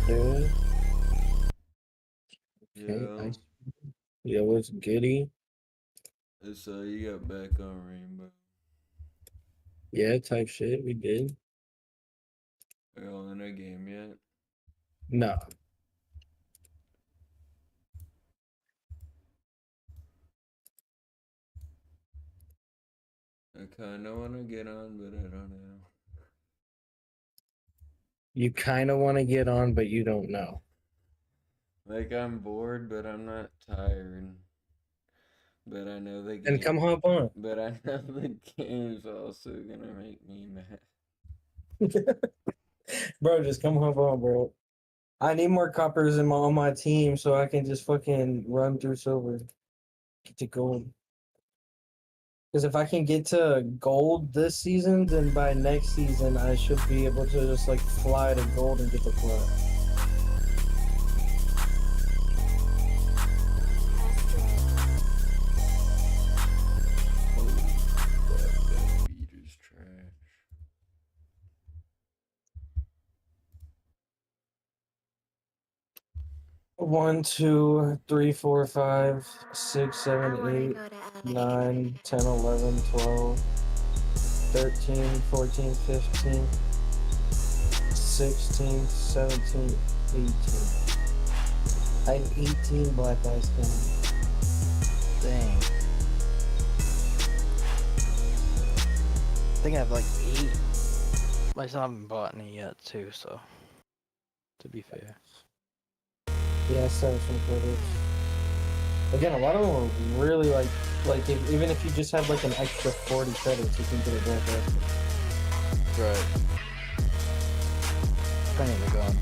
Yeah. Okay, Yo. Yo, what's goody? So you got back on Rainbow. Yeah, type shit, we did. Are y'all in a game yet? No. I kinda wanna get on, but I don't know. You kind of want to get on, but you don't know. Like, I'm bored, but I'm not tired. But I know the game. And come hop on. But I know the game's also gonna make me mad. Bro, just come hop on, bro. I need more coppers on my team so I can just fucking run through silver. Get to gold. Because if I can get to gold this season, then by next season I should be able to just like fly to gold and get the flat. Holy fuck, that beat is trash. One, 2, 3, 4, 5, 6, 7, 8, 9, 10, 11, 12, 13, 14, 15, 16, 17, 18. I have 18 black eyes coming. Dang. I think I have like 8. I still haven't bought any yet too, so to be fair. Yeah, I started some credits. Again, a lot of them are really like if, even if you just have like an extra 40 credits, you can get a black eyes. Right. Depending on the gun.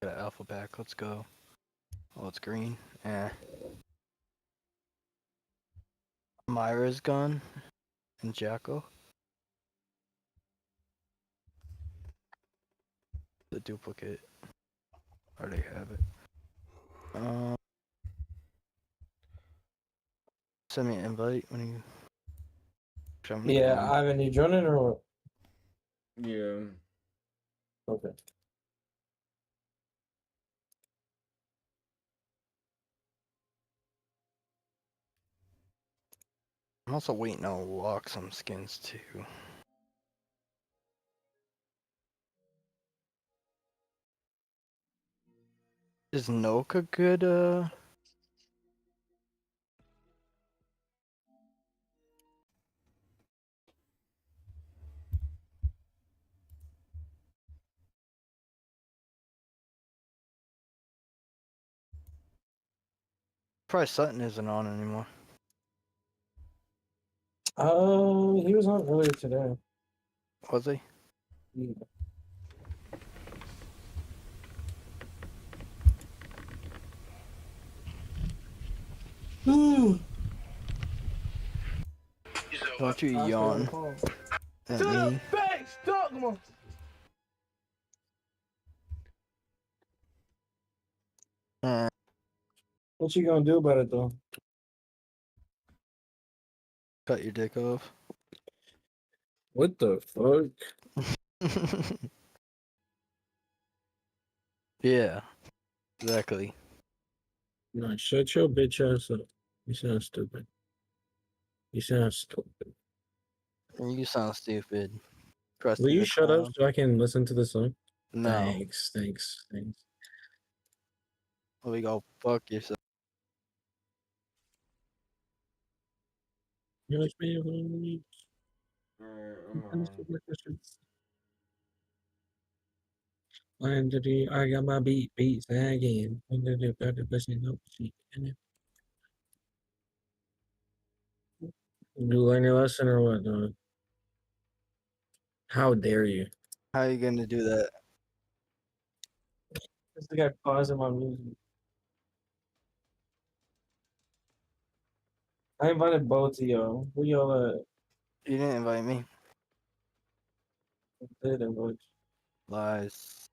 Got an alpha pack, let's go. Oh, it's green. Myra's gone. And Jacko. The duplicate. I already have it. Send me an invite when you show me. Yeah, Ivan, you joining or what? Yeah. Okay. I'm also waiting to unlock some skins too. Is Noka good, Probably Sutton isn't on anymore. Oh, he was on earlier today. Was he? Yeah. Don't you yawn at me. What you gonna do about it though? Cut your dick off. What the fuck? Yeah, exactly. No, shut your bitch ass up. You sound stupid. You sound stupid. You sound stupid. Krusty Will you the shut up Clown. so I can listen to the song? No. Thanks. We go fuck yourself. Alright, I'm on. I got my beats again. You learn your lesson or what, dog? How dare you? How are you gonna do that? This the guy pausing my music. I invited both of y'all. Who y'all at? You didn't invite me. I did invite you. Lies.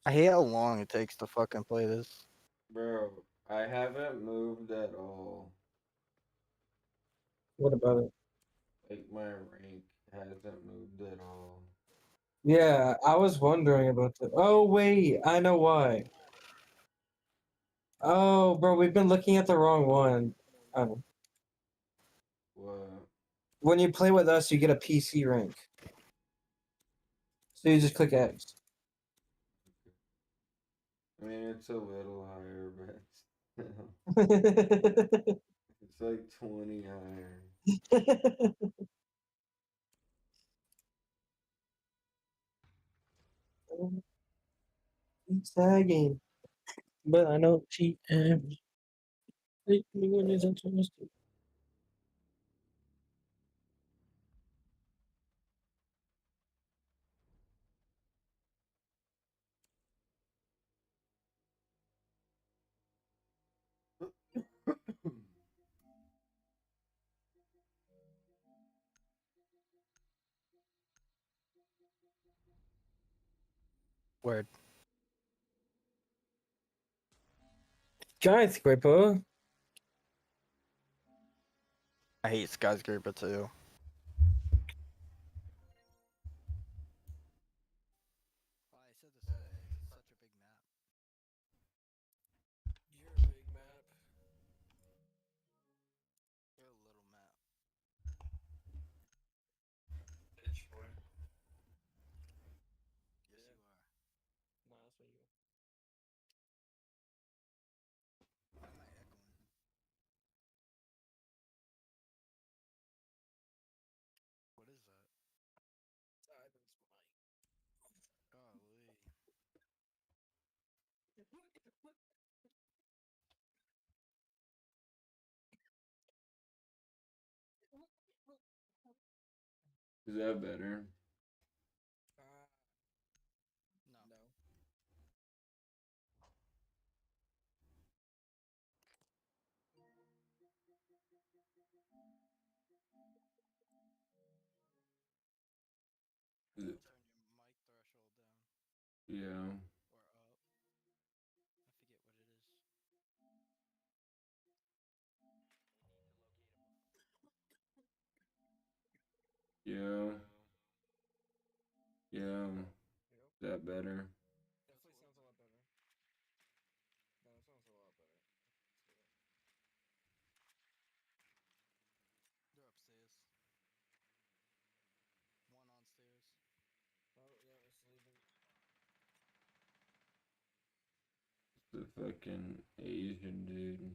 I hate how long it takes to fucking play this. Bro, I haven't moved at all. What about it? Like, my rank hasn't moved at all. Yeah, I was wondering about that. Oh, wait, I know why. Oh, bro, we've been looking at the wrong one. Oh. What? When you play with us, you get a PC rank. So you just click X. I mean, it's a little higher, but it's like 20 higher. It's that game. But I know she is interesting. Word. Skyscraper. I hate skyscraper too. You're a big map. You're a little map. Bitch, boy. Yes, you are. Nah, that's what you. Why am I echoing? What is that? Golly. Is that better? No. Is it? Turn your mic threshold down. Yeah. Or up. I forget what it is. Yeah. Yeah. Is that better? Definitely sounds a lot better. No, it sounds a lot better. They're upstairs. One on stairs. Oh, yeah, it's leaving. The fucking Asian dude.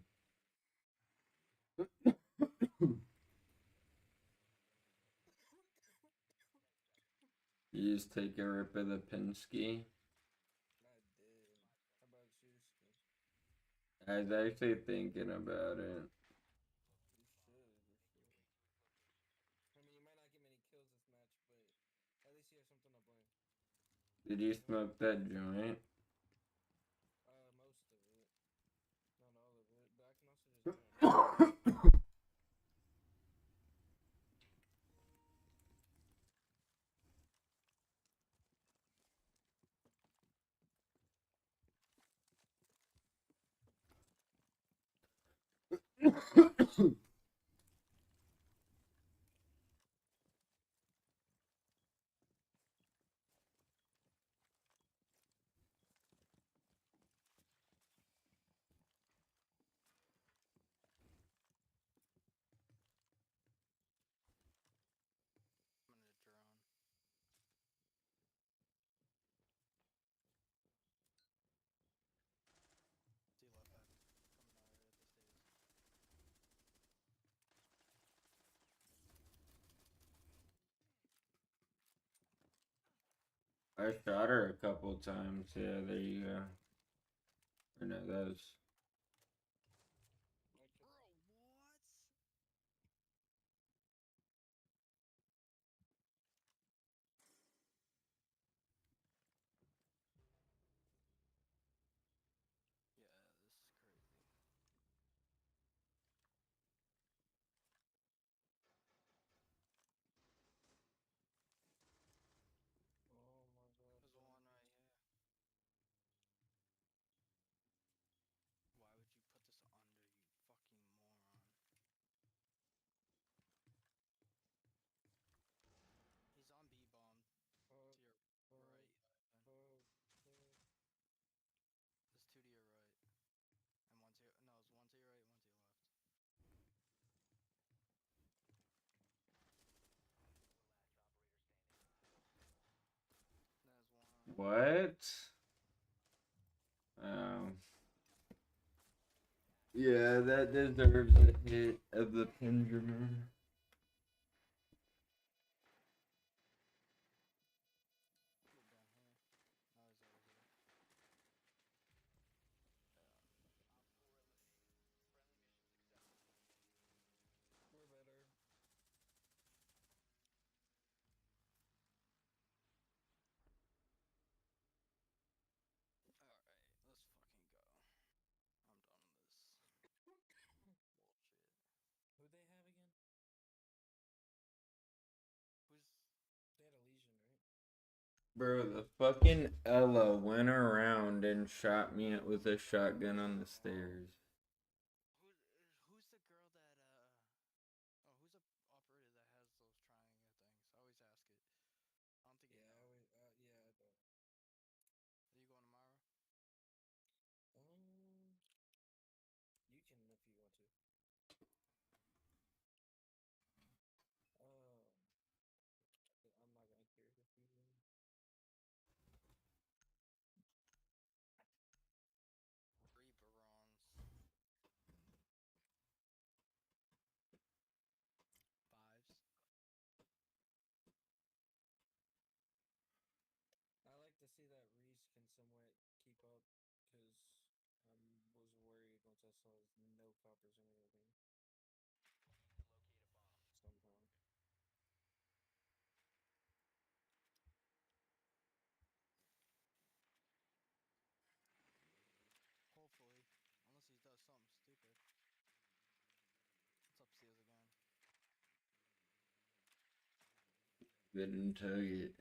You just take a rip of the Pinsky. I did. How about you, Ski? I was actually thinking about it. You should. I mean, you might not get many kills this match, but at least you have something to blame. Did you smoke that joint? Most of it. Not all of it, but I can also just join. I shot her a couple times. Yeah, there you go. I know those. What? Yeah, that deserves a hit of the pendulum. Bro, the fucking Ella went around and shot me with a shotgun on the stairs. Didn't tug it.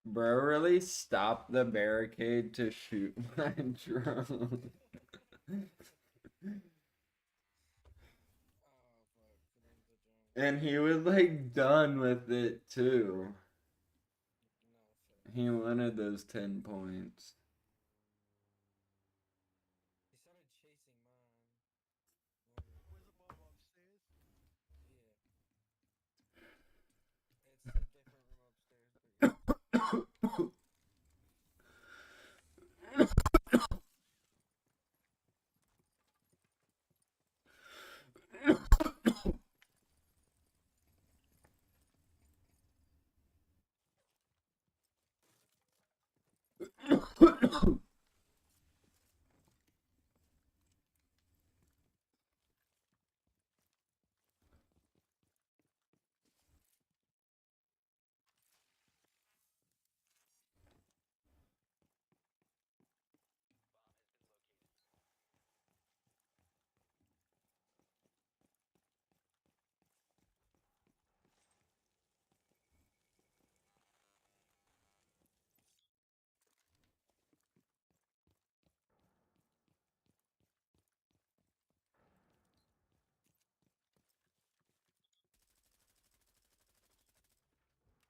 Bro really stopped the barricade to shoot my drone. And he was like done with it too. He wanted those 10 points.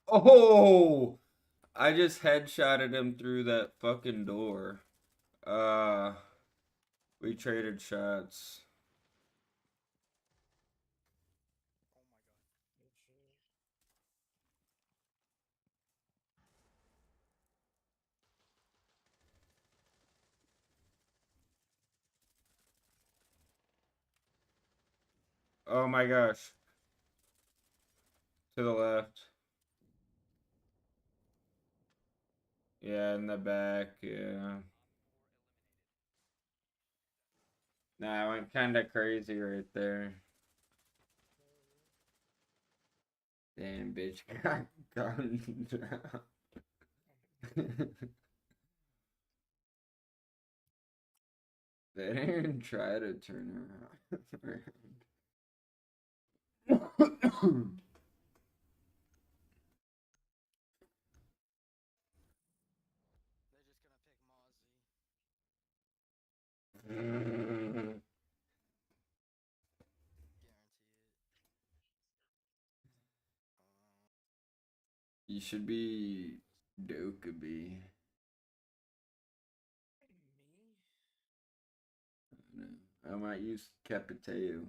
Oh! I just headshotted him through that fucking door. We traded shots. Oh my gosh. To the left. Yeah, in the back, yeah. Nah, I went kinda crazy right there. Damn, bitch got gunned down. They didn't even try to turn around. You should be Dokkaby. I might use Capiteo.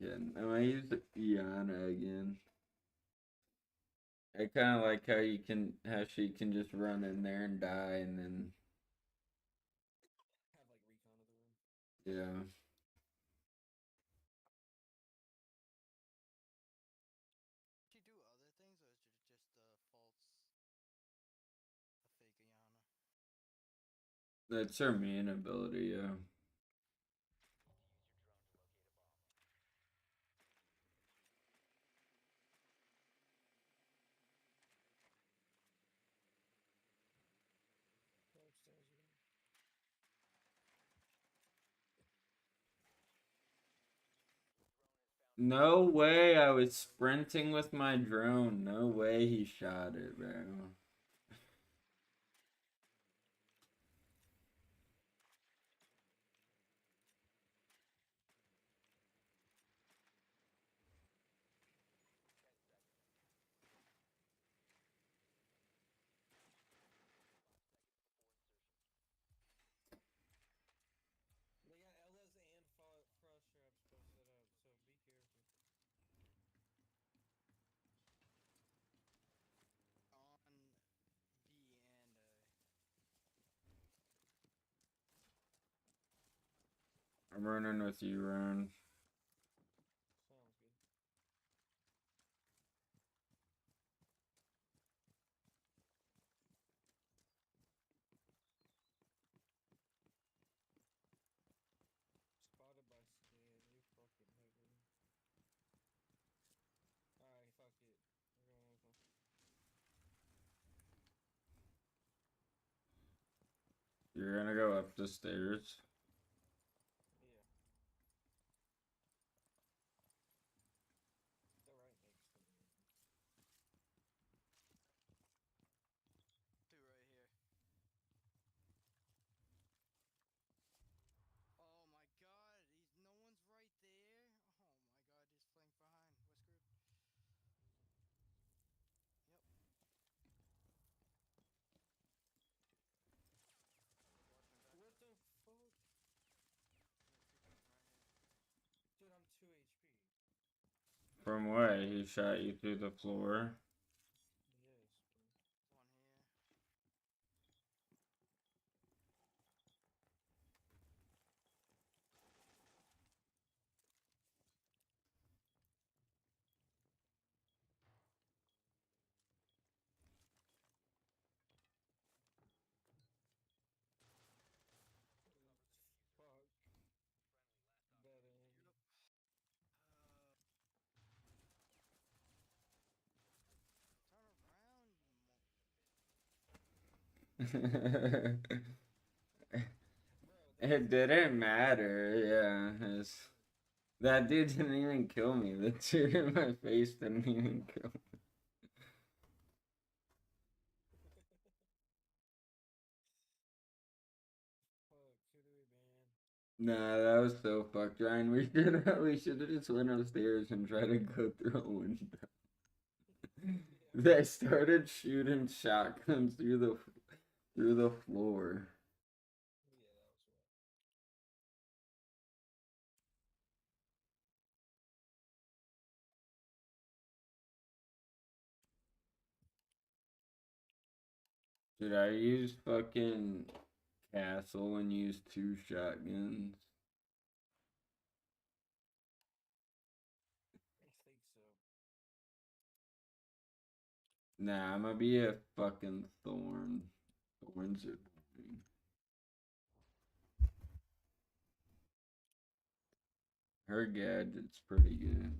Again. I might use the Iana again. I kind of like how she can just run in there and die, and then yeah. That's her main ability, yeah. No way I was sprinting with my drone. No way he shot it, bro. I'm running with you, Ron. You're gonna go up the stairs. From what? He shot you through the floor? It didn't matter, yeah. That dude didn't even kill me. The dude in my face didn't even kill me. Nah, that was so fucked, Ryan. We should have just went upstairs and tried to go through a window. They started shooting shotguns through the floor. Dude, I used fucking castle and use 2 shotguns. Nah, I'm gonna be a fucking thorn. Thorns are boring. Her gadget's pretty good.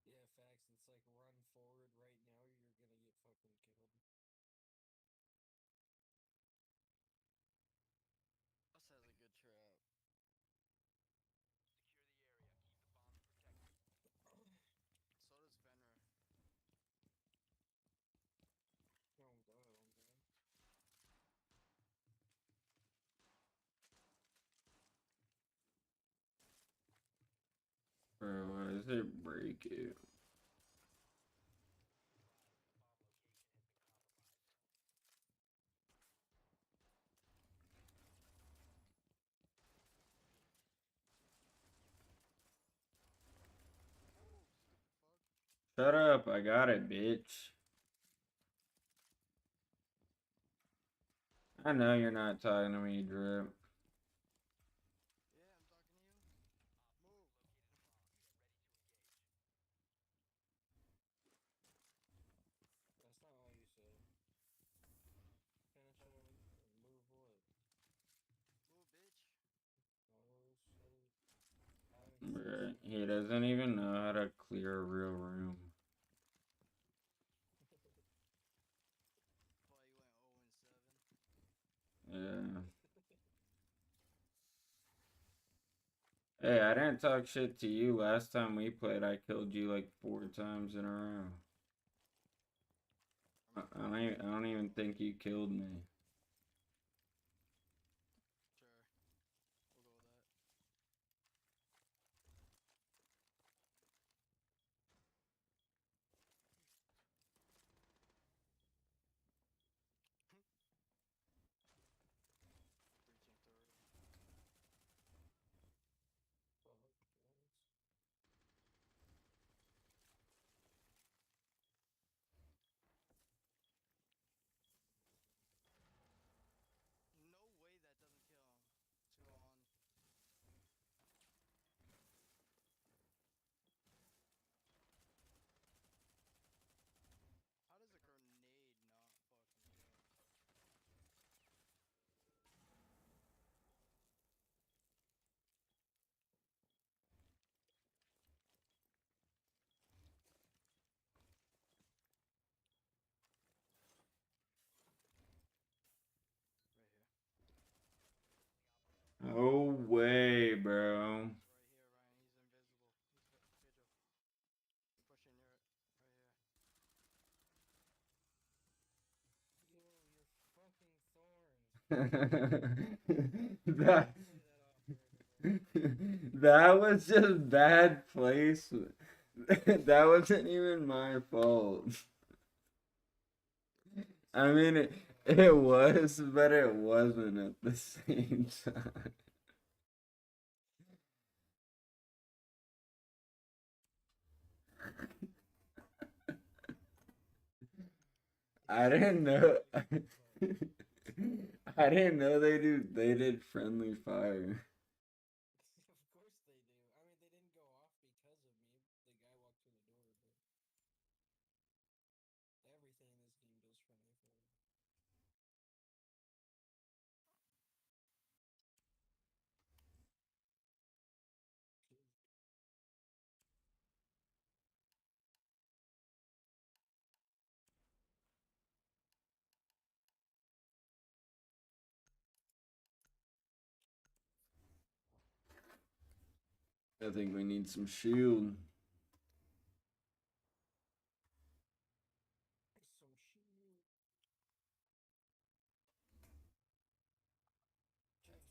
Yeah, facts. It's like run forward right now, you're gonna get fucking killed. Us has a good trap. So does Fenrir. Oh god, oh god. Bro, why does it break it? Shut up, I got it, bitch. I know you're not talking to me, Drip. Yeah, I'm talking to you. Move. That's not all you said. Finish it and move what? Move, bitch. Bruh, he doesn't even know how to clear a real room. That's why you went 0 and 7. Yeah. Hey, I didn't talk shit to you last time we played. I killed you like 4 times in a row. I don't even think you killed me. Sure. We'll go with that. Breaching through. No way that doesn't kill him. 2 on. How does a grenade not fucking kill? Right here. No way, bro. Right here, Ryan. He's invisible. He's vigil. Pushing near it. Right here. Yo, you're fucking thorns. That was just bad placement. That wasn't even my fault. I mean, it was, but it wasn't at the same time. I didn't know. I didn't know they did friendly fire. Of course they do. I mean, they didn't go off because of me. The guy walked through the door, but everything in this game does friendly fire. I think we need some shield.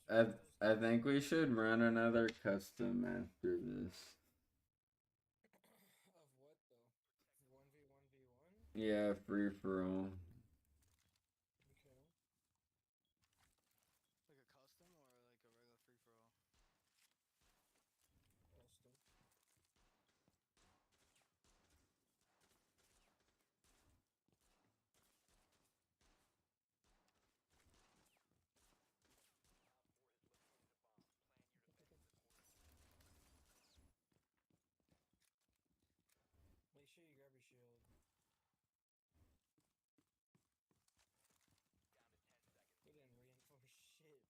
I think we should run another custom after this. Of what though? 1v1v1? Yeah, free for all. Okay. Like a custom or like a regular free for all? Custom. shield. We didn't reinforce shit.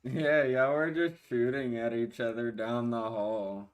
Yeah, y'all were just shooting at each other down the hall.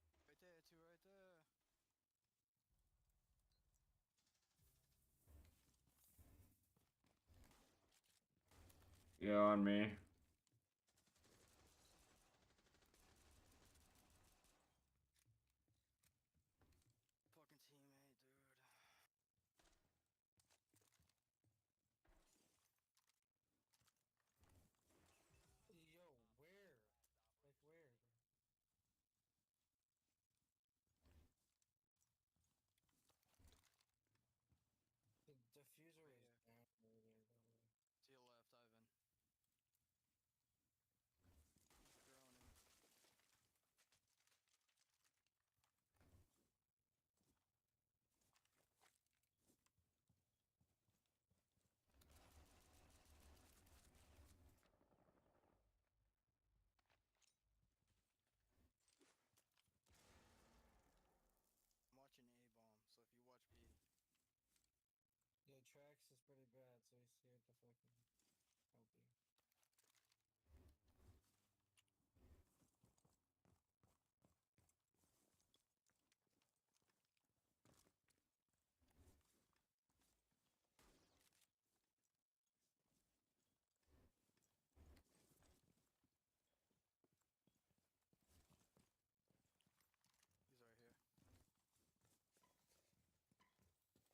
Right there, two right there. Yeah, on me. Fucking teammate, dude. Yo, where? Like where? The diffuser Right was here. down earlier, though. To your left, Ivan. He's droning. I'm watching A-bomb, so if you watch B. Yeah, Trax is pretty bad, so he's here to fucking help you.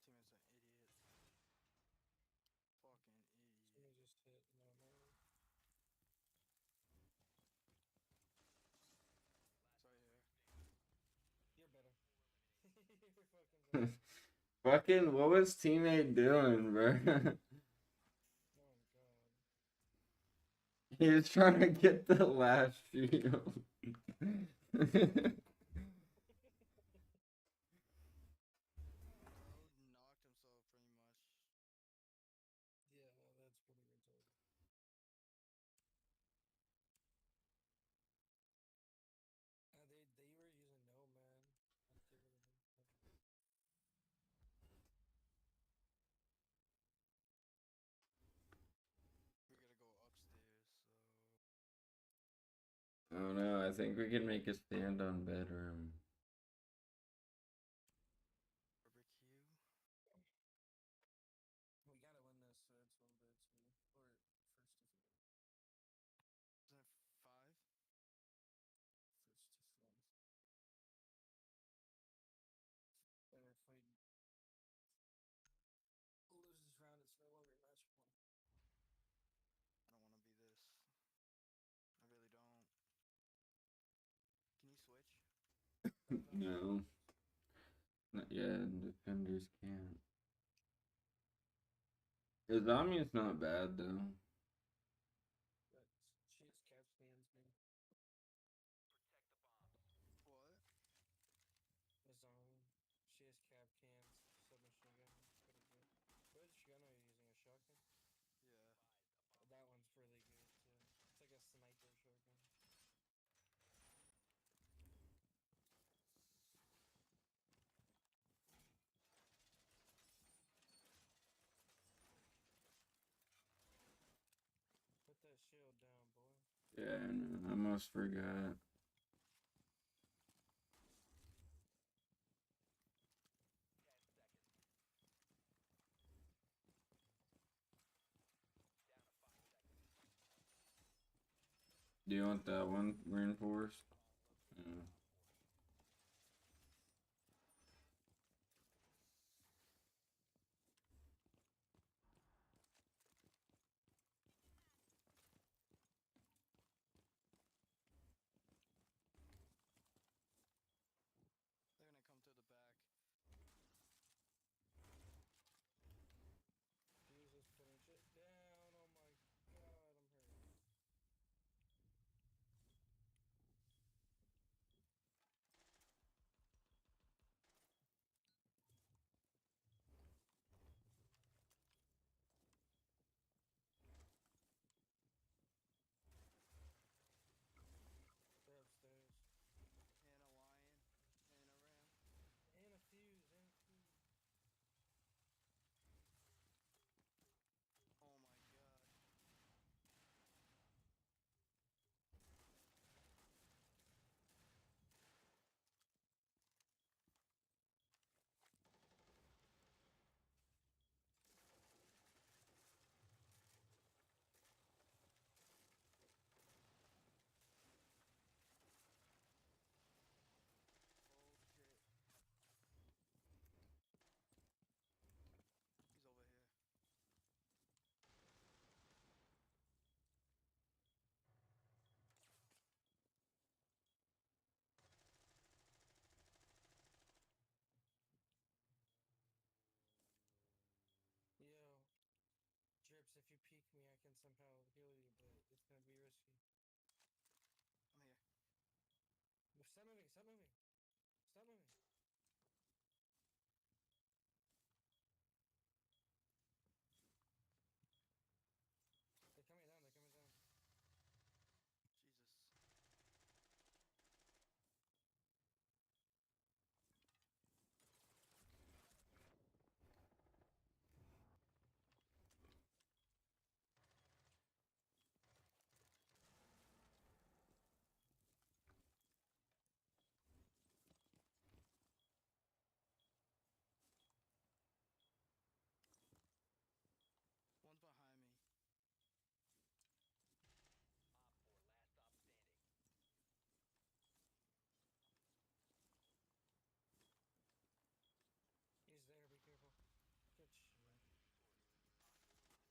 He's right here. Teammate's an idiot. Fucking idiot. Somebody just hit normal. It's right here. You're better. You're fucking better. Fucking, what was teammate doing, bro? Oh god. He was trying to get the last shield. Bro knocked himself pretty much. Yeah, that's pretty retarded. They were using no man. Let's get rid of him. We gotta go upstairs, so I don't know, I think we can make a stand on bedroom. barbecue. We gotta win this, so it's 1-2 or first to 4. Isn't it 5? First to 5. Better fight. Lose this round, it's no longer match point. I don't want to be this. I really don't. Can you switch? No. Not yet, defenders can't. The zombie's not bad though. But she has cap stands, man. What? The zombie. She has cap cans, submachine gun. It's pretty good. Which gun are you using? A shotgun? Yeah. That one's really good too. It's like a sniper shotgun. Put that shield down, boy. Yeah, I know, I almost forgot. Do you want that one reinforced? Yeah. me, I can somehow heal you, but it's gonna be risky. I'm here. Stop moving, stop moving. Stop moving. They're coming down, they're coming down. Jesus. One's behind me. He's there,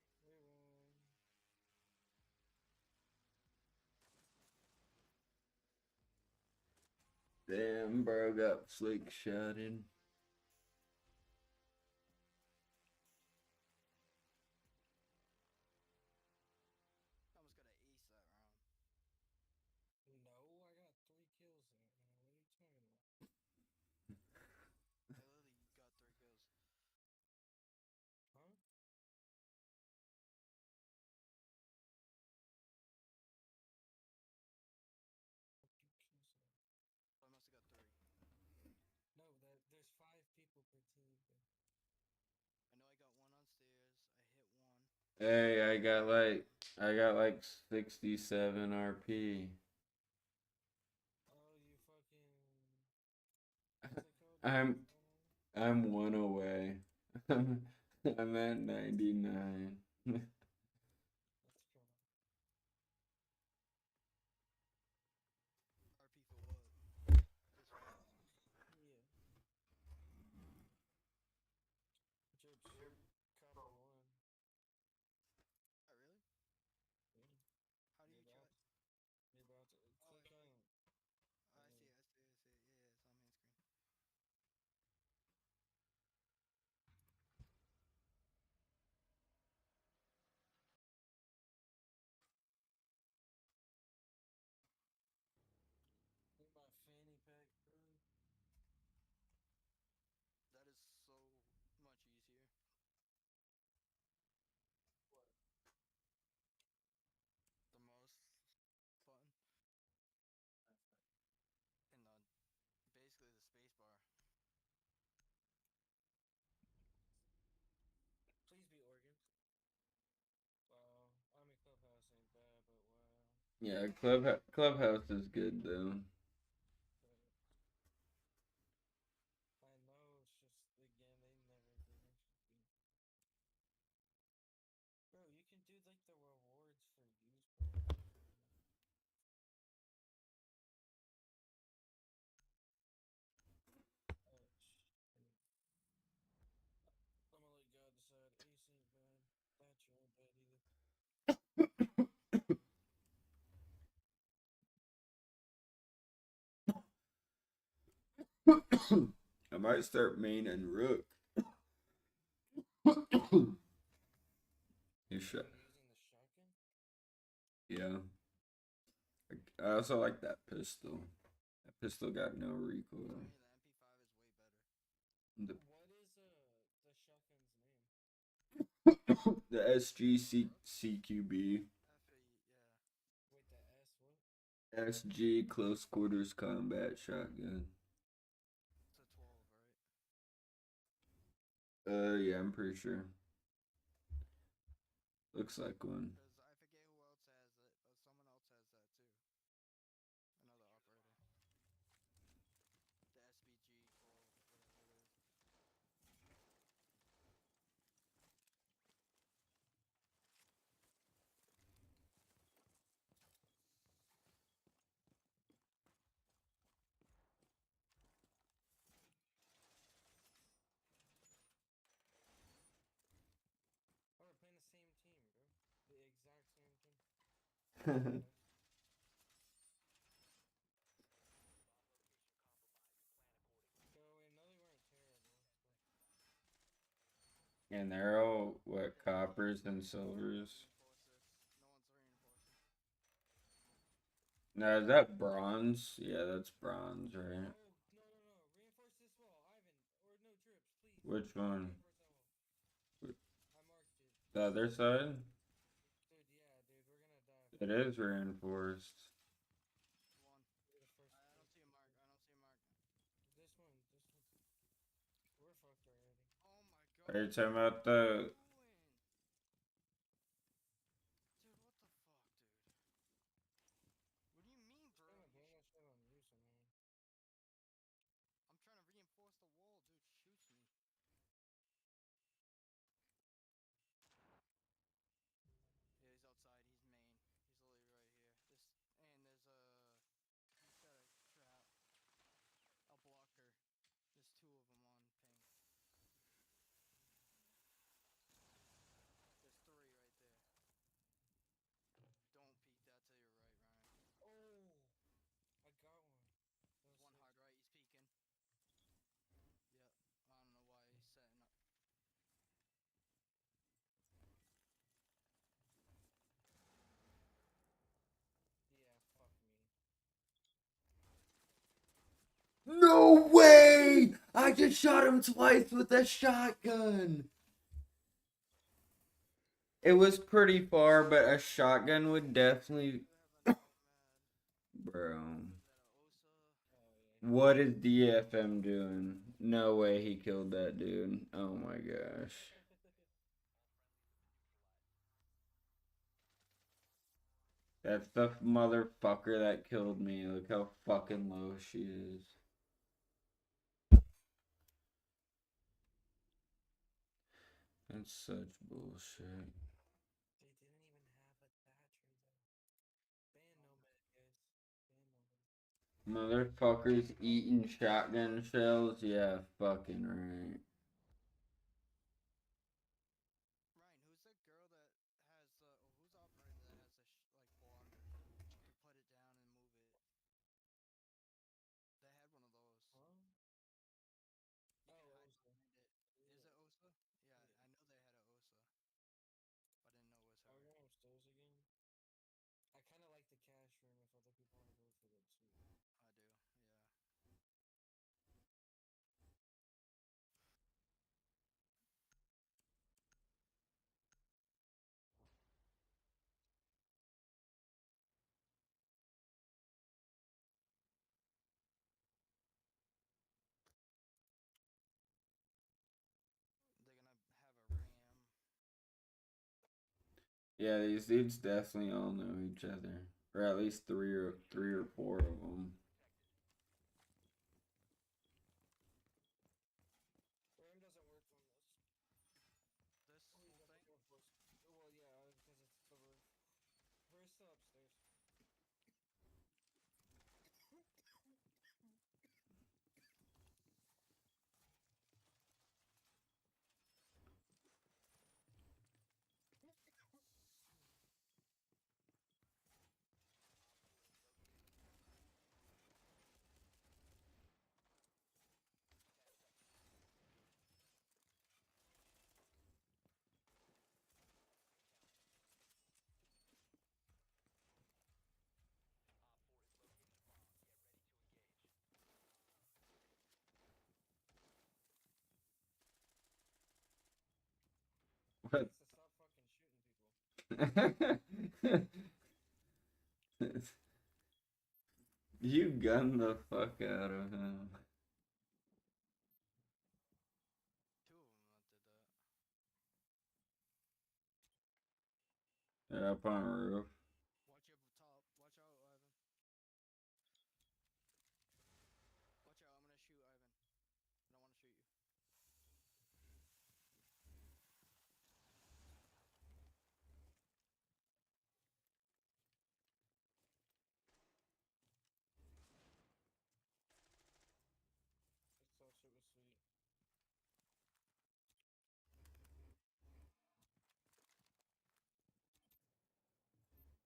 be careful. Good shit. We won. Damn, bro, got flick shotted. Almost got to ace that round. No, I got 3 kills that round. What are you talking about? I literally got 3 kills. Huh? So I must have got 3. No, there's 5 people per team. I know I got 1 on stairs. I hit 1. Hey, I got like 67 RP. Oh, you fucking. I'm 1 away. I'm at 99. Let's go. RP for what? This round? Yeah. Jibs, Kap won. Oh, really? Yeah. How do you check? You're about to click on. Oh, I see it. Yeah, it's on main screen. Need my fanny pack, bro. That is so much easier. What? The most fun. And basically the space bar. Please be Oregon. Wow. I mean, Clubhouse ain't bad, but wow. Yeah, Clubhouse is good though. I know, it's just, again, they never give me shit. Bro, you can do, like, the rewards for use, bro. Oh, shit. I'm gonna let God decide. Ace ain't bad. Thatcher ain't bad either. I might start main and rook. You should. Using the shotgun? Yeah. I also like that pistol. That pistol got no recoil. The MP5 is way better. What is the shotgun's name? The SG CQB. Yeah. Wait, the S what? SG close quarters combat shotgun. It's a 12, right? Yeah, I'm pretty sure. Looks like one. Because I forget who else has it, but someone else has that too. Another operator. The SBG 12, whatever it is. Oh, we're playing the same team, bro. The exact same team. Go away. No, they weren't terrible. And they're all what, coppers and silvers. Now, is that bronze? Yeah, that's bronze, right? No. Reinforce this wall, Ivan. Or no trips, please. Which one? I marked it. The other side? Dude, yeah, dude, we're gonna die. It is reinforced. This one. We're fucked already. Oh my god. Are you talking about the... Dude, what the fuck, dude? What do you mean, bro? I'm gonna hang that shit on you somehow. I'm trying to reinforce the wall, dude. Shoots me. Yeah, he's outside. He's main. He's literally right here. And there's a... He's got a trap. A blocker. There's two of them on ping. There's three right there. Don't peek that to your right, Ryan. Oh! I got one. There's one hard right. He's peeking. Yep. I don't know why he's setting up. Yeah, fuck me. No way! I just shot him twice with a shotgun! It was pretty far, but a shotgun would definitely... Bro. What is DFM doing? No way he killed that dude. Oh my gosh. That's the motherfucker that killed me. Look how fucking low she is. That's such bullshit. They didn't even have a Thatcher though. Ban Nomad, guys. Ban Nomad. Motherfuckers eating shotgun shells? Yeah, fucking right. Ryan, who's the girl that has or who's the operator that has a like blocker? You could put it down and move it. They had one of those. Huh? You Oh, can hide Osa. behind it. Is it Osa? Yeah, I know they had a Osa. But I didn't know it was her. Are we going upstairs again? I kind of like the cash room if other people want to go for that too. I do, yeah. They're gonna have a ram. Yeah, these dudes definitely all know each other. Or at least three or four of them. Ram doesn't work on this. This Oh, you whole got thing? the reinforce. Well, yeah, because it's the roof. We're still upstairs. What? To stop fucking shooting people. You gunned the fuck out of him. Two of them that did that. They're up on a roof. Watch your top. Watch out, Ivan. Watch out, I'm gonna shoot Ivan. I don't wanna shoot you. It's so super sweet.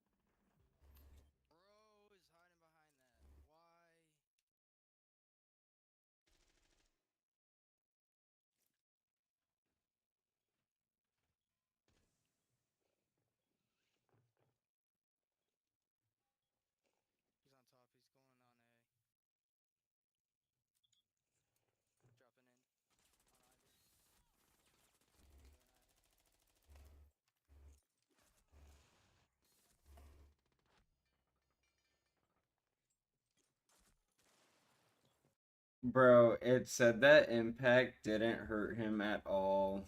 Bro, it said that impact didn't hurt him at all.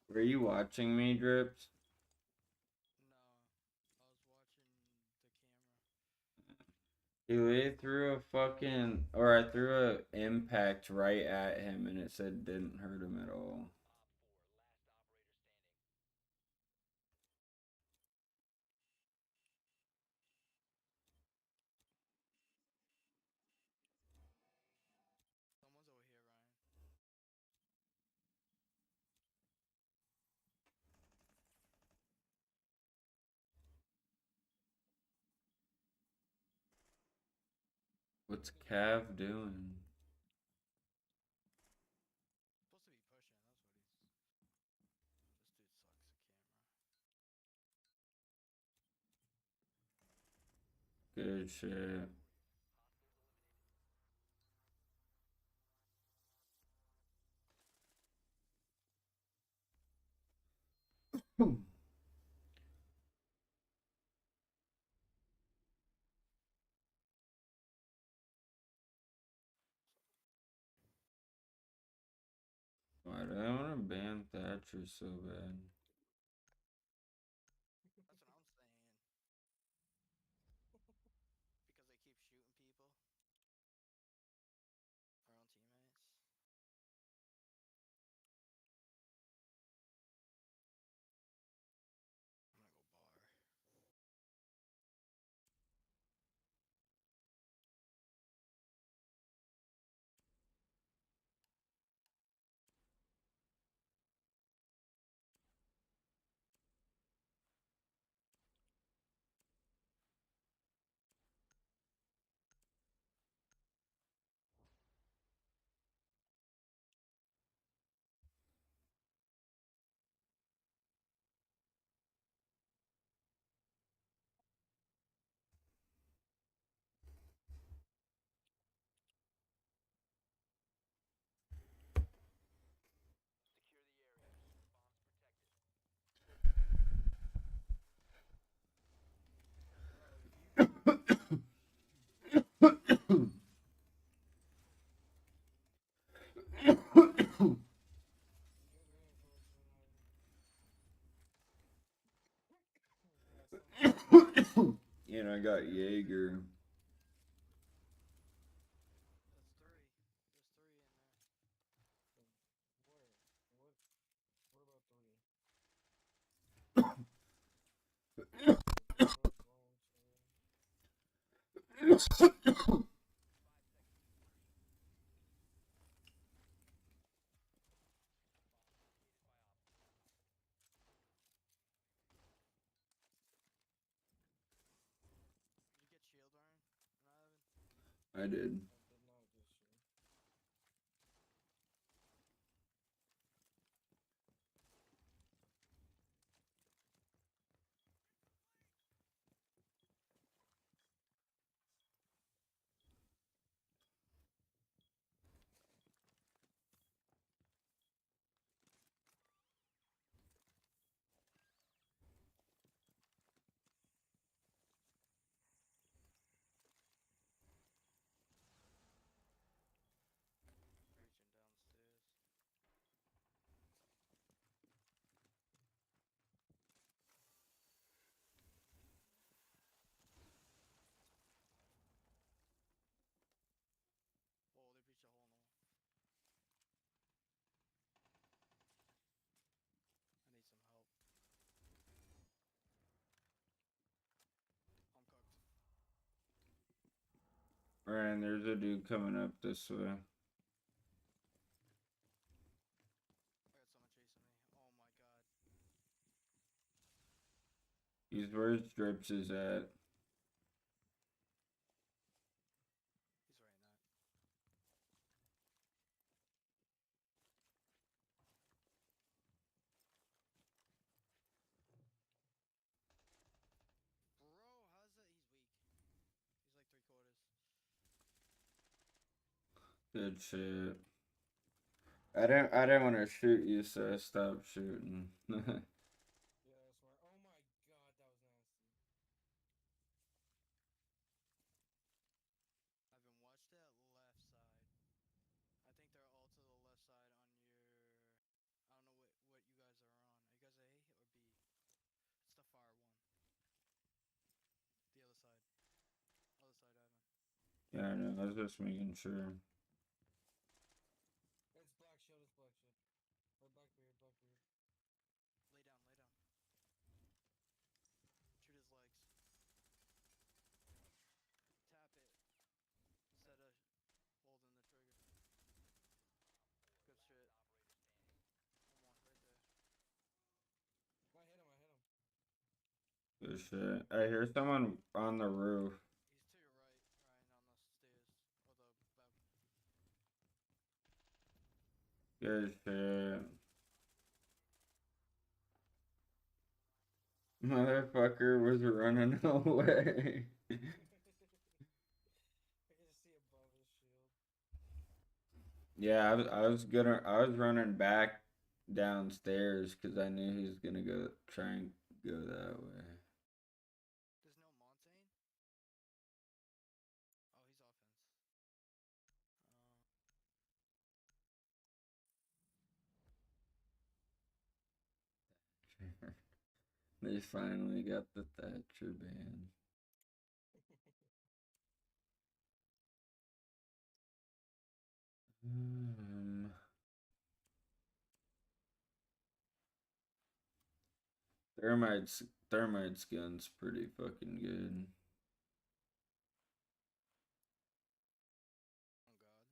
Were you watching me, Drips? He literally threw a fucking, or I threw a impact right at him and it said didn't hurt him at all. What's Cav doing? Good shit. Why do I want to ban Thatcher so bad? And I got Jaeger. I did. Ryan, there's a dude coming up this way. He's where Drips is at. Good shit. I didn't want to shoot you, so I stopped shooting. Yeah, I know. I was just making sure. It's Black Shield, it's Black Shield. Or Blackbeard, Blackbeard. Lay down, lay down. Shoot his legs. Tap it. Instead of holding the trigger. Good shit. One more, right there. I hit him, I hit him. Good shit. I hear someone on the roof. He's to your right, Ryan, on the stairs. Or the balcony. Good shit. Motherfucker was running away. I can just see above his shield. Yeah, I was running back downstairs because I knew he was gonna go try and go that way. There's no Montaigne? Oh, he's offense. They finally got the Thatcher ban. Thermite's gun's pretty fucking good.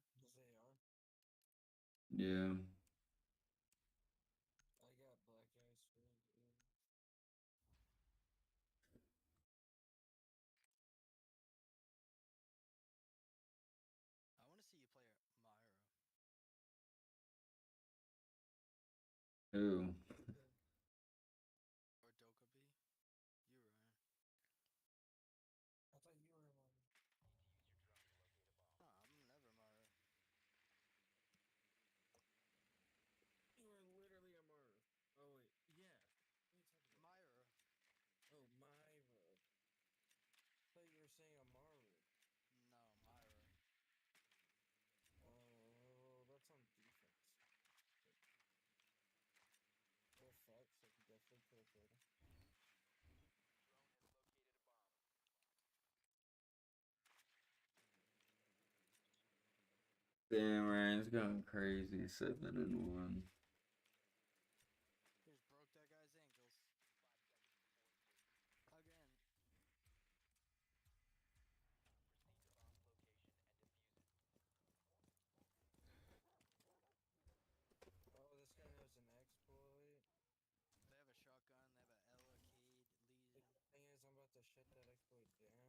Oh god. They are. Yeah. I got black eyes for you. I want to see you play Myra. Who? Or Dokkaebi. You, Ryan. I thought you were one. Nah, I'm never Myra. You were literally a Myra. Oh wait, yeah. Myra. Oh, Myra. I thought you were saying Amaru. No, Myra. Oh, that's on defense. Or facts, I could definitely put it there. Damn, Ryan's going crazy. 7-1. Just broke that guy's ankles. Again. Oh, this guy knows an exploit. They have a shotgun, they have an L-Arcade, Legion. The thing is, I'm about to shut that exploit down.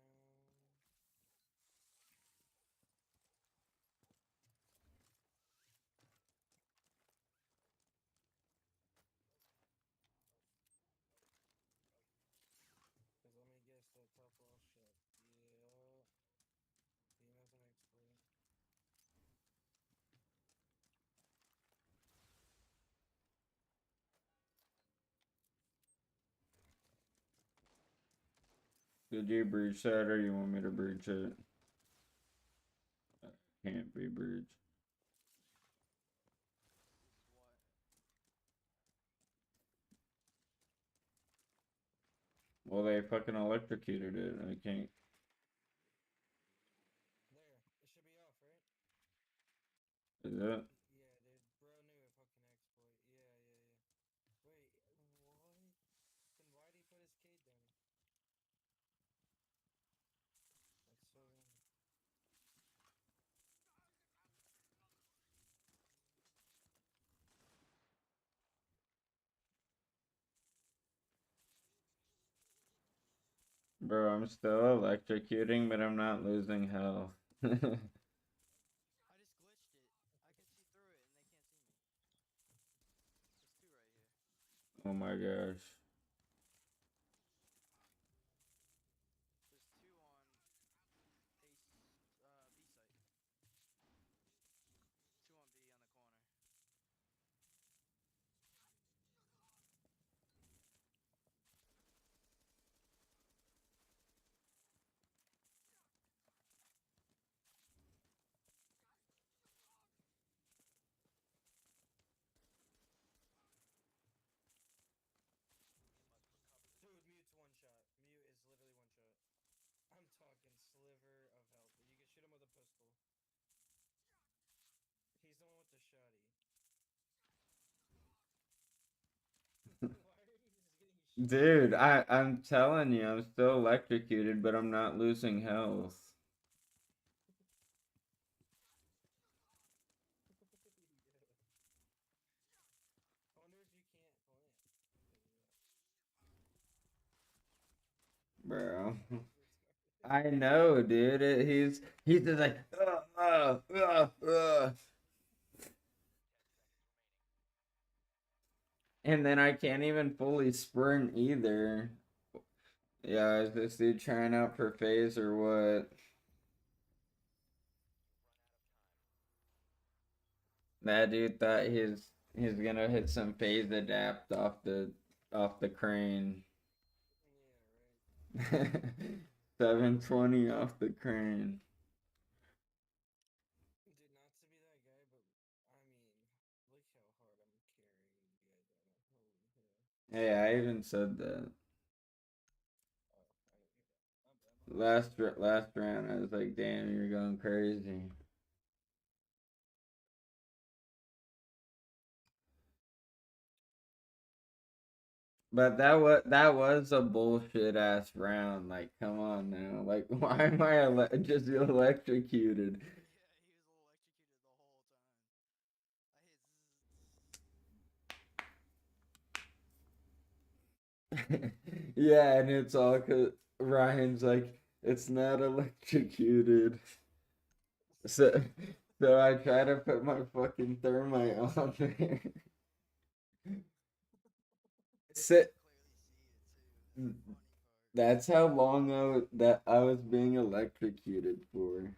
Cause let me guess that top wall shut. Yeah. He knows an exploit. Did you breach that or you want me to breach it? Can't be breached. What? Well, they fucking electrocuted it. I can't. There. It should be off, right? Is it? Yeah, dude. Bro knew a fucking exploit. Yeah. Wait, what? Then why'd he put his Cade down? That's so random. Bro, I'm still electrocuting, but I'm not losing health. I just glitched it. I can see through it and they can't see me. There's two right here. Oh my gosh. There's two on Ace, B site. Two on B on the corner. Dude, I'm telling you, I'm still electrocuted, but I'm not losing health. Bro. I know, dude. He's just like, and then I can't even fully sprint either. Yeah, is this dude trying out for phase or what? That dude thought he's gonna hit some phase adapt off the crane. 720 off the crane. Hey, I even said that. Last round, I was like, "Damn, you're going crazy." But that was a bullshit ass round. Like, come on now. Like, why am I just electrocuted? Yeah, and it's all cause Ryan's like, it's not electrocuted. So, so I try to put my fucking thermite on there. Sit. That's how long I was being electrocuted for.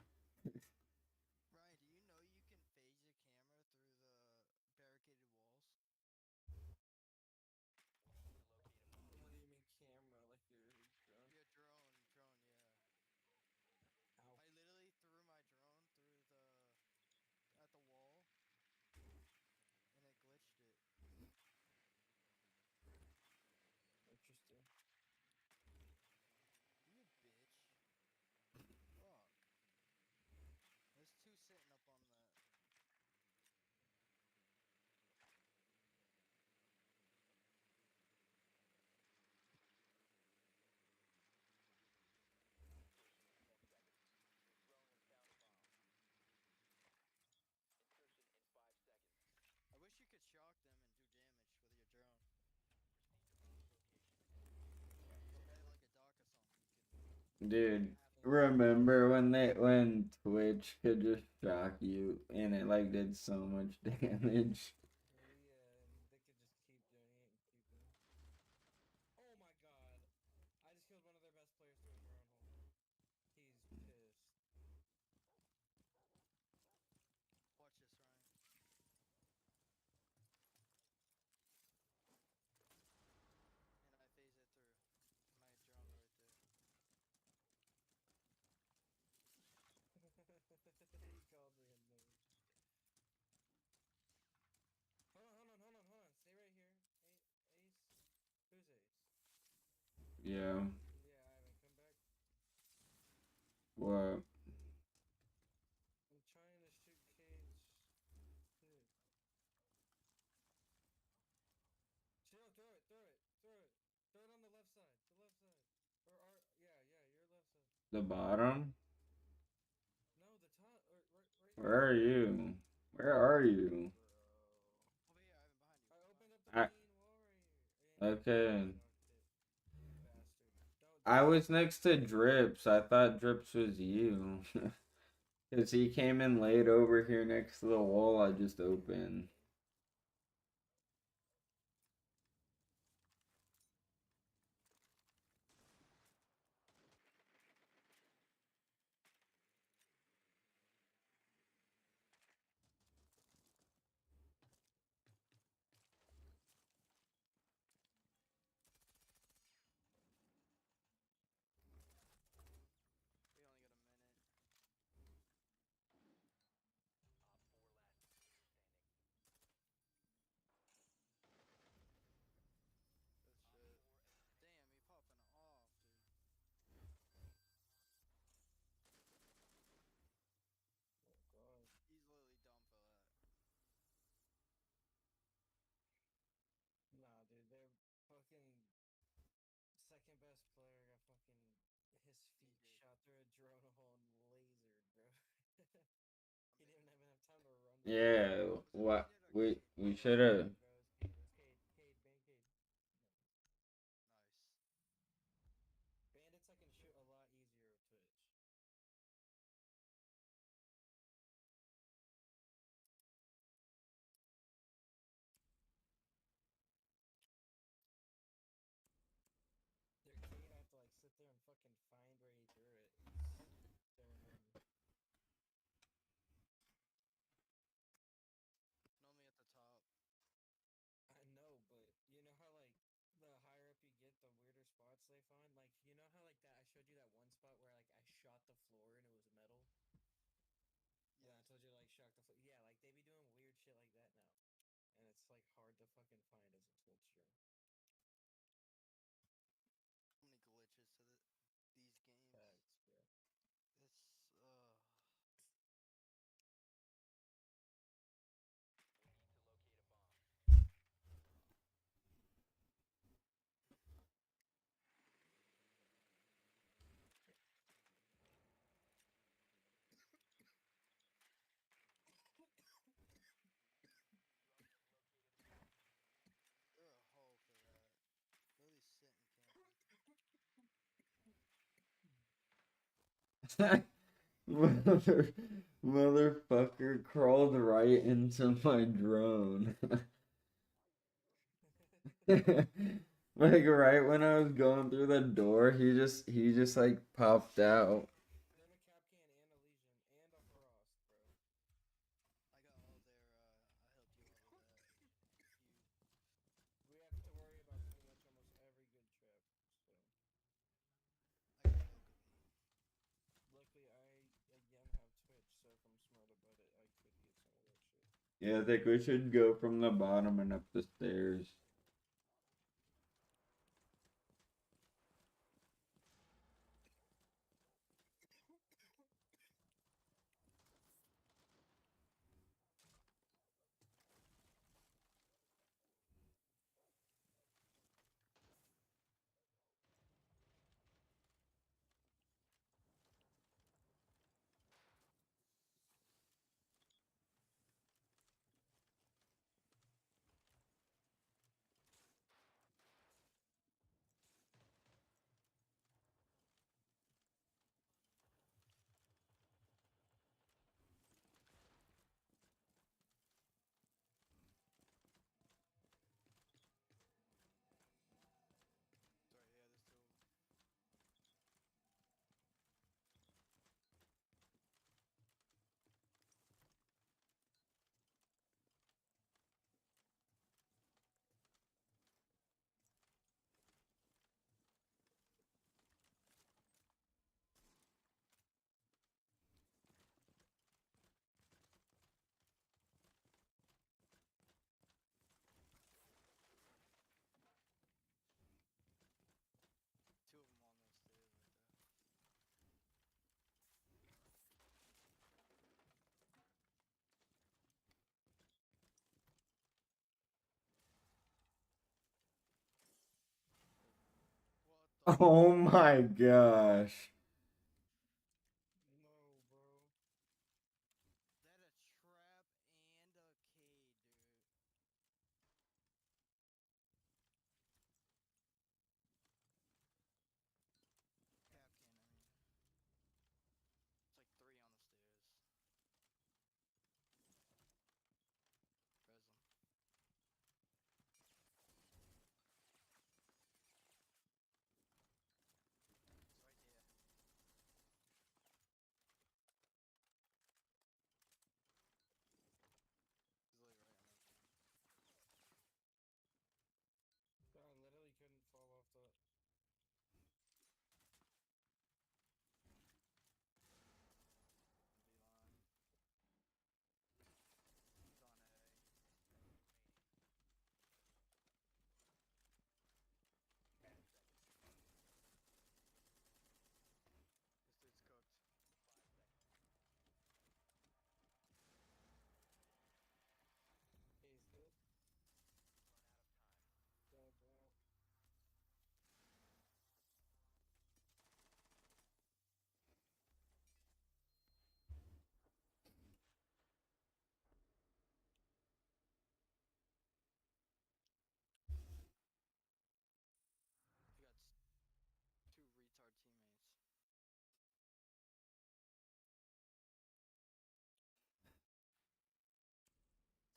Dude, remember when Twitch could just shock you and it like did so much damage? Yeah. What? The bottom? Where are you? Where are you? I okay. I was next to Drips. I thought Drips was you. Cause he came in late over here next to the wall I just opened. best player got fucking his feet shot through a drone hole and lasered, bro. He didn't even have time to run. Yeah, what we should have. Cade, ban Cade. Nice. Bandits I can shoot a lot easier with Twitch. Their Cade, I have to like sit there and fucking find where he threw it. So annoying. Normally at the top. I know, but you know how like the higher up you get, the weirder spots they find. Like you know how like that I showed you that one spot where like I shot the floor and it was metal. Yeah, I told you like shock the floor. Yeah, like they be doing weird shit like that now, and it's like hard to fucking find as a Twitch streamer. So many glitches to these games. Facts, bro. It's They're a hole for that. Literally sitting Motherfucker crawled right into my drone. Like right when I was going through the door, he just like popped out. Them a Kap Kan and a Legion and a Frost, bro. I got all their I helped you out with that. We have to worry about pretty much almost every good trap, so. I got alchemy. Luckily, I again have Twitch, so if I'm smart about it, I could get some of that shit. Yeah, I think we should go from the bottom and up the stairs. Sorry, yeah, there's two of them. Two of them on those stairs right there. What the Oh my gosh. No, bro. That a trap and a Cade, dude. Kap Kan, I mean. It's like three on the stairs. Res them. It's right there.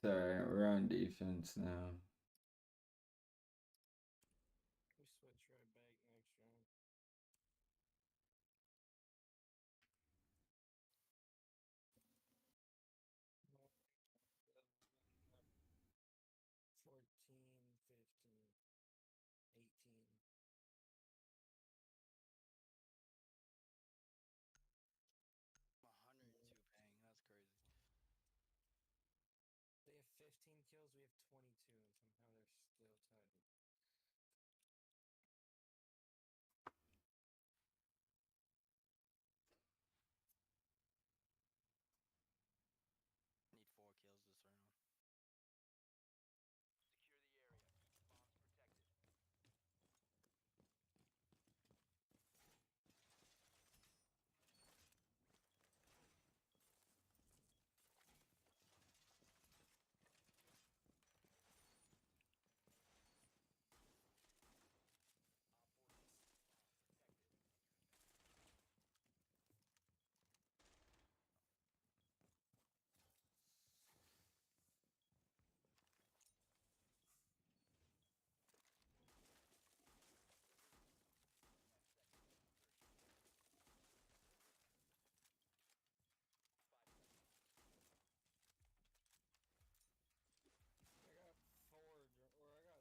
Sorry, we're on defense now. We switch right back next round. $14, $15, $18. I'm 102 paying. That's crazy. They have 15 kills, we have 22, and somehow they're still tied. Need 4 kills this round. Secure the area.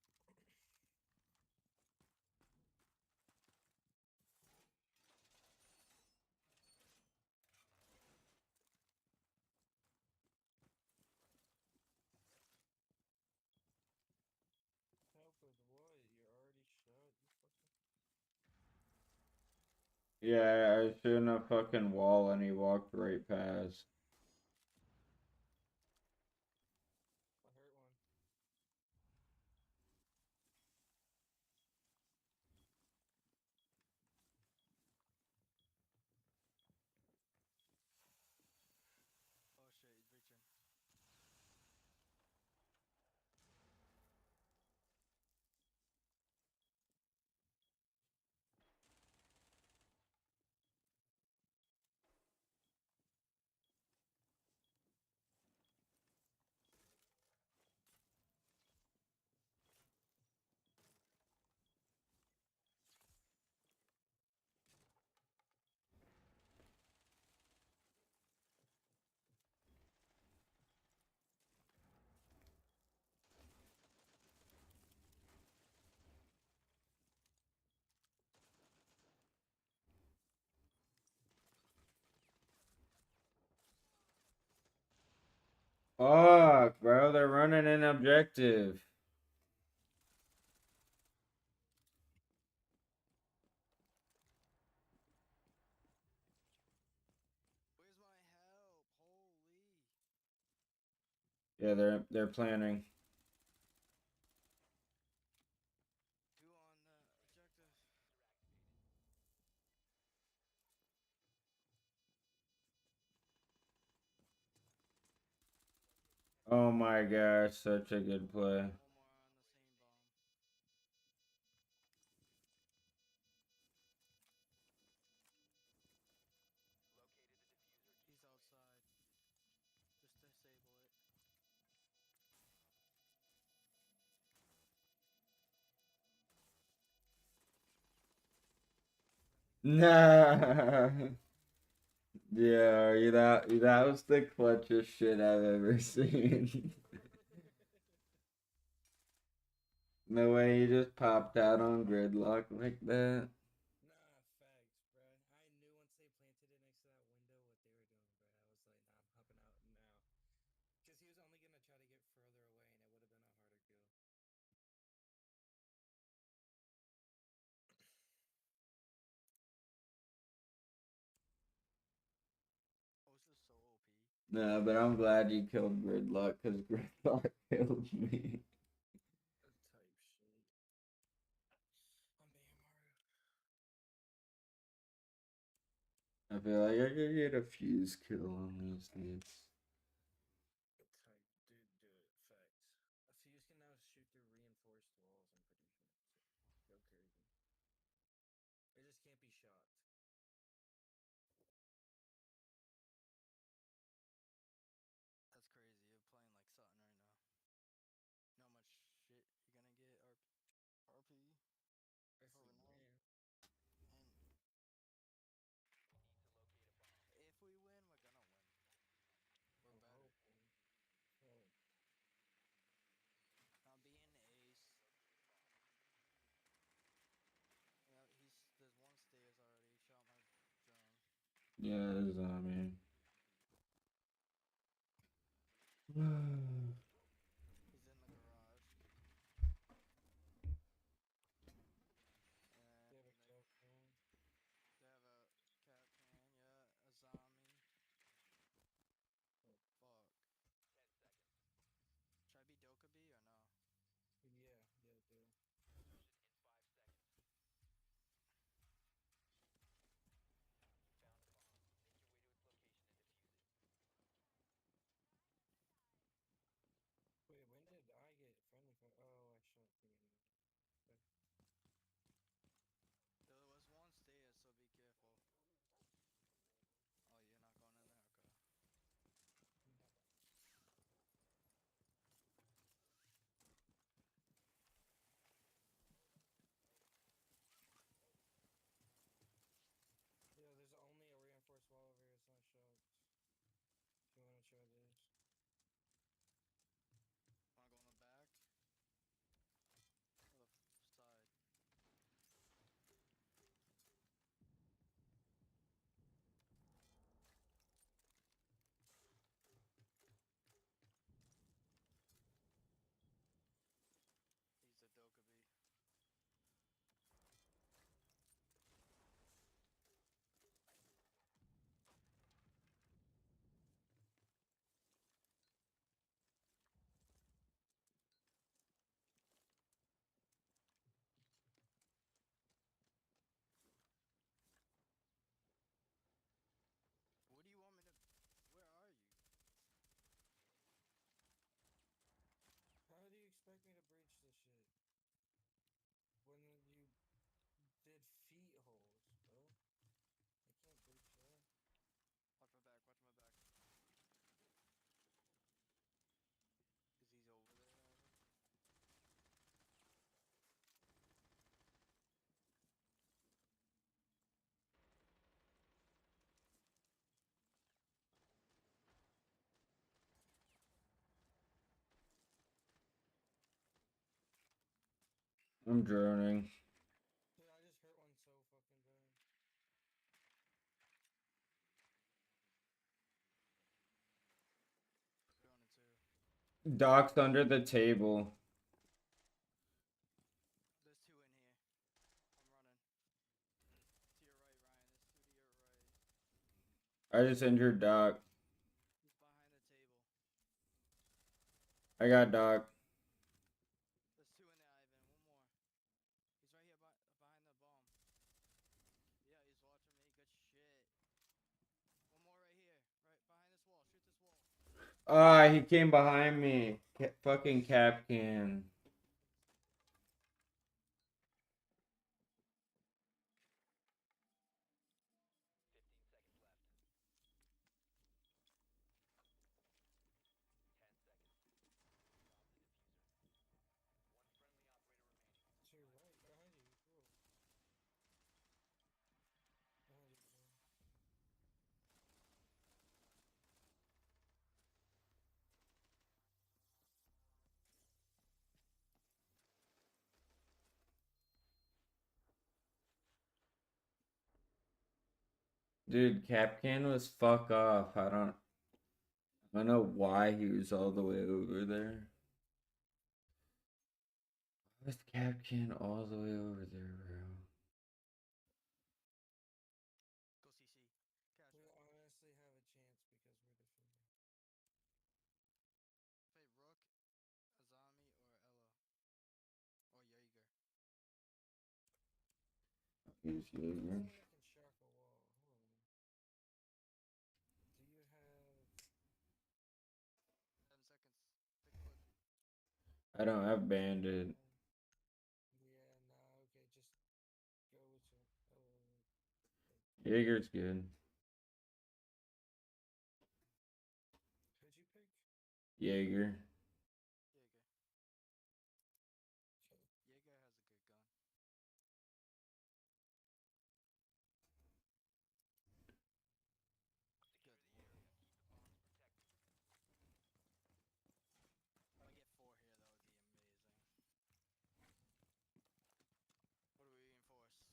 Bombs protected. I got 3 out of the 4 drones, but we have gotten 4. Help with what? You're already shot, you fucking... Yeah, I was shooting a fucking wall and he walked right past. I hurt one. Oh shit, he's reaching. Fuck, bro, they're running an objective. Where's my help? Holy. Yeah, they're planning. 2 on the objective. Oh my gosh, such a good play. 1 more on the same bomb. Located the diffuser. He's outside. Just disable it. Nah. Yeah, that was the clutchest shit I've ever seen. The way he just popped out on gridlock like that. Nah, facts, bruh. I knew once they planted it next to that window what they were doing, bruh. I was like, nah, I'm hopping out now. Because he was only going to try to get further away, and it would have been a harder kill. Oh, this is so OP. Nah, but I'm glad you killed gridlock because gridlock killed me. Type shit. I'm being Mario. I feel like I could get a fuse kill on these dudes. Type, dude, do it. Facts. A fuse can now shoot through reinforced walls, I'm pretty sure. So, go crazy. It just can't be shocked. Yeah, it's on me. He's in the garage. They have a Kap Kan. They have a Kap Kan, yeah, a zombie. Fuck. 10 seconds. Should I be Dokkaebi or no? Yeah, do. Insertion in 5 seconds. You found a bomb. Make your way to its location and defuse it. Wait, when did I get friendly fire? Oh, I shot Green. Okay. There was one stairs, so be careful. Oh, you're not going in there? Okay. Yeah, there's only a reinforced wall over here. It's not shots. If you want to try this. Wanna go in the back? Or the side? He's a Dokkaebi. What do you want me to... Where are you? How do you expect me to breach this shit? When you did feet holes, bro? I can't breach that. Watch my back, watch my back. Is he's over there, Ivan? I'm droning. Dude, I just hurt one so fucking bad. Drone it too. Doc's under the table. There's two in here. I'm running. To your right, Ryan. There's two to your right. I just injured Doc. He's behind the table. I got Doc. There's two in there, Ivan. One more. He's right here behind the bomb. Yeah, he's watching me. Good shit. One more right here. Right behind this wall. Shoot this wall. Ah, he came behind me. Fucking Kap Kan. To your right, behind you, bro. Behind you, bro. Dude, Kap Kan was fuck off. I don't know why he was all the way over there. Why was Kap Kan all the way over there, bro? Go CC. Cash We back. honestly have a chance because we're defending. Play Rook, Azami, or Ella. Or Jaeger. Use Jaeger. I can shock a wall. Hold on. Do you have... 7 seconds. Pick a clip. I don't have banded. Yeah, nah, okay, just go with your... Jaeger's good. Who'd you pick? Jaeger. Jaeger. Jaeger has a good gun. Good the area. Keep the bombs protected. If I get 4 here, that would be amazing. What do we reinforce?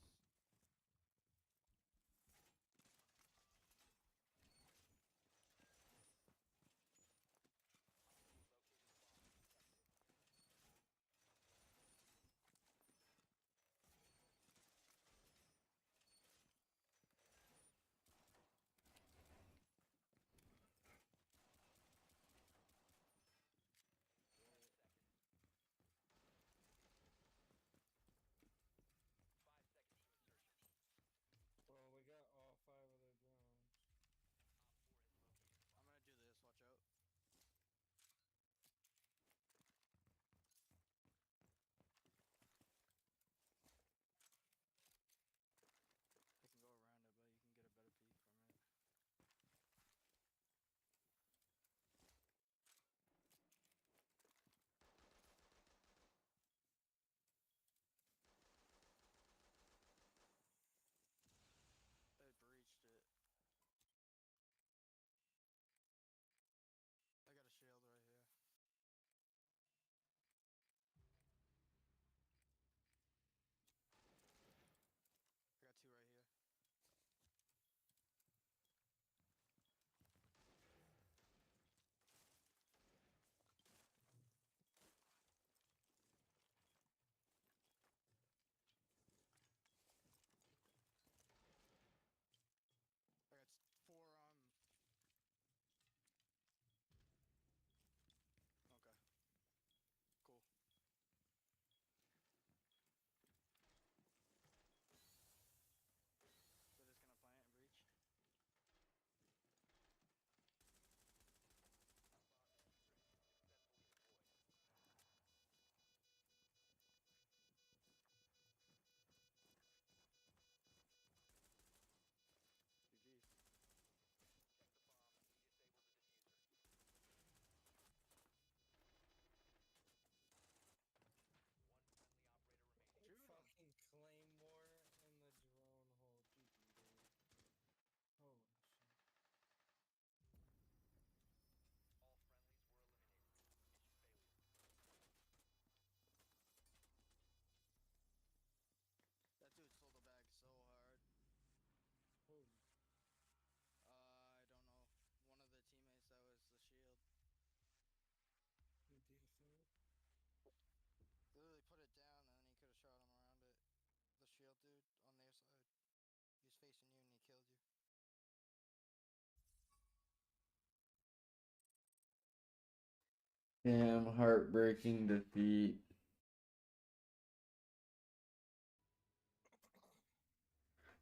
Damn, heartbreaking defeat.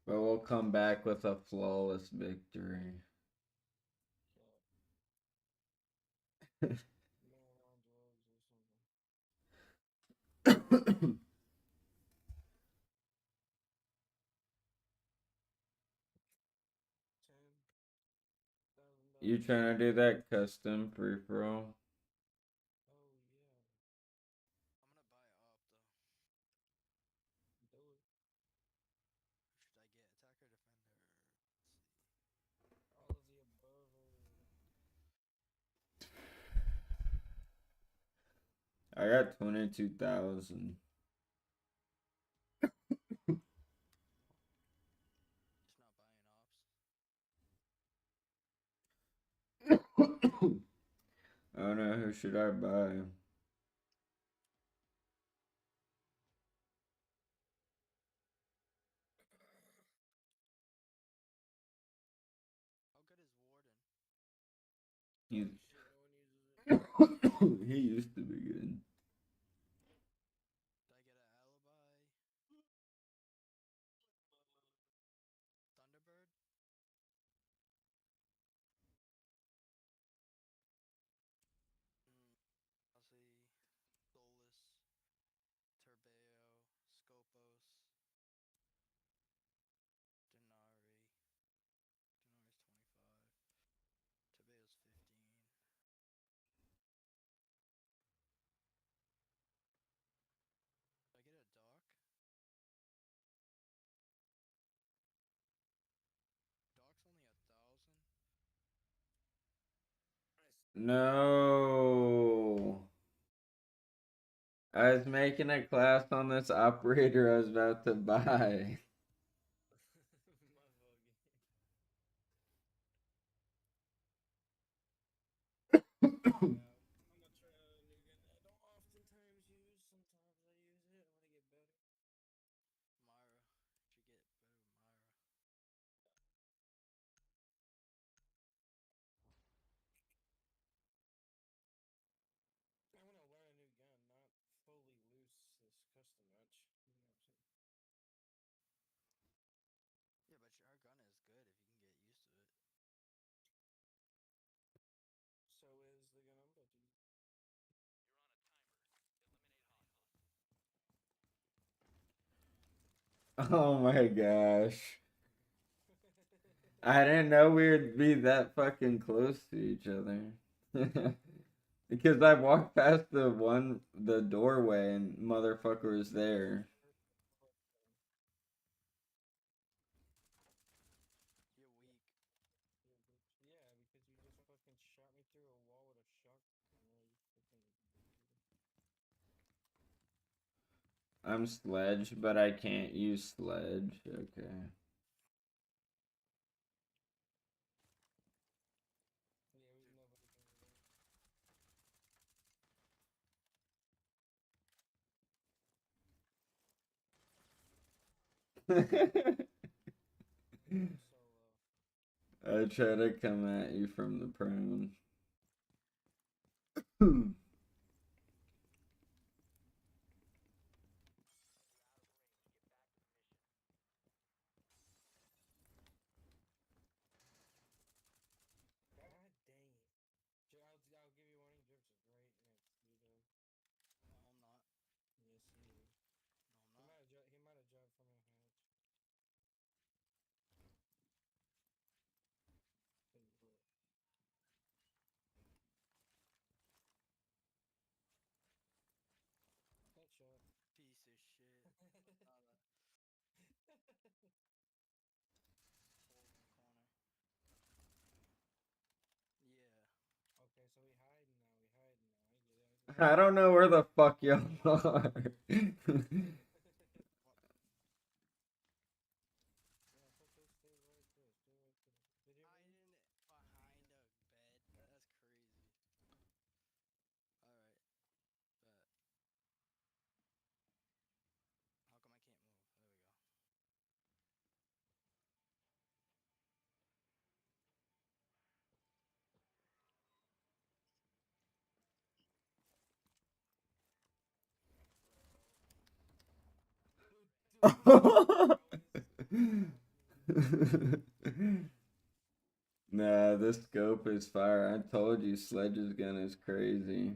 But we'll come back with a flawless victory. You trying to do that custom free for all? I got 22,000. Oh no, who should I buy? He's he used to be good. No. I was making a class on this operator I was about to buy. Oh my gosh. I didn't know we'd be that fucking close to each other. Because I walked past the doorway and motherfucker was there. I'm Sledge, but I can't use Sledge. Okay. I try to come at you from the prone. I don't know where the fuck y'all are. Nah, this scope is fire. I told you Sledge's gun is crazy.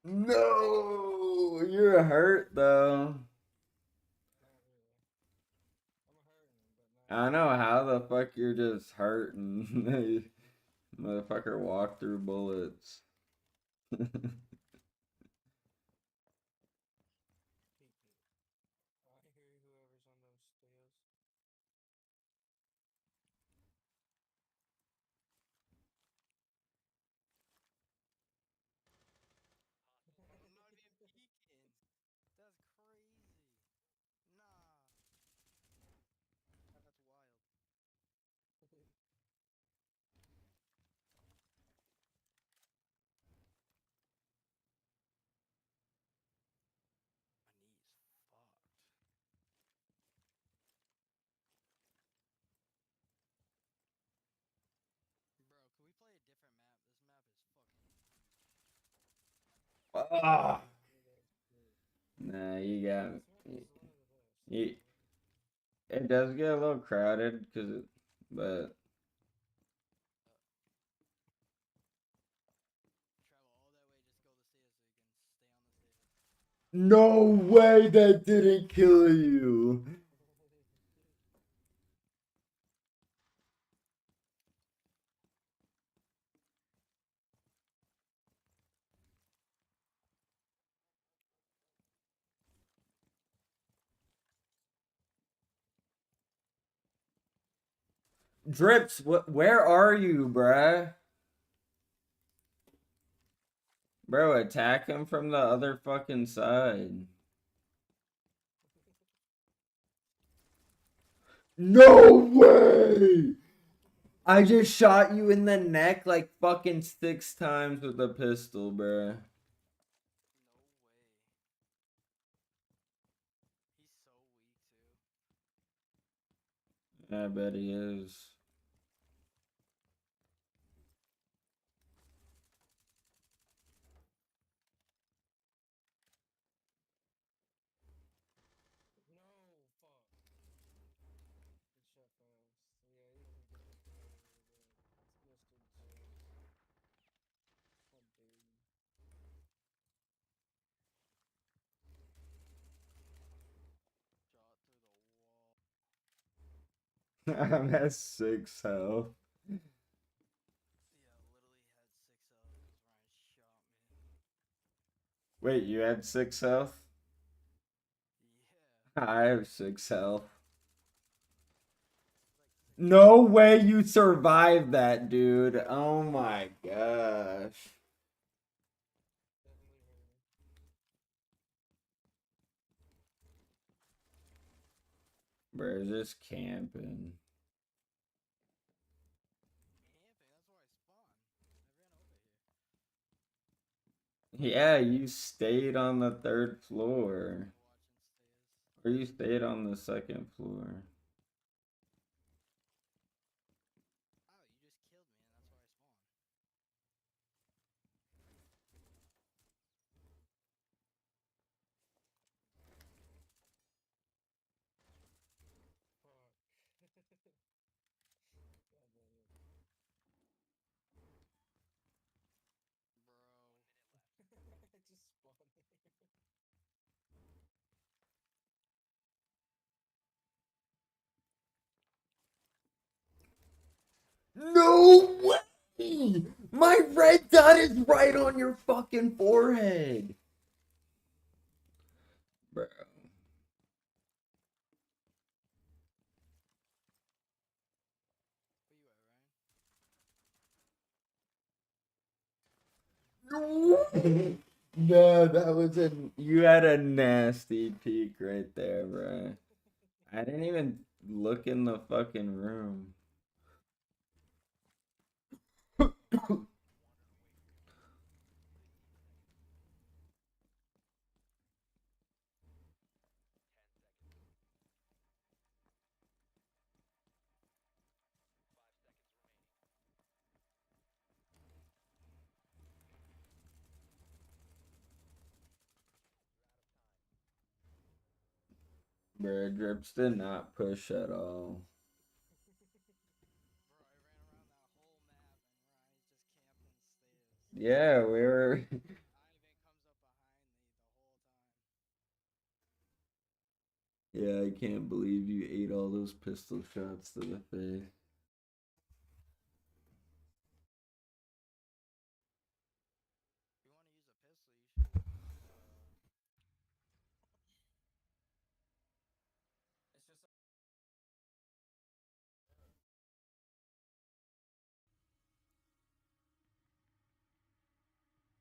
No, you're hurt though. I know how the fuck you're just hurting. Motherfucker walk through bullets. Ah. Nah, you got you, it does get a little crowded but no way that didn't kill you. Drips, where are you, bruh? Bro, attack him from the other fucking side. No way! I just shot you in the neck like fucking 6 times with a pistol, bruh. I bet he is. I'm at 6 health. Wait, you had 6 health? I have 6 health. No way you survived that, dude. Oh my gosh. Bro, just camping. Yeah, you stayed on the 3rd floor. Or you stayed on the 2nd floor. No way! My red dot is right on your fucking forehead. Bro. No, that was you had a nasty peek right there, bro. I didn't even look in the fucking room. Bruh, Drips did not push at all. Yeah, we were. Yeah, I can't believe you ate all those pistol shots to the face.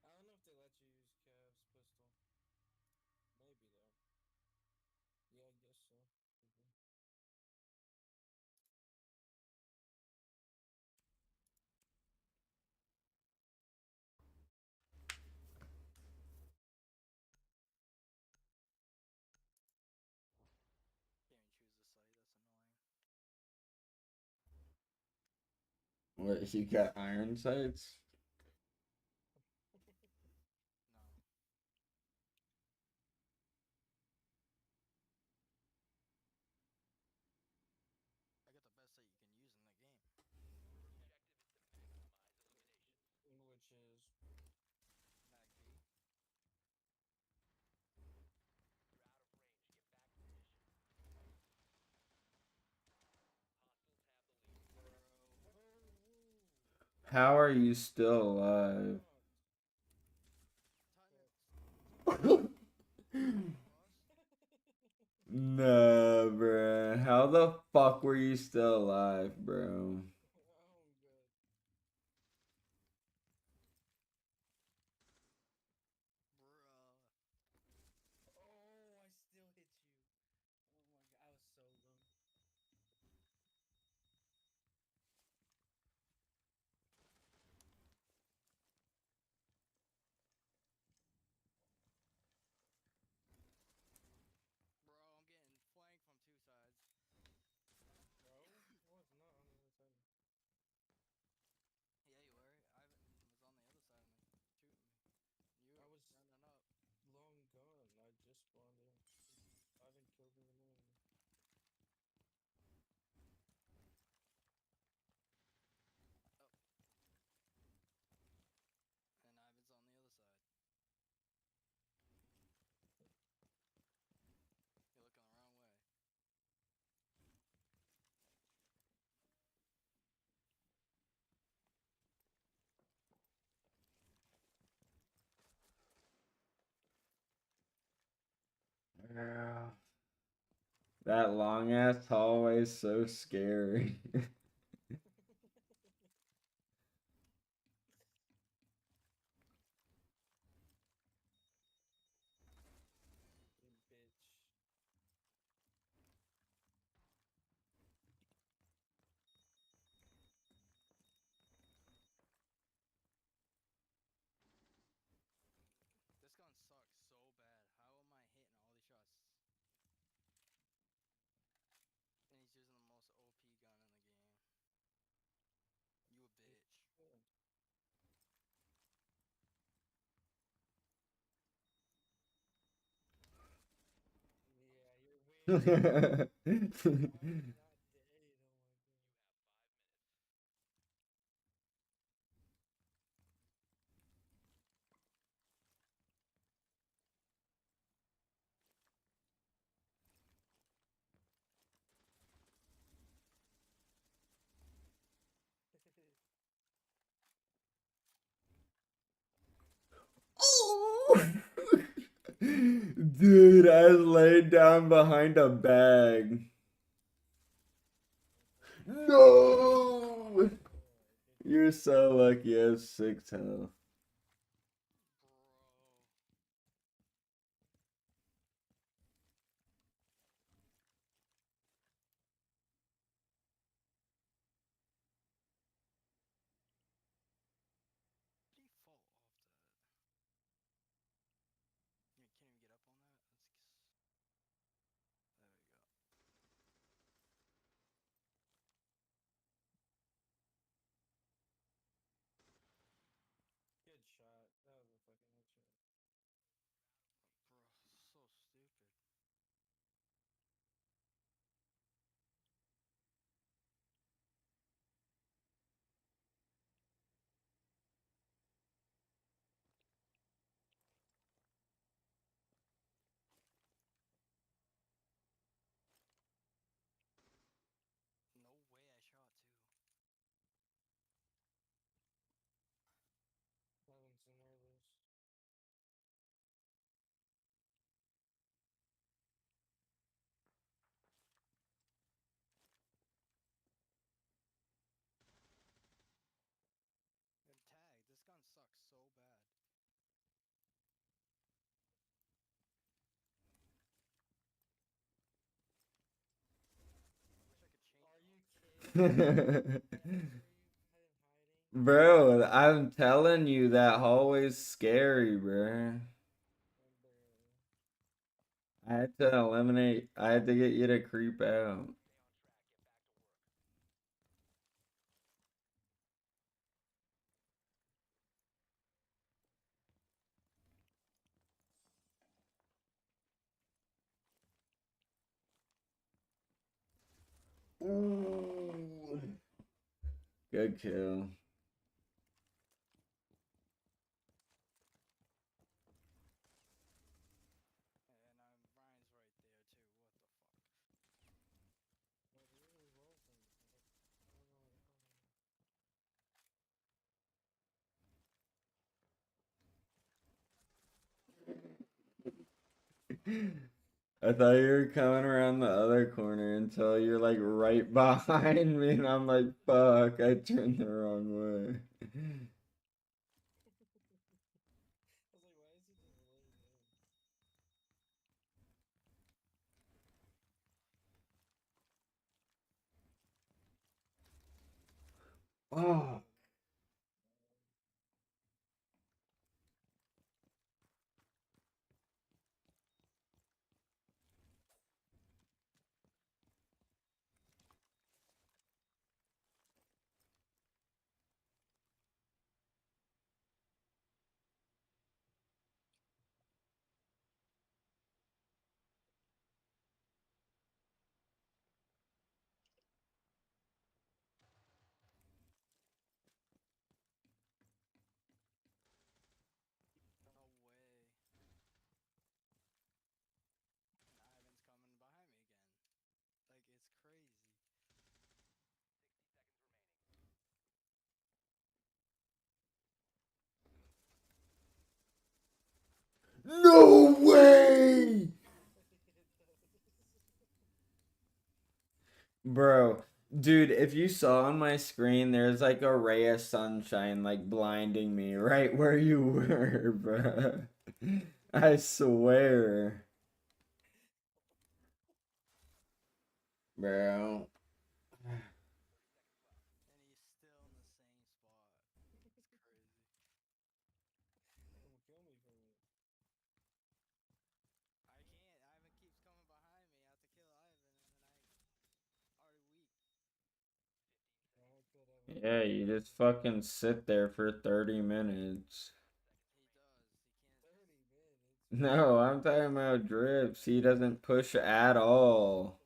I don't know if they let you use Cav's pistol. Maybe though. Yeah, I guess so. What, you got iron sights? Which is How are you still alive? Nah, bruh. How the fuck were you still alive, bro? Oh, I still hit you. Oh my god, I was so low. Bro, I was not on the other side. I was long gone. I just spawned in. I haven't killed anyone. Yeah. That long ass hallway is so scary. You bitch. Yeah, you're way too. I'm not dead. Oh my god. Dude, I laid down behind a bag. No! You're so lucky I have 6 health. Bro, I'm telling you that hallway's scary, bro. I had to get you to creep out. Ooh. Good kill. I thought you were coming around the other corner until you're like right behind me, and I'm like, fuck, I turned the wrong way. Oh. No way! Bro, dude, if you saw on my screen, there's like a ray of sunshine like blinding me right where you were, bro. I swear. Bro. Yeah, you just fucking sit there for 30 minutes. No, I'm talking about drips. He doesn't push at all.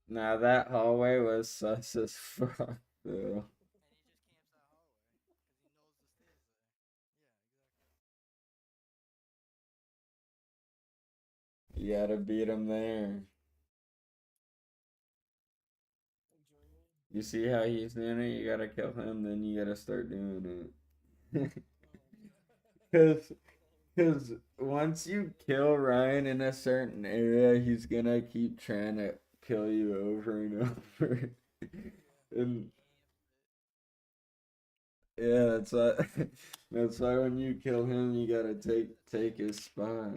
Nah, that hallway was sus as fuck, though. You gotta beat him there. You see how he's doing it? You gotta kill him, then you gotta start doing it. Cause once you kill Ryan in a certain area, he's gonna keep trying to kill you over and over. And yeah, that's why that's why when you kill him, you gotta take his spot.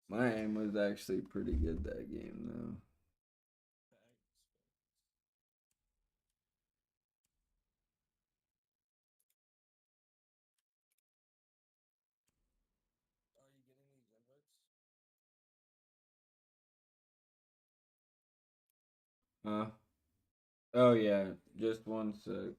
My aim was actually pretty good that game though. Huh? Oh yeah, just one sec.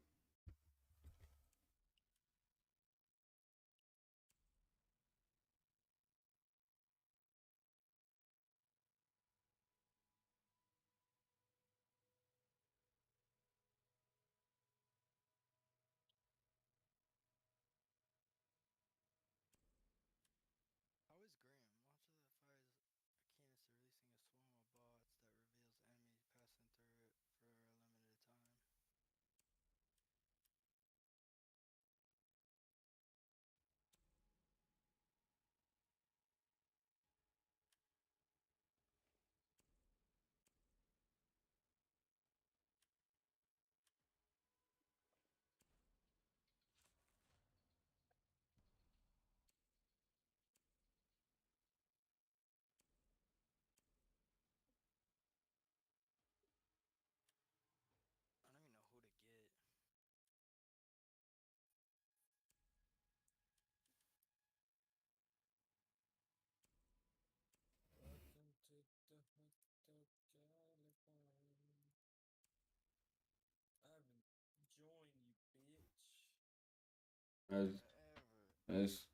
as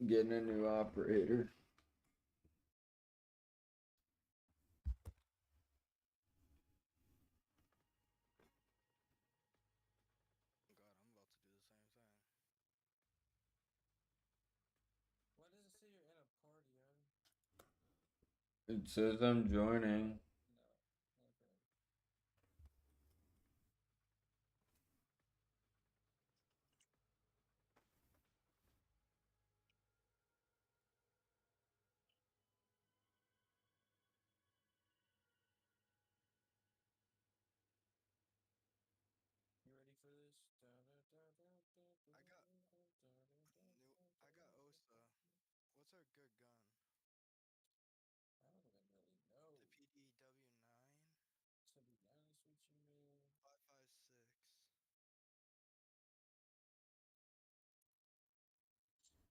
getting a new operator. It says I'm joining. You ready for this? I got Osa. What's our good gun? I don't even really know. The PDW9? To be honest with you, man. 5.56.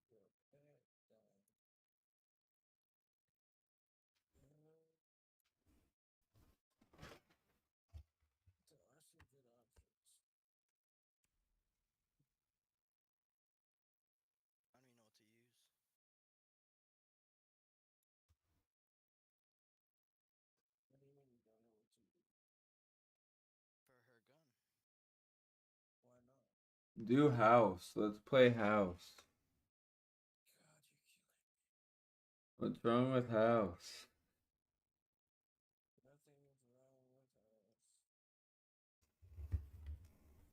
Yo, pat down. There are some good options. I don't even know what to use. What do you mean you don't know what to do? For her gun. Why not? Do house. Let's play house. God, you're killing me. What's wrong with house? Nothing is wrong with us.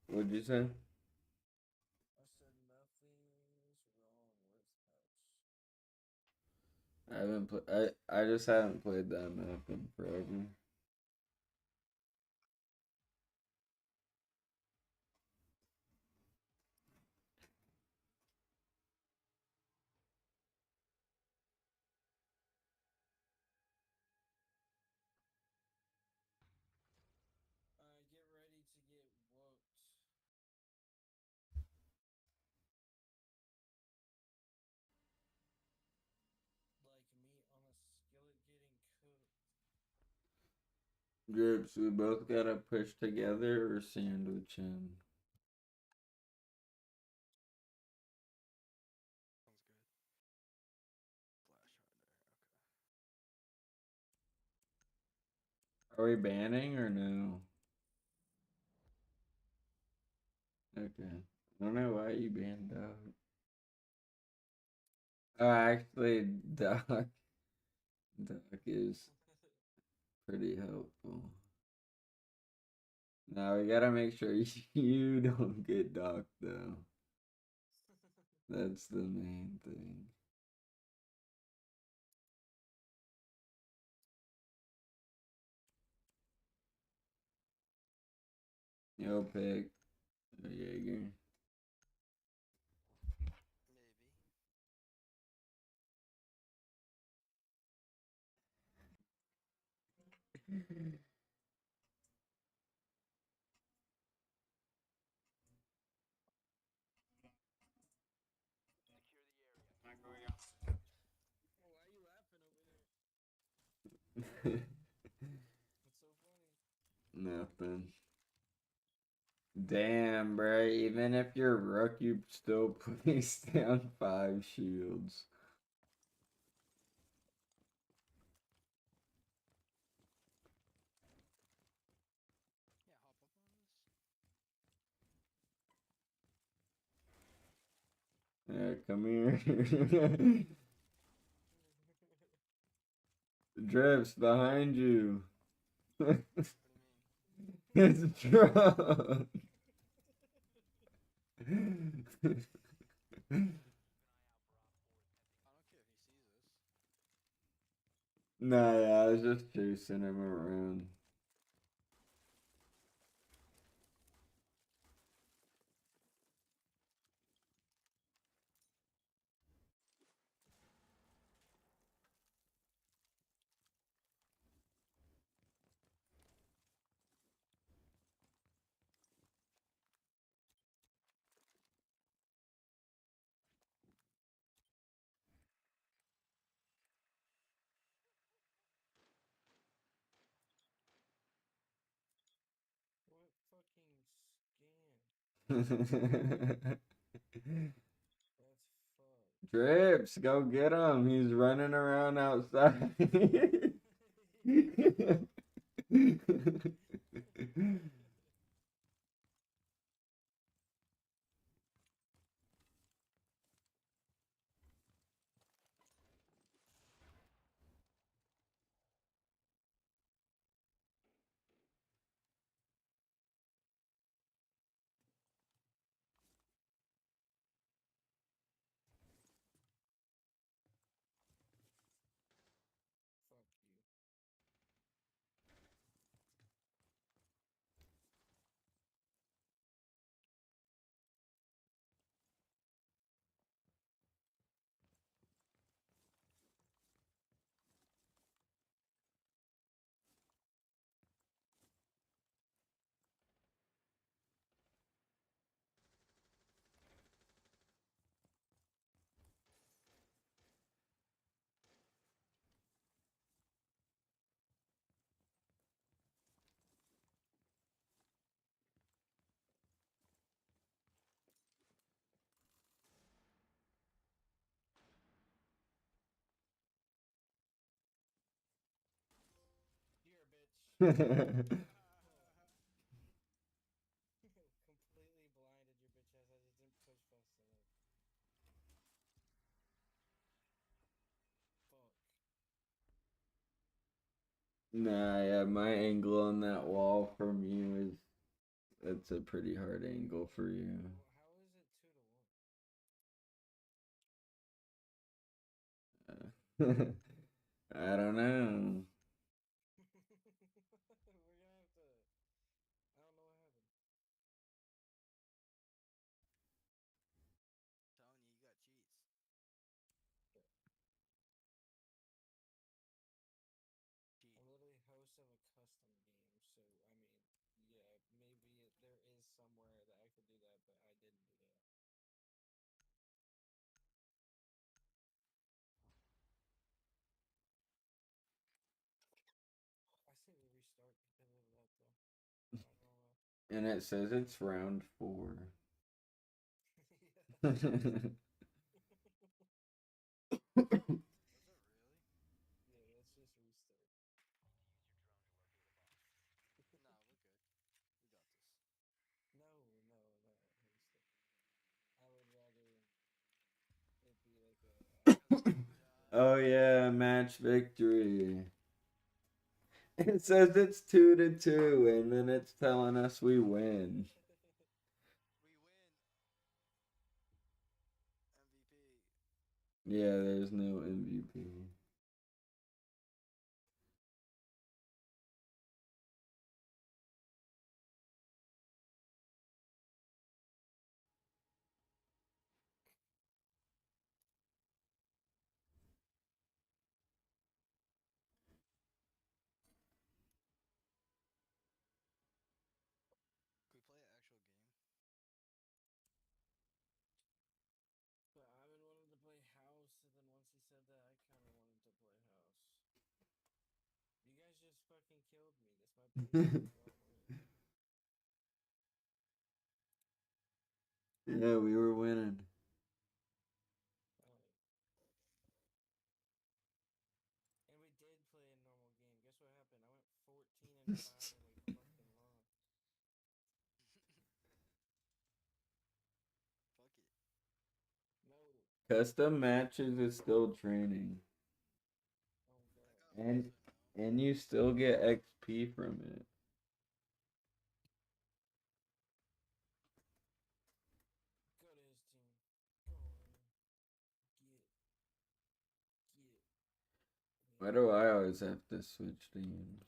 What'd you say? I said nothing is wrong with us. I haven't I just haven't played that map in forever. Get ready to get whooped. Like meat on a skillet getting cooked. Drips, we both gotta push together or sandwich him. Sounds good. Flash harder. Okay. Are we banning or no? Okay. I don't know why you banned out. Actually, Doc is pretty helpful. Now we gotta make sure you don't get docked though. That's the main thing. Yo, pick a Jaeger. Maybe. Why are you laughing over there? What's so funny? Nothing. Damn, bro. Even if you're rook, you still place down 5 shields. Yeah, come here. Drips behind you. It's drunk. Nah, yeah, I was just chasing him around. What fucking scan? Drips, go get him. He's running around outside. Completely blinded your bitch ass. I just didn't push fast enough. Fuck. Nah, yeah, my angle on that wall from you is that's a pretty hard angle for you. How is it 2 to 1? I don't know. We're gonna have to. I don't know what happened. Telling you, you got cheats. I'm literally host of a custom game, so I mean, yeah, maybe there is somewhere that I could do that, but I didn't do that. I say we restart because of that though. I don't know. And it says it's round 4. Yeah, let's just restart. Nah, we're good. We got this. No, not restart. I would rather it be like a. Oh yeah, match victory. It says it's 2 to 2, and then it's telling us we win. MVP. Yeah, there's no MVP. Can we play an actual game? But Ivan wanted to play house, and then once he said that, I kind of wanted to play house. You guys just fucking killed me. This might be Yeah, we were winning. And we did play a normal game. Guess what happened? I went 14 and 5 and we fucking lost. Fuck it. No. Custom matches is still training. And you still get XP from it. Go to his team. Go in. Get. Why do I always have to switch teams?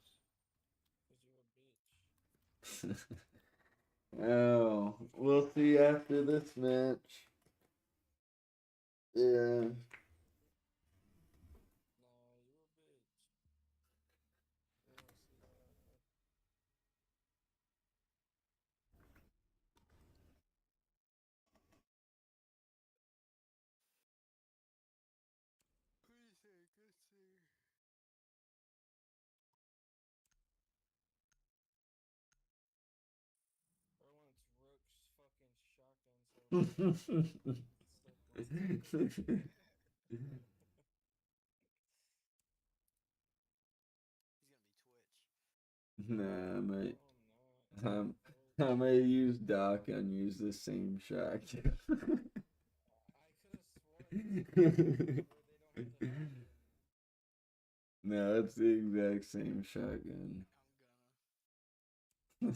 Because you're a bitch. Oh, we'll see after this match. Yeah. Nah, you're a bitch. We'll see. Please say good sir. Or once Rook's fucking shotgun so Nah, I might. I may use Doc and use the same shotgun. No, it's the exact same shotgun. Well,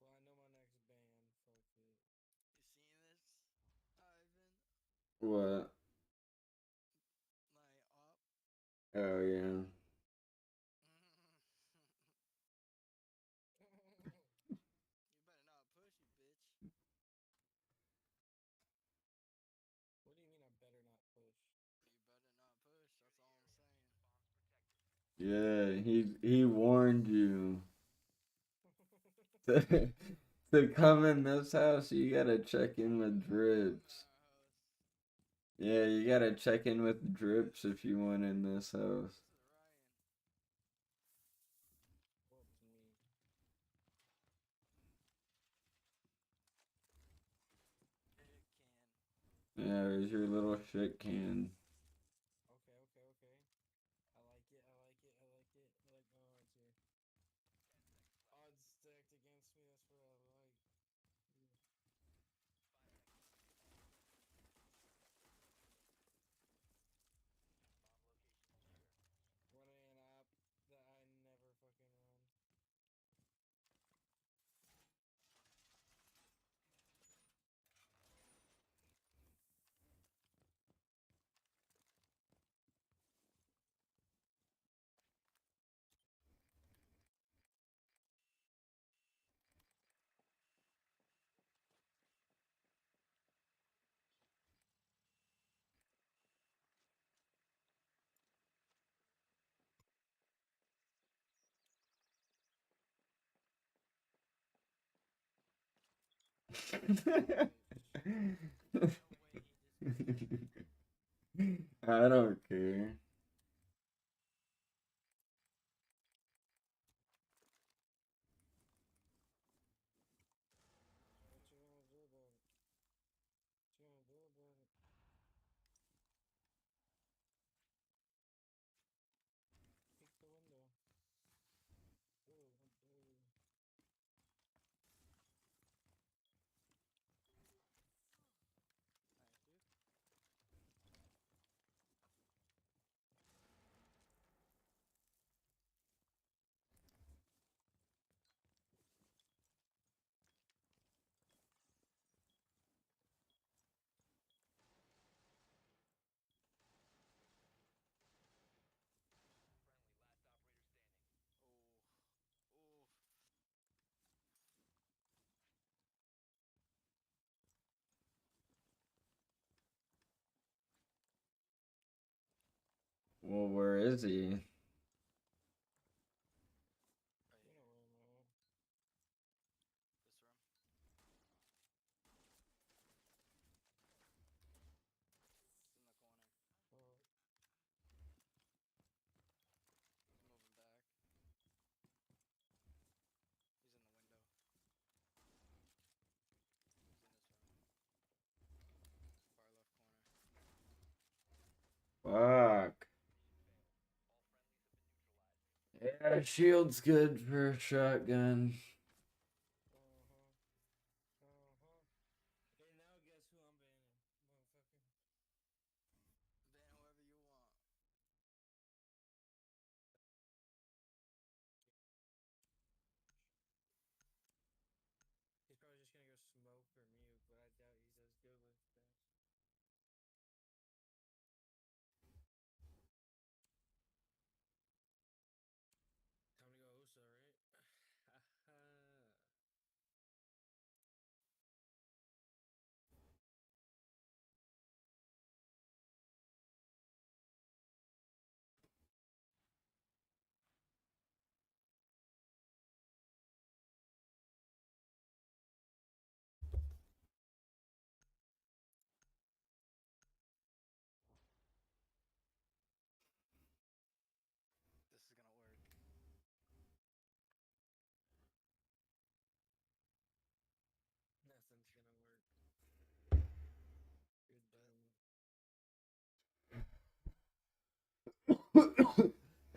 I know my next band. Fuck it. What? Oh yeah. What do you mean I better not push? Yeah, he warned you. To come in this house, you gotta check in with drips. Yeah, you gotta check in with drips if you want in this house. Whoops me. Yeah, there's your little shit can. Okay, okay, okay. I like it, I like it, I like it. I like my odds here. Odds stacked against me, that's what I like. Yeah. Running an app that I never fucking run. I don't care. What you gonna do about it? What you gonna do about it? Peek the window. Ooh, how dare you. Well, where is he? You know where I'm at. Fuck. Fuck. Yeah, shield's good for a shotgun. Okay, now guess who I'm banning, motherfucker. He's probably just gonna go smoke or mute, but I doubt he's as good with this. Time to go Uso, right?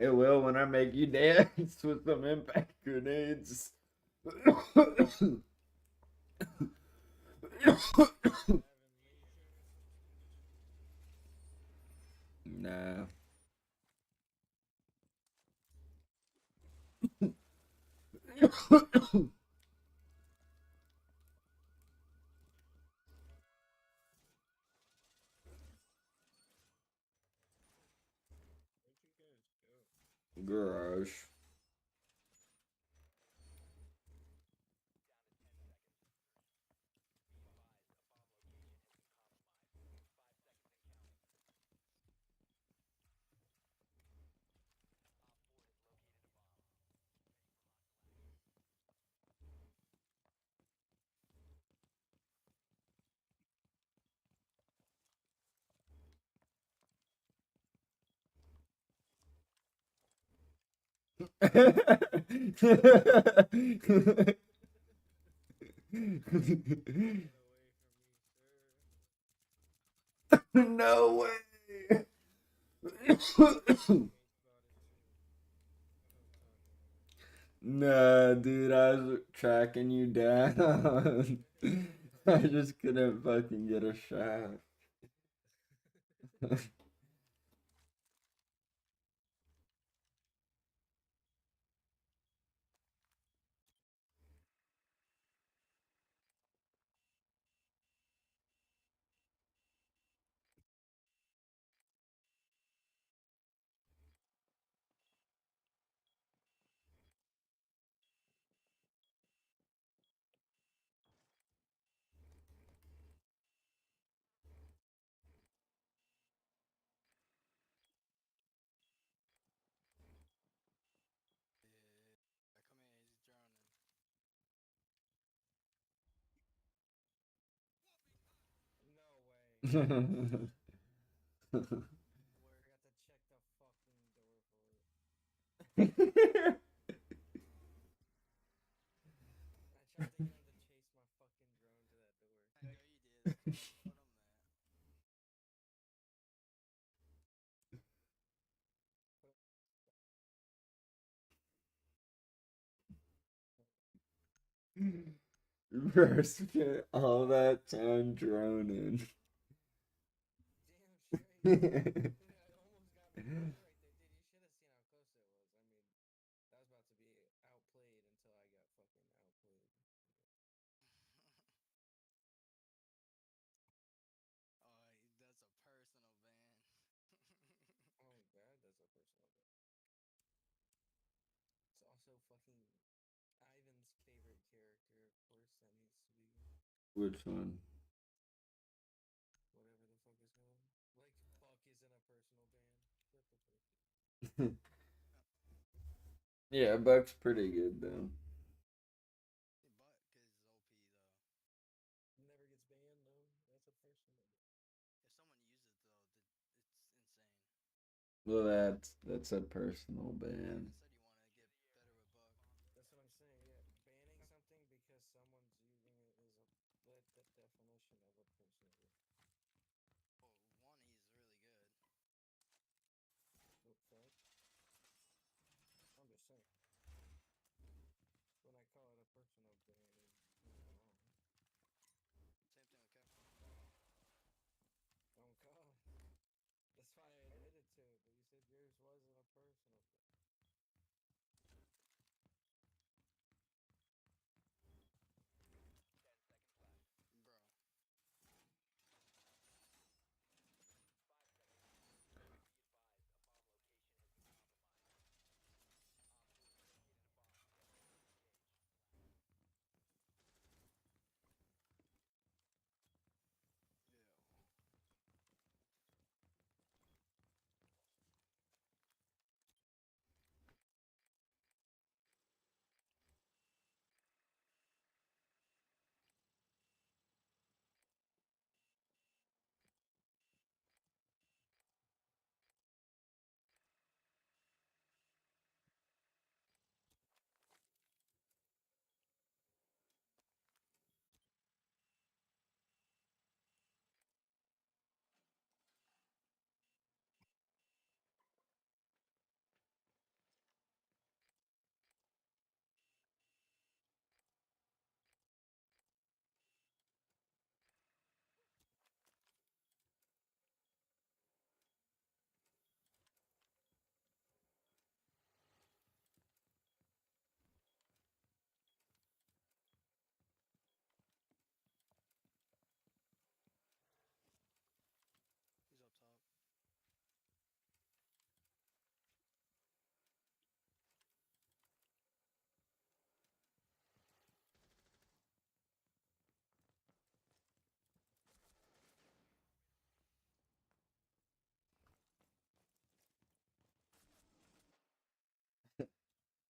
It will when I make you dance with some impact grenades. Nah. Garage. No way. Nah, dude, I was tracking you down. I just couldn't fucking get a shot. Bro, spent all that time droning. Which one? Yeah, Buck's pretty good though. Well, that's a personal ban.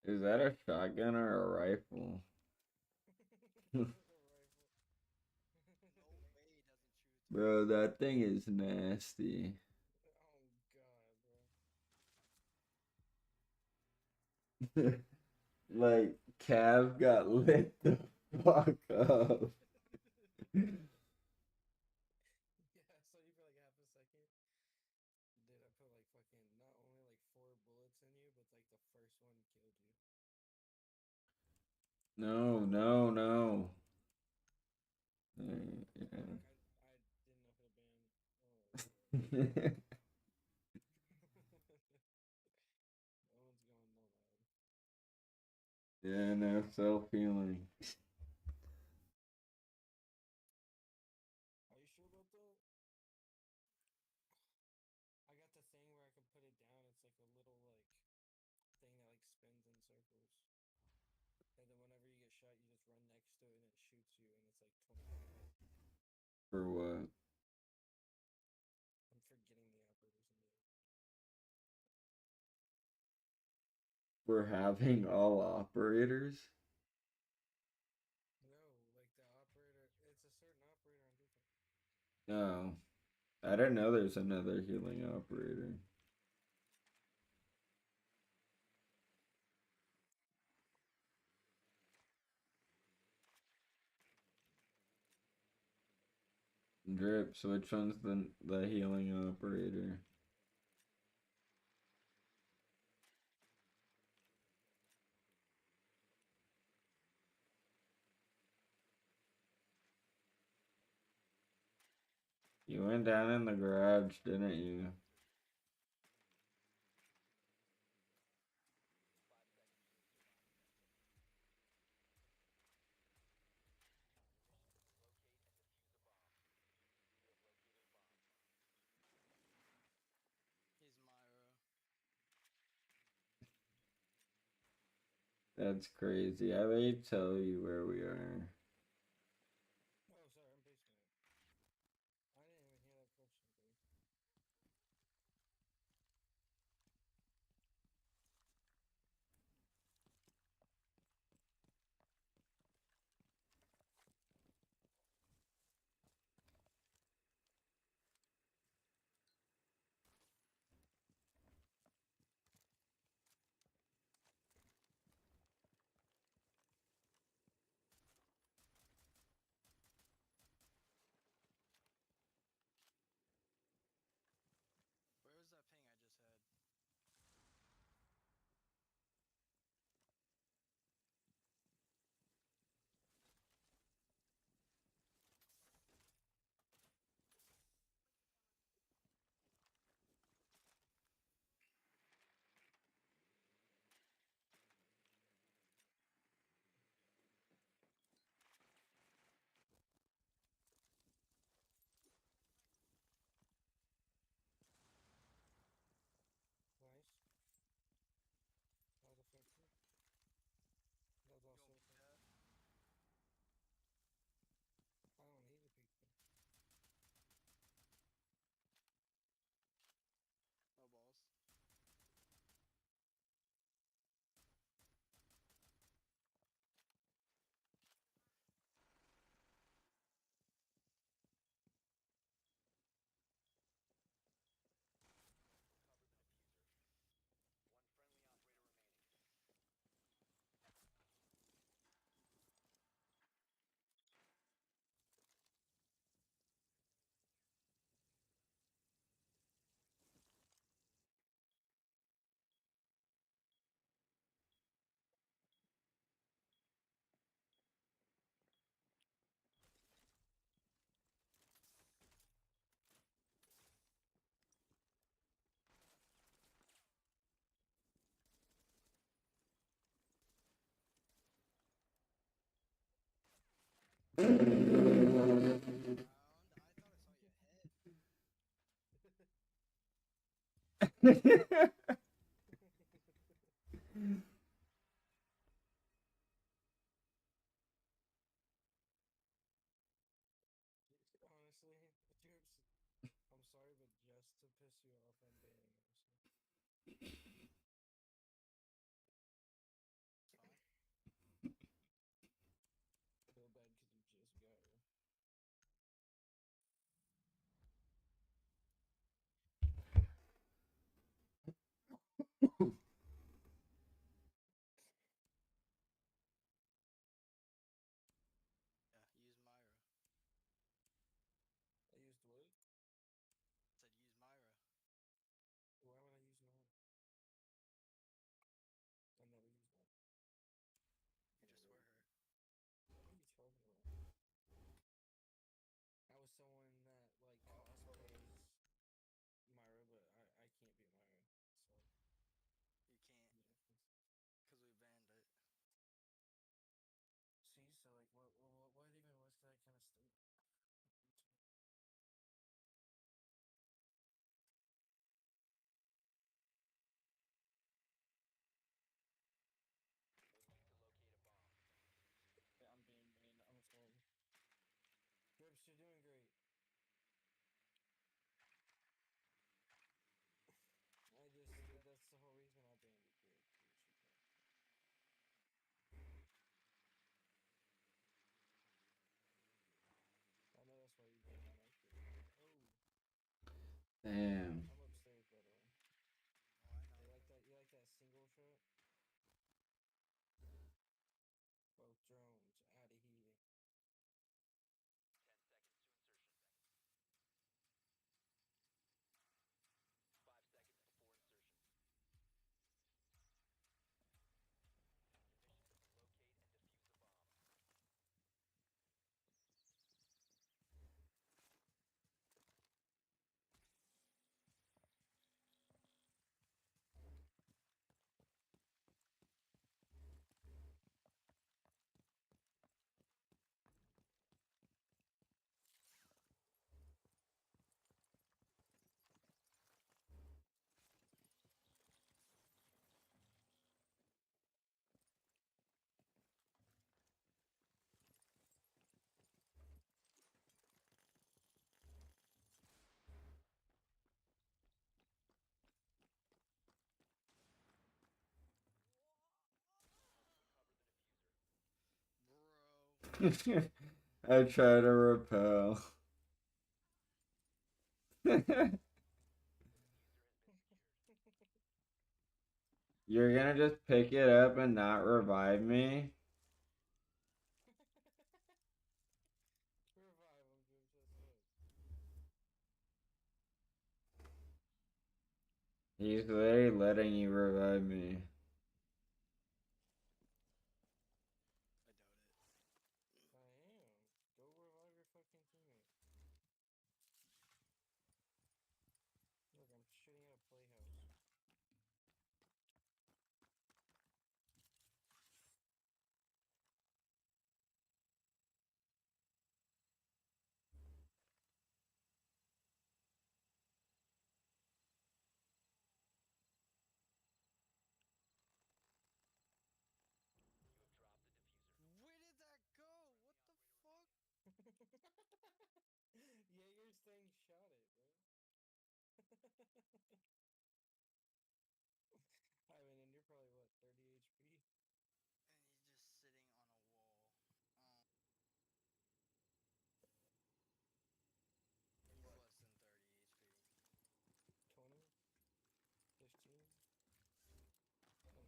Is that a shotgun or a rifle? Bro, that thing is nasty. Like, Cav got lit the fuck up. Yeah, I saw you for like half a second. Dude, I put like fucking not only like 4 bullets in you, but like the first one killed you. No, no, no. Yeah. I didn't know how to ban. No one's going no loud. Yeah, no self-healing. Are you sure about that? I got the thing where I can put it down. It's like a little like thing that like spins in circles. And then whenever you get shot, you just run next to it and it shoots you and it's like 20 feet. For what? I'm forgetting the operator's name. For having all operators? No, like the operator, it's a certain operator on different. No. I didn't know there's another healing operator. Drips, which one's the healing operator? You went down in the garage, didn't you? That's crazy. I may tell you where we are. Oh, sorry, I'm basement. I didn't even hear that question, dude. Where was that ping I just had? Nice. That was effective. That was also effective. I don't need a picture. No balls. Honestly, Joops, I'm sorry, but just to piss you off, I'm banning kind of stupid. Yeah, I'm being mean. I'm sorry. Grips, you're doing great. That's the whole reason I banned you, kid. Do what you can. I know that's why you didn't like it. Oh. Damn. I'm upstairs, by the way. You like that? You like that single shot? Both drones out of here. 10 seconds to insertion. 5 seconds before insertion. Your mission is to locate and defuse a bomb. I try to repel. You're gonna just pick it up and not revive me? Revive him, Grips. That's it. He's literally letting you revive me. I am. Go revive your fucking teammate. Look, I'm shooting at a playhouse. You have dropped the diffuser. Where did that go? What the fuck? Jaeger's thing shot it, bro. I mean, and you're probably what, 30 HP? And he's just sitting on a wall. He's less than 30 HP. 20? 15? Something like that.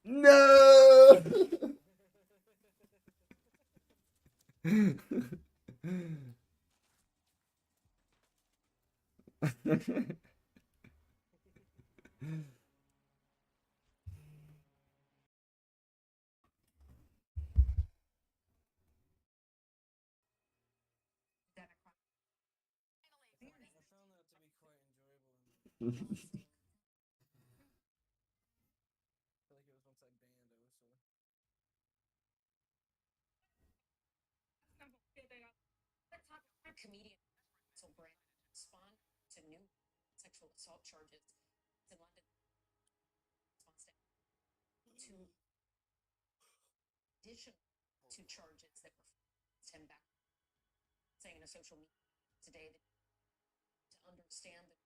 No! I found that to be quite enjoyable. I feel like it was once I banned Osa. Comedian brand respond to new sexual assault charges in London. To addition to charges that were him back, saying in a social media today that to understand that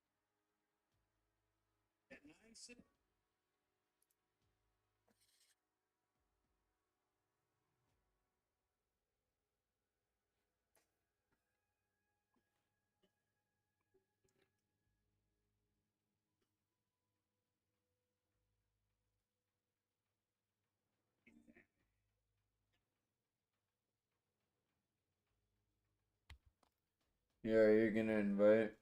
Yeah, you're gonna invite?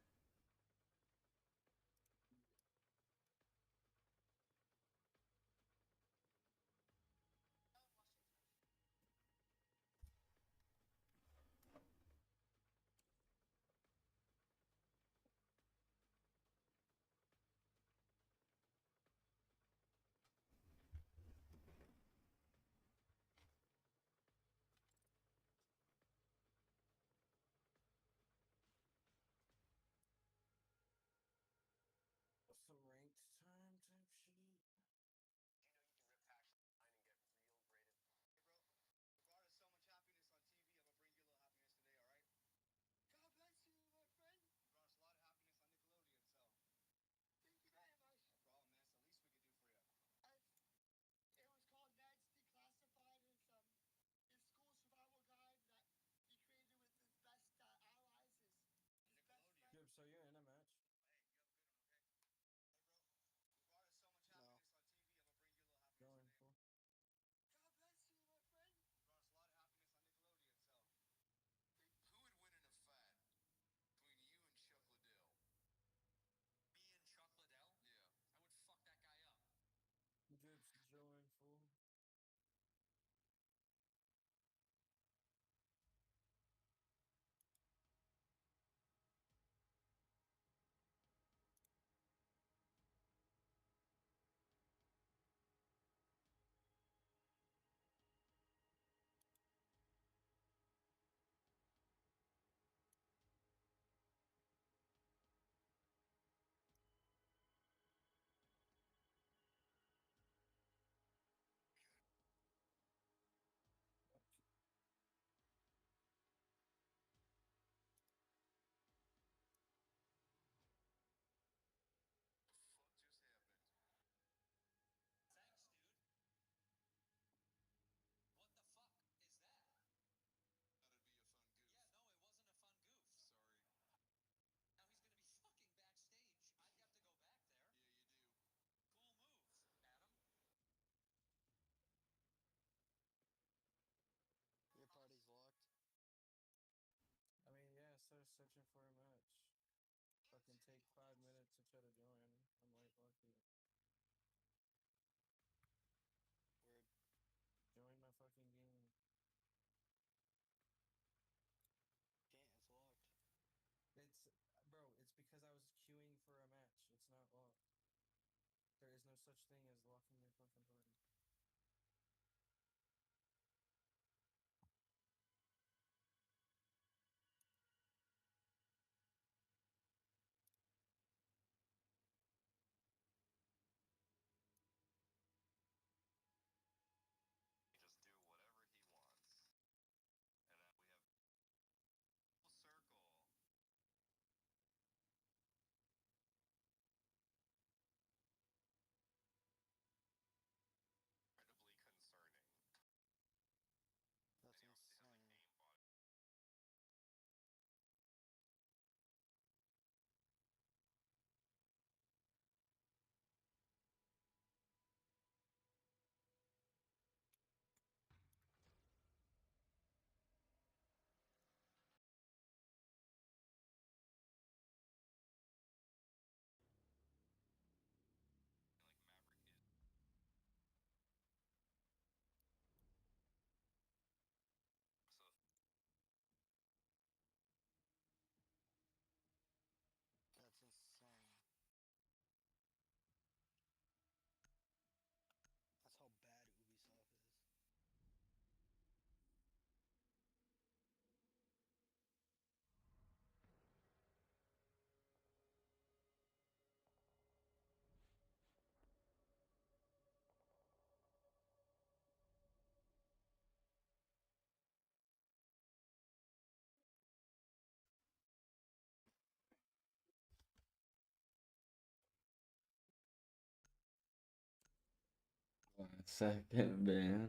Some ranked time type shit. Dude, so you're in a match? No. Going for. Drips join full. Your party's locked. I mean, yeah, instead of searching for a match, fucking take 5 minutes to try to join. I might lock you. Word. Join my fucking game. Can't, it's locked. Bro, it's because I was queuing for a match. It's not locked. There is no such thing as locking your fucking party. That's insane. That's insane. That's how bad Ubisoft is. Second ban.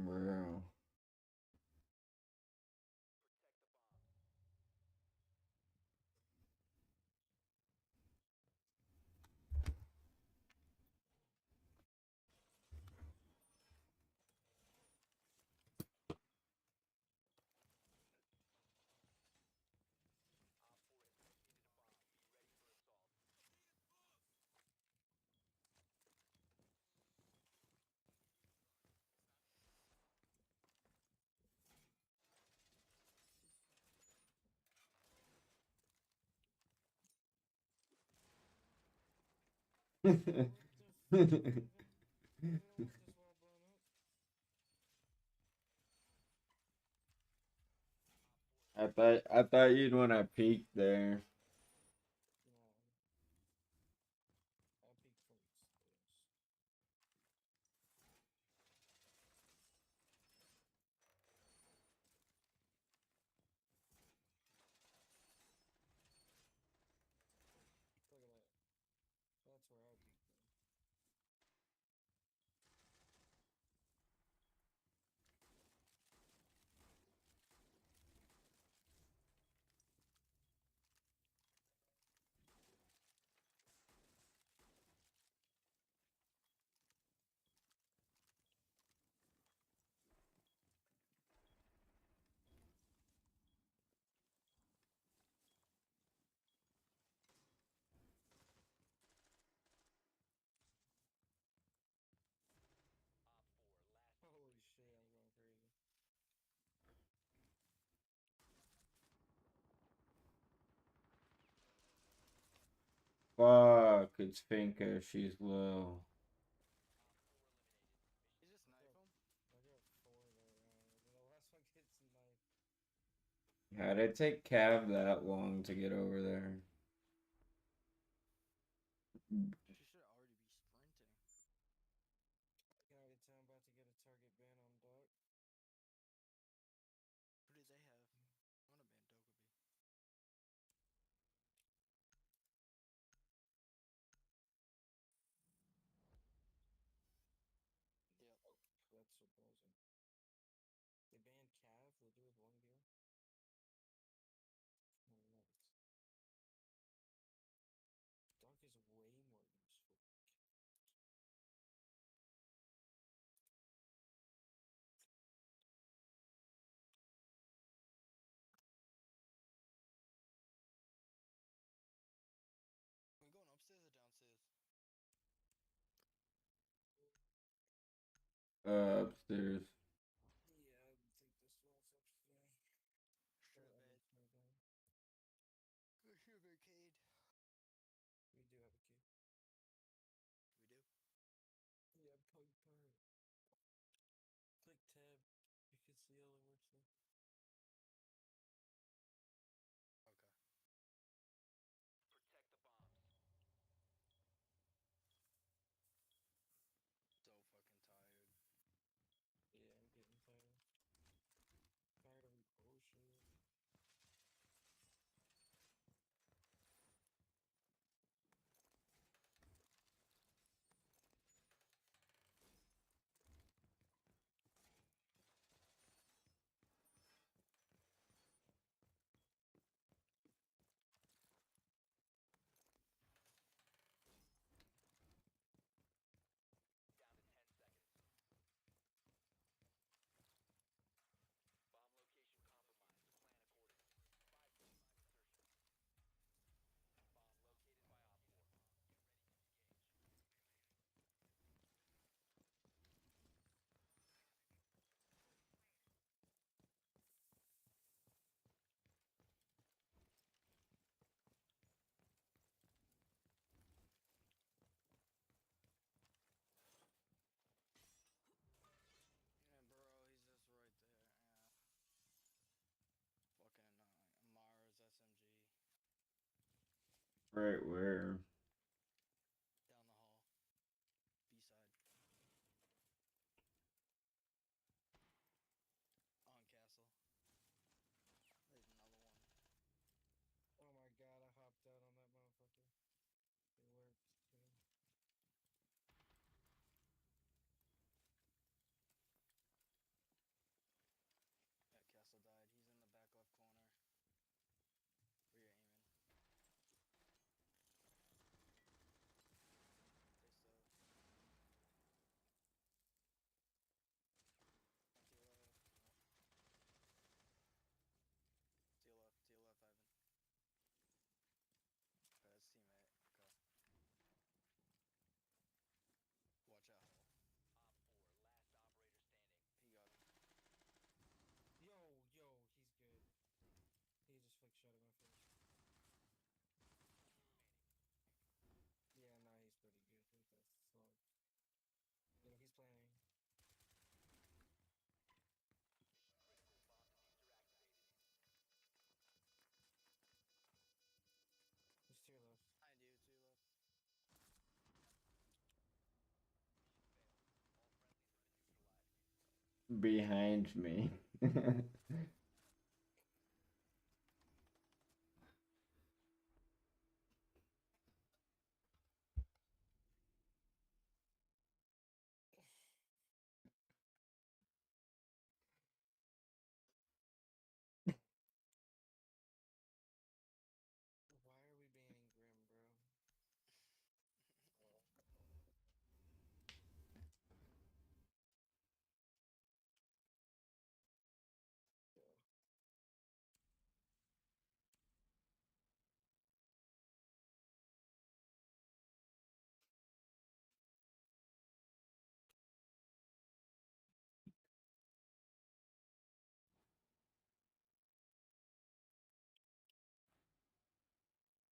Bro. I thought you'd want to peek there. I'll peek first. Look at that. That's where I peek then. Holy shit, I'm going crazy. Fuck, it's Finka. She's low. You just knife him? I got 4 that round, and the last one gets knifed. How'd it take Cav that long to get over there? She should already be sprinting. I can already tell I'm about to get a target ban on Doc. Who did they have? I want to ban Dokkaebi. Yep. Oh, that's surprising. They banned Cav, the dude with 1 gear. Oh, nuts. Doc is way more useful. Are we going upstairs or downstairs? Upstairs. Yeah, I think this one's upstairs. Should have bed. Go to arcade. We do have a key. We do. Yeah, pug part. Click tab. You can see all the work stuff. Okay. Protect the bombs. So fucking tired. Yeah, I'm getting tired. Tired of bullshit. Down to 10 seconds. Bomb location compromised. Plan accordingly. 5 seconds to insertion. Bomb located by Op 4. Get ready to engage. Yeah, bro, he's just right there. Yeah. Fucking Mars SMG. Right where? Down the hall. B side. On castle. There's another one. Oh my god, I hopped out on that motherfucker. It worked too. behind me. Why are we banning Grim, bro?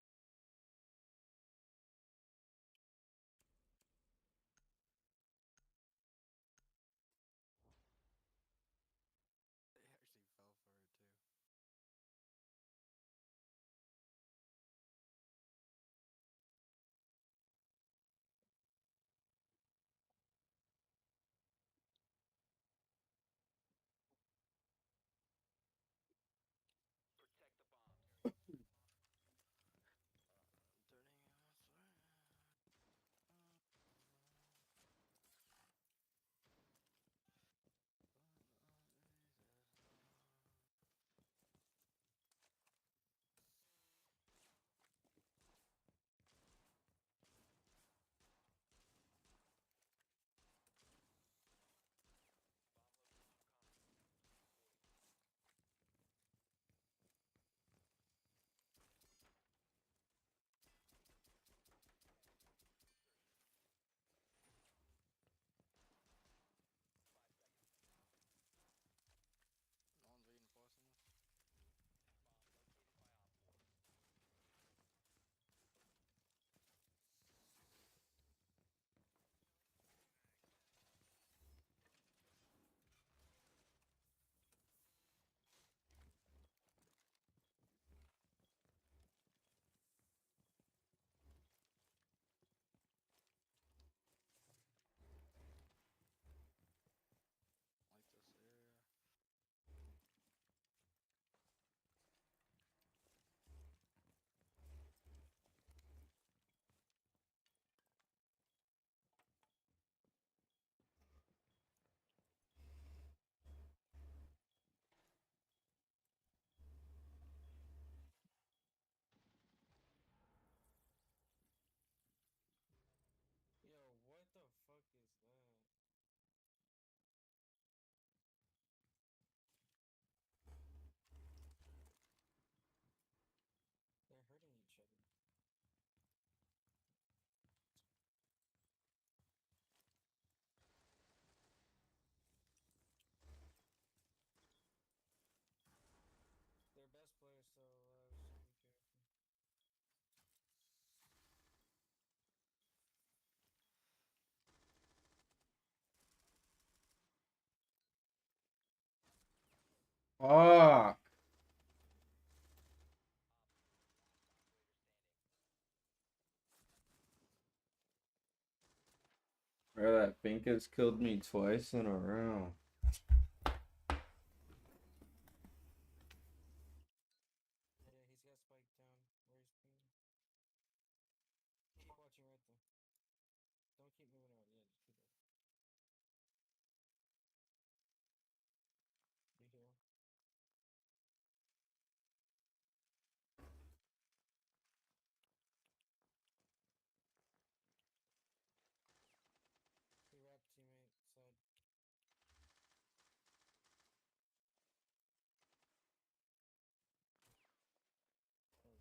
They actually fell for it too. No one's reinforcing this. Like this area. Yo, what the fuck is that? They're hurting each other. Their best player still alive, so be careful. Fuck. Bro, that Pink has killed me twice in a row. Yeah, he's got spiked down. Where's Ping? Keep watching right there. Don't keep moving around. Yeah, just keep it. You hear him? He wrapped teammate side. Oh god.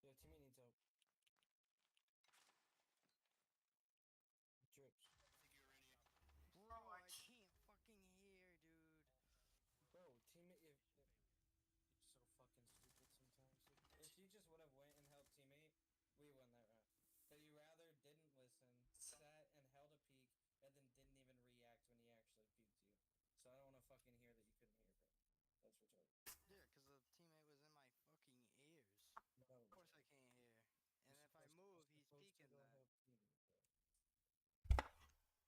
Yeah, teammate needs help. Drips. Bro, I can't fucking hear, dude. Bro, teammate, if you're so fucking stupid sometimes. If you just would have went and helped teammate, we won that round. But you rather didn't listen, sat and held a peek, and then didn't even react when he actually peeked you. So I don't want to fucking hear that you couldn't hear, bro. That's retarded. Yeah, because the teammate was in my fucking ears. No, Of course I can't hear. And if I move, he's supposed to peeking go that. help teammate, bro.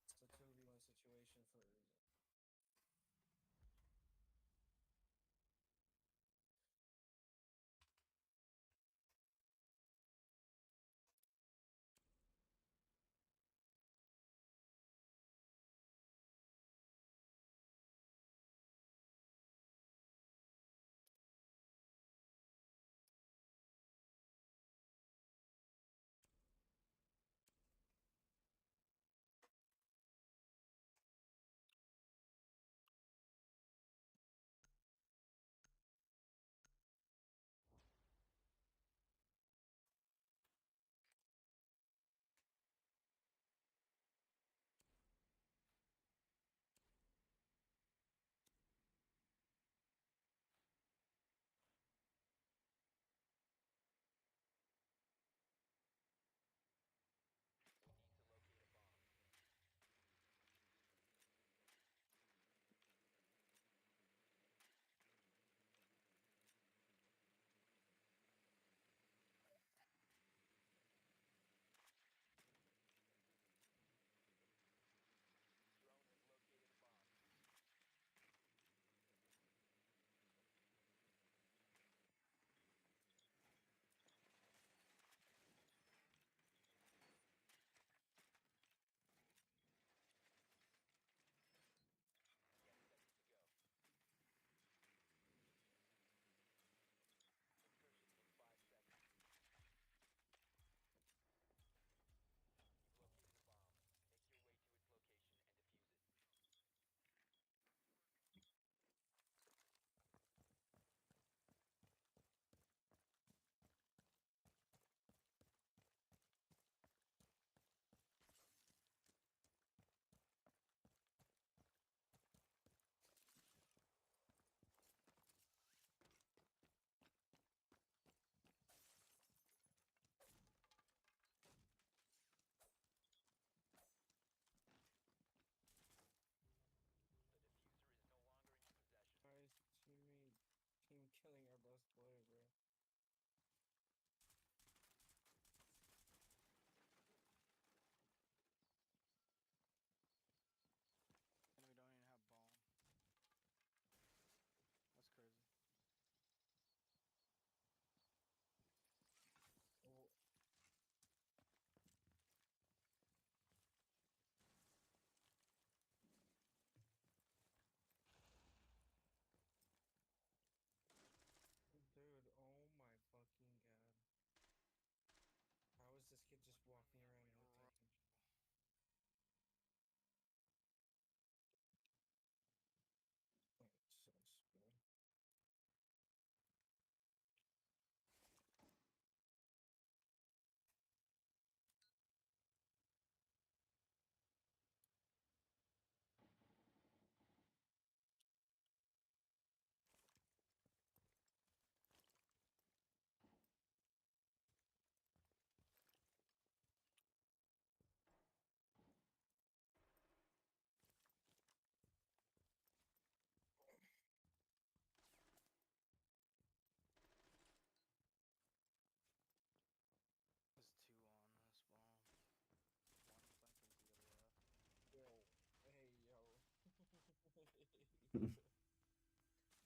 It's a 2v1 situation for a reason.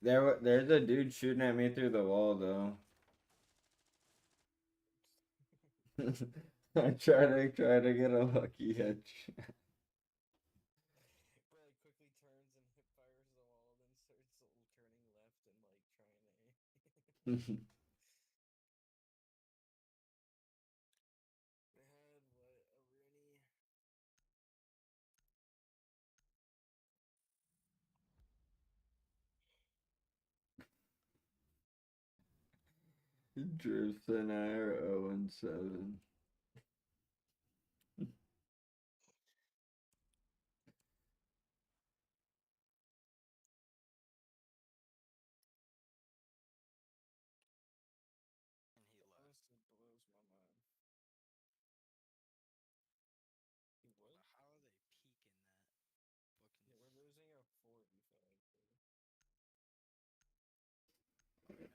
There's a dude shooting at me through the wall though. I try to get a lucky headshot. Bro, like quickly turns and hip fires the wall, then starts turning left and like trying to aim. I had what, a Rooney. Drifts and I are 0-7. Honestly blows my mind. He would? How are they peeking that? Fucking. Yeah, we're losing a 45, bro. Alright, now he's back. The fuck?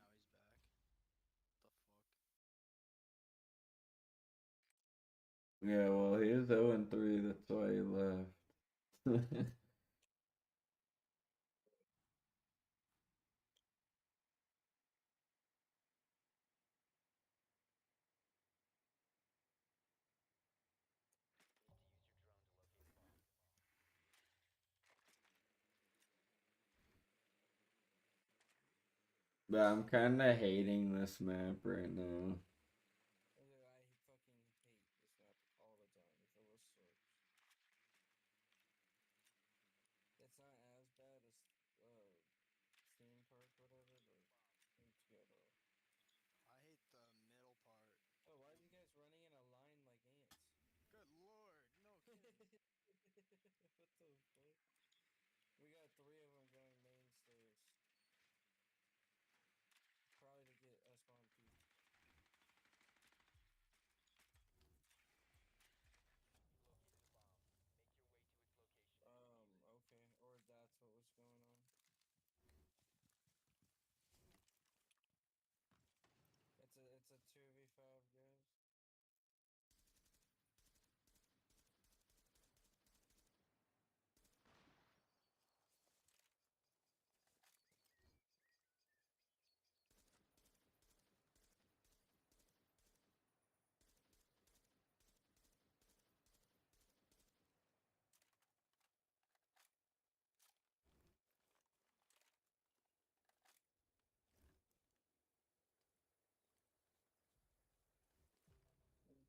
Yeah, well, he is 0-3. That's why he left. But I'm kind of hating this map right now. I fucking hate this map all the time. It always sucks. It's not as bad as theme park, whatever, but it's ghetto. I hate the middle part. Oh, why are you guys running in a line like ants? Good lord, no kidding. What the fuck? We got 3 of them going main stairs. Probably to get S-Bomb peak. Okay, or that's what was going on. It's a 2v5, guys.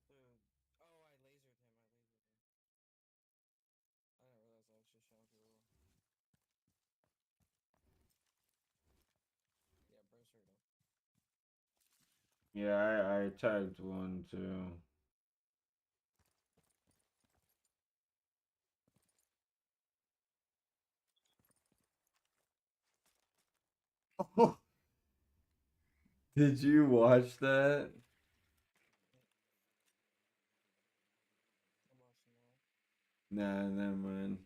Dude. Oh, I lasered him. I didn't realize I actually shot people. Yeah, bros hurt him. Yeah, I tagged one too. Did you watch that? I'm watching that. Nah, never mind.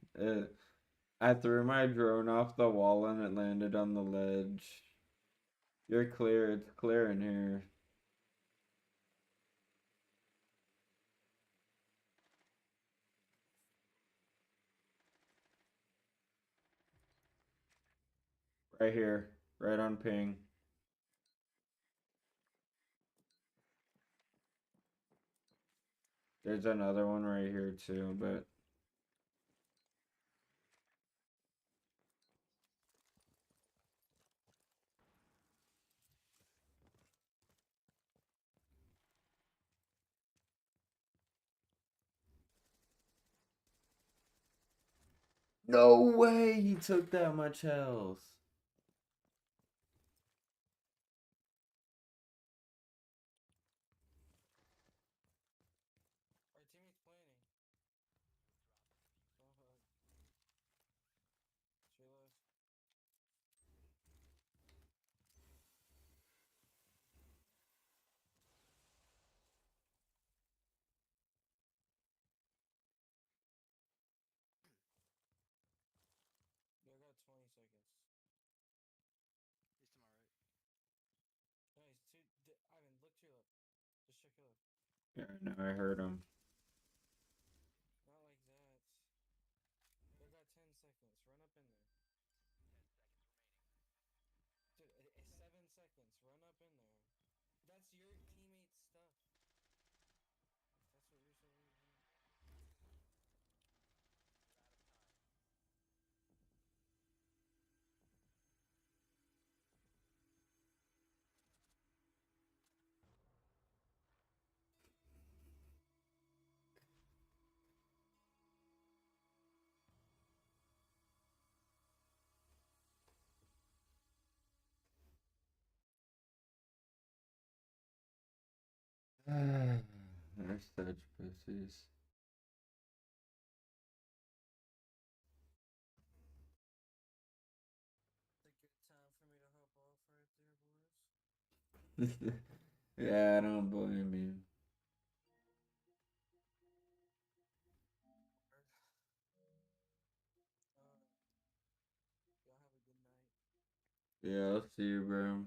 I threw my drone off the wall and it landed on the ledge. You're clear. It's clear in here. Right here. Right on ping. There's another one right here too, but no way he took that much health. Our teammate's planning. Oh, fuck. She lost. You got 20 seconds. He's to my right. Nice. Ivan, look to your left. Just check your left. Yeah, I know. I heard him. Not like that. You got 10 seconds. Run up in there. run up in there. That's your teammate's stuff. That's what you're saying. They're such pussies. It's a good time for me to hop off right there, boys. Yeah, I don't blame you. Y'all have a good night. Yeah, I'll see you, bro.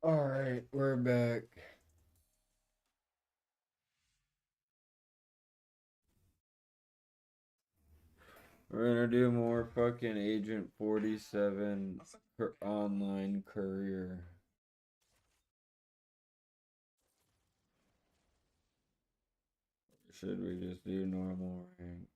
Alright, we're back. We're gonna do more fucking Agent 47 online career. Should we just do normal ranked?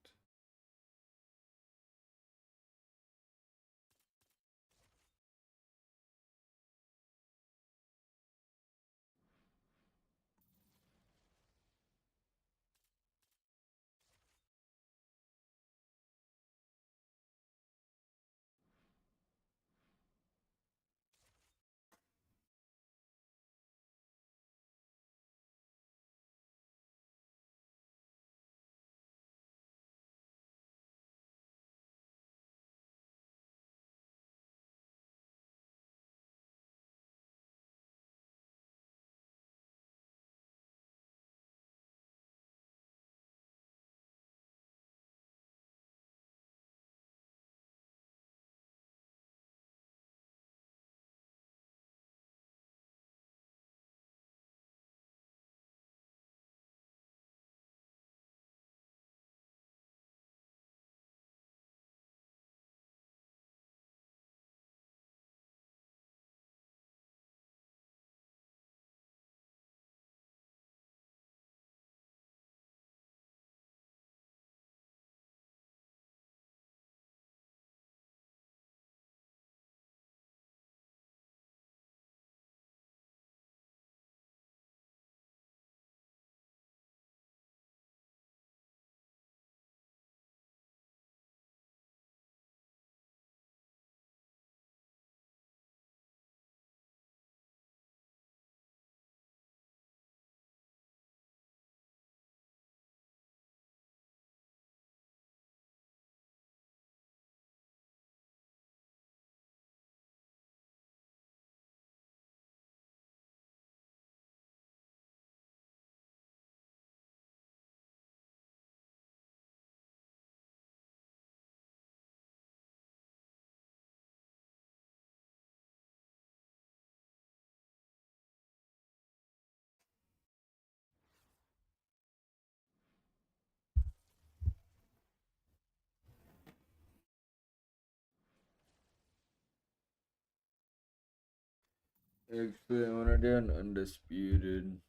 Actually, I wanna do an undisputed.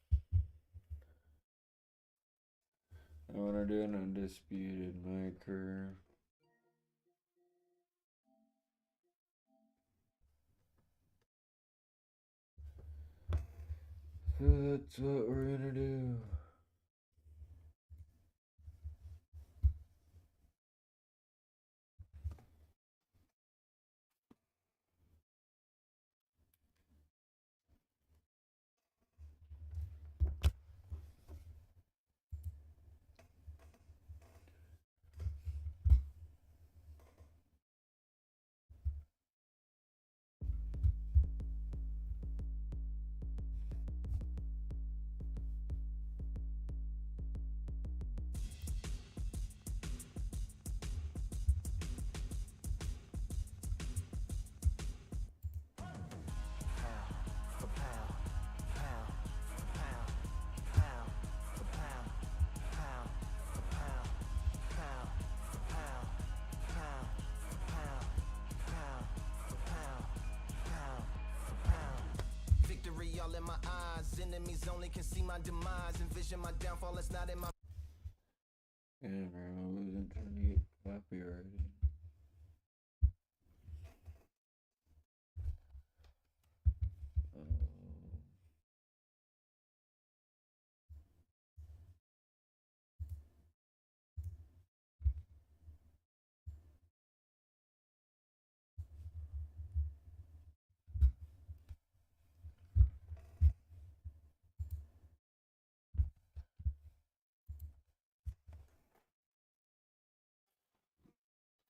I wanna do an undisputed my career. So that's what we're gonna do. All in my eyes, enemies only can see my demise. Envision my downfall, it's not in my. Yeah, bro, I wasn't trying to get copyrighted.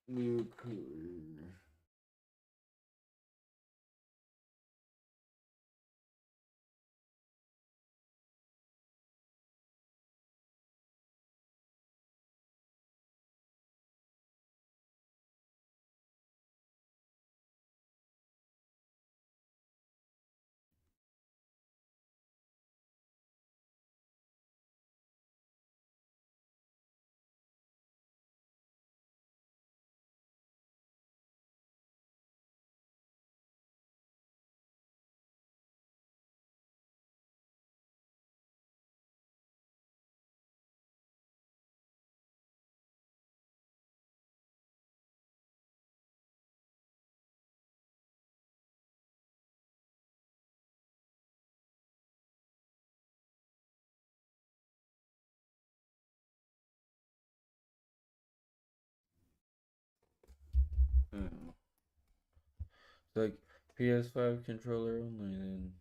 New career. Oh. It's like PS5 controller only then.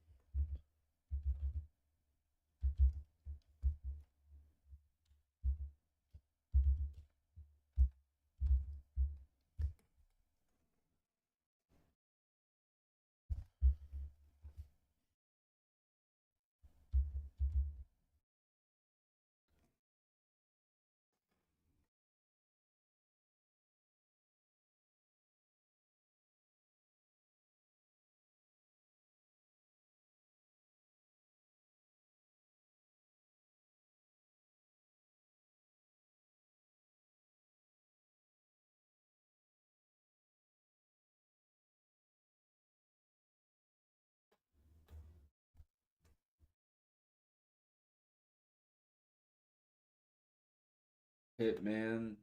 Hitman,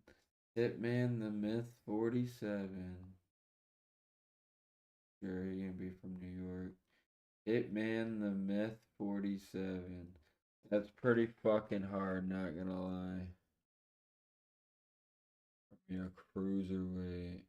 Hitman the Myth 47. Sure, he gonna be from New York. Hitman the Myth 47. That's pretty fucking hard, not gonna lie. Yeah, cruiserweight.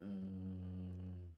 Mm.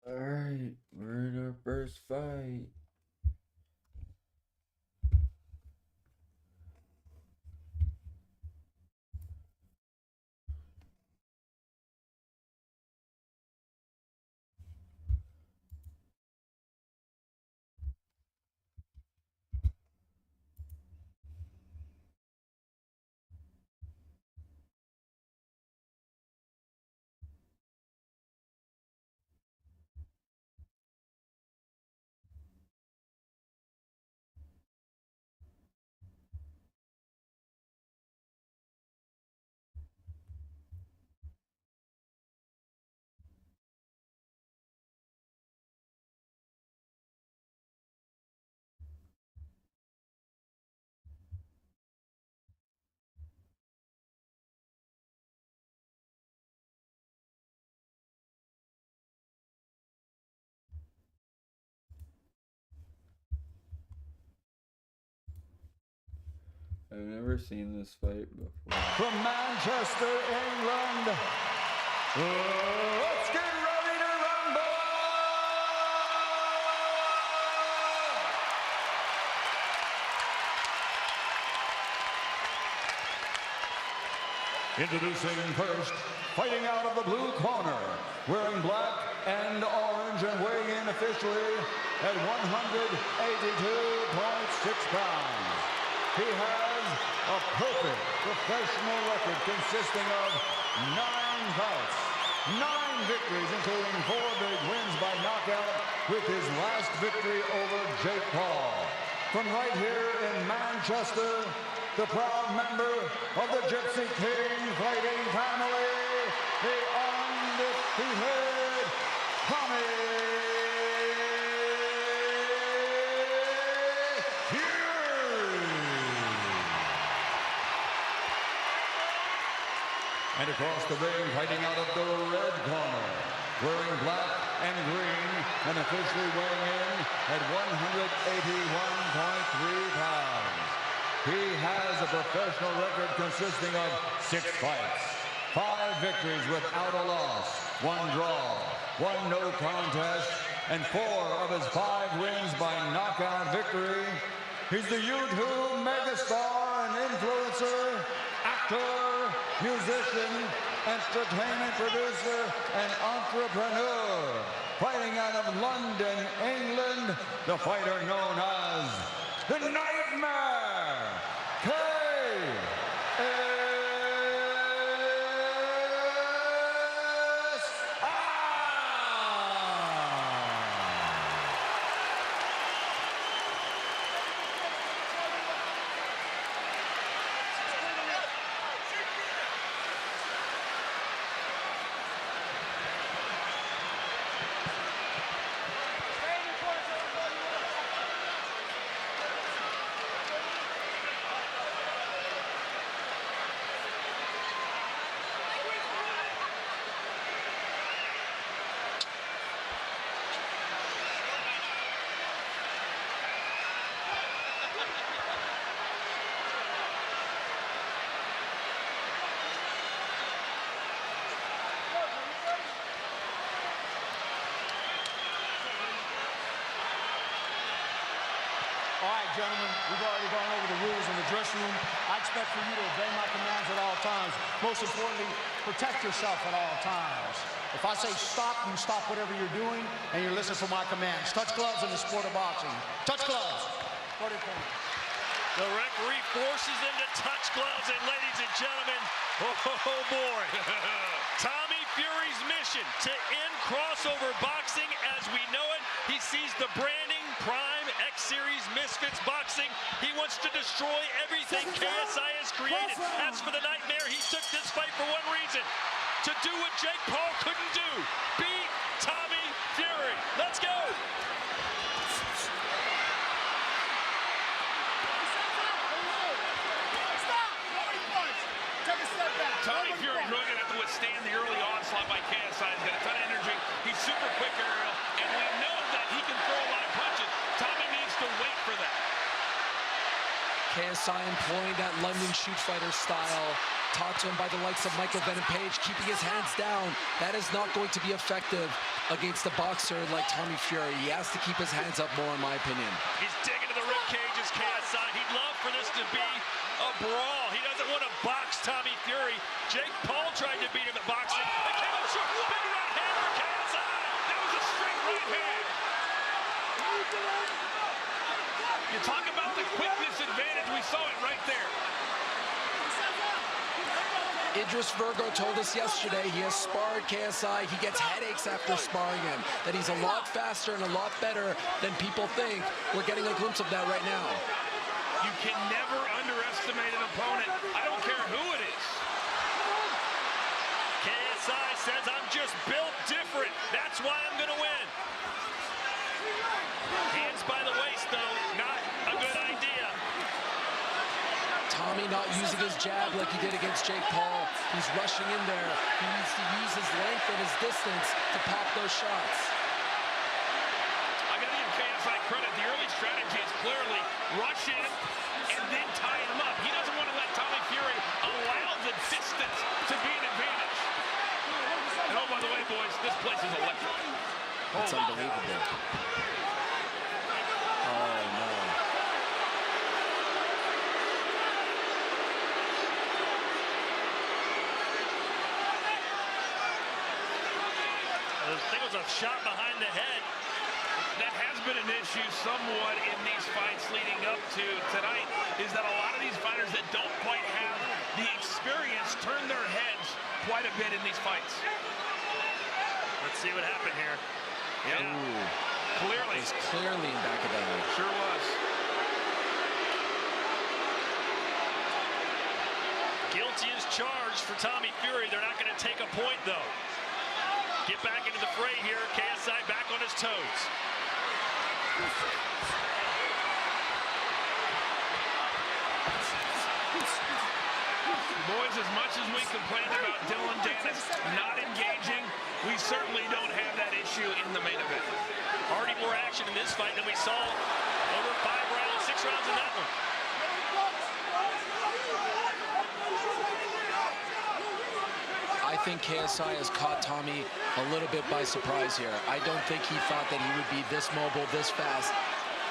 Alright, we're in our first fight. I've never seen this fight before. From Manchester, England, let's get ready to rumble! Introducing first, fighting out of the blue corner, wearing black and orange and weighing in officially at 182.6 pounds. He has a perfect professional record consisting of 9 fights, 9 victories, including 4 big wins by knockout, with his last victory over Jake Paul. From right here in Manchester, the proud member of the Gypsy King fighting family, the undefeated Tommy. And across the ring, fighting out of the red corner, wearing black and green, and officially weighing in at 181.3 pounds. He has a professional record consisting of 6 fights, 5 victories without a loss, 1 draw, 1 no contest, and 4 of his 5 wins by knockout victory. He's the YouTube megastar and influencer, actor, musician, entertainment producer, and entrepreneur. Fighting out of London, England, the fighter known as the Nightmare, All right, gentlemen, we've already gone over the rules in the dressing room. I expect for you to obey my commands at all times. Most importantly, protect yourself at all times. If I say stop, you stop whatever you're doing, and you listen for my commands. Touch gloves in the sport of boxing. Touch gloves. The referee forces them to touch gloves, and ladies and gentlemen, oh boy. Tommy Fury's mission to end crossover boxing as we know it. He sees the branding, Prime, X-Series, Misfits boxing. He wants to destroy everything KSI has created. As for the Nightmare, he took this fight for one reason: to do what Jake Paul couldn't do, beat Tommy Fury. Let's go. Tommy Fury really going to have to withstand the early onslaught by KSI. He's got a ton of energy. He's super quick aerial, and we know that he can throw a lot of punches. Tommy needs to wait for that. KSI employing that London shoot fighter style, taught to him by the likes of Michael Venom Page, keeping his hands down. That is not going to be effective against a boxer like Tommy Fury. He has to keep his hands up more, in my opinion. He's digging to the rib cages, KSI. He'd love for this to be a brawl. He doesn't want to box Tommy Fury. Jake Paul tried to beat him at boxing. It came up short. Big right hand for KSI. That was a straight right hand. You talk about the quickness advantage. We saw it right there. Idris Virgo told us yesterday he has sparred KSI. He gets headaches after sparring him, that he's a lot faster and a lot better than people think. We're getting a glimpse of that right now. You can never underestimate an opponent. I don't care who it is. KSI says, I'm just built different. That's why I'm going to win. Hands by the waist, though, not a good idea. Tommy not using his jab like he did against Jake Paul. He's rushing in there. He needs to use his length and his distance to pop those shots. I got to give KSI credit. The early strategy is clearly rush in and then tie him up. He doesn't want to let Tommy Fury allow the distance to be an advantage. And oh, by the way, boys, this place is electric. It's unbelievable. Oh, no. I think it was a shot behind the head. That has been an issue somewhat in these fights leading up to tonight, is that a lot of these fighters that don't quite have the experience turn their heads quite a bit in these fights. Let's see what happened here. Yeah. Ooh. Clearly. He's clearly in back of the head. Sure was. Guilty as charged for Tommy Fury. They're not going to take a point, though. Get back into the fray here. KSI back on his toes. Boys, as much as we complained about Dylan Dennis not engaging, we certainly don't have that issue in the main event. Already more action in this fight than we saw over 5 rounds, 6 rounds in that one. I think KSI has caught Tommy a little bit by surprise here. I don't think he thought that he would be this mobile, this fast,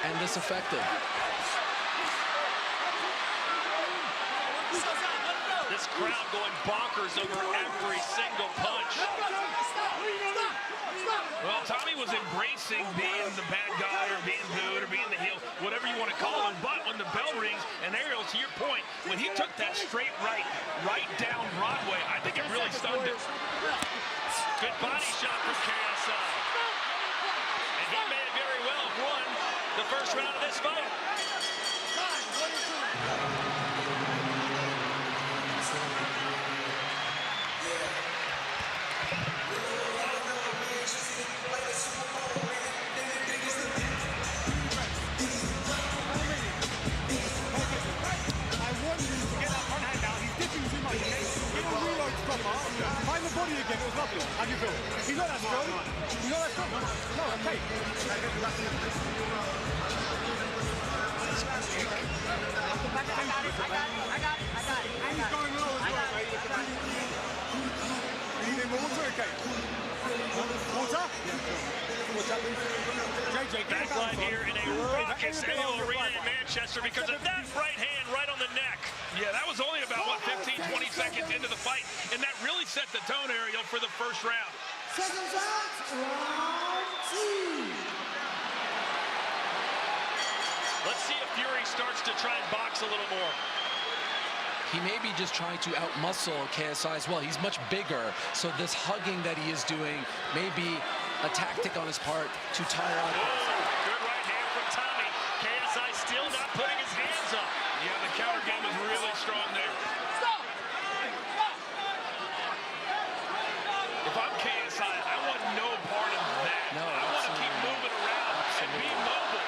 and this effective. This crowd going bonkers over every single punch. Well, Tommy was embracing being the bad guy or being booed or being the heel, whatever you want to call him. But when the bell rings, and Ariel, to your point, when he took that straight right down Broadway, I think it really stunned him. Good body shot from KSI. And he may have very well won the first round of this fight. Find the body again, it was lovely. How do you feel? He's not that strong. He's not that strong. No, okay. I got it. And he's going low as well, mate. You need more water, okay? Water? JJ, Backline here in a raucous AO Arena in Manchester because of that right hand right on the neck. Yeah, that was only about, what, 15, 20 seconds into the fight, and that really set the tone, Ariel, for the first round. Second round, round 2. Let's see if Fury starts to try and box a little more. He may be just trying to outmuscle KSI as well. He's much bigger, so this hugging that he is doing may be a tactic on his part to tire out. Good right hand from Tommy. KSI still not putting his hands up. Yeah, the counter game was really strong there. If I'm KSI, I want no part of that. No, I want to keep moving around and be mobile.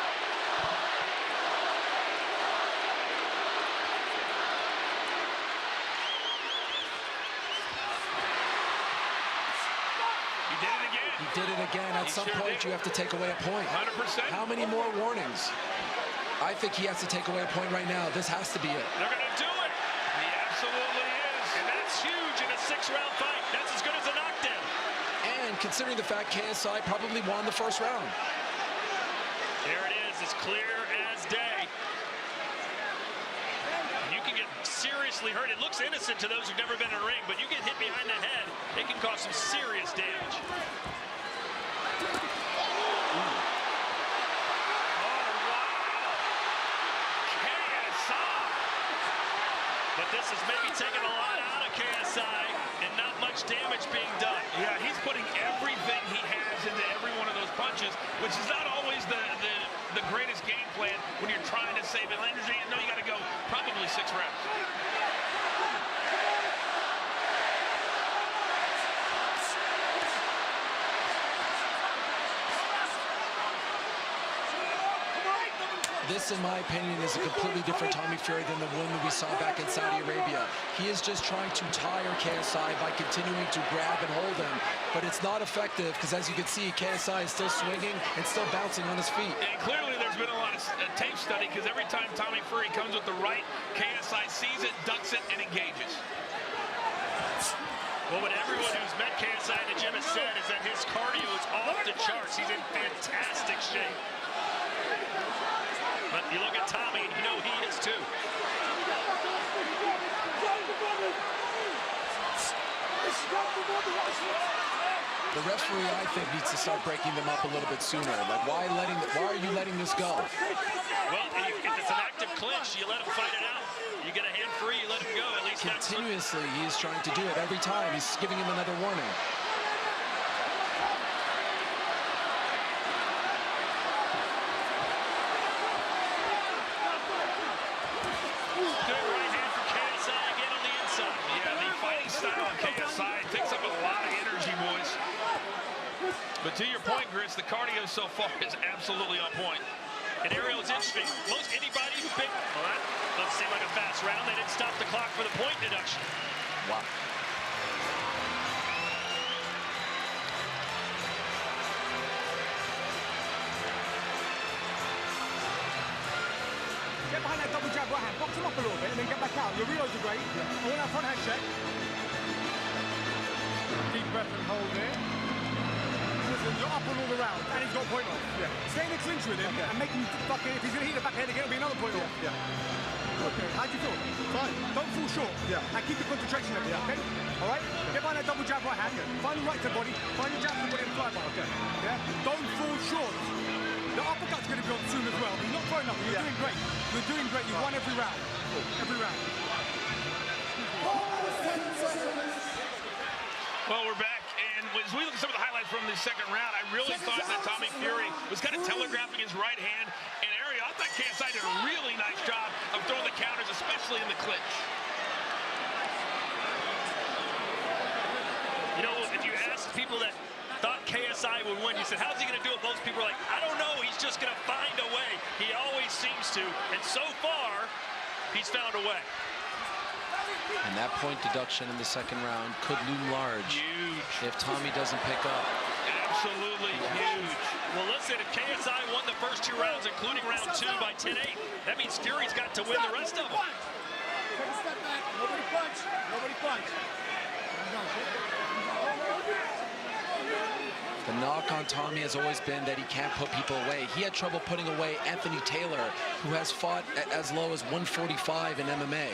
He did it again. He did it again. At some point, you have to take away a point. 100%. How many more warnings? I think he has to take away a point right now. This has to be it. They're going to do it. He absolutely is. And 6-round fight. That's as good as a knockdown. And considering the fact KSI probably won the first round. There it is. It's clear as day. You can get seriously hurt. It looks innocent to those who've never been in a ring, but you get hit behind the head, it can cause some serious damage. But this is maybe taking a lot out of KSI and not much damage being done. Yeah, he's putting everything he has into every one of those punches, which is not always the greatest game plan when you're trying to save energy. No, you got to go probably 6 rounds. This, in my opinion, is a completely different Tommy Fury than the one that we saw back in Saudi Arabia. He is just trying to tire KSI by continuing to grab and hold him, but it's not effective because, as you can see, KSI is still swinging and still bouncing on his feet. And clearly there's been a lot of tape study because every time Tommy Fury comes with the right, KSI sees it, ducks it, and engages. Well, what everyone who's met KSI in the gym has said is that his cardio is off the charts. He's in fantastic shape. But you look at Tommy, you know he is too. The referee, I think, needs to start breaking them up a little bit sooner. Like, why are you letting this go? Well, if it's an active clinch, you let him fight it out. You get a hand free, you let him go. At least continuously, he is trying to do it every time. He's giving him another warning. But to your point, Chris, the cardio so far is absolutely on point. And Ariel is interesting. Most anybody who's been, well, that doesn't seem like a fast round. They didn't stop the clock for the point deduction. Wow. Get behind that double jab right hand, box him up a little bit, and then get back out. Your reloads are great. I want that front hand check. Deep breath and hold there. You're up on all the rounds, and he's got a point off. Yeah. Stay in the clinch with him and make him fucking, if he's going to hit the back head again, it'll be another point off. Yeah. Okay, how do you feel? Fine. Don't fall short. Yeah. And keep the concentration up, okay? All right? Get behind that double jab right hand. Find the right to body. Find the jab to body and fly by. Okay. Yeah? Don't fall short. The uppercut's going to be on soon as well. But you're not throwing nothing. You're doing great. You're doing great. You won every round. Every round. Well, we're back. And as we look at some of the highlights from the second round, I really thought that Tommy Fury was kind of telegraphing his right hand. And Ariel, I thought KSI did a really nice job of throwing the counters, especially in the clinch. You know, if you ask people that thought KSI would win, you said, how's he going to do it? Most people are like, I don't know. He's just going to find a way. He always seems to. And so far, he's found a way. And that point deduction in the second round could loom large. Huge. If Tommy doesn't pick up. Absolutely huge. Well, listen, if KSI won the first 2 rounds, including round 2 by 10-8, that means Fury's got to win the rest of them. Take a step back. Nobody punch. Nobody punch. The knock on Tommy has always been that he can't put people away. He had trouble putting away Anthony Taylor, who has fought as low as 145 in MMA.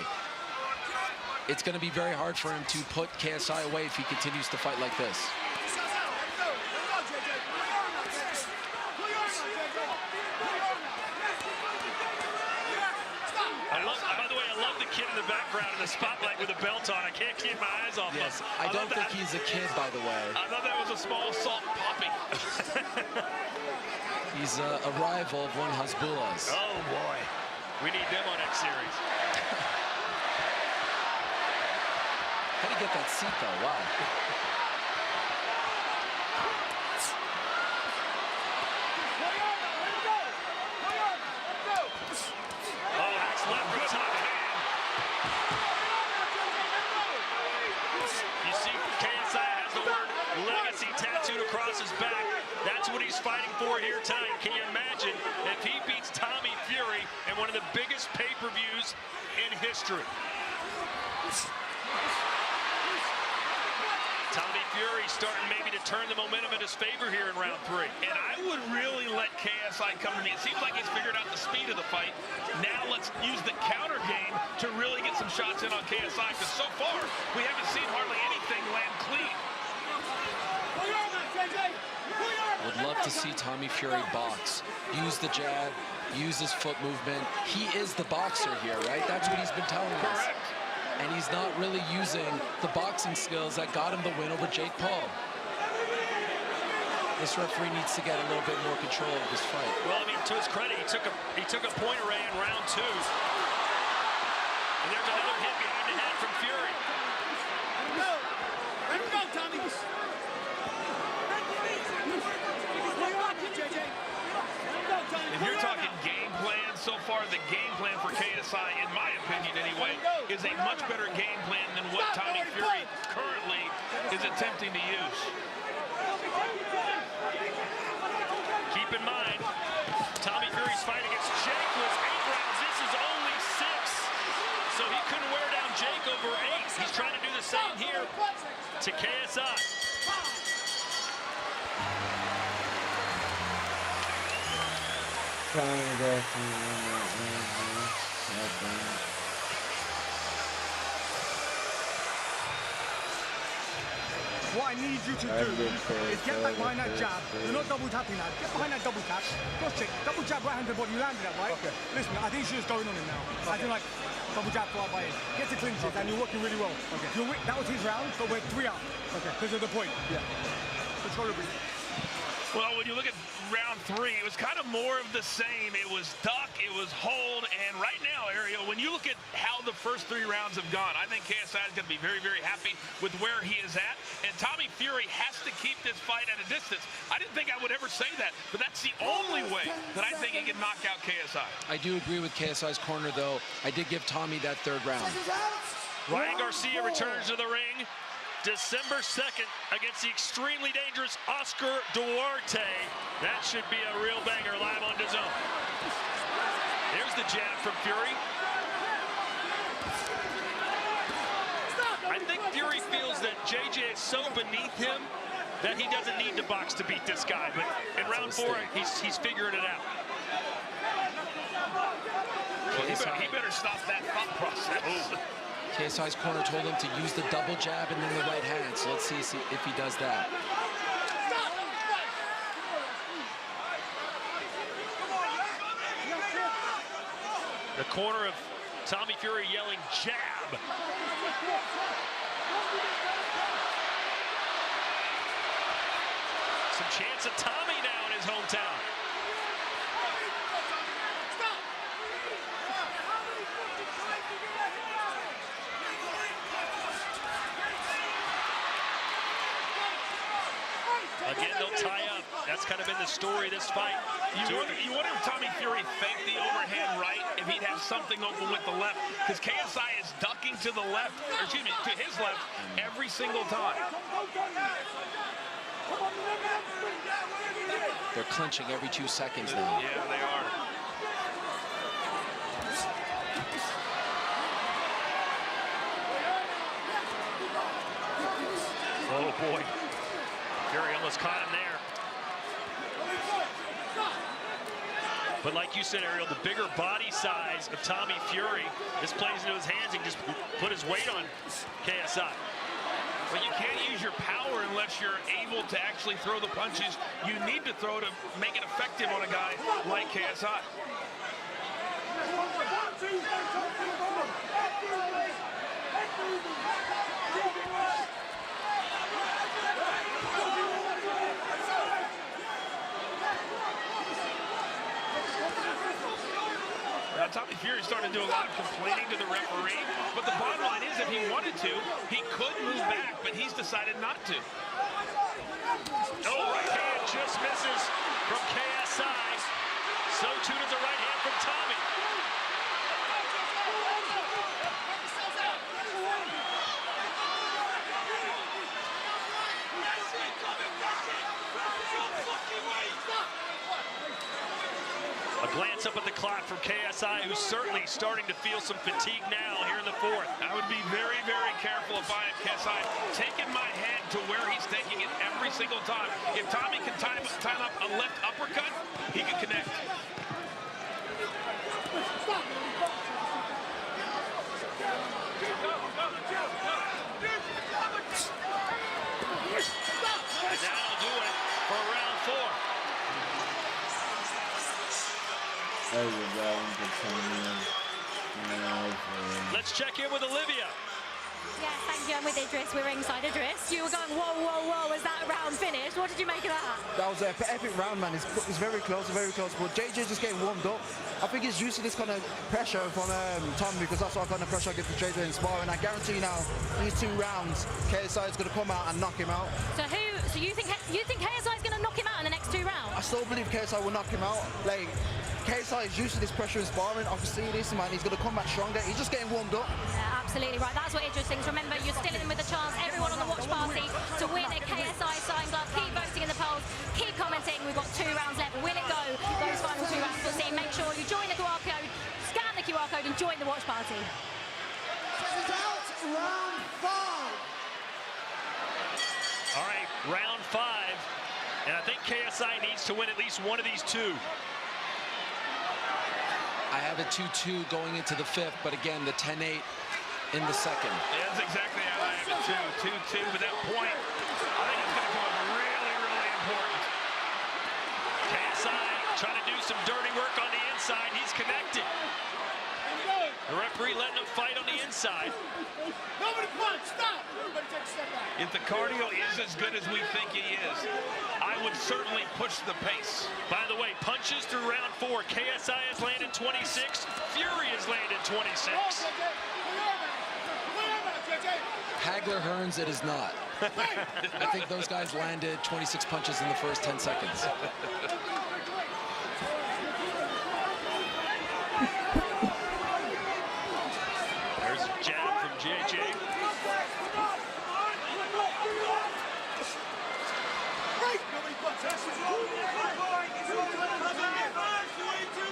It's going to be very hard for him to put KSI away if he continues to fight like this. By the way, I love the kid in the background in the spotlight with a belt on. I can't keep my eyes off him. Yes, I don't think he's a kid, by the way. I thought that was a small salt poppy. He's a rival of one Hasbullah's. Oh, boy. We need them on X Series. How do you get that seat, though? Wow. Oh, that's left from top hand. You see KSI has the word legacy tattooed across his back. That's what he's fighting for here tonight. Can you imagine if he beats Tommy Fury in one of the biggest pay-per-views in history? Fury starting maybe to turn the momentum in his favor here in round 3. And I would really let KSI come to me. It seems like he's figured out the speed of the fight. Now let's use the counter game to really get some shots in on KSI, because so far we haven't seen hardly anything land clean. Would love to see Tommy Fury box. Use the jab, use his foot movement. He is the boxer here, right? That's what he's been telling us. Correct. And he's not really using the boxing skills that got him the win over Jake Paul. This referee needs to get a little bit more control of this fight. Well, I mean, to his credit, he took a point array in round 2. And there's another hit behind the head from Fury. Let him go, Tommy. If you're talking game plan, so far the game plan for KSI, in my opinion anyway, is a much better game plan than what Tommy Fury currently is attempting to use. Keep in mind, Tommy Fury's fight against Jake was 8 rounds. This is only 6. So he couldn't wear down Jake over 8. He's trying to do the same here to KSI. What I need you to do is get back behind that jab. You're not double tapping now. Get behind that double tap. Cross check. Double jab right handed body. You landed that, right? Okay. Listen, I think she's going on him now. I think like double jab fly by in. Get to clinches and you're working really well. Okay. That was his round, but we're 3 out. Okay. Because of the point. Yeah. Control your breathing. Well, when you look at round 3, it was kind of more of the same. It was duck, it was hold, and right now, Ariel, when you look at how the first 3 rounds have gone, I think KSI is going to be very, very happy with where he is at, and Tommy Fury has to keep this fight at a distance. I didn't think I would ever say that, but that's the only way that I think he can knock out KSI. I do agree with KSI's corner, though. I did give Tommy that 3rd round. Ryan Garcia returns to the ring December 2nd against the extremely dangerous Oscar Duarte. That should be a real banger live on DAZN. There's the jab from Fury. I think Fury feels that JJ is so beneath him that he doesn't need to box to beat this guy. But in round 4, he's figuring it out. Well, he better stop that thought process. KSI's corner told him to use the double jab and then the right hand. So let's see if he does that. The corner of Tommy Fury yelling jab. Some chance of Tommy now in his hometown. Again, they'll tie up. That's kind of been the story of this fight. You wonder if Tommy Fury faked the overhand right, if he'd have something open with the left, because KSI is ducking to the left, or excuse me, to his left every single time. They're clinching every 2 seconds now. Yeah, they are. Oh, boy. Fury almost caught him there. But like you said, Ariel, the bigger body size of Tommy Fury, this plays into his hands and just put his weight on KSI. But you can't use your power unless you're able to actually throw the punches you need to throw to make it effective on a guy like KSI. Now, Tommy Fury started to do a lot of complaining to the referee, but the bottom line is if he wanted to, he could move back, but he's decided not to. Oh, right hand just misses from KSI. So too does a right hand from Tommy. glance up at the clock from KSI, who's certainly starting to feel some fatigue now here in the fourth. I would be very, very careful if I am KSI, taking my head to where he's taking it every single time. If Tommy can time up a left uppercut, he can connect. And that'll do it for round 4. Let's check in with Olivia. Yeah, thank you. I'm with Idris. We're ringside. Idris, you were going, whoa, whoa, whoa. Was that round finished? What did you make of that? That was an epic round, man. It's very close, very close. But JJ just getting warmed up. I think he's used to this kind of pressure from Tom, because that's what kind of pressure I get to JJ in sparring. I guarantee you now, these 2 rounds, KSI is going to come out and knock him out. So you think KSI is going to knock him out in the next 2 rounds? I still believe KSI will knock him out. Like, KSI is used to this pressure in sparring. I can see this, man. He's going to come back stronger. He's just getting warmed up. Yeah, absolutely right. That's what Idris thinks. Remember, you're still in with a chance, everyone on the watch party, to win a KSI signed glove. Keep voting in the polls. Keep commenting. We've got 2 rounds left. Will it go? Those final 2 rounds. We'll see. Make sure you join the QR code, scan the QR code, and join the watch party. Out, round 5. All right, round 5. And I think KSI needs to win at least one of these 2. I have a 2-2 going into the 5th, but again, the 10-8 in the 2nd. Yeah, that's exactly how I have it too. 2-2, but that point, I think it's going to come up really, really important. KSI trying to do some dirty work on the inside. He's connected. The referee letting him fight on the inside. Nobody punch, stop! Everybody take a step back. If the cardio is as good as we think he is, I would certainly push the pace. By the way, punches through round 4. KSI has landed 26. Fury has landed 26. Hagler Hearns, it is not. I think those guys landed 26 punches in the first 10 seconds. There's a jab from JJ.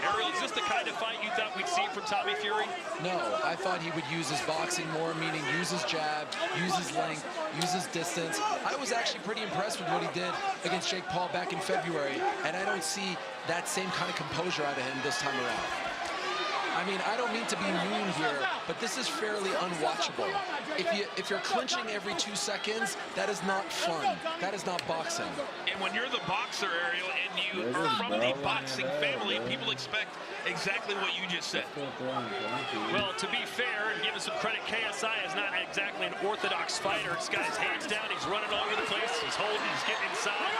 Ariel, is this the kind of fight you thought we'd see from Tommy Fury? No, I thought he would use his boxing more, meaning use his jab, use his length, use his distance. I was actually pretty impressed with what he did against Jake Paul back in February, and I don't see that same kind of composure out of him this time around. I mean, I don't mean to be mean here, but this is fairly unwatchable. If you're clinching every 2 seconds, that is not fun. That is not boxing. And when you're the boxer, Ariel, and you are from the boxing family, people expect exactly what you just said. Well, to be fair and give him some credit, KSI is not exactly an orthodox fighter. He's got his hands down, he's running all over the place, he's holding, he's getting inside.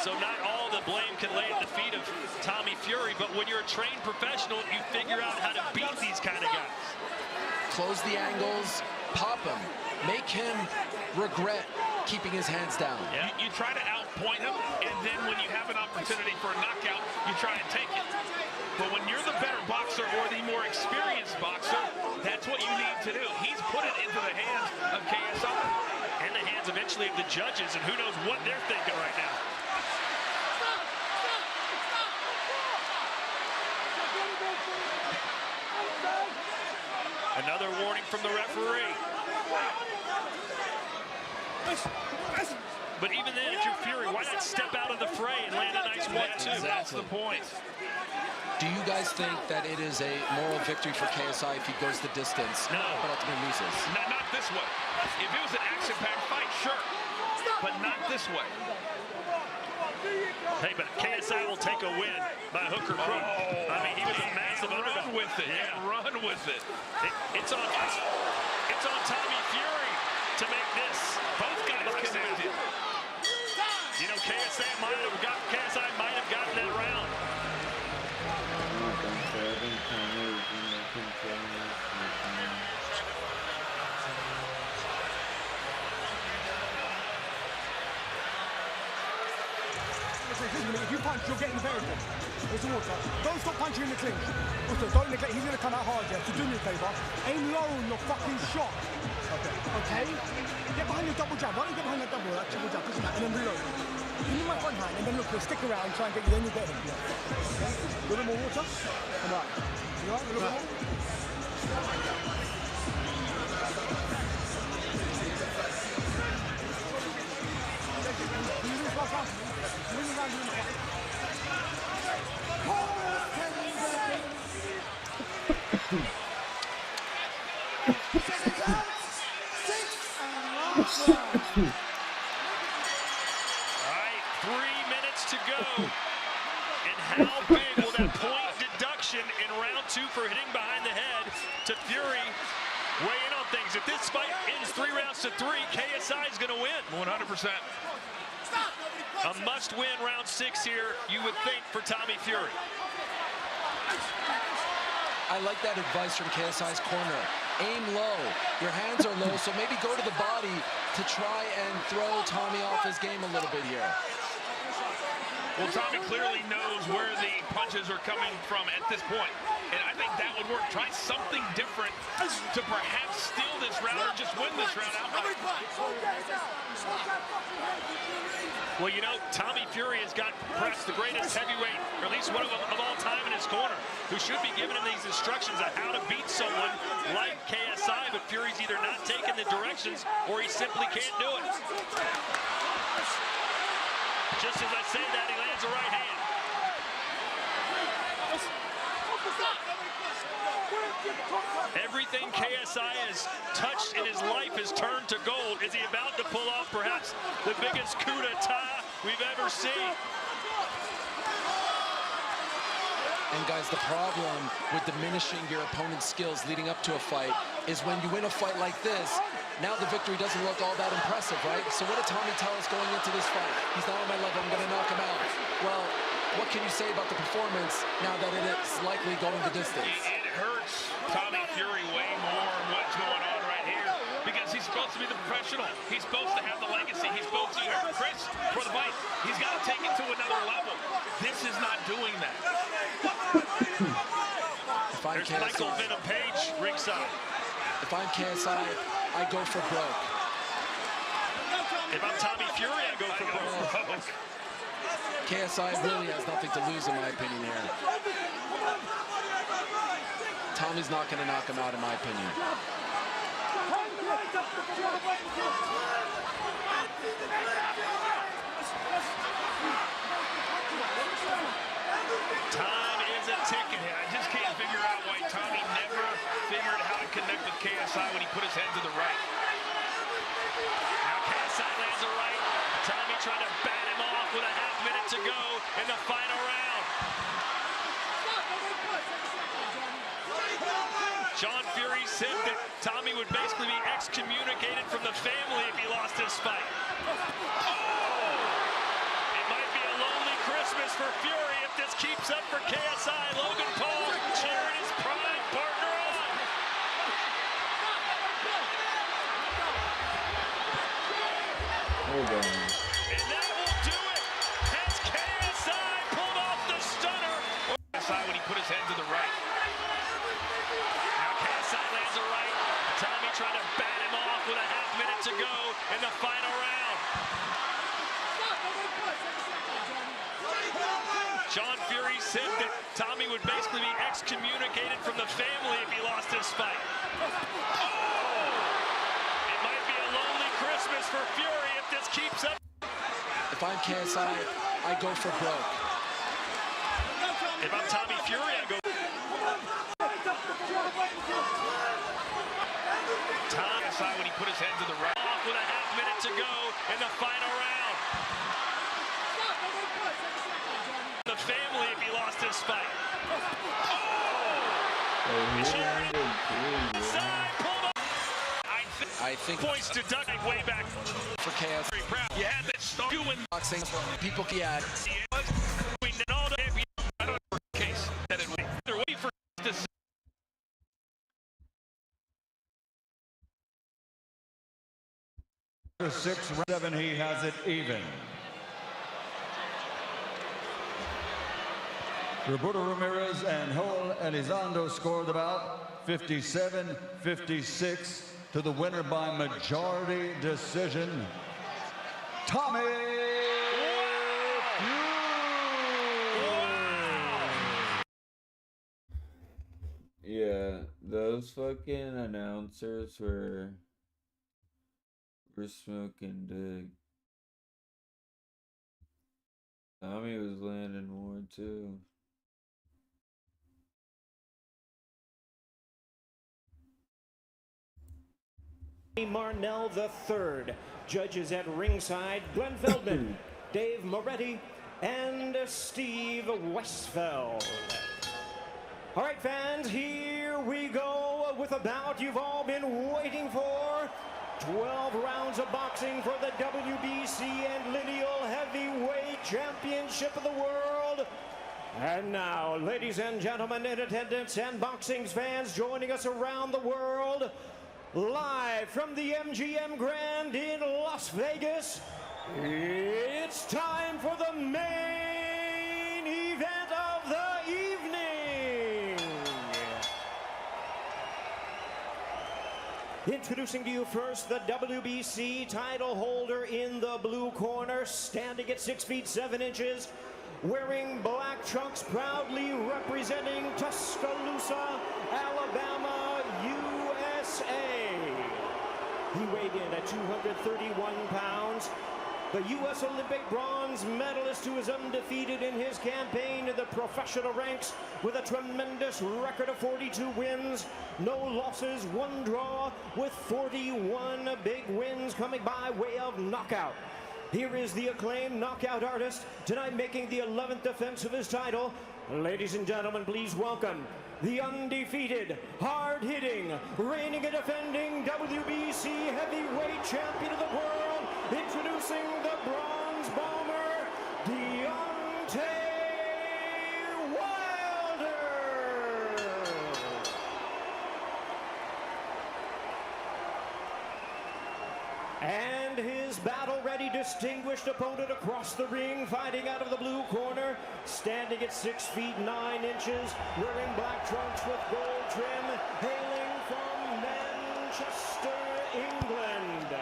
So not all the blame can lay at the feet of Tommy Fury, but when you're a trained professional, you figure out how to beat these kind of guys. Close the angles, pop him, make him regret keeping his hands down. Yeah. You try to outpoint him, and then when you have an opportunity for a knockout, you try and take it. But when you're the better boxer or the more experienced boxer, that's what you need to do. He's put it into the hands of KSI. And the hands eventually of the judges, and who knows what they're thinking right now. Another warning from the referee. But even then, if you're Fury, why not step out of the fray and land a nice 1-2? That's the point. Do you guys think that it is a moral victory for KSI if he goes the distance, No. but ultimately loses? Not this way. If it was an action-packed fight, sure. But not this way. Hey, but KSI will take a win by hook or crook. I mean, he was a massive underdog. Run with it. Yeah. Run with it. It's on Tommy Fury to make this. Both guys connected. You know, KSI might have gotten that round. If you punch, you're getting very good. It's water. Don't stop punching in the clinch. Also, don't neglect, he's going to come out hard, yeah. So do me a favour. Aim low on your fucking shot. Okay? Get behind your double jab. Why don't you get behind that double, that triple jab, and then reload. Give me my one hand and then look, we'll stick around and try and get you, then you'll get him. Yeah. Okay? A little more water? Come on. You alright? A little more? Alright, 3 minutes to go. And how big will that point deduction in round 2 for hitting behind the head to Fury weigh in on things? If this fight ends 3 rounds to 3, KSI is going to win. 100%. A must-win round 6 here, you would think, for Tommy Fury. I like that advice from KSI's corner. Aim low. Your hands are low, so maybe go to the body to try and throw Tommy off his game a little bit here. Well, Tommy clearly knows where the punches are coming from at this point, and I think that would work. Try something different to perhaps steal this round or just win this round outright. Well, you know, Tommy Fury has got perhaps the greatest heavyweight, or at least one of all time in his corner, who should be giving him these instructions on how to beat someone like KSI, but Fury's either not taking the directions or he simply can't do it. Just as I say that, he lands a right hand. Everything KSI has touched in his life has turned to gold. Is he about to pull off perhaps the biggest coup d'etat we've ever seen? And guys, the problem with diminishing your opponent's skills leading up to a fight is when you win a fight like this, now the victory doesn't look all that impressive, right? So what did Tommy tell us going into this fight? He's not on my level, I'm gonna knock him out. Well, what can you say about the performance now that it is likely going the distance? It hurts Tommy Fury way more what's going on right here, because he's supposed to be the professional. He's supposed to have the legacy. He's supposed to hurt Chris for the fight. He's got to take it to another level. This is not doing that. There's Michael Venom Page ringside. If I'm KSI, I go for broke. If I'm Tommy Fury, I go for broke. KSI really has nothing to lose, in my opinion, here. Tommy's not going to knock him out, in my opinion. Time is a ticking. I just can't figure out why Tommy never figured out how to connect with KSI when he put his head to the right. Now KSI lands a right. Tommy trying to bat him off with a half minute to go in the final round. John Fury said that Tommy would basically be excommunicated from the family if he lost this fight. It might be a lonely Christmas for Fury if this keeps up for KSI. Logan Paul cheering his prime partner on. Hold on. And that will do it. Has KSI pulled off the stunner. KSI when he put his head to the right. Now KSI lands a right. Tommy trying to bat him off with a half minute to go in the final round. John Fury said that Tommy would basically be excommunicated from the family if he lost this fight. It might be a lonely Christmas for Fury if this keeps up. If I'm KSI, I go for broke. If I'm Tommy Fury, I go. KSI when he put his head to the right. Off with a half minute to go in the final round. The family if he lost this fight. I think points deducted way back for KSI. You had that start doing boxing. People can add. Case that it they're waiting for this. 6-7, he has it even. Roberto Ramirez and Joel Elizondo scored about 57-56 to the winner by majority decision, Tommy Yeah, those fucking announcers were smoking dick. Tommy was landing more too. Marnell III. Judges at ringside, Glenn Feldman, Dave Moretti, and Steve Westfeld. All right, fans, here we go with a bout you've all been waiting for. 12 rounds of boxing for the WBC and Lineal Heavyweight Championship of the World. And now, ladies and gentlemen in attendance and boxing fans joining us around the world, live from the MGM Grand in Las Vegas, it's time for the main event of the evening. Introducing to you first the WBC title holder in the blue corner, standing at 6 feet 7 inches, wearing black trunks, proudly representing Tuscaloosa, Alabama, USA. He weighed in at 231 pounds. The U.S. Olympic bronze medalist who is undefeated in his campaign in the professional ranks with a tremendous record of 42 wins, no losses, 1 draw, with 41 big wins coming by way of knockout. Here is the acclaimed knockout artist, tonight making the 11th defense of his title. Ladies and gentlemen, please welcome the undefeated, hard-hitting, reigning and defending WBC heavyweight champion of the world, introducing the bronze bomber, Deontay Wilder. And his battle-ready, distinguished opponent across the ring, fighting out of the blue corner, standing at 6 feet 9 inches, wearing black trunks with gold trim, hailing from Manchester, England.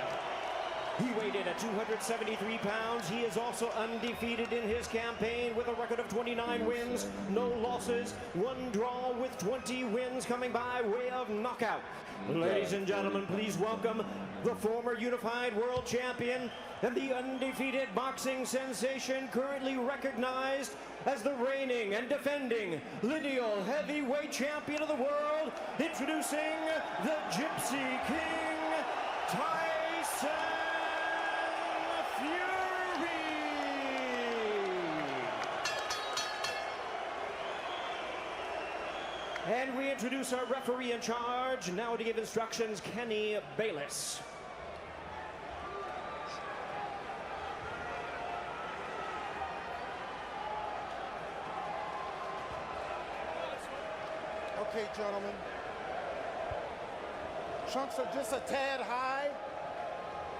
He weighed in at 273 pounds. He is also undefeated in his campaign with a record of 29 wins, no losses, 1 draw with 20 wins coming by way of knockout. Ladies and gentlemen, please welcome the former unified world champion and the undefeated boxing sensation, currently recognized as the reigning and defending lineal heavyweight champion of the world, introducing the Gypsy King, Tyson Fury. And we introduce our referee in charge, now to give instructions, Kenny Bayless. Okay, gentlemen. Trunks are just a tad high,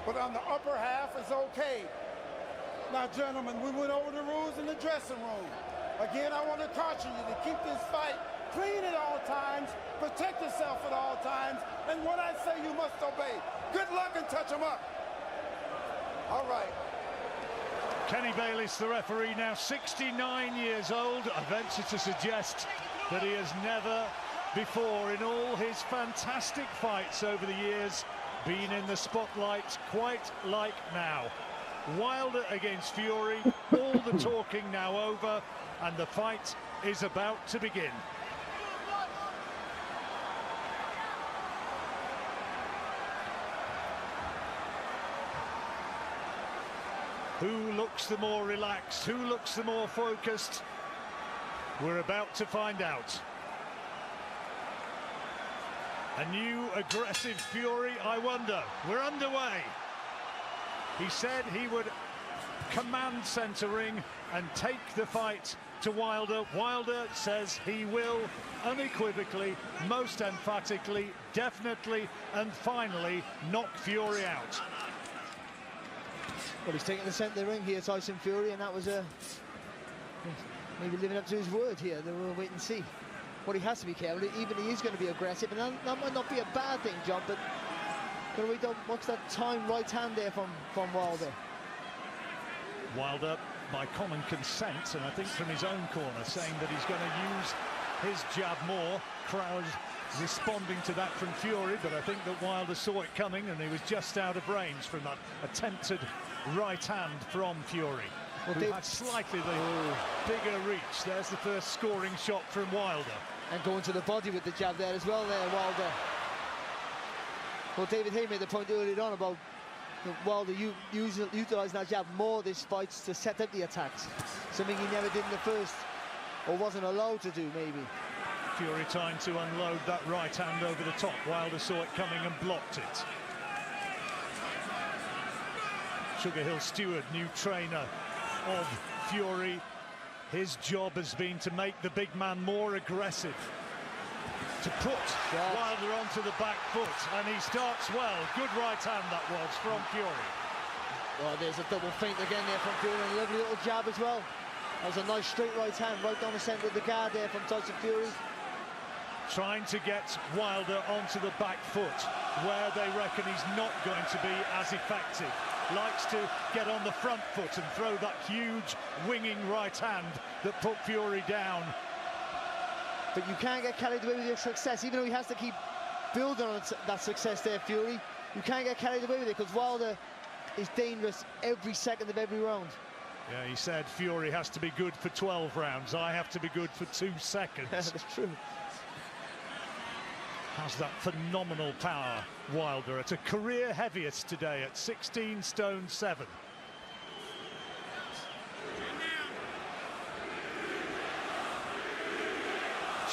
but on the upper half is okay. Now, gentlemen, we went over the rules in the dressing room. Again, I want to caution you to keep this fight clean at all times, protect yourself at all times, and what I say you must obey. Good luck and touch them up. All right. Kenny Bayless, the referee, now 69 years old. I venture to suggest that he has never before in all his fantastic fights over the years been in the spotlight quite like now. Wilder against Fury, all the talking now over, and the fight is about to begin. Who looks the more relaxed? Who looks the more focused? We're about to find out. A new aggressive Fury, I wonder. We're underway. He said he would command centering and take the fight to Wilder. Wilder says he will unequivocally, most emphatically, definitely, and finally knock Fury out. Well, he's taking the centre of the ring here, Tyson Fury, and that was maybe living up to his word here. Then we'll wait and see. Well, he has to be careful. Even he is going to be aggressive, and that might not be a bad thing, John. But what's that time right hand there from Wilder? Wilder, by common consent, and I think from his own corner, saying that he's going to use his jab more. Crowd responding to that from Fury, but I think that Wilder saw it coming and he was just out of range from that attempted right hand from Fury. Well, who had slightly the bigger reach. There's the first scoring shot from Wilder. And going to the body with the jab there as well there, Wilder. Well, David Hay made the point earlier on about Wilder utilising that jab more this fight to set up the attacks. Something he never did in the first, or wasn't allowed to do, maybe. Fury trying to unload that right hand over the top. Wilder saw it coming and blocked it. Sugar Hill Stewart, new trainer of Fury. His job has been to make the big man more aggressive, to put Wilder onto the back foot, and he starts well. Good right hand that was from Fury. Oh, there's a double feint again there from Fury, and a lovely little jab as well. That was a nice straight right hand right down the centre of the guard there from Tyson Fury. Trying to get Wilder onto the back foot, where they reckon he's not going to be as effective. Likes to get on the front foot and throw that huge winging right hand that put Fury down. But you can't get carried away with your success, even though he has to keep building on that success there, Fury. You can't get carried away with it, because Wilder is dangerous every second of every round. Yeah, he said Fury has to be good for 12 rounds. I have to be good for 2 seconds. That's true. Has that phenomenal power, Wilder, at a career heaviest today at 16 stone 7.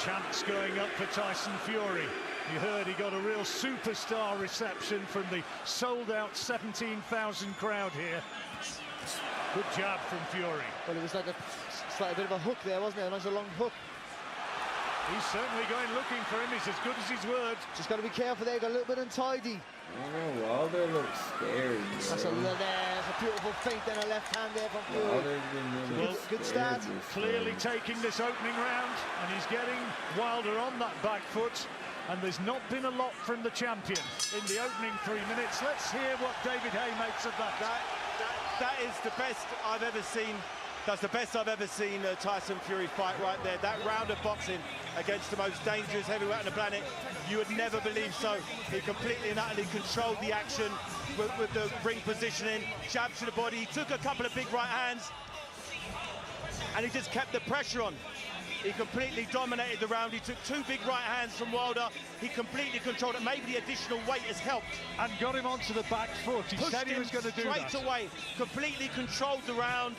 Chants going up for Tyson Fury. You heard he got a real superstar reception from the sold-out 17,000 crowd here. Good jab from Fury. Well, it was like a bit of a hook there, wasn't it? A nice long hook. He's certainly going looking for him. He's as good as his word. Just got to be careful there. Got a little bit untidy. Oh, Wilder looks scared. That's a beautiful feint and a left hand there from Fury. Good start. Clearly taking this opening round, and he's getting Wilder on that back foot. And there's not been a lot from the champion in the opening 3 minutes. Let's hear what David Hay makes of that. That is the best I've ever seen. That's the best I've ever seen a Tyson Fury fight right there. That round of boxing against the most dangerous heavyweight on the planet, you would never believe so. He completely and utterly controlled the action with the ring positioning, jab to the body. He took a couple of big right hands, and he just kept the pressure on. He completely dominated the round. He took 2 big right hands from Wilder. He completely controlled it. Maybe the additional weight has helped. And got him onto the back foot. He said he was going to do that. Straight away, completely controlled the round,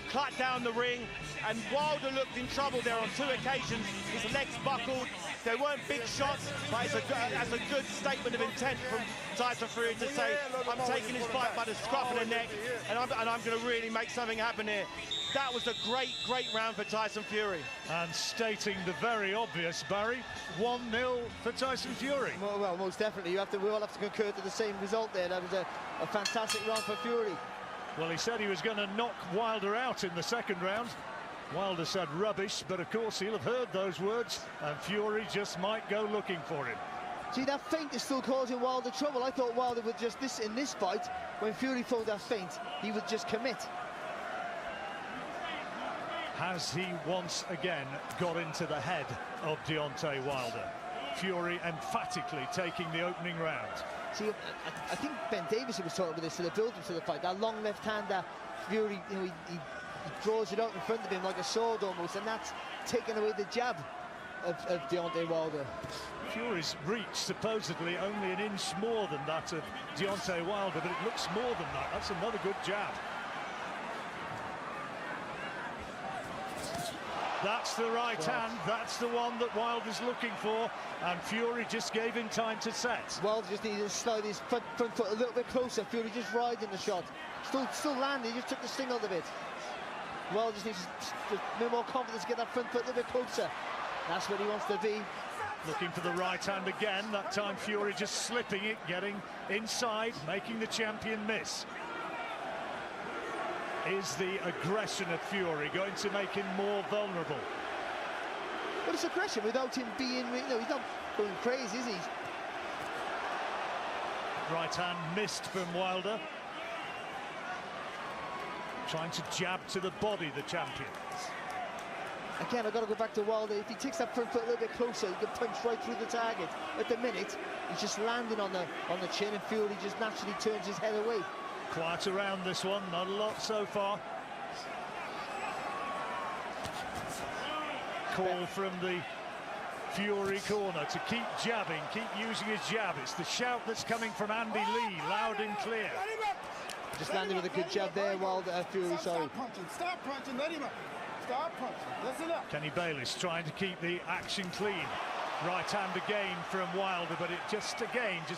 cut down the ring, and Wilder looked in trouble there on 2 occasions. His legs buckled. They weren't big shots, but it's a good statement of intent from Tyson Fury to say, I'm taking this fight by the scruff of the neck, and I'm going to really make something happen here. That was a great, great round for Tyson Fury. And stating the very obvious, Barry, 1-0 for Tyson Fury. Well, most definitely. We all have to concur to the same result there. That was a fantastic round for Fury. Well, he said he was going to knock Wilder out in the second round. Wilder said rubbish, but of course he'll have heard those words, and Fury just might go looking for him. See, that feint is still causing Wilder trouble. I thought Wilder would just, in this fight, when Fury threw that feint, he would just commit. Has he once again got into the head of Deontay Wilder? Fury emphatically taking the opening round. See, I think Ben Davison was talking about this to the build-up to the fight. That long left hand that Fury, he draws it out in front of him like a sword almost, and that's taking away the jab of Deontay Wilder. Fury's reach supposedly only an inch more than that of Deontay Wilder, but it looks more than that. That's another good jab. That's the right hand, that's the one that Wilder's looking for, and Fury just gave him time to set. Wilder just needed to slide his front foot a little bit closer. Fury just riding the shot. Still landing, he just took the sting out of it. Wilder just needs a bit more confidence to get that front foot a little bit closer. That's where he wants to be. Looking for the right hand again, that time Fury just slipping it, getting inside, making the champion miss. Is the aggression of Fury going to make him more vulnerable? But it's aggression without him being, he's not going crazy, is he? Right hand missed from Wilder. Trying to jab to the body, the champion. Again, I've got to go back to Wilder. If he takes that front foot a little bit closer, he can punch right through the target. At the minute, he's just landing on the chin, and Fury just naturally turns his head away. Quiet around this one, not a lot so far. Call from the Fury corner to keep jabbing, keep using his jab. It's the shout that's coming from Andy Lee, loud and clear. Just landed with a good jab there, Wilder, Fury, sorry. Stop punching, let him up. Stop punching, listen up. Kenny Bayless trying to keep the action clean. Right hand again from Wilder, but it just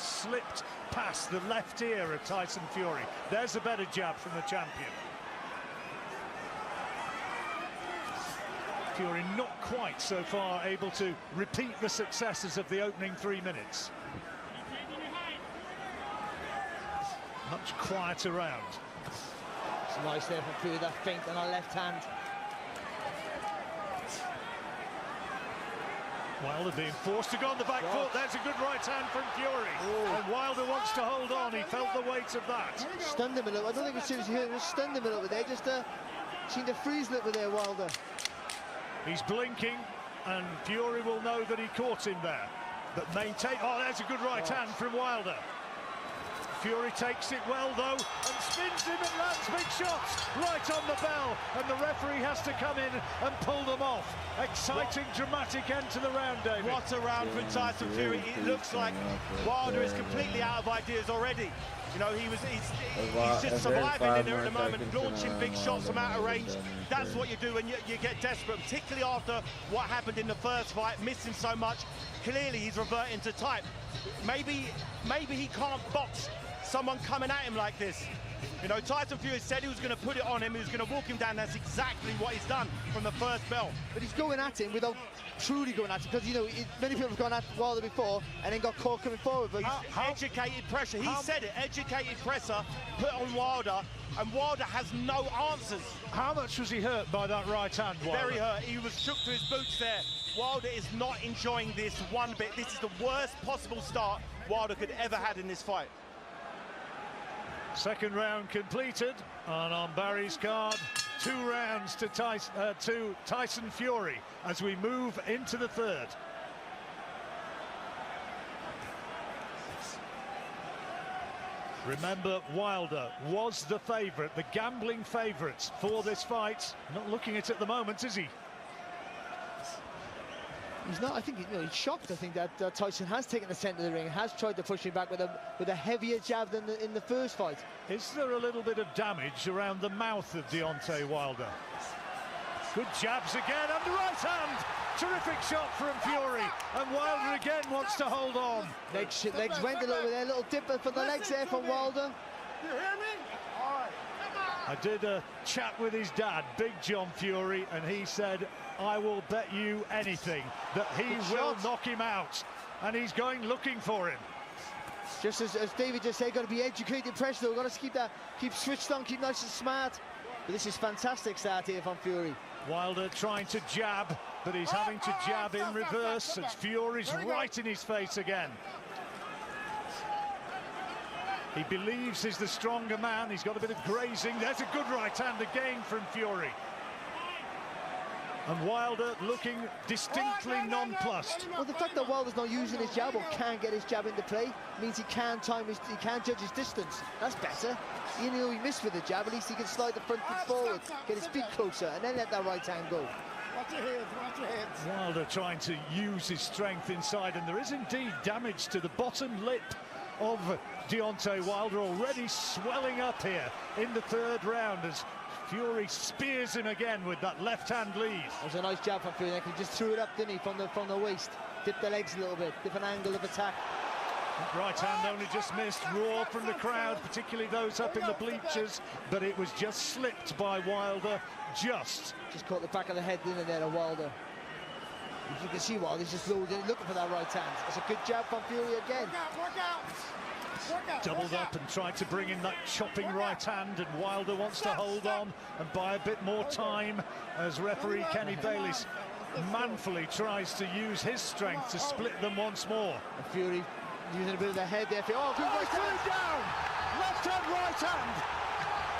slipped past the left ear of Tyson Fury. There's a better jab from the champion. Fury not quite so far able to repeat the successes of the opening 3 minutes. Much quieter round. It's nice there from Fury, that feint on our left hand. Wilder being forced to go on the back foot. There's a good right hand from Fury. And Wilder wants to hold on. He felt the weight of that. Stunned him a little. I don't think it's seriously hurt him. Just stunned him a little bit there. Just seemed to freeze a little bit there, Wilder. He's blinking, and Fury will know that he caught him there. But maintain. Oh, there's a good right hand from Wilder. Fury takes it well, though, and spins him and lands big shots right on the bell, and the referee has to come in and pull them off. Exciting, dramatic end to the round, David. What a round from Tyson Fury. It looks like Wilder is completely out of ideas already. You know, he's just surviving in there at the moment, launching big shots from out of range. That's what you do when you get desperate, particularly after what happened in the first fight, missing so much. Clearly, he's reverting to type. Maybe he can't box someone coming at him like this. You know, Tyson Fury said he was going to put it on him, he was going to walk him down. That's exactly what he's done from the first bell. But he's going at him without truly going at him, because, you know, many people have gone at Wilder before and then got caught coming forward. But educated pressure, he said it, educated pressure put on Wilder, and Wilder has no answers. How much was he hurt by that right hand, Wilder? Very hurt. He was shook to his boots there. Wilder is not enjoying this one bit. This is the worst possible start Wilder could ever had in this fight. Second round completed, and on Barry's card, 2 rounds to Tyson Fury as we move into the third. Remember, Wilder was the favourite, the gambling favourite for this fight. Not looking it at the moment, is he? He's not. I think he's shocked. I think that Tyson has taken the centre of the ring and has tried to push him back with a heavier jab than in the first fight. Is there a little bit of damage around the mouth of Deontay Wilder? Good jabs again, and the right hand. Terrific shot from Fury, and Wilder again wants to hold on. Legs went a little bit there, a little dip for the legs there from Wilder. You hear me? All right. I did a chat with his dad, Big John Fury, and he said, I will bet you anything that he will knock him out. And he's going looking for him. Just as David just said, got to be educated pressure though. Got to keep switched on, keep nice and smart. But this is fantastic start here from Fury. Wilder trying to jab, but he's having to jab in reverse as Fury's right in his face again. He believes he's the stronger man. He's got a bit of grazing. There's a good right hand again from Fury. And Wilder looking distinctly nonplussed. Well, the fact that Wilder's not using his jab or can't get his jab into play means he can judge his distance. That's better. Even though he missed with the jab, at least he can slide the front foot forward, get his feet closer, and then let that right hand go. Watch your heads, watch your heads. Wilder trying to use his strength inside, and there is indeed damage to the bottom lip of Deontay Wilder, already swelling up here in the third round as Fury spears him again with that left-hand lead. That was a nice jab from Fury. He just threw it up, didn't he, from the waist. Dipped the legs a little bit, different angle of attack. Right hand only just missed. Roar from the crowd, particularly those up in the bleachers, but it was just slipped by Wilder, just caught the back of the head, didn't it, there, of Wilder. As you can see, Wilder's just looking for that right hand. It's a good jab from Fury again. Work out. Doubled up and tried to bring in that chopping right hand, and Wilder wants to hold on and buy a bit more time as referee Kenny Bayless manfully tries to use his strength to split them once more. And Fury using a bit of the head there. Oh, good right hand. Down! Left hand, right hand!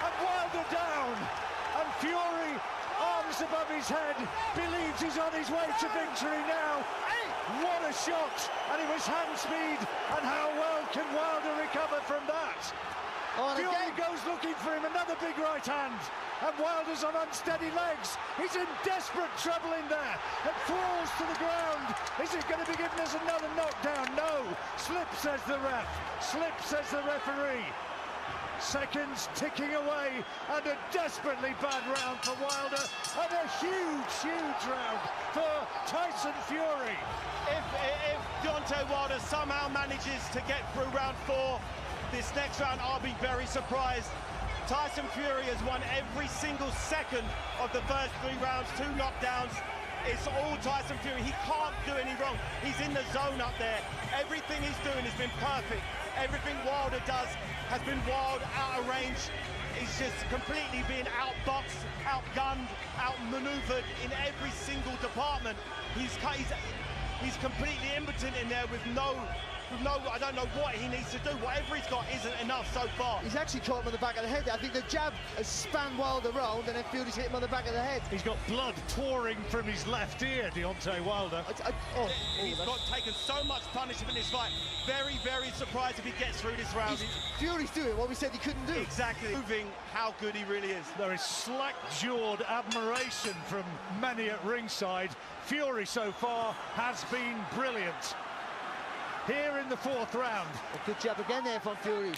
And Wilder down! And Fury on hands above his head, believes he's on his way to victory now. What a shot, and it was hand speed, and how well can Wilder recover from that? Fury goes looking for him, another big right hand, and Wilder's on unsteady legs. He's in desperate trouble in there, and falls to the ground. Is it going to be given as another knockdown? No. Slip, says the ref. Slip, says the referee. Seconds ticking away, and a desperately bad round for Wilder, and a huge round for Tyson Fury. If Deontay Wilder somehow manages to get through round 4, this next round, I'll be very surprised. Tyson Fury has won every single second of the first 3 rounds, 2 knockdowns. It's all Tyson Fury. He can't do any wrong. He's in the zone up there. Everything he's doing has been perfect. Everything Wilder does has been wild, out of range. He's just completely being outboxed, outgunned, outmaneuvered in every single department. He's completely impotent in there with no, I don't know what he needs to do. Whatever he's got isn't enough so far. He's actually caught him on the back of the head. I think the jab has spanned Wilder around, and then Fury's hit him on the back of the head. He's got blood pouring from his left ear, Deontay Wilder. He's taken so much punishment in this fight. Very, very surprised if he gets through this round. Fury's doing what we said he couldn't do. Exactly. Proving how good he really is. There is slack-jawed admiration from many at ringside. Fury so far has been brilliant. Here in the 4th round. A good jab again there from Fury.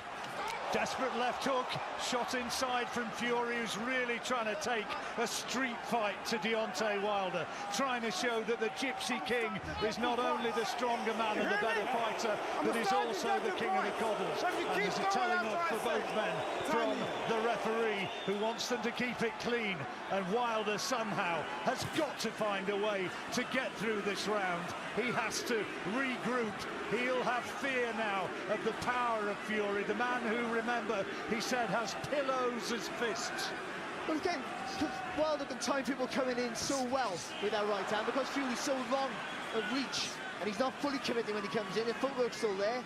Desperate left hook, shot inside from Fury, who's really trying to take a street fight to Deontay Wilder, trying to show that the Gypsy King is not only the stronger man and the better fighter, but is also the king of the cobbles. And there's a telling off for both men from the referee, who wants them to keep it clean, and Wilder somehow has got to find a way to get through this round. He has to regroup. He'll have fear now of the power of Fury, the man who, remember, he said has pillows as fists. Well, again, Wilder can time people coming in so well with that right hand, because Fury's so long of reach, and he's not fully committing when he comes in. The footwork's still there.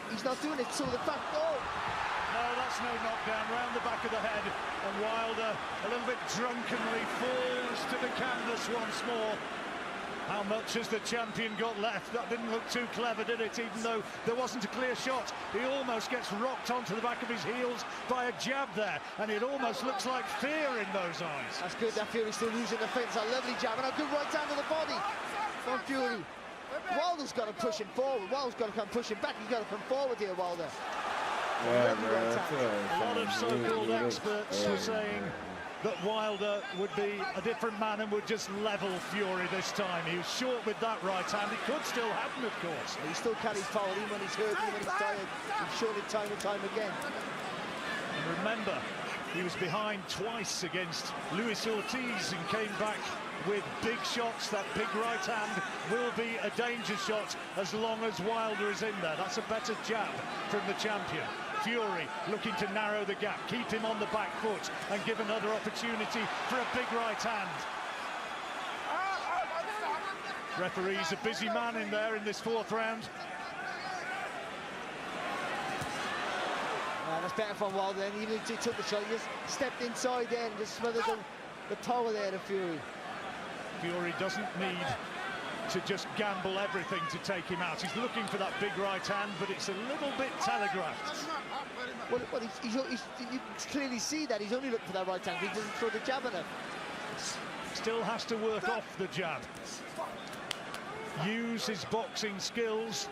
He's not doing it, so the fact, No, that's no knockdown, round the back of the head, and Wilder, a little bit drunkenly, falls to the canvas once more. How much has the champion got left? That didn't look too clever, did it? Even though there wasn't a clear shot, he almost gets rocked onto the back of his heels by a jab there, and it almost looks like fear in those eyes. That's good that Fury's still using the fence. A lovely jab and a good right hand to the body from Fury. Wilder's got to push him forward. Wilder's got to come pushing back. He's got to come forward here, Wilder. Yeah, bro, a lot of so-called experts were saying that Wilder would be a different man and would just level Fury this time. He was short with that right hand. It could still happen, of course. He still carries foul, even when he's hurt, even when he's tired. He's shown it time and time again. And remember, he was behind twice against Luis Ortiz and came back with big shots. That big right hand will be a danger shot as long as Wilder is in there. That's a better jab from the champion. Fury looking to narrow the gap, keep him on the back foot, and give another opportunity for a big right hand. Referee's a busy man in there in this 4th round. That's better from Wilder then. Even if he took the shot, he just stepped inside there and just smothered the power there of Fury. Fury doesn't need to just gamble everything to take him out. He's looking for that big right hand, but it's a little bit telegraphed. Well, you clearly see that he's only looking for that right hand. He doesn't throw the jab enough. Still has to work off the jab. Use his boxing skills.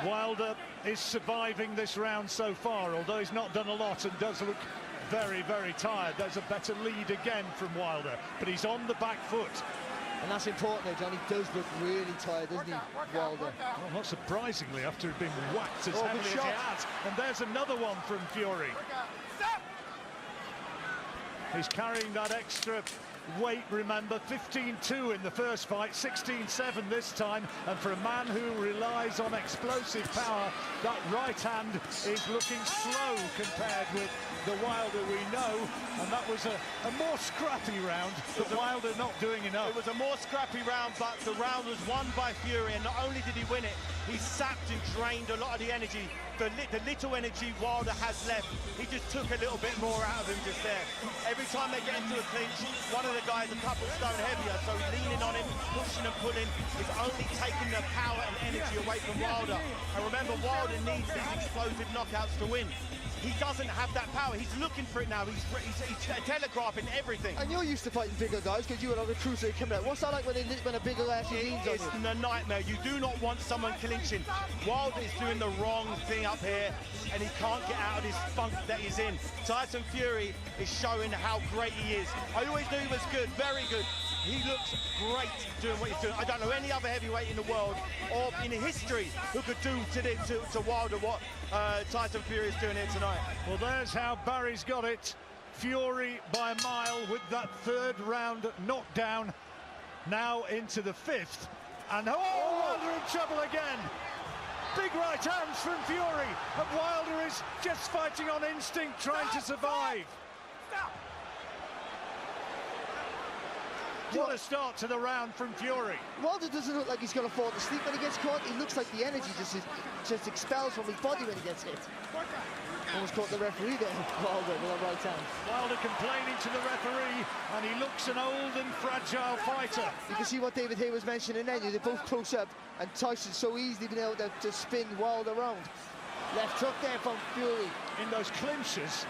Wilder is surviving this round so far, although he's not done a lot and does look very, very tired. There's a better lead again from Wilder, but he's on the back foot. And that's important though, John. He does look really tired, doesn't he, Wilder? Well, not surprisingly, after he'd been whacked as heavily as he has. And there's another one from Fury. He's carrying that extra weight, remember, 15-2 in the first fight, 16-7 this time, and for a man who relies on explosive power, that right hand is looking slow compared with the Wilder we know, and that was a more scrappy round, but Wilder not doing enough. It was a more scrappy round, but the round was won by Fury, and not only did he win it, he sapped and drained a lot of the energy. The little energy Wilder has left, he just took a little bit more out of him just there. Every time they get into a clinch, one of the guys a couple stone heavier, so leaning on him, pushing and pulling is only taking the power and energy away from Wilder. And remember, Wilder needs these explosive knockouts to win. He doesn't have that power. He's looking for it now. He's telegraphing everything. And you're used to fighting bigger guys because you were like a cruiser coming out. What's that like when a bigger ass leans on you? It's a nightmare. You do not want someone clinching. Wilder is doing the wrong thing up here, and he can't get out of this funk that he's in. Tyson Fury is showing how great he is. I always knew he was good, very good. He looks great doing what he's doing. I don't know any other heavyweight in the world or in history who could do to Wilder what Tyson Fury is doing here tonight. Well, there's how Barry's got it. Fury by a mile with that third round knockdown. Now into the fifth. And Wilder in trouble again. Big right hands from Fury. And Wilder is just fighting on instinct, trying to survive. What a start to the round from Fury. Wilder doesn't look like he's going to fall asleep when he gets caught. He looks like the energy just expels from his body when he gets hit. Almost caught the referee there, Wilder, with a right hand. Wilder complaining to the referee, and he looks an old and fragile fighter. You can see what David Hay was mentioning then. They're both close up, and Tyson's so easily been able to spin Wilder around. Left hook there from Fury. In those clinches,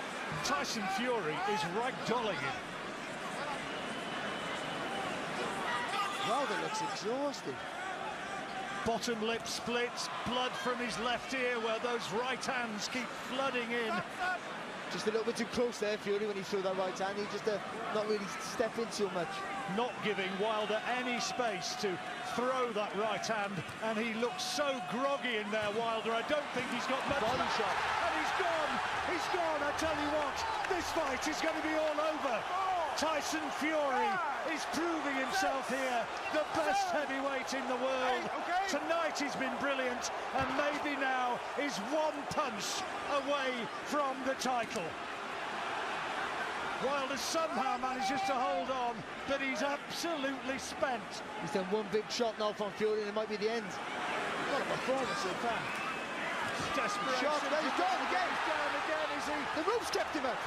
Tyson Fury is ragdolling him. Wilder looks exhausted. Bottom lip splits, blood from his left ear where those right hands keep flooding in. Just a little bit too close there, Fury, when he threw that right hand. He just not really step in too much. Not giving Wilder any space to throw that right hand, and he looks so groggy in there, Wilder. I don't think he's got much. Body shot. And he's gone. He's gone. I tell you what, this fight is going to be all over. Tyson Fury is proving himself here, the best heavyweight in the world. Tonight he's been brilliant, and maybe now is one punch away from the title. Wilder somehow manages to hold on, but he's absolutely spent. He's done one big shot now from Fury, and it might be the end. What a performance so far. Desperate shot, there he's gone again. He's down again, is he? The ropes kept him up.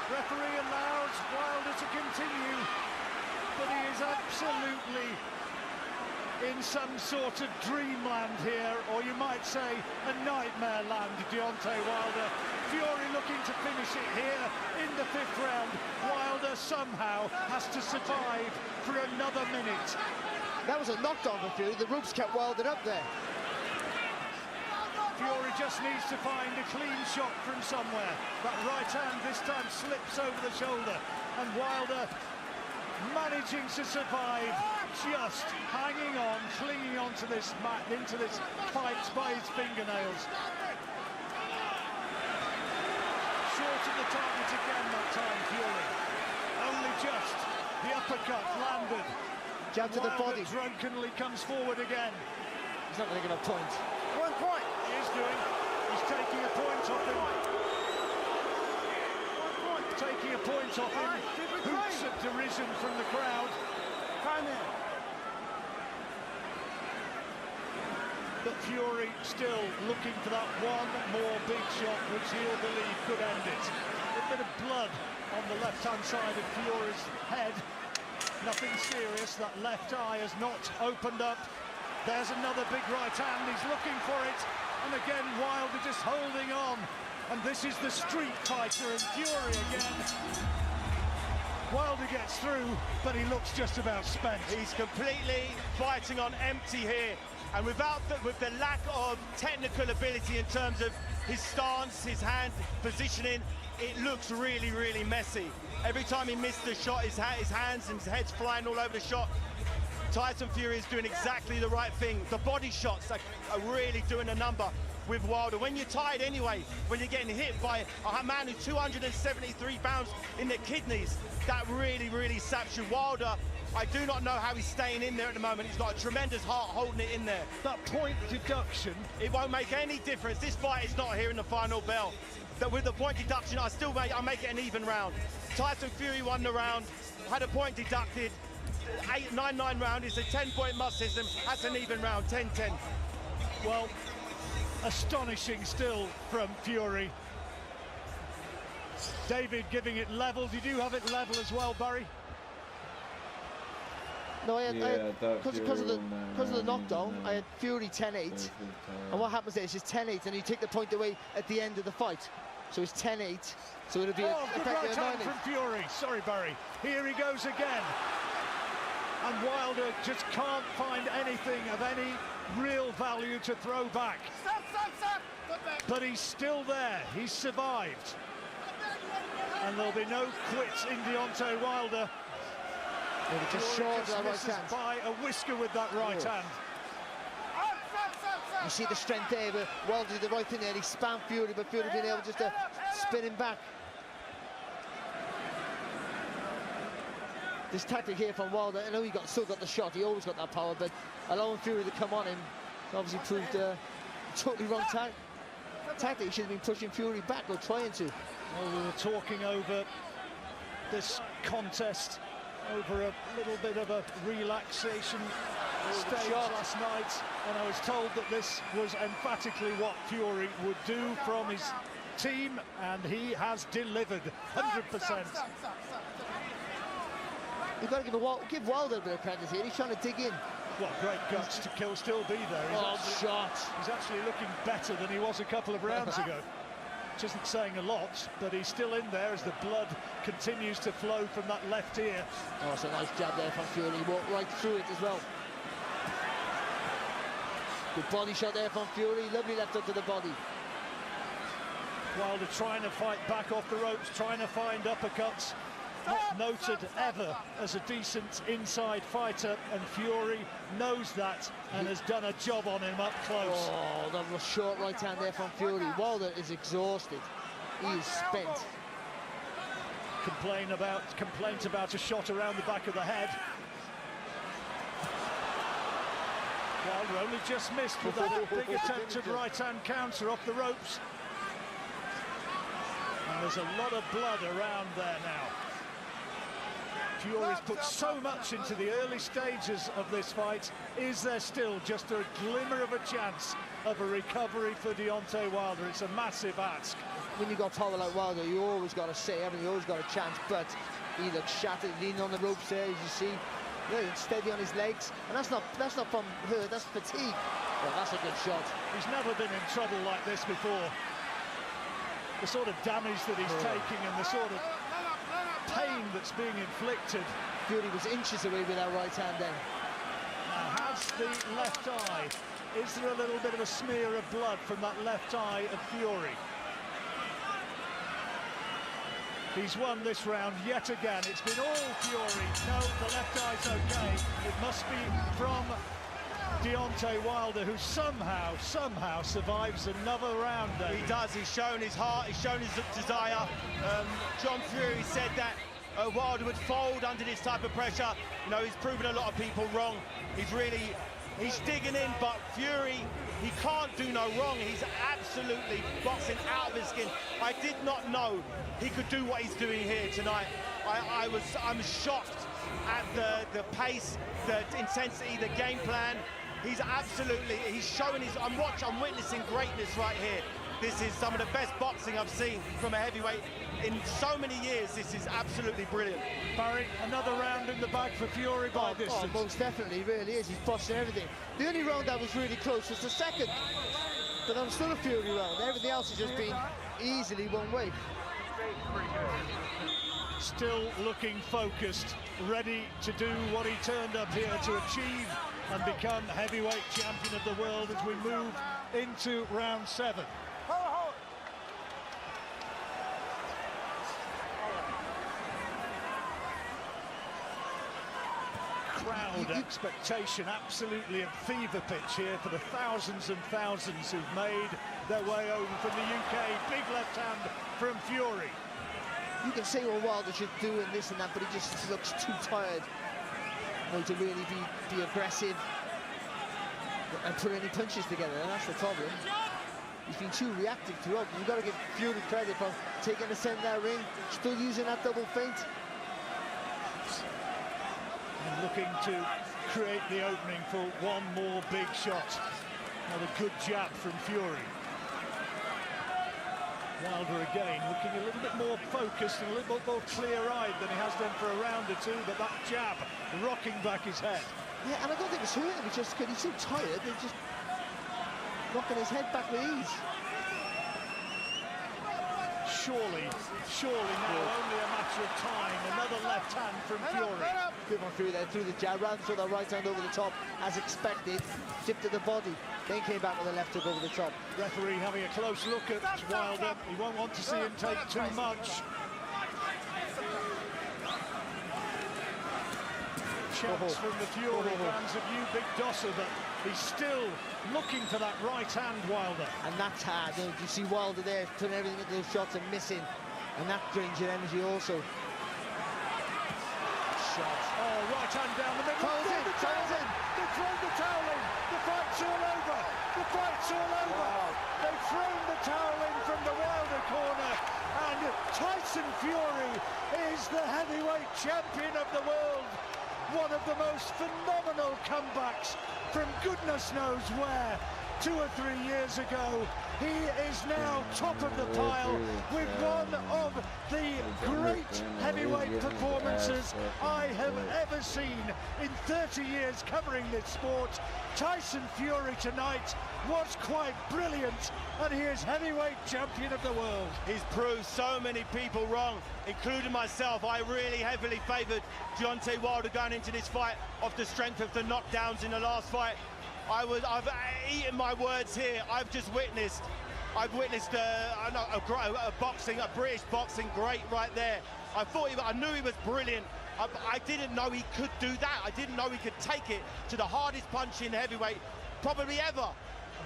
Referee allows Wilder to continue, but he is absolutely in some sort of dreamland here, or you might say a nightmare land, Deontay Wilder. Fury looking to finish it here in the fifth round. Wilder somehow has to survive for another minute. That was a knockdown for Fury. The ropes kept Wilder up there. Fury just needs to find a clean shot from somewhere. That right hand this time slips over the shoulder, and Wilder managing to survive, just hanging on, clinging onto this mat, into this fight by his fingernails. Short of the target again that time, Fury. Only just. The uppercut landed. Jab to the body. Drunkenly comes forward again. He's not going to get a point. 1 point. He is doing. He's taking a point off him. 1 point. Taking a point off him. Hoots of derision from the crowd. But Fury still looking for that one more big shot, which he'll believe could end it. A bit of blood on the left-hand side of Fury's head. Nothing serious. That left eye has not opened up. There's another big right hand. He's looking for it. And again, Wilder just holding on. And this is the street fighter and Fury again. Wilder gets through, but he looks just about spent. He's completely fighting on empty here. And with the lack of technical ability in terms of his stance, his hand positioning, it looks really, really messy. Every time he missed the shot, his hands and his head's flying all over the shot. Tyson Fury is doing exactly the right thing. The body shots are really doing a number with Wilder. When you're tired anyway, when you're getting hit by a man who's 273 pounds in the kidneys, that really, really saps you. Wilder, I do not know how he's staying in there at the moment. He's got a tremendous heart holding it in there. That point deduction. It won't make any difference. This fight is not here in the final bell. That with the point deduction, I make it an even round. Tyson Fury won the round, had a point deducted. 9-9 round is a 10-point must system. That's an even round, 10-10. Well, astonishing still from Fury. David giving it level. Did you have it level as well, Barry? No, I thought because of the knockdown, I had Fury 10-8, and and what happens there is just 10-8, and you take the point away at the end of the fight. So it's 10-8, so it'll be good right effectively a hand 9-8. from Fury. Sorry, Barry. Here he goes again. And Wilder just can't find anything of any real value to throw back. But he's still there. He's survived. And there'll be no quits in Deontay Wilder. Just Fury short that right misses hand. by a whisker with that right hand. You see the strength there, but Wilder did the right thing there. He spammed Fury, but Fury being able just to spin him back. This tactic here from Wilder, I know he still got the shot, he always got that power, but allowing Fury to come on him obviously proved totally wrong tactic. He should have been pushing Fury back or trying to. Well, we were talking over this contest, over a little bit of a relaxation stage last night, and I was told that this was emphatically what Fury would do from his team, and he has delivered 100%. You've got to give Wilder a bit of credit here. He's trying to dig in. What great guts to still be there. He's actually looking better than he was a couple of rounds ago. Which isn't saying a lot, but he's still in there as the blood continues to flow from that left ear. Oh, it's a nice jab there from Fury. He walked right through it as well. Good body shot there from Fury. Lovely left hook to the body. Wilder trying to fight back off the ropes, trying to find uppercuts. Not noted ever as a decent inside fighter, and Fury knows that and has done a job on him up close. Oh, that was short right hand there from Fury. Wilder is exhausted. He is spent. Complaint about a shot around the back of the head. Wilder only just missed with that big attempted right hand counter off the ropes. And there's a lot of blood around there now. Fury's put so much into the early stages of this fight. Is there still just a glimmer of a chance of a recovery for Deontay Wilder? It's a massive ask. When you got power like Wilder, you always got to say, you always got a chance, but he looks shattered, leaning on the ropes there, as you see. Yeah, steady on his legs, and that's not from hurt, that's fatigue. Well, that's a good shot. He's never been in trouble like this before. The sort of damage that he's taking and the sort of pain that's being inflicted. Fury was inches away with that right hand then. Now, has the left eye, is there a little bit of a smear of blood from that left eye of Fury? He's won this round yet again. It's been all Fury. No, the left eye's okay. It must be from Deontay Wilder, who somehow survives another round. He does. He's shown his heart. He's shown his desire. John Fury said that Wilder would fold under this type of pressure. You know, he's proven a lot of people wrong. He's digging in, but Fury, he can't do no wrong. He's absolutely boxing out of his skin. I did not know he could do what he's doing here tonight. I'm shocked at the pace, the intensity, the game plan. He's showing I'm witnessing greatness right here. This is some of the best boxing I've seen from a heavyweight in so many years. This is absolutely brilliant. Barry, another round in the bag for Fury by distance. Oh, most definitely, he really is. He's busting everything. The only round that was really close was the second. But that was still a Fury round. Everything else has just been easily one way. Still looking focused, ready to do what he turned up here to achieve and become heavyweight champion of the world as we move into round 7. Crowd expectation absolutely at fever pitch here for the thousands and thousands who've made their way over from the UK. Big left hand from Fury. You can say what Wilder should do and this and that, but he just looks too tired to really be aggressive and put any punches together, and that's the problem. He's been too reactive throughout. You've got to give Fury credit for taking the centre of that ring, still using that double feint. And looking to create the opening for one more big shot. Another good jab from Fury. Wilder again looking a little bit more focused and a little bit more clear-eyed than he has done for a round or two, but that jab rocking back his head. Yeah, and I don't think it's hurting him, just because he's so tired, he's just knocking his head back with ease. Surely now only a matter of time. Another left hand from Fury. Good one Fury there, threw the jab, ran through the right hand over the top, as expected, tipped to the body, then came back with a left hook over the top. Referee having a close look at Wilder. He won't want to see him take too much. Chants from the Fury fans of you, Big Dosser, but he's still looking for that right hand, Wilder. And that's hard. You see Wilder there putting everything into those shots and missing, and that drains your energy also. Shot. Oh, right hand down the middle. Towels in. They've thrown the towel in. The fight's all over. The fight's all over. Wow. They've thrown the towel in from the Wilder corner, and Tyson Fury is the heavyweight champion of the world. One of the most phenomenal comebacks from goodness knows where. 2 or 3 years ago, he is now top of the pile with one of the great heavyweight performances I have ever seen in 30 years covering this sport. Tyson Fury tonight was quite brilliant, and he is heavyweight champion of the world. He's proved so many people wrong, including myself. I really heavily favoured Deontay Wilder going into this fight off the strength of the knockdowns in the last fight. I've eaten my words here. I've witnessed a British boxing great right there. I knew he was brilliant. I didn't know he could do that. I didn't know he could take it to the hardest punch in heavyweight probably ever.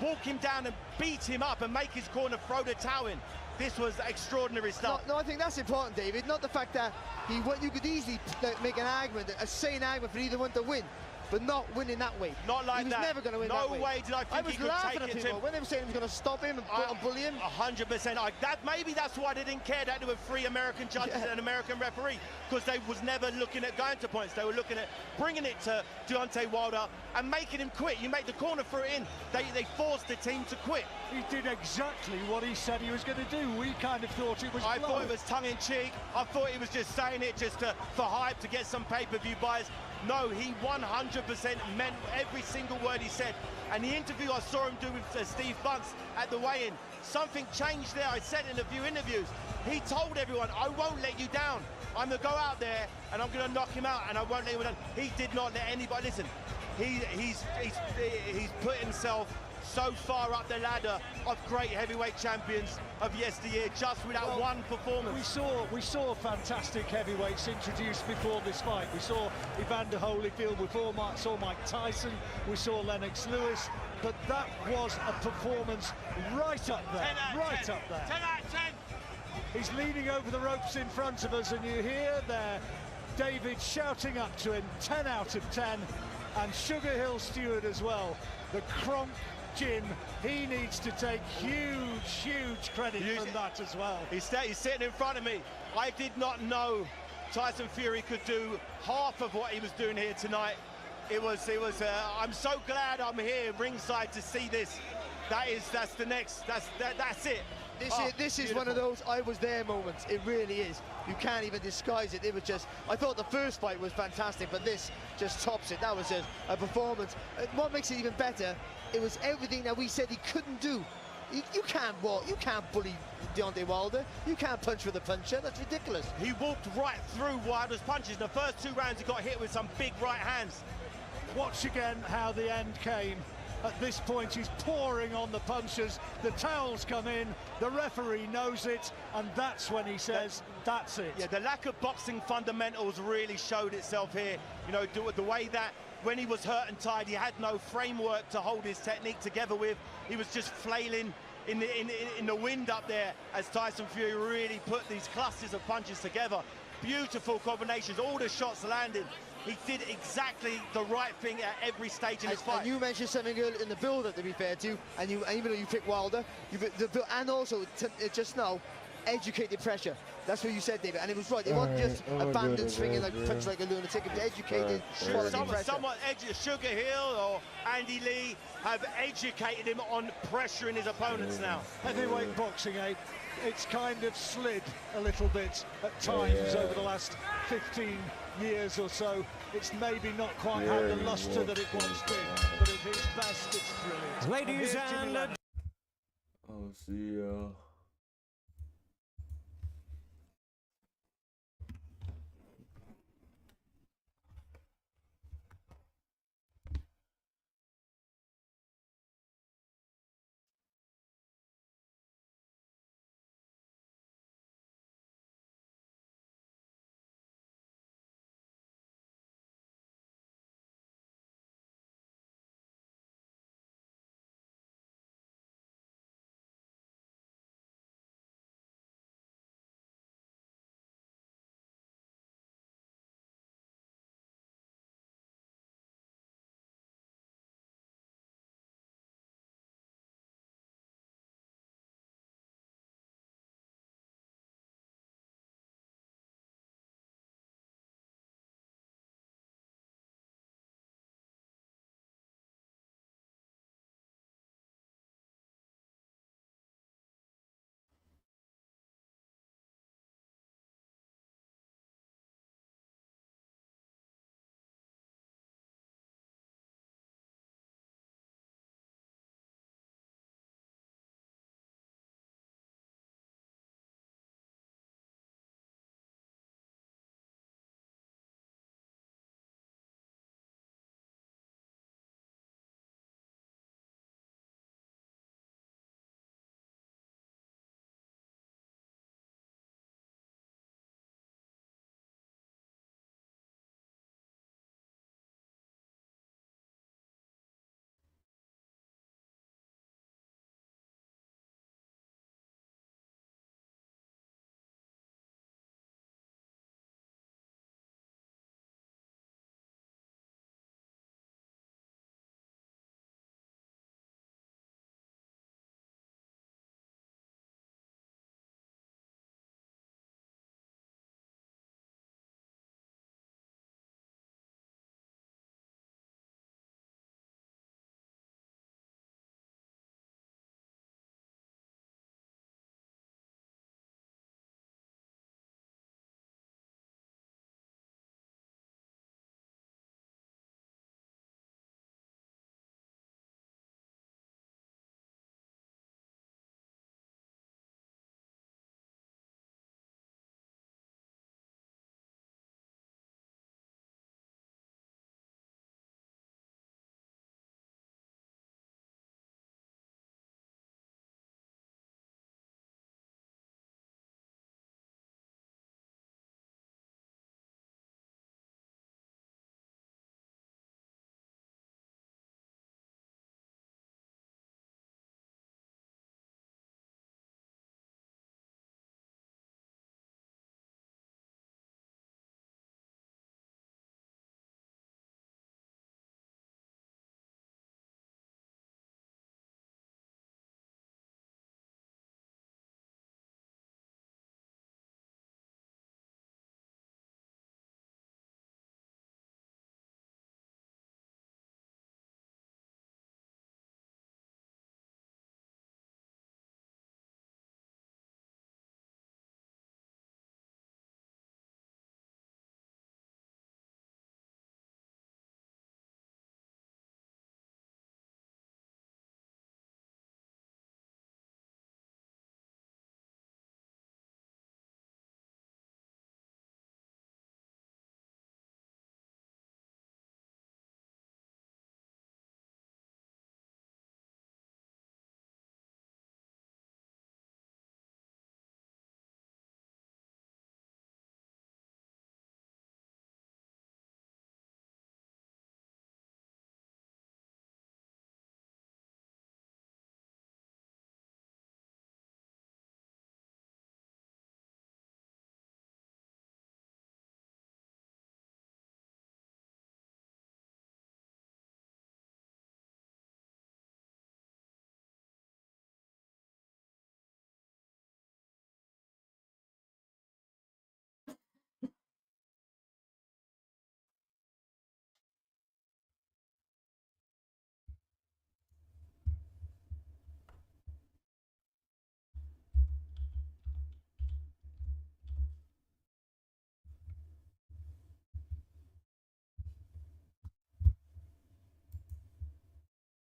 Walk him down and beat him up and make his corner throw the towel in. This was extraordinary stuff. No, I think that's important, David. Not the fact that you could easily make an argument, a sane argument for either one to win, but not winning that way. Not like that. He was never going to win that way. No way did I think he could take it to him. When they were saying he was going to stop him and bully him. 100%. Maybe that's why they didn't care that there were 3 American judges and an American referee, because they was never looking at going to points. They were looking at bringing it to Deontay Wilder and making him quit. You make the corner throw it in. They forced the team to quit. He did exactly what he said he was going to do. We kind of thought it was I thought it was tongue-in-cheek. I thought he was just saying it just for hype, to get some pay-per-view buys. No, he 100% meant every single word he said. And the interview I saw him do with Steve Bunce at the weigh-in, something changed there. I said in a few interviews, he told everyone, I won't let you down. I'm going to go out there and I'm going to knock him out and I won't let him down. He did not let anybody, listen, he's put himself so far up the ladder of great heavyweight champions of yesteryear, just with that one performance. We saw fantastic heavyweights introduced before this fight. We saw Evander Holyfield, we saw Mike Tyson, we saw Lennox Lewis, but that was a performance right up there, right up there. 10 out of 10. He's leaning over the ropes in front of us, and you hear there David shouting up to him, 10 out of 10, and Sugar Hill Stewart as well, the Kronk Jim, he needs to take huge credit from that as well. He's sitting in front of me. I did not know Tyson Fury could do half of what he was doing here tonight. I'm so glad I'm here ringside to see this. That's it. This is one of those I was there moments. It really is. You can't even disguise it. It was just, I thought the first fight was fantastic, but this just tops it. That was just a performance. What makes it even better, it was everything that we said he couldn't do. You can't walk, you can't bully Deontay Wilder, you can't punch with a puncher, that's ridiculous. He walked right through Wilder's punches. In the first 2 rounds he got hit with some big right hands. Watch again how the end came. At this point he's pouring on the punches, the towels come in, the referee knows it, and that's when he says, that's it. Yeah, the lack of boxing fundamentals really showed itself here. You know, the way that when he was hurt and tired, he had no framework to hold his technique together with. He was just flailing in the wind up there as Tyson Fury really put these clusters of punches together. Beautiful combinations, all the shots landed. He did exactly the right thing at every stage in his fight. And you mentioned something earlier in the build-up, to be fair to you, and even though you picked Wilder, and also just now, educated pressure. That's what you said, David, and it was right. It wasn't just abandoned swinging like punch like a lunatic. It was educated, quality pressure. Someone, Sugar Hill or Andy Lee have educated him on pressuring his opponents now. Heavyweight boxing, it's kind of slid a little bit at times over the last 15 years or so. It's maybe not quite had the luster that it once did, but at its best, it's brilliant. Ladies and I'll see ya.